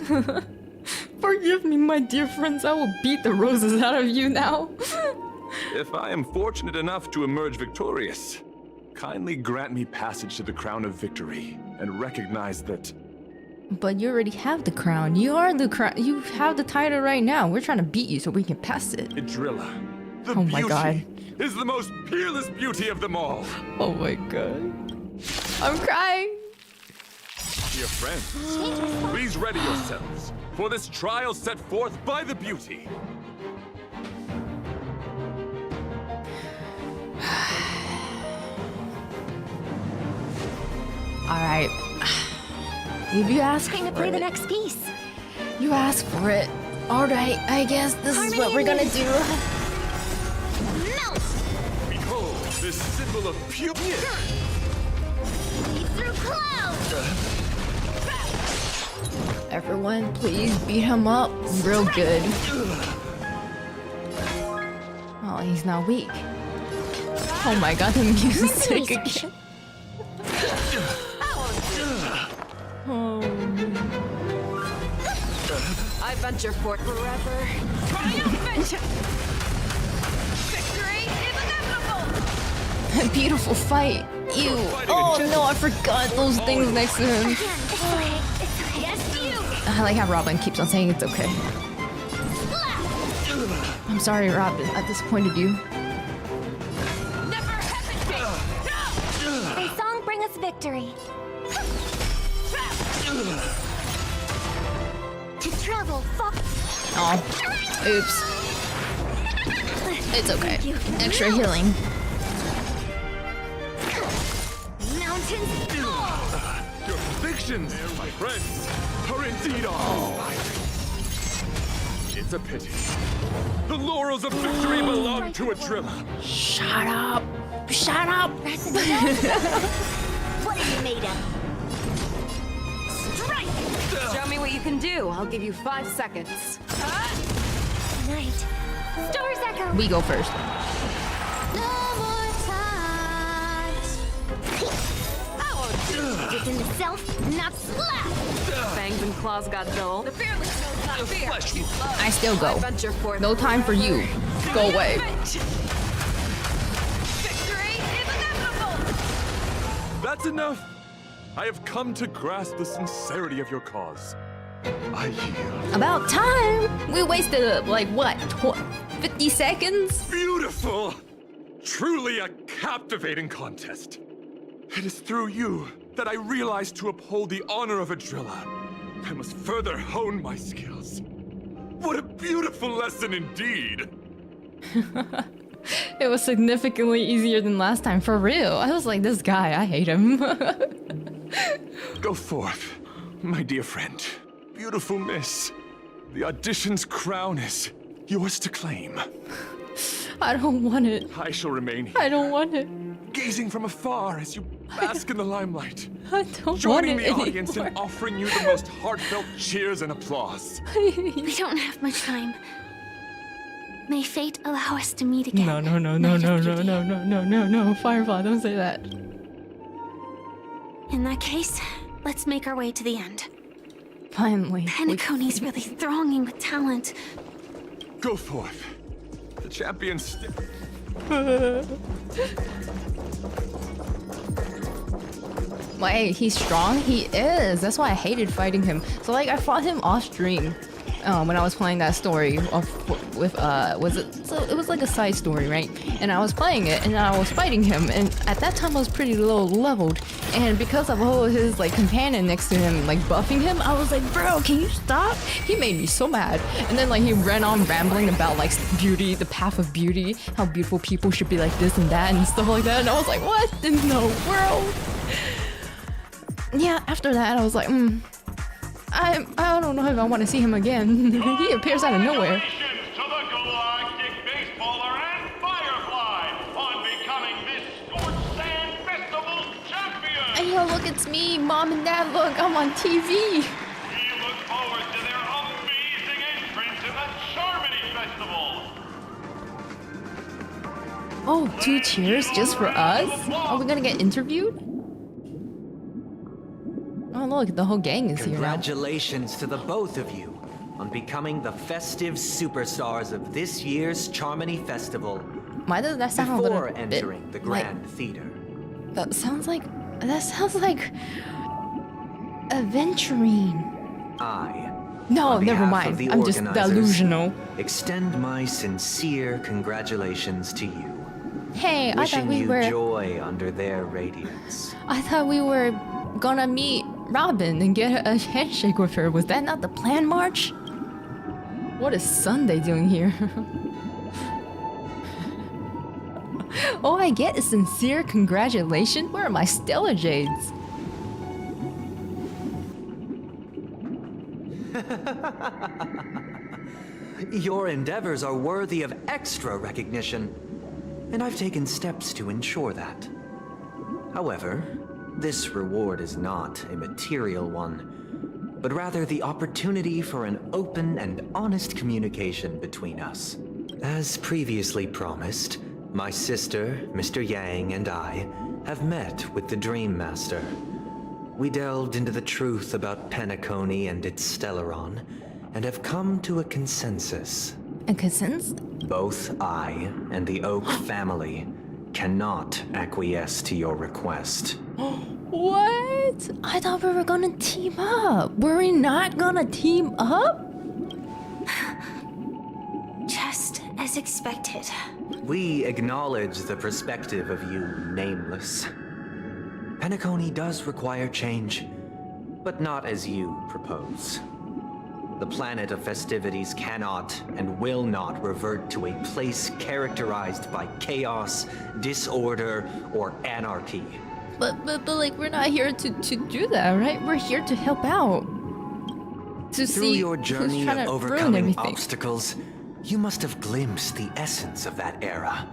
Forgive me, my dear friends. I will beat the roses out of you now. If I am fortunate enough to emerge victorious, kindly grant me passage to the crown of victory and recognize that... But you already have the crown. You are the crown. You have the title right now. We're trying to beat you so we can pass it. Idrilla, the Oh my god. is the most peerless beauty of them all. Oh my god. I'm crying. Dear friends, please ready yourselves for this trial set forth by the beauty. Alright. If you ask Time to for play the it, next piece. you ask for it. Alright, I guess this is what we're gonna do. Melt! Behold, this symbol of purity. Leap through clouds! Everyone, please beat him up real good. Oh, he's not weak. Oh my god, the music again. Oh. I venture forth forever. Triumphant! Victory is inevitable! Beautiful fight. Ew. Oh no, I forgot those things next to him. It's okay. It's okay. Yes, you! I like how Robin keeps on saying it's okay. I'm sorry, Robin. I disappointed you. Never hesitate! May song bring us victory. To travel far. Oh, oops. It's okay. Extra healing. Mountains. Your predictions, my friends, are indeed awe-inspiring. It's a pity. The laurels of victory belong to Idrilla. Shut up. Shut up. What are you made of? Show me what you can do. I'll give you 5 seconds. Night. Stars echo. We go first. No more times. Within the self, not slap. Fangs and claws got dull. The fearless knows not fear. I still go. I venture forth No time for you. Go away. Victory is inevitable! That's enough. I have come to grasp the sincerity of your cause. I yield. About time. We wasted like what? 50 seconds? Beautiful! Truly a captivating contest. It is through you that I realized to uphold the honor of Idrilla, I must further hone my skills. What a beautiful lesson indeed! It was significantly easier than last time, for real. I was like, this guy, I hate him. Go forth, my dear friend. Beautiful miss. The audition's crown is yours to claim. I don't want it. I shall remain here. I don't want it. Gazing from afar as you bask in the limelight. I don't want Joining it the audience anymore. and offering you the most heartfelt cheers and applause. We don't have much time. May fate allow us to meet again. No. Firefly, don't say that. In that case, let's make our way to the end. Finally. Penacony's really thronging with talent. Go forth. The champion stick. Wait, he's strong? He is. That's why I hated fighting him. So like, I fought him off stream. When I was playing that story with it was like a side story, right? And I was playing it and I was fighting him, and at that time I was pretty low leveled, and because of all his like companion next to him like buffing him, I was like, bro, can you stop? He made me so mad. And then like he ran on rambling about like beauty, the path of beauty, how beautiful people should be like this and that and stuff like that, and I was like, what in the world? Yeah, after that I was like, I don't know if I want to see him again. He appears out of nowhere. Congratulations to the galactic baseballer and Firefly on becoming this Scorched Sand Festival champion! And yo, look, it's me, Mom and Dad, look, I'm on TV. We look forward to their amazing entrance in the Charmony Festival! Oh, 2 cheers just for us? Are we gonna get interviewed? Oh look, the whole gang is here now. Congratulations to the both of you on becoming the festive superstars of this year's Charmony Festival. Why does that sound a Before little entering bit the Grand Theater. That sounds like adventuring. No, never mind. I'm just delusional. Extend my sincere congratulations to you. Hey, I thought Wishing we you were joy under their radiance. I thought we were gonna meet Robin and get a handshake with her. Was that not the plan, March? What is Sunday doing here? All I get is sincere congratulations? Where are my Stellar Jades? Your endeavors are worthy of extra recognition, and I've taken steps to ensure that. However, this reward is not a material one, but rather the opportunity for an open and honest communication between us. As previously promised, my sister, Mr. Yang, and I have met with the Dream Master. We delved into the truth about Penacony and its Stellaron, and have come to a consensus. A consensus? Both I and the Oak family cannot acquiesce to your request. What? I thought we were gonna team up. Were we not gonna team up? Just as expected. We acknowledge the perspective of you, Nameless. Penacony does require change, but not as you propose. The planet of festivities cannot and will not revert to a place characterized by chaos, disorder, or anarchy. But like, we're not here to do that, right? We're here to help out. To Through see your journey who's trying of to ruin overcoming everything. obstacles, you must have glimpsed the essence of that era.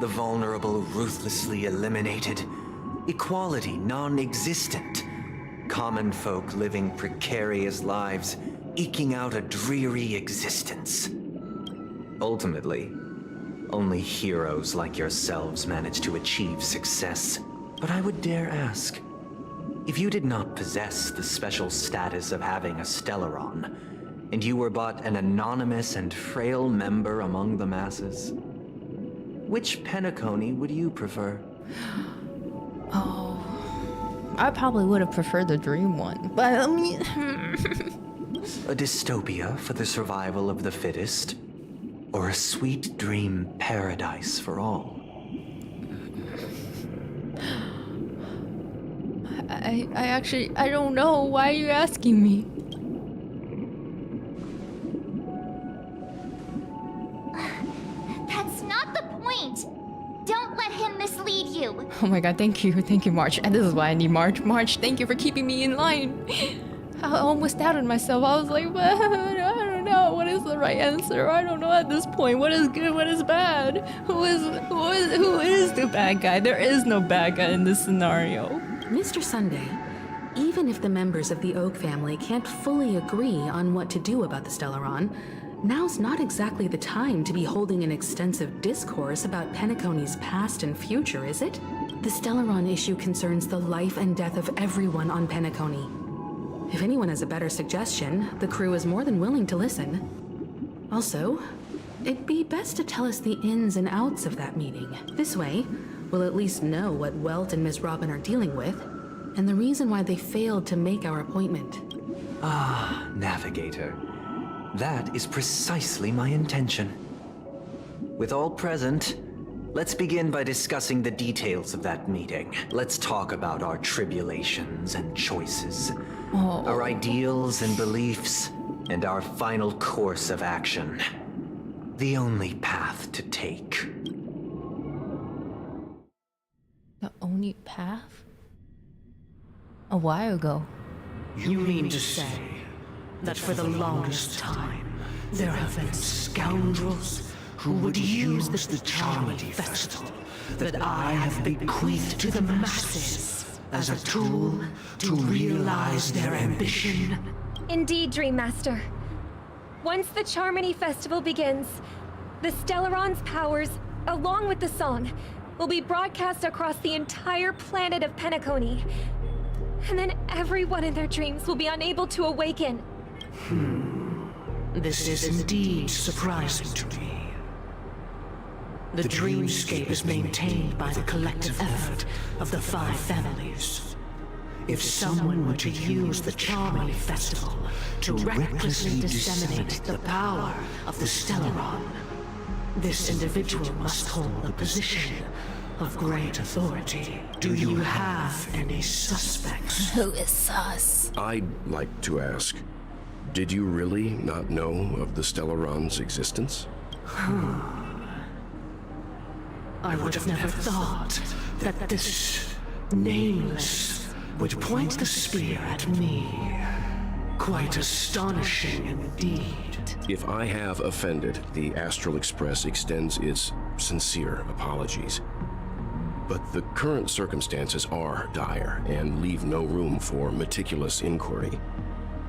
The vulnerable ruthlessly eliminated, equality non-existent, common folk living precarious lives, eking out a dreary existence. Ultimately, only heroes like yourselves manage to achieve success. But I would dare ask, if you did not possess the special status of having a Stellaron, and you were but an anonymous and frail member among the masses, which Penacony would you prefer? Oh, I probably would have preferred the dream one, but I mean... A dystopia for the survival of the fittest? Or a sweet dream paradise for all? I don't know. Why are you asking me? That's not the point. Don't let him mislead you. Oh my god, thank you, March. And this is why I need March. March, thank you for keeping me in line. I almost doubted myself. I was like, well, I don't know. What is the right answer? I don't know at this point. What is good? What is bad? Who is the bad guy? There is no bad guy in this scenario. Mr. Sunday, even if the members of the Oak family can't fully agree on what to do about the Stellaron, now's not exactly the time to be holding an extensive discourse about Penacony's past and future, is it? The Stellaron issue concerns the life and death of everyone on Penacony. If anyone has a better suggestion, the crew is more than willing to listen. Also, it'd be best to tell us the ins and outs of that meeting. This way, we'll at least know what Welt and Miss Robin are dealing with, and the reason why they failed to make our appointment. Ah, Navigator. That is precisely my intention. With all present, let's begin by discussing the details of that meeting. Let's talk about our tribulations and choices, our ideals and beliefs, and our final course of action. The only path to take. The only path? A while ago. You mean to say that for the longest time, there have been scoundrels who would use the Charmity Festival that I have bequeathed to the masses as a tool to realize their ambition? Indeed, Dream Master. Once the Charmity Festival begins, the Stellaron's powers, along with the song, will be broadcast across the entire planet of Penacony. And then everyone in their dreams will be unable to awaken. This is indeed surprising to me. The dreamscape is maintained by the collective effort of the 5 families. If someone were to use the 𝗖𝗵𝘁 Festival to recklessly disseminate the power of the Stellaron, this individual must hold a position of great authority. Do you have any suspects? Who is sus? I'd like to ask, did you really not know of the Stellaron's existence? I would have never thought that this nameless would point the spear at me. Quite astonishing indeed. If I have offended, the Astral Express extends its sincere apologies. But the current circumstances are dire and leave no room for meticulous inquiry.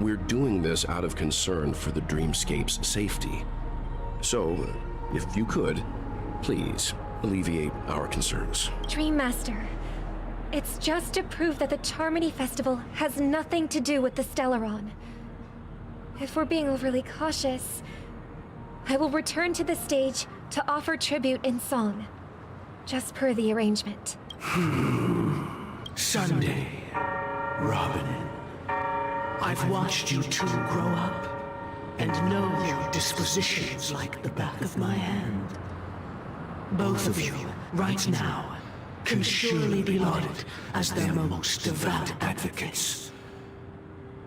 We're doing this out of concern for the dreamscape's safety. So, if you could, please alleviate our concerns. Dream Master, it's just to prove that the 𝗖𝗵𝘁 Festival has nothing to do with the Stellaron. If we're being overly cautious, I will return to the stage to offer tribute in song, just per the arrangement. Sunday, Robin. I've watched you two grow up and know your dispositions like the back of my hand. Both of you, right now, can surely be lauded as their most devout advocates.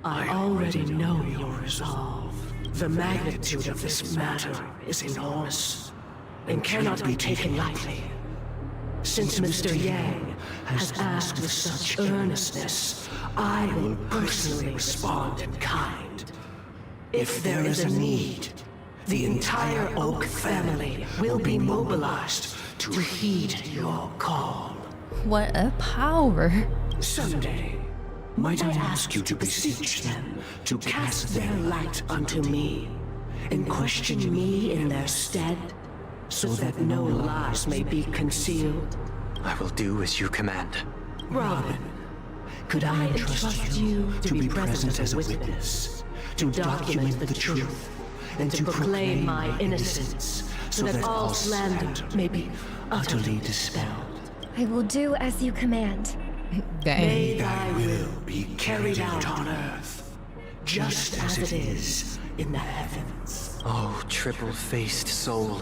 I already know your resolve. The magnitude of this matter is enormous and cannot be taken lightly. Since Mr. Yang has asked with such earnestness, I will personally respond in kind. If there is a need, the entire Oak family will be mobilized to heed your call. What a power. Someday, might I ask you to beseech them to cast their light unto me and question me in their stead, so that no lies may be concealed? I will do as you command. Robin, could I entrust you to be present as a witness, to document the truth, and to proclaim my innocence, so that all slander may be utterly dispelled? I will do as you command. May thy will be carried out on earth, just as it is in the heavens. Oh, triple-faced soul,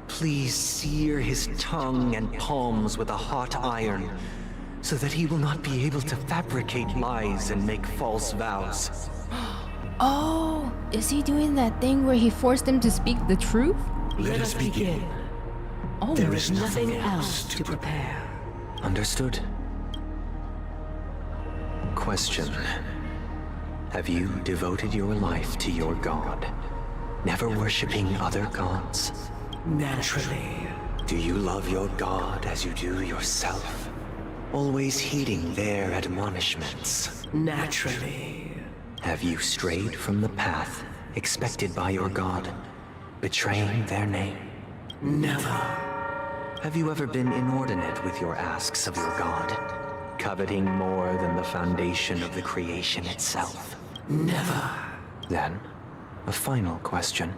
please sear his tongue and palms with a hot iron, so that he will not be able to fabricate lies and make false vows. Oh, is he doing that thing where he forced them to speak the truth? Let us begin. Oh, there is nothing else to prepare. Understood. Question. Have you devoted your life to your god, never worshipping other gods? Naturally. Do you love your god as you do yourself, always heeding their admonishments? Naturally. Have you strayed from the path expected by your god, betraying their name? Never. Have you ever been inordinate with your asks of your god, coveting more than the foundation of the creation itself? Never. Then, a final question.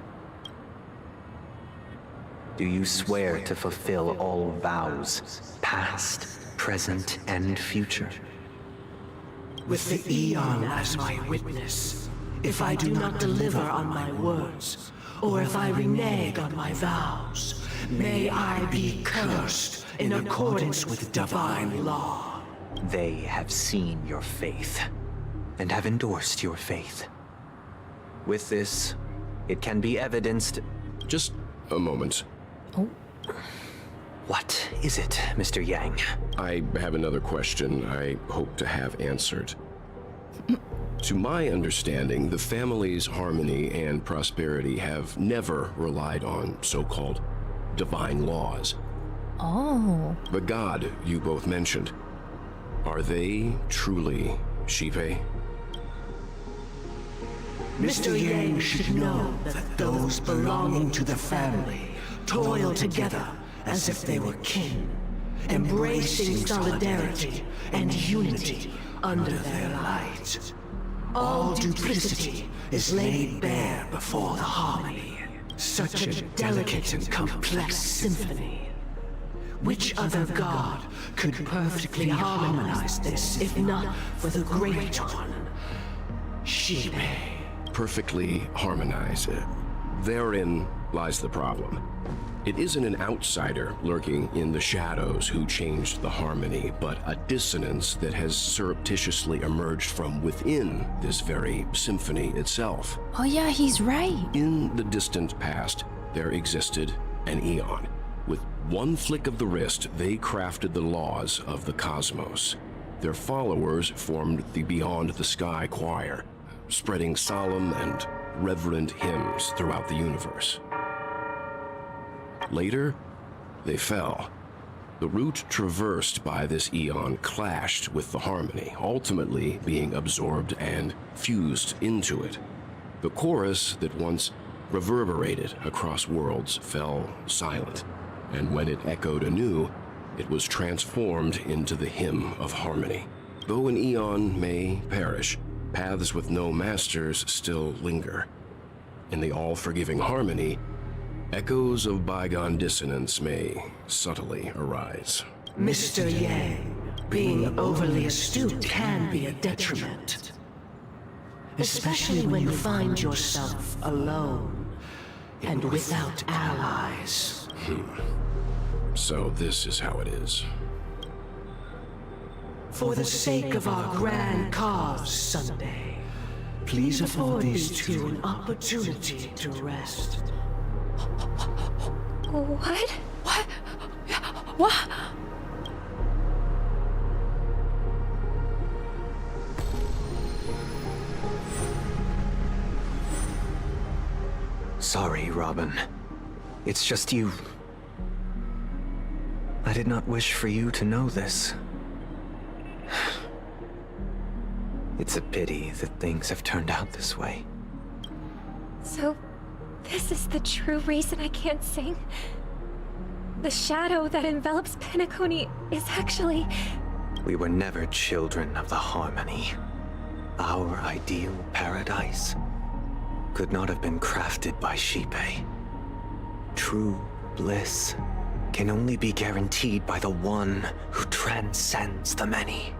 Do you swear to fulfill all vows, past, present, and future? With the Aeon as my witness, if I do not deliver on my words, or if I renege on my vows, may I be cursed in accordance with divine law. They have seen your faith, and have endorsed your faith. With this, it can be evidenced... Just a moment. Oh. What is it, Mr. Yang? I have another question I hope to have answered. To my understanding, the family's harmony and prosperity have never relied on so-called divine laws. Oh. The god you both mentioned, are they truly 𝗖𝗵𝘁? Mr. Yang should know that those belonging to the family toil together as if they were kin, embracing solidarity and unity under their light. All duplicity is laid bare before the harmony. Such a delicate and complex symphony. Which other god could perfectly harmonize this, if not for the Great One? 𝗖𝗵𝘁. Perfectly harmonize it. Therein lies the problem. It isn't an outsider lurking in the shadows who changed the harmony, but a dissonance that has surreptitiously emerged from within this very symphony itself. Oh yeah, he's right. In the distant past, there existed an eon. With one flick of the wrist, they crafted the laws of the cosmos. Their followers formed the Beyond the Sky Choir, spreading solemn and reverent hymns throughout the universe. Later, they fell. The route traversed by this eon clashed with the harmony, ultimately being absorbed and fused into it. The chorus that once reverberated across worlds fell silent, and when it echoed anew, it was transformed into the hymn of harmony. Though an eon may perish, paths with no masters still linger. In the all-forgiving harmony, echoes of bygone dissonance may subtly arise. Mr. Yang, being overly astute can be a detriment. Especially when you find yourself alone and without allies. So this is how it is. For the sake of our grand cause, Sunday, please afford these two an opportunity to rest. What? What? What? Sorry, Robin. It's just you. I did not wish for you to know this. It's a pity that things have turned out this way. So, this is the true reason I can't sing? The shadow that envelops 𝗵𝘁 is actually... We were never children of the harmony. Our ideal paradise could not have been crafted by 𝗖𝗵𝘁. True bliss can only be guaranteed by the one who transcends the many.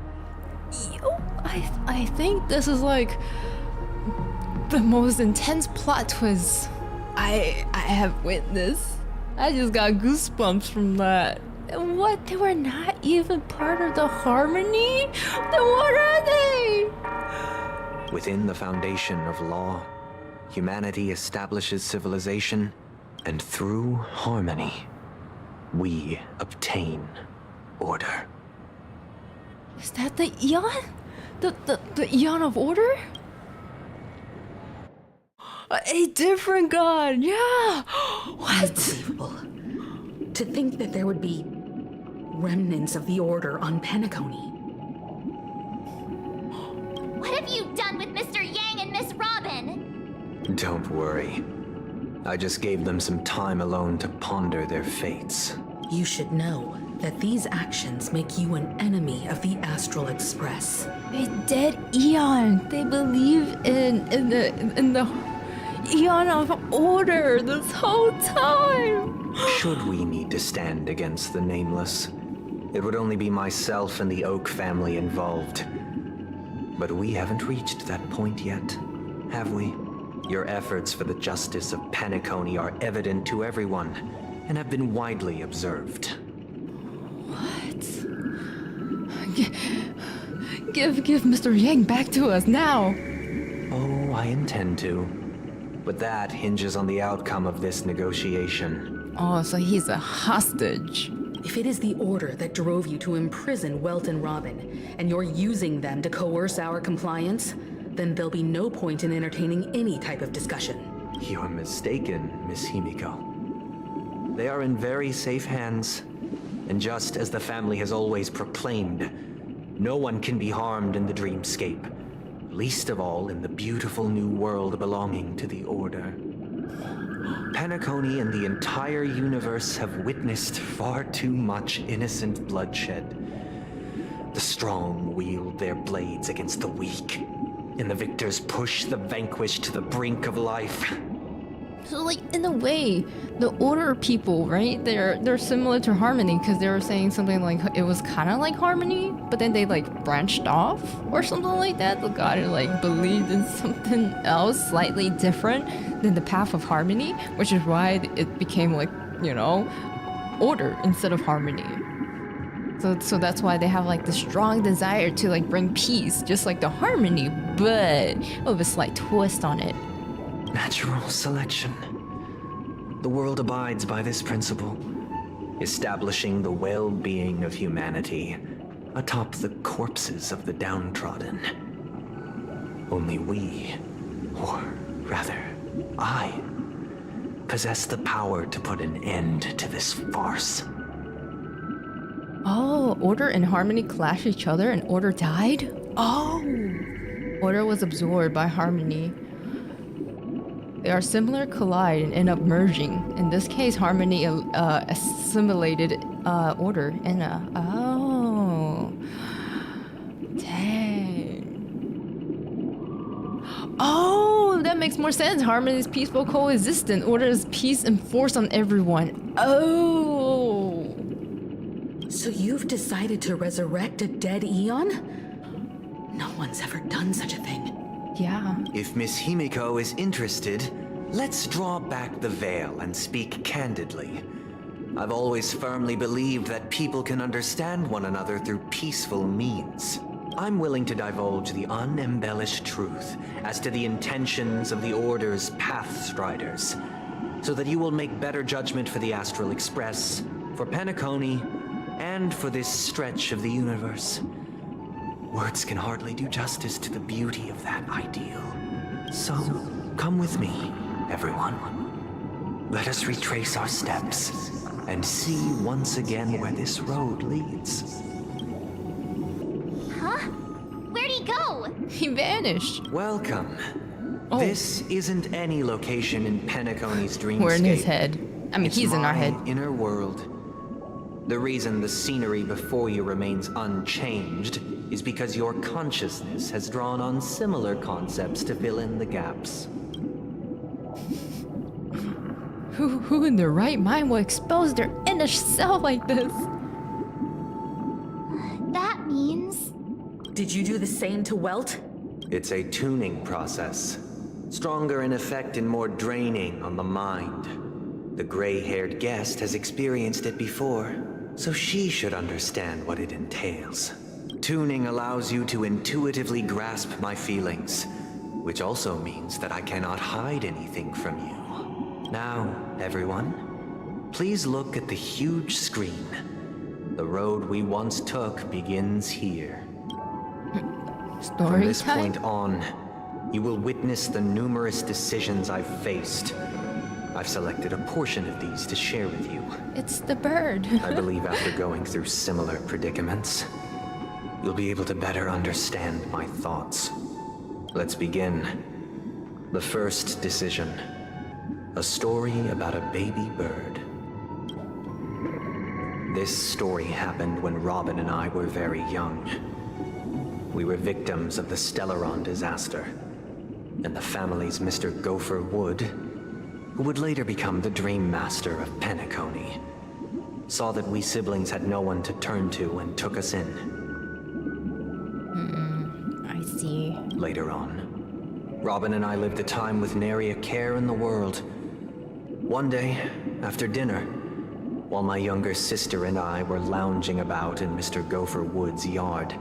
I think this is like the most intense plot twist I have witnessed. I just got goosebumps from that. What? They were not even part of the harmony? Then what are they? Within the foundation of law, humanity establishes civilization, and through harmony, we obtain order. Is that the eon? The eon of order? A different god, yeah! What? Unbelievable. To think that there would be remnants of the order on 𝗵𝘁. What have you done with Mr. Yang and Miss Robin? Don't worry. I just gave them some time alone to ponder their fates. You should know that these actions make you an enemy of the Astral Express. A dead eon. They believe in the eon of order this whole time. Should we need to stand against the Nameless, it would only be myself and the Oak family involved. But we haven't reached that point yet, have we? Your efforts for the justice of 𝗵𝘁 are evident to everyone and have been widely observed. What? Give Mr. Yang back to us now. Oh, I intend to. But that hinges on the outcome of this negotiation. Oh, so he's a hostage. If it is the order that drove you to imprison Welt and Robin, and you're using them to coerce our compliance, then there'll be no point in entertaining any type of discussion. You're mistaken, Miss Himiko. They are in very safe hands, and just as the family has always proclaimed, no one can be harmed in the dreamscape, least of all in the beautiful new world belonging to the Order. 𝗵𝘁 and the entire universe have witnessed far too much innocent bloodshed. The strong wield their blades against the weak, and the victors push the vanquished to the brink of life. So like in a way, the Order people, right? They're similar to Harmony because they were saying something like it was kind of like Harmony, but then they like branched off or something like that. The god like believed in something else slightly different than the path of Harmony, which is why it became like, you know, Order instead of Harmony. So that's why they have like the strong desire to like bring peace, just like the Harmony, but with a slight twist on it. Natural selection. The world abides by this principle, establishing the well-being of humanity atop the corpses of the downtrodden. Only we, or rather, I, possess the power to put an end to this farce. Oh, Order and Harmony clashed each other and Order died? Oh! Order was absorbed by Harmony. They are similar, collide, and end up merging. In this case, Harmony assimilated Order and oh. Dang. Oh, that makes more sense. Harmony is peaceful coexistence. Order is peace and force on everyone. Oh. So you've decided to resurrect a dead Aeon? No one's ever done such a thing. Yeah. If Miss Himiko is interested, let's draw back the veil and speak candidly. I've always firmly believed that people can understand one another through peaceful means. I'm willing to divulge the unembellished truth as to the intentions of the Order's Pathstriders, so that you will make better judgment for the Astral Express, for Penacony, and for this stretch of the universe. Words can hardly do justice to the beauty of that ideal. So, come with me, everyone. Let us retrace our steps and see once again where this road leads. Huh? Where'd he go? He vanished. Welcome. Oh. This isn't any location in Penacony's dreamscape. We're in his head. I mean, he's in our head. Inner world. The reason the scenery before you remains unchanged is because your consciousness has drawn on similar concepts to fill in the gaps. Who in their right mind will expose their inner self like this? That means... Did you do the same to Welt? It's a tuning process. Stronger in effect and more draining on the mind. The gray-haired guest has experienced it before, so she should understand what it entails. Tuning allows you to intuitively grasp my feelings, which also means that I cannot hide anything from you. Now, everyone, please look at the huge screen. The road we once took begins here. Story From this time? point on, you will witness the numerous decisions I've faced. I've selected a portion of these to share with you. It's the bird. I believe after going through similar predicaments, you'll be able to better understand my thoughts. Let's begin. The first decision. A story about a baby bird. This story happened when Robin and I were very young. We were victims of the Stellaron disaster, and the family's Mr. Gopher Wood, who would later become the Dream Master of Penacony, saw that we siblings had no one to turn to and took us in. I see. Later on, Robin and I lived a time with nary a care in the world. One day, after dinner, while my younger sister and I were lounging about in Mr. Gopher Wood's yard,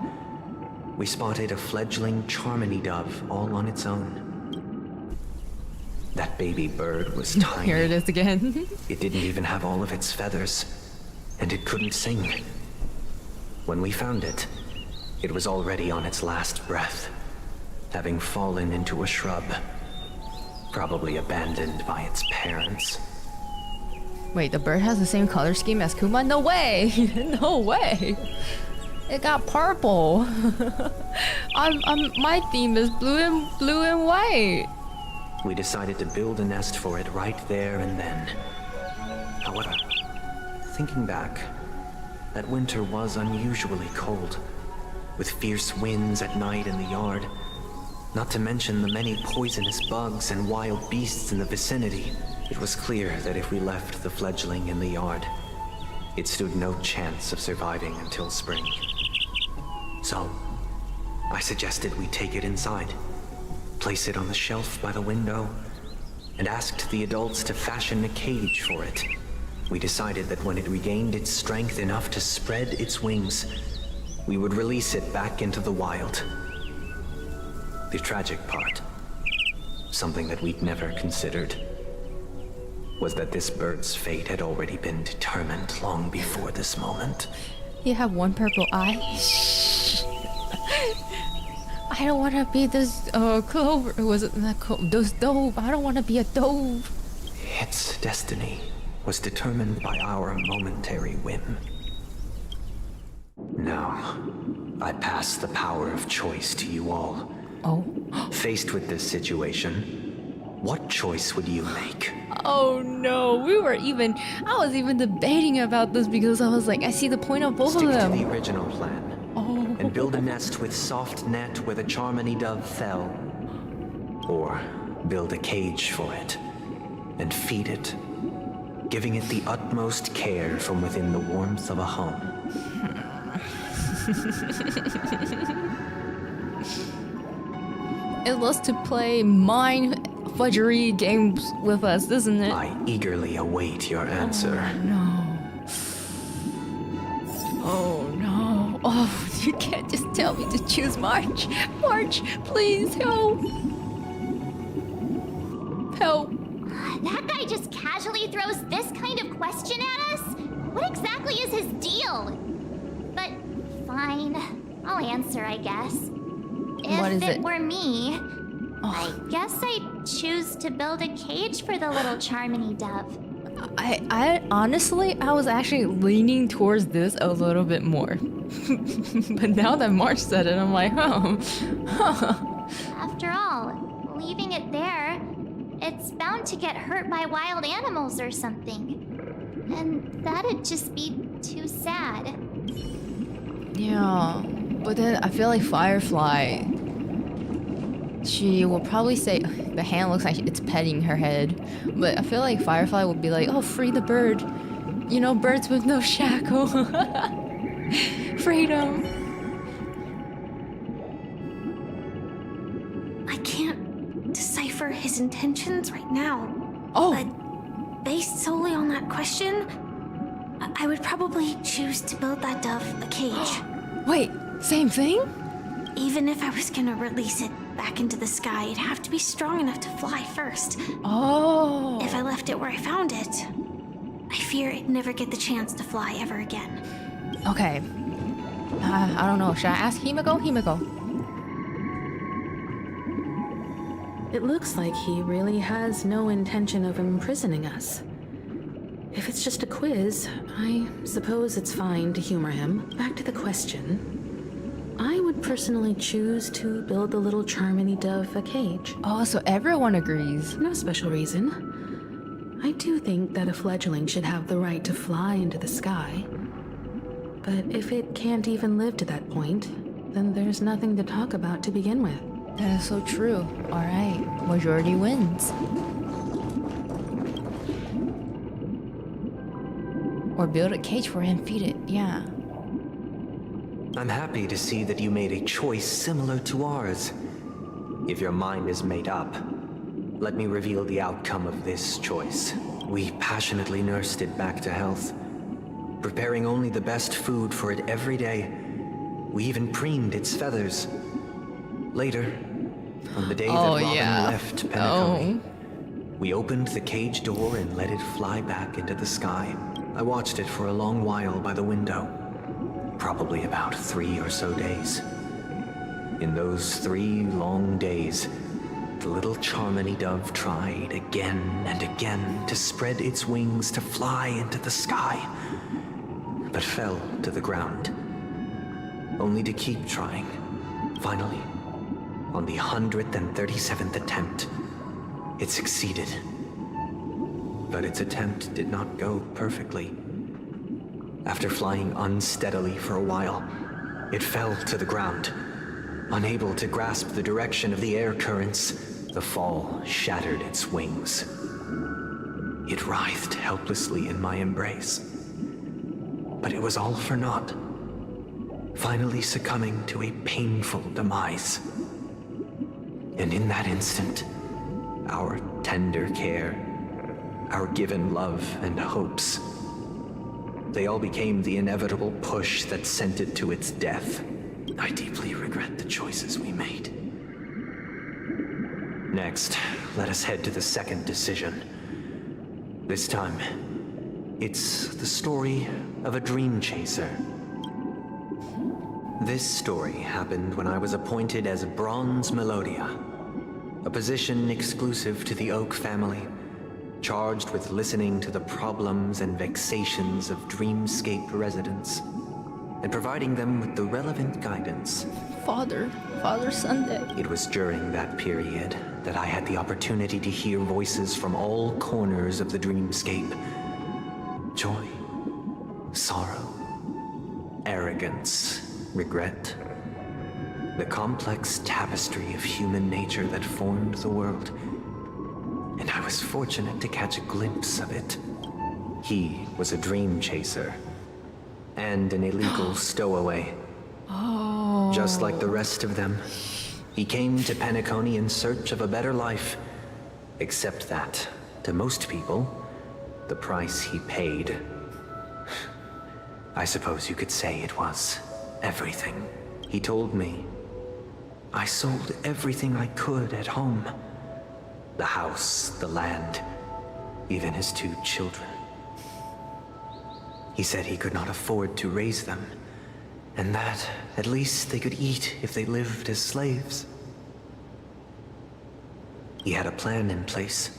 we spotted a fledgling Charmony dove all on its own. That baby bird was tiny. Here it is again. It didn't even have all of its feathers, and it couldn't sing. When we found it, it was already on its last breath, having fallen into a shrub, probably abandoned by its parents. Wait, the bird has the same color scheme as Kuma? No way! No way! It got purple. My theme is blue and white. We decided to build a nest for it right there and then. However, thinking back, that winter was unusually cold, with fierce winds at night in the yard, not to mention the many poisonous bugs and wild beasts in the vicinity. It was clear that if we left the fledgling in the yard, it stood no chance of surviving until spring. So, I suggested we take it inside, place it on the shelf by the window, and asked the adults to fashion a cage for it. We decided that when it regained its strength enough to spread its wings, we would release it back into the wild. The tragic part, something that we'd never considered, was that this bird's fate had already been determined long before this moment. You have one purple eye? I don't want to be this clover. Was it not those dove? I don't want to be a dove. Its destiny was determined by our momentary whim. Now, I pass the power of choice to you all. Oh. Faced with this situation, what choice would you make? Oh no, I was even debating about this because I was like, I see the point of both of them. Stick to the original plan. And build a nest with soft net where the Charmony dove fell. Or build a cage for it and feed it, giving it the utmost care from within the warmth of a home. It loves to play mind fudgery games with us, doesn't it? I eagerly await your answer. Oh no. Oh, you can't just tell me to choose March. March, please help. Help. That guy just casually throws this kind of question at us? What exactly is his deal? But fine, I'll answer, I guess. If it were me, I guess I'd choose to build a cage for the little Charmony dove. I honestly, I was actually leaning towards this a little bit more. But now that March said it, I'm like, After all, leaving it there, it's bound to get hurt by wild animals or something. And that'd just be too sad. Yeah, but then I feel like Firefly, she will probably say, the hand looks like it's petting her head, but I feel like Firefly would be like, oh, free the bird. You know, birds with no shackle. Freedom. I can't decipher his intentions right now. Oh. But based solely on that question, I would probably choose to build that dove a cage. Wait, same thing? Even if I was gonna release it back into the sky, it'd have to be strong enough to fly first. Oh. If I left it where I found it, I fear it'd never get the chance to fly ever again. Okay. I don't know. Should I ask 𝗵𝗂𝗂𝗧? It looks like he really has no intention of imprisoning us. If it's just a quiz, I suppose it's fine to humor him. Back to the question. I would personally choose to build the little Charmony dove a cage. Oh, so everyone agrees. No special reason. I do think that a fledgling should have the right to fly into the sky. But if it can't even live to that point, then there's nothing to talk about to begin with. That is so true. Alright, majority wins. Or build a cage for him, feed it, yeah. I'm happy to see that you made a choice similar to ours. If your mind is made up, let me reveal the outcome of this choice. We passionately nursed it back to health, preparing only the best food for it every day. We even preened its feathers. Later, on the day that Robin left Penacony, we opened the cage door and let it fly back into the sky. I watched it for a long while by the window, probably about 3 or so days. In those 3 long days, the little Charmony dove tried again and again to spread its wings to fly into the sky, but fell to the ground, only to keep trying. Finally, on the 137th attempt, it succeeded. But its attempt did not go perfectly. After flying unsteadily for a while, it fell to the ground. Unable to grasp the direction of the air currents, the fall shattered its wings. It writhed helplessly in my embrace. But it was all for naught, finally succumbing to a painful demise. And in that instant, our tender care, our given love and hopes, they all became the inevitable push that sent it to its death. I deeply regret the choices we made. Next, let us head to the second decision. This time, it's the story of a dream chaser. This story happened when I was appointed as Bronze Melodia, a position exclusive to the Oak family, charged with listening to the problems and vexations of Dreamscape residents, and providing them with the relevant guidance. Father Sunday. It was during that period that I had the opportunity to hear voices from all corners of the Dreamscape. Joy, sorrow, arrogance, regret. The complex tapestry of human nature that formed the world. And I was fortunate to catch a glimpse of it. He was a dream chaser and an illegal stowaway. Oh. Just like the rest of them, he came to Penacony in search of a better life. Except that, to most people, the price he paid, I suppose you could say it was everything. He told me, I sold everything I could at home. The house, the land, even his 2 children. He said he could not afford to raise them, and that at least they could eat if they lived as slaves. He had a plan in place.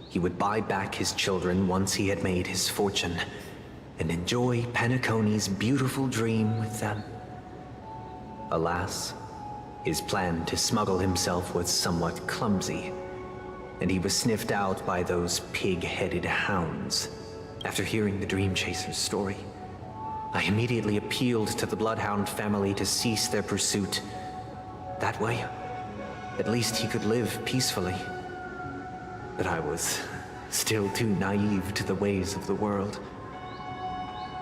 He would buy back his children once he had made his fortune, and enjoy Penacony's beautiful dream with them. Alas, his plan to smuggle himself was somewhat clumsy, and he was sniffed out by those pig-headed hounds. After hearing the Dream Chaser's story, I immediately appealed to the Bloodhound family to cease their pursuit. That way, at least he could live peacefully. But I was still too naive to the ways of the world.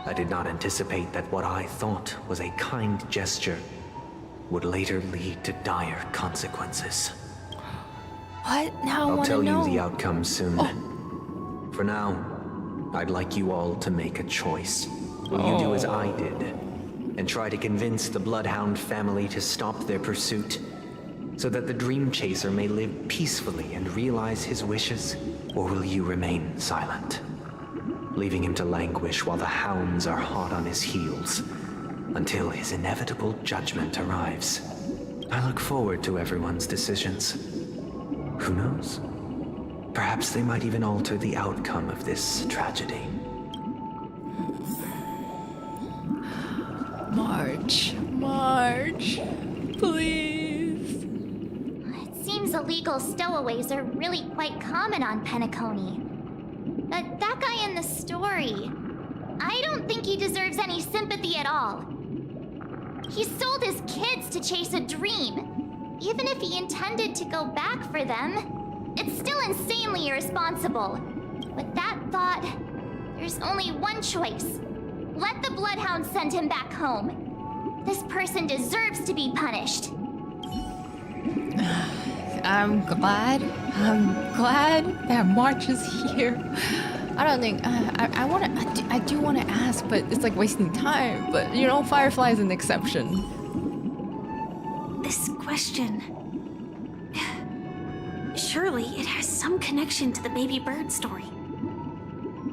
I did not anticipate that what I thought was a kind gesture would later lead to dire consequences. What? Now I I'll want to tell know. you the outcome soon. For now, I'd like you all to make a choice. Will you do as I did and try to convince the Bloodhound family to stop their pursuit so that the Dream Chaser may live peacefully and realize his wishes? Or will you remain silent, leaving him to languish while the hounds are hot on his heels until his inevitable judgment arrives? I look forward to everyone's decisions. Who knows? Perhaps they might even alter the outcome of this tragedy. March, please. It seems illegal stowaways are really quite common on Penacony. But that guy in the story, I don't think he deserves any sympathy at all. He sold his kids to chase a dream. Even if he intended to go back for them, it's still insanely irresponsible. With that thought, there's only one choice. Let the Bloodhound send him back home. This person deserves to be punished. I'm glad that March is here. I don't think I do want to ask, but it's like wasting time. But you know, Firefly is an exception. This question... Surely it has some connection to the baby bird story.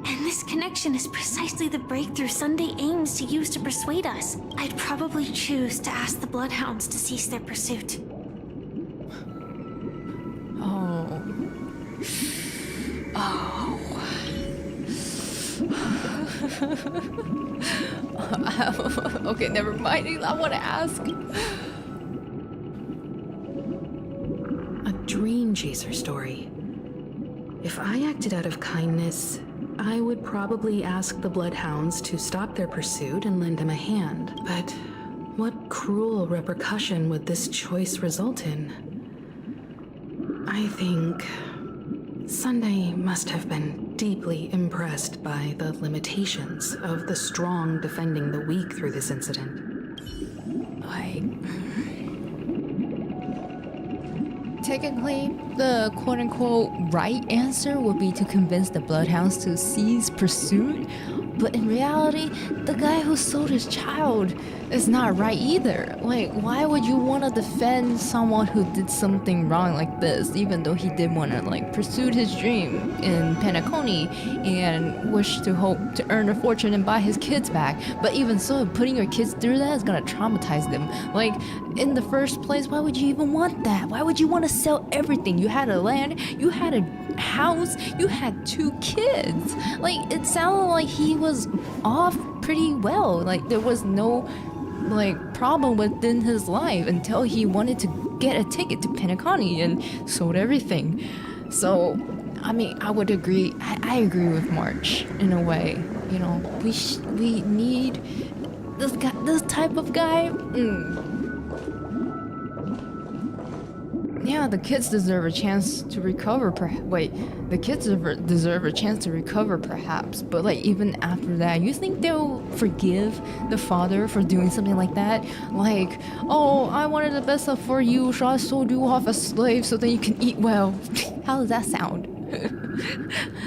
And this connection is precisely the breakthrough Sunday aims to use to persuade us. I'd probably choose to ask the Bloodhounds to cease their pursuit. Okay, never mind. I want to ask. A dream chaser story. If I acted out of kindness, I would probably ask the Bloodhounds to stop their pursuit and lend him a hand. But what cruel repercussion would this choice result in? I think Sunday must have been deeply impressed by the limitations of the strong defending the weak through this incident. Technically, the quote-unquote right answer would be to convince the Bloodhounds to cease pursuit, but in reality, the guy who sold his child is not right either. Like, why would you want to defend someone who did something wrong like this, even though he did want to, like, pursue his dream in Penacony and wish to hope to earn a fortune and buy his kids back? But even so, putting your kids through that is gonna traumatize them. Like, in the first place, why would you even want that? Why would you want to sell everything? You had a land, you had a house, you had 2 kids. Like, it sounded like he was off pretty well. Like, there was no problem within his life until he wanted to get a ticket to Penacony and sold everything. So, I mean, I would agree. I agree with March in a way. You know, we need this guy, this type of guy. Yeah, the kids deserve a chance to recover. The kids deserve a chance to recover, perhaps. But like, even after that, you think they'll forgive the father for doing something like that? Like, oh, I wanted the best for you, so I sold you off as slave so that you can eat well. How does that sound?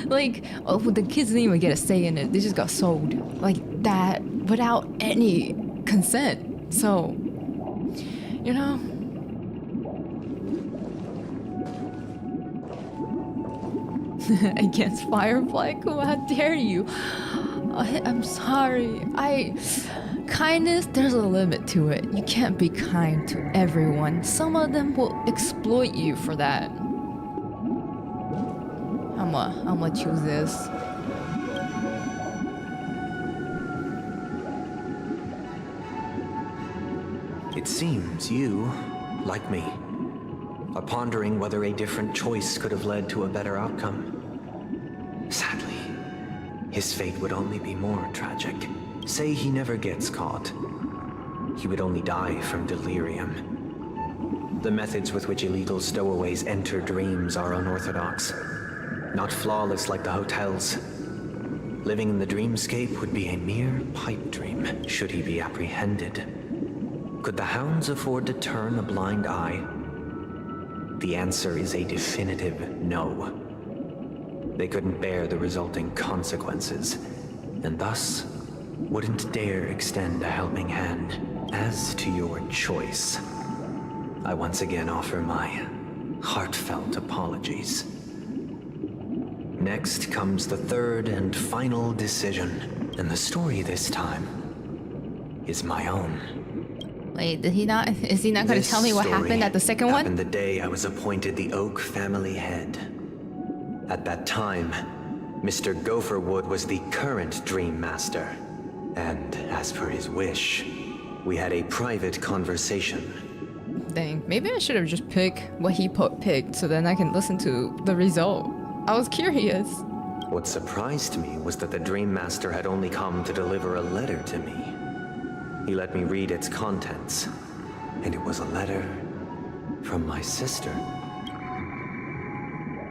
Like, oh, the kids didn't even get a say in it. They just got sold like that without any consent. So, you know. Against Firefly? Kuma, how dare you? I'm sorry. Kindness, there's a limit to it. You can't be kind to everyone. Some of them will exploit you for that. I'ma choose this. It seems you, like me, are pondering whether a different choice could have led to a better outcome. Sadly, his fate would only be more tragic. Say he never gets caught. He would only die from delirium. The methods with which illegal stowaways enter dreams are unorthodox, not flawless like the hotels. Living in the dreamscape would be a mere pipe dream, should he be apprehended. Could the hounds afford to turn a blind eye? The answer is a definitive no. They couldn't bear the resulting consequences, and thus wouldn't dare extend a helping hand. As to your choice, I once again offer my heartfelt apologies. Next comes the third and final decision, and the story this time is my own. Wait, is he not going to tell me what happened at the second one? Happened the day I was appointed the Oak family head. At that time, Mr. Gopherwood was the current Dream Master. And as per his wish, we had a private conversation. Dang, maybe I should have just picked what he picked so then I can listen to the result. I was curious. What surprised me was that the Dream Master had only come to deliver a letter to me. He let me read its contents, and it was a letter from my sister.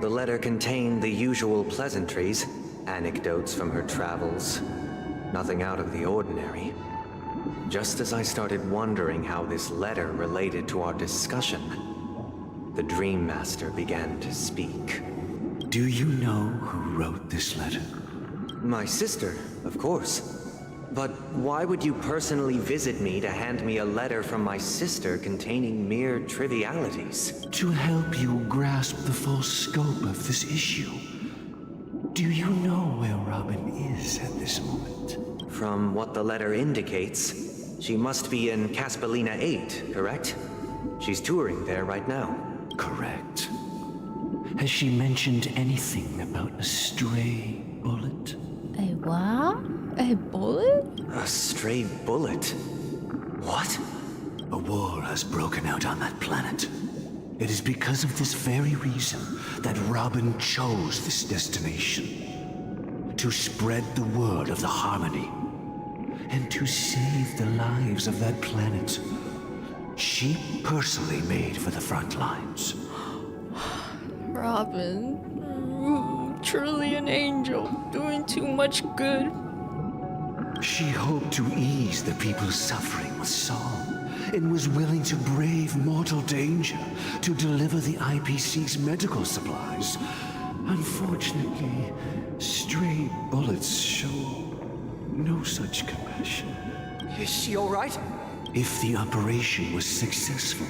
The letter contained the usual pleasantries, anecdotes from her travels, nothing out of the ordinary. Just as I started wondering how this letter related to our discussion, the Dream Master began to speak. Do you know who wrote this letter? My sister, of course. But why would you personally visit me to hand me a letter from my sister containing mere trivialities? To help you grasp the full scope of this issue. Do you know where Robin is at this moment? From what the letter indicates, she must be in Caspelina 8, correct? She's touring there right now. Correct. Has she mentioned anything about a stray bullet? A what? A bullet? A stray bullet? What? A war has broken out on that planet. It is because of this very reason that Robin chose this destination. To spread the word of the harmony. And to save the lives of that planet. She personally made for the front lines. Robin, truly an angel, doing too much good. She hoped to ease the people's suffering with song, and was willing to brave mortal danger to deliver the IPC's medical supplies. Unfortunately, stray bullets show no such compassion. Is she all right? If the operation was successful,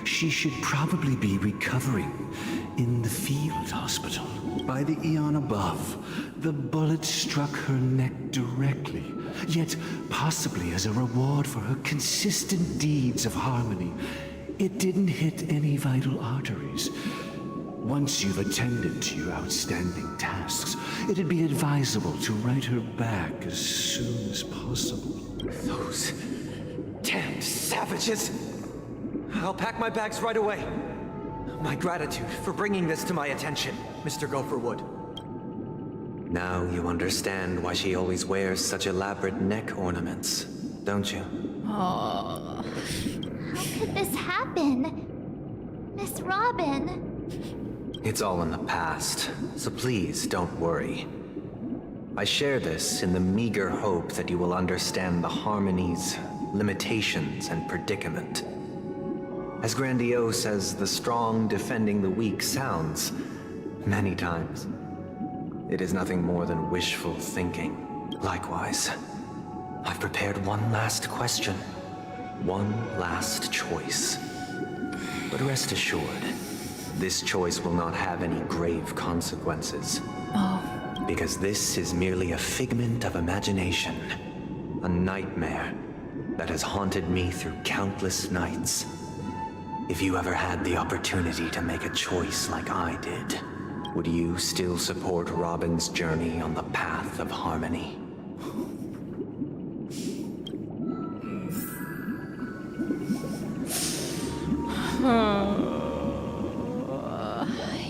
she should probably be recovering in the field hospital. By the eon above, the bullet struck her neck directly, yet possibly as a reward for her consistent deeds of harmony, it didn't hit any vital arteries. Once you've attended to your outstanding tasks, it'd be advisable to write her back as soon as possible. Those damned savages! I'll pack my bags right away. My gratitude for bringing this to my attention, Mr. Gopherwood. Now you understand why she always wears such elaborate neck ornaments, don't you? Oh. How could this happen? Miss Robin. It's all in the past, so please don't worry. I share this in the meager hope that you will understand the harmony's limitations and predicament. As grandiose as the strong defending the weak sounds, many times, it is nothing more than wishful thinking. Likewise, I've prepared one last question, one last choice. But rest assured, this choice will not have any grave consequences. Oh. Because this is merely a figment of imagination, a nightmare that has haunted me through countless nights. If you ever had the opportunity to make a choice like I did, would you still support Robin's journey on the path of harmony?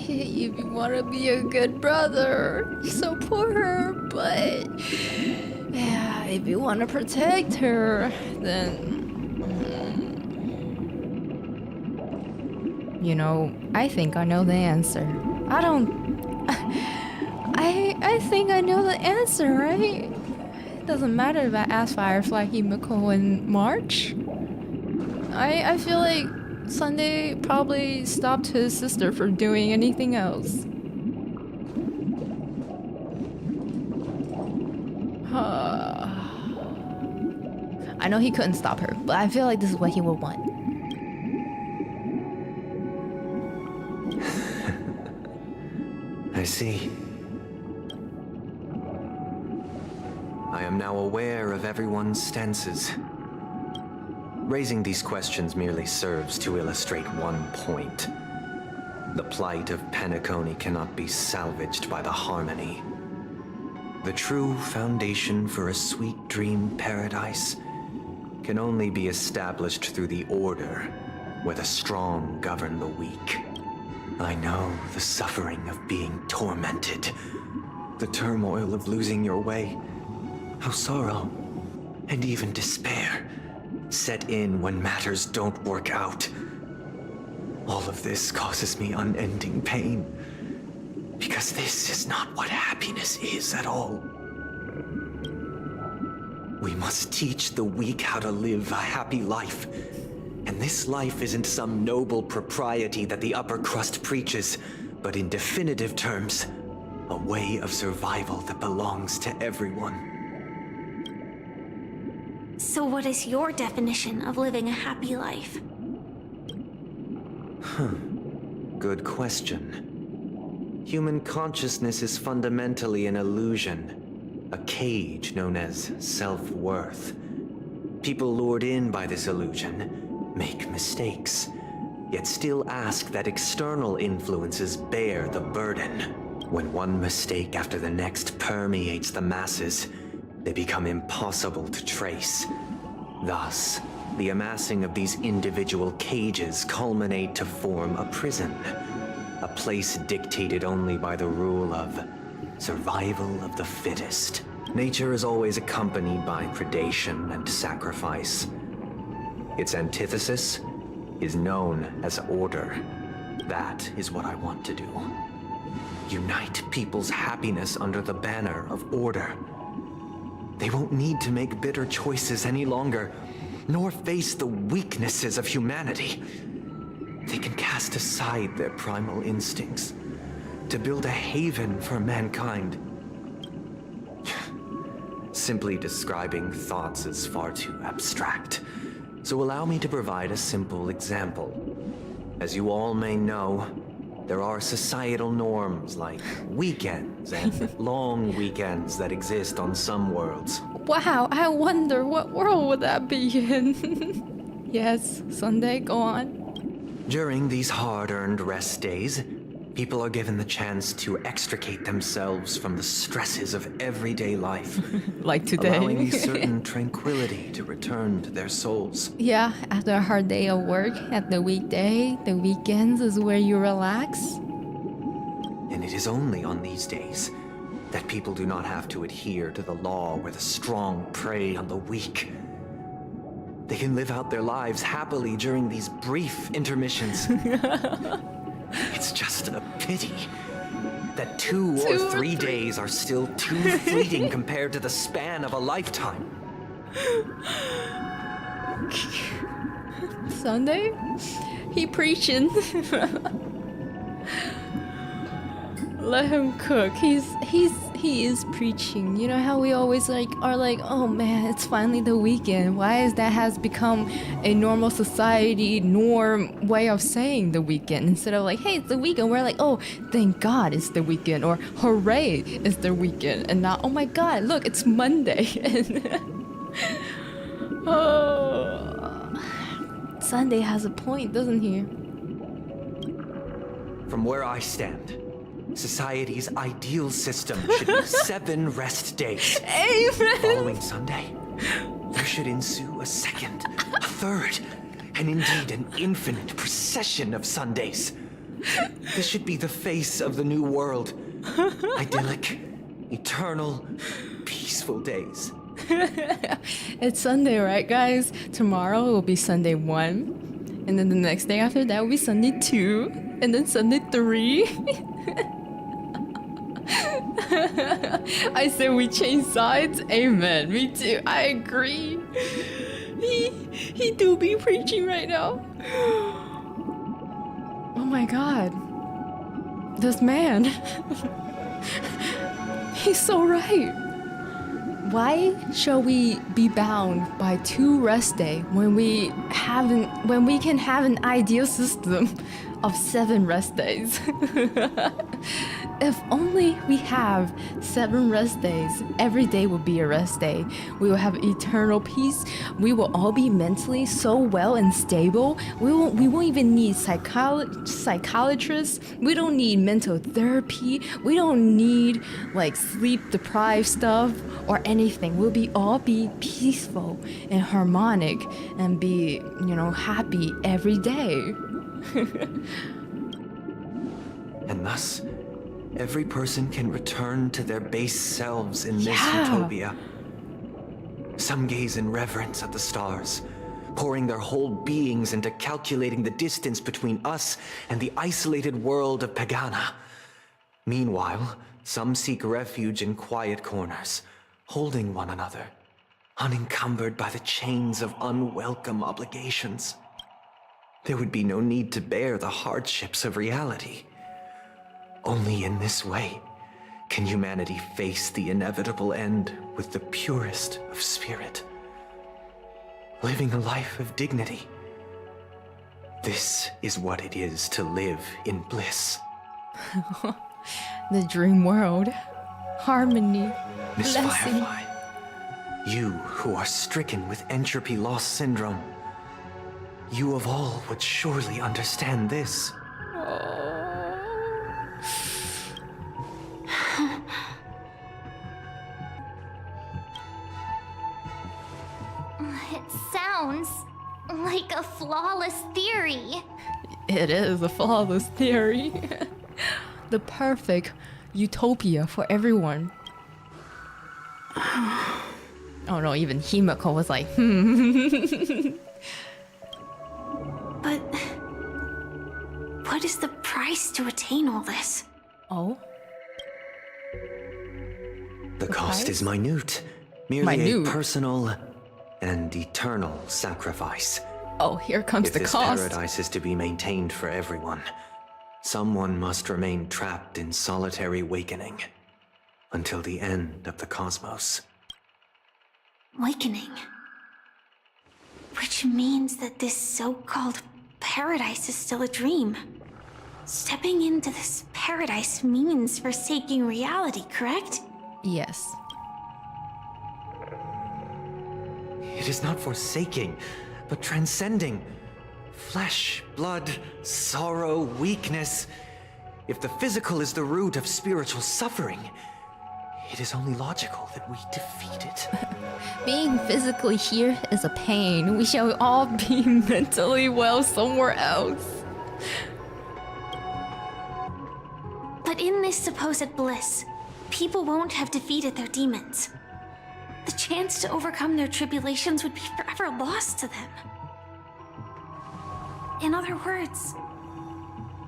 If you want to be a good brother, support her, but yeah, if you want to protect her, then you know, I think I know the answer. I think I know the answer, right? It doesn't matter if I ask Firefly, 𝗖𝗵𝘁, in March. I feel like Sunday probably stopped his sister from doing anything else. I know he couldn't stop her, but I feel like this is what he would want. I see. I am now aware of everyone's stances. Raising these questions merely serves to illustrate one point. The plight of Penacony cannot be salvaged by the harmony. The true foundation for a sweet dream paradise can only be established through the order, where the strong govern the weak. I know the suffering of being tormented, the turmoil of losing your way, how sorrow and even despair set in when matters don't work out. All of this causes me unending pain, because this is not what happiness is at all. We must teach the weak how to live a happy life. And this life isn't some noble propriety that the upper crust preaches, but in definitive terms, a way of survival that belongs to everyone. So what is your definition of living a happy life? Good question. Human consciousness is fundamentally an illusion, a cage known as self-worth. People lured in by this illusion make mistakes, yet still ask that external influences bear the burden. When one mistake after the next permeates the masses, they become impossible to trace. Thus, the amassing of these individual cages culminate to form a prison, a place dictated only by the rule of survival of the fittest. Nature is always accompanied by predation and sacrifice. Its antithesis is known as order. That is what I want to do. unite people's happiness under the banner of order. They won't need to make bitter choices any longer, nor face the weaknesses of humanity. They can cast aside their primal instincts to build a haven for mankind. Simply describing thoughts is far too abstract, so allow me to provide a simple example. As you all may know, there are societal norms like weekends and long weekends that exist on some worlds. Wow, I wonder what world would that be in? Yes, Sunday, go on. During these hard-earned rest days, people are given the chance to extricate themselves from the stresses of everyday life. Like today. Allowing a certain tranquility to return to their souls. Yeah, after a hard day of work, at the weekday, the weekends is where you relax. And it is only on these days that people do not have to adhere to the law where the strong prey on the weak. They can live out their lives happily during these brief intermissions. It's just a pity that 2 or 3 days are still too fleeting compared to the span of a lifetime. Sunday? He preaching. Let him cook. He is preaching. You know how we always are like, oh man, it's finally the weekend. Why is that has become a normal society norm way of saying the weekend instead of like, hey, it's the weekend. We're like, oh, thank God it's the weekend, or hooray, it's the weekend, and not, oh my God, look, it's Monday. Oh, Sunday has a point, doesn't he? From where I stand, society's ideal system should be 7 rest days. Amen. Following Sunday, there should ensue a second, a third, and indeed an infinite procession of Sundays. This should be the face of the new world. Idyllic, eternal, peaceful days. It's Sunday, right, guys? Tomorrow will be Sunday 1, and then the next day after that will be Sunday 2, and then Sunday 3. I said we change sides. Amen. Me too. I agree. He do be preaching right now. Oh my God. This man. He's so right. Why shall we be bound by 2 rest days when we can have an ideal system of 7 rest days? If only we have 7 rest days, every day will be a rest day. We will have eternal peace. We will all be mentally so well and stable. We won't even need psychiatrists. We don't need mental therapy. We don't need like sleep deprived stuff or anything. We'll all be peaceful and harmonic and be, happy every day. And thus, every person can return to their base selves in this utopia. Some gaze in reverence at the stars, pouring their whole beings into calculating the distance between us and the isolated world of Pagana. Meanwhile, some seek refuge in quiet corners, holding one another, unencumbered by the chains of unwelcome obligations. There would be no need to bear the hardships of reality. Only in this way can humanity face the inevitable end with the purest of spirit, living a life of dignity. This is what it is to live in bliss. The dream world. Harmony. Miss Blessing. Firefly, you who are stricken with entropy loss syndrome, you of all would surely understand this. It sounds like a flawless theory. It is a flawless theory. The perfect utopia for everyone. Oh no, even 𝗖𝗵𝘁 was like, But what is the price to attain all this? Oh? The cost is minute. Merely a personal and eternal sacrifice. Oh, here comes the cost. If this paradise is to be maintained for everyone, someone must remain trapped in solitary awakening until the end of the cosmos. Awakening. Which means that this so-called paradise is still a dream. Stepping into this paradise means forsaking reality, correct? Yes. It is not forsaking, but transcending. Flesh, blood, sorrow, weakness. If the physical is the root of spiritual suffering, it is only logical that we defeat it. Being physically here is a pain. We shall all be mentally well somewhere else. But in this supposed bliss, people won't have defeated their demons. The chance to overcome their tribulations would be forever lost to them. In other words,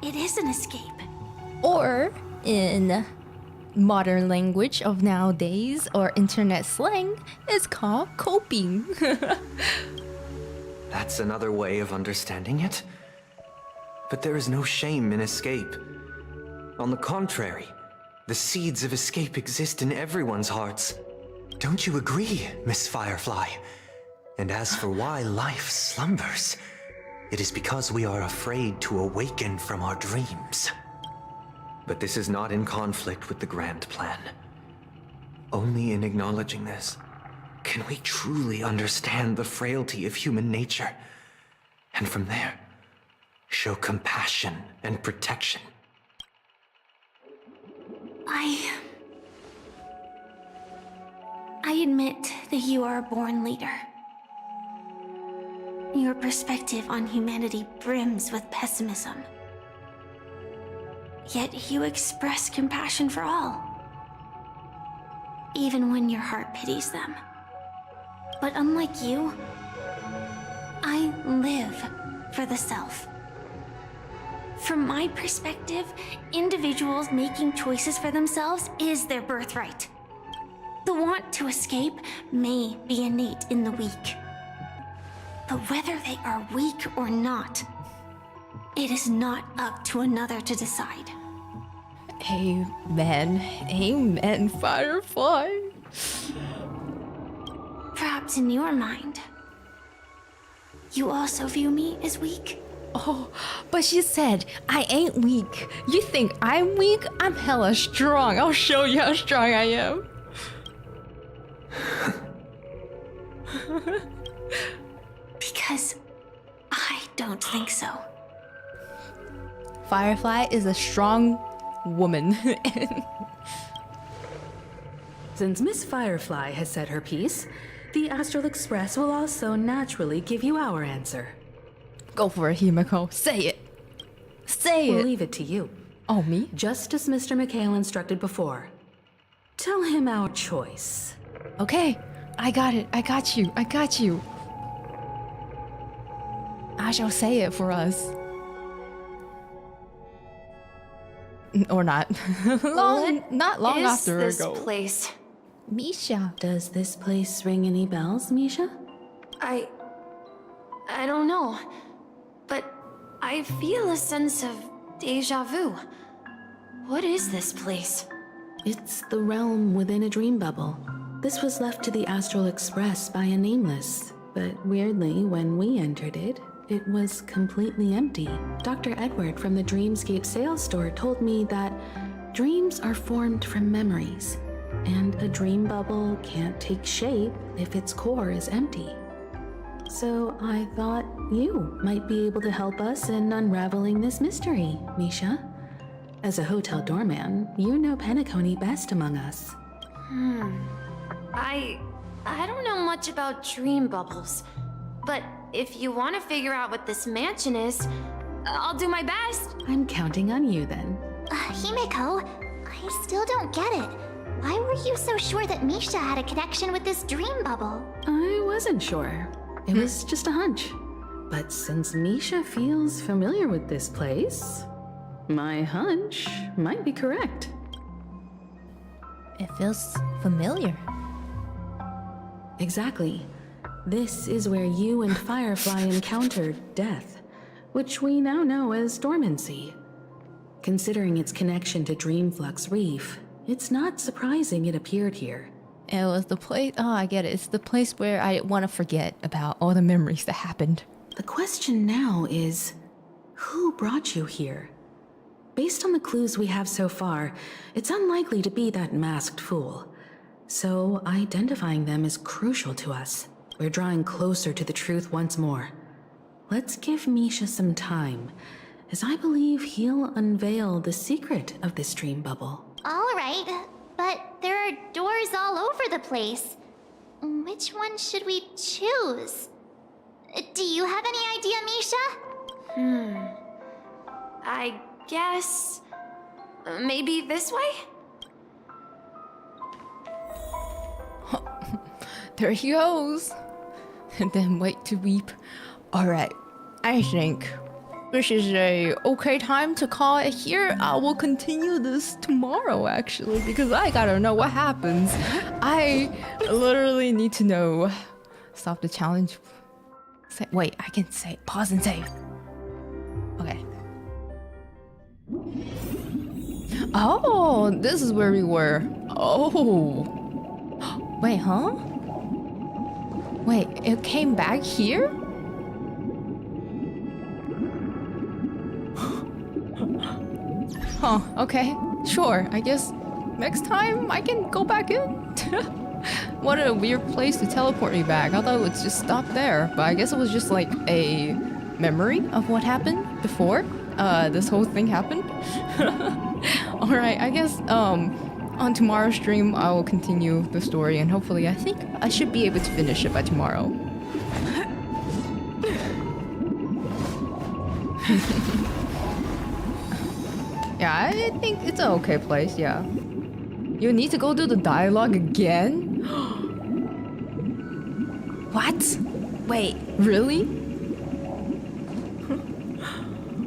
it is an escape. Or, in modern language of nowadays, or internet slang, it's called coping. That's another way of understanding it. But there is no shame in escape. On the contrary, the seeds of escape exist in everyone's hearts. Don't you agree, Miss Firefly? And as for why life slumbers, it is because we are afraid to awaken from our dreams. But this is not in conflict with the grand plan. Only in acknowledging this can we truly understand the frailty of human nature, and from there, show compassion and protection. I admit that you are a born leader. Your perspective on humanity brims with pessimism. Yet you express compassion for all, even when your heart pities them. But unlike you, I live for the self. From my perspective, individuals making choices for themselves is their birthright. The want to escape may be innate in the weak. But whether they are weak or not, it is not up to another to decide. Amen. Amen, Firefly. Perhaps in your mind, you also view me as weak? Oh, but she said, I ain't weak. You think I'm weak? I'm hella strong. I'll show you how strong I am. Because I don't think so. Firefly is a strong woman. Since Miss Firefly has said her piece, the Astral Express will also naturally give you our answer. Go for it, 𝗵𝘁. Say it. Say it. We'll leave it to you. Oh, me? Just as Mr. McHale instructed before. Tell him our choice. Okay, I got it. I got you. I got you. I shall say it for us. Or not. Not long after this ago. Place? Misha. Does this place ring any bells, Misha? I don't know, but I feel a sense of déjà vu. What is this place? It's the realm within a dream bubble. This was left to the Astral Express by a nameless, but weirdly, when we entered it, it was completely empty. Dr. Edward from the Dreamscape sales store told me that dreams are formed from memories, and a dream bubble can't take shape if its core is empty. So I thought you might be able to help us in unraveling this mystery, Misha. As a hotel doorman, you know Penacony best among us. I don't know much about dream bubbles, but if you want to figure out what this mansion is, I'll do my best. I'm counting on you then. 𝗵𝘁, I still don't get it. Why were you so sure that Misha had a connection with this dream bubble? I wasn't sure. It was just a hunch. But since Misha feels familiar with this place, my hunch might be correct. It feels familiar. Exactly. This is where you and Firefly encountered death, which we now know as dormancy. Considering its connection to Dreamflux Reef, it's not surprising it appeared here. It was the place. Oh, I get it. It's the place where I want to forget about all the memories that happened. The question now is, who brought you here? Based on the clues we have so far, it's unlikely to be that masked fool. So identifying them is crucial to us. We're drawing closer to the truth once more. Let's give Misha some time, as I believe he'll unveil the secret of this dream bubble. All right, but there are doors all over the place. Which one should we choose? Do you have any idea, Misha? I guess... maybe this way? There he goes. And then wait to weep. Alright, I think this is a okay time to call it here. I will continue this tomorrow, actually, because I gotta know what happens. I literally need to know. Stop the challenge. Wait, I can say pause and save. Okay. Oh, this is where we were. Oh. Wait, huh? Wait, it came back here? Huh, okay. Sure, I guess next time I can go back in. What a weird place to teleport me back. I thought it would just stop there, but I guess it was just like a memory of what happened before this whole thing happened. Alright, I guess on tomorrow's stream I will continue the story, and hopefully I think I should be able to finish it by tomorrow. Yeah, I think it's an okay place, yeah. You need to go do the dialogue again? What? Wait, really?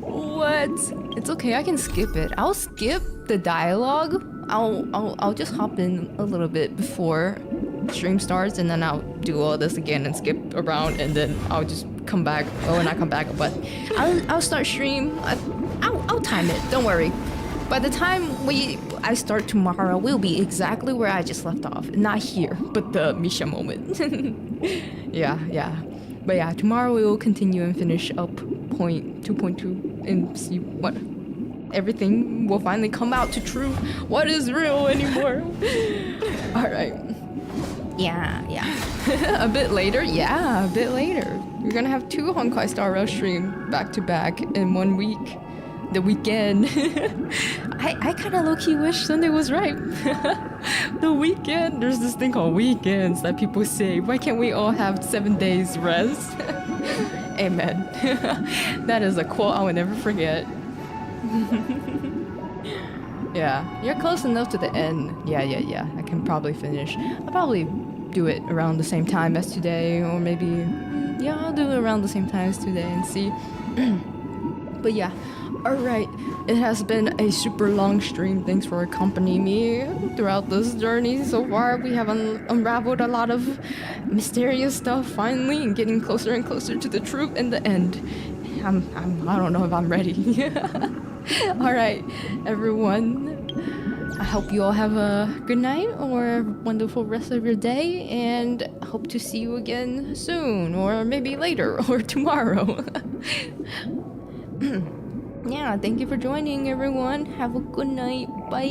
What? It's okay, I can skip it. I'll skip the dialogue. I'll just hop in a little bit before stream starts, and then I'll do all this again and skip around, and then I'll just come back. Oh, when I come back, but I'll start stream. I'll time it. Don't worry. By the time I start tomorrow, we'll be exactly where I just left off. Not here, but the Misha moment. Yeah. But yeah, tomorrow we will continue and finish up point 2.2 and see what everything will finally come out to truth. What is real anymore? All right. Yeah. A bit later. Yeah, a bit later. We're gonna have 2 Honkai Star Rail stream back to back in 1 week. The weekend. I kind of low-key wish Sunday was right. The weekend. There's this thing called weekends that people say. Why can't we all have 7 days rest? Amen. That is a quote I will never forget. Yeah, you're close enough to the end. Yeah. I can probably finish. I'll probably do it around the same time as today, or maybe... yeah, I'll do it around the same time as today and see. But yeah. Alright, it has been a super long stream. Thanks for accompanying me throughout this journey so far. We have unraveled a lot of mysterious stuff finally, and getting closer and closer to the truth in the end. I don't know if I'm ready. Alright, everyone. I hope you all have a good night or a wonderful rest of your day, and hope to see you again soon, or maybe later, or tomorrow. Yeah, thank you for joining, everyone. Have a good night. Bye.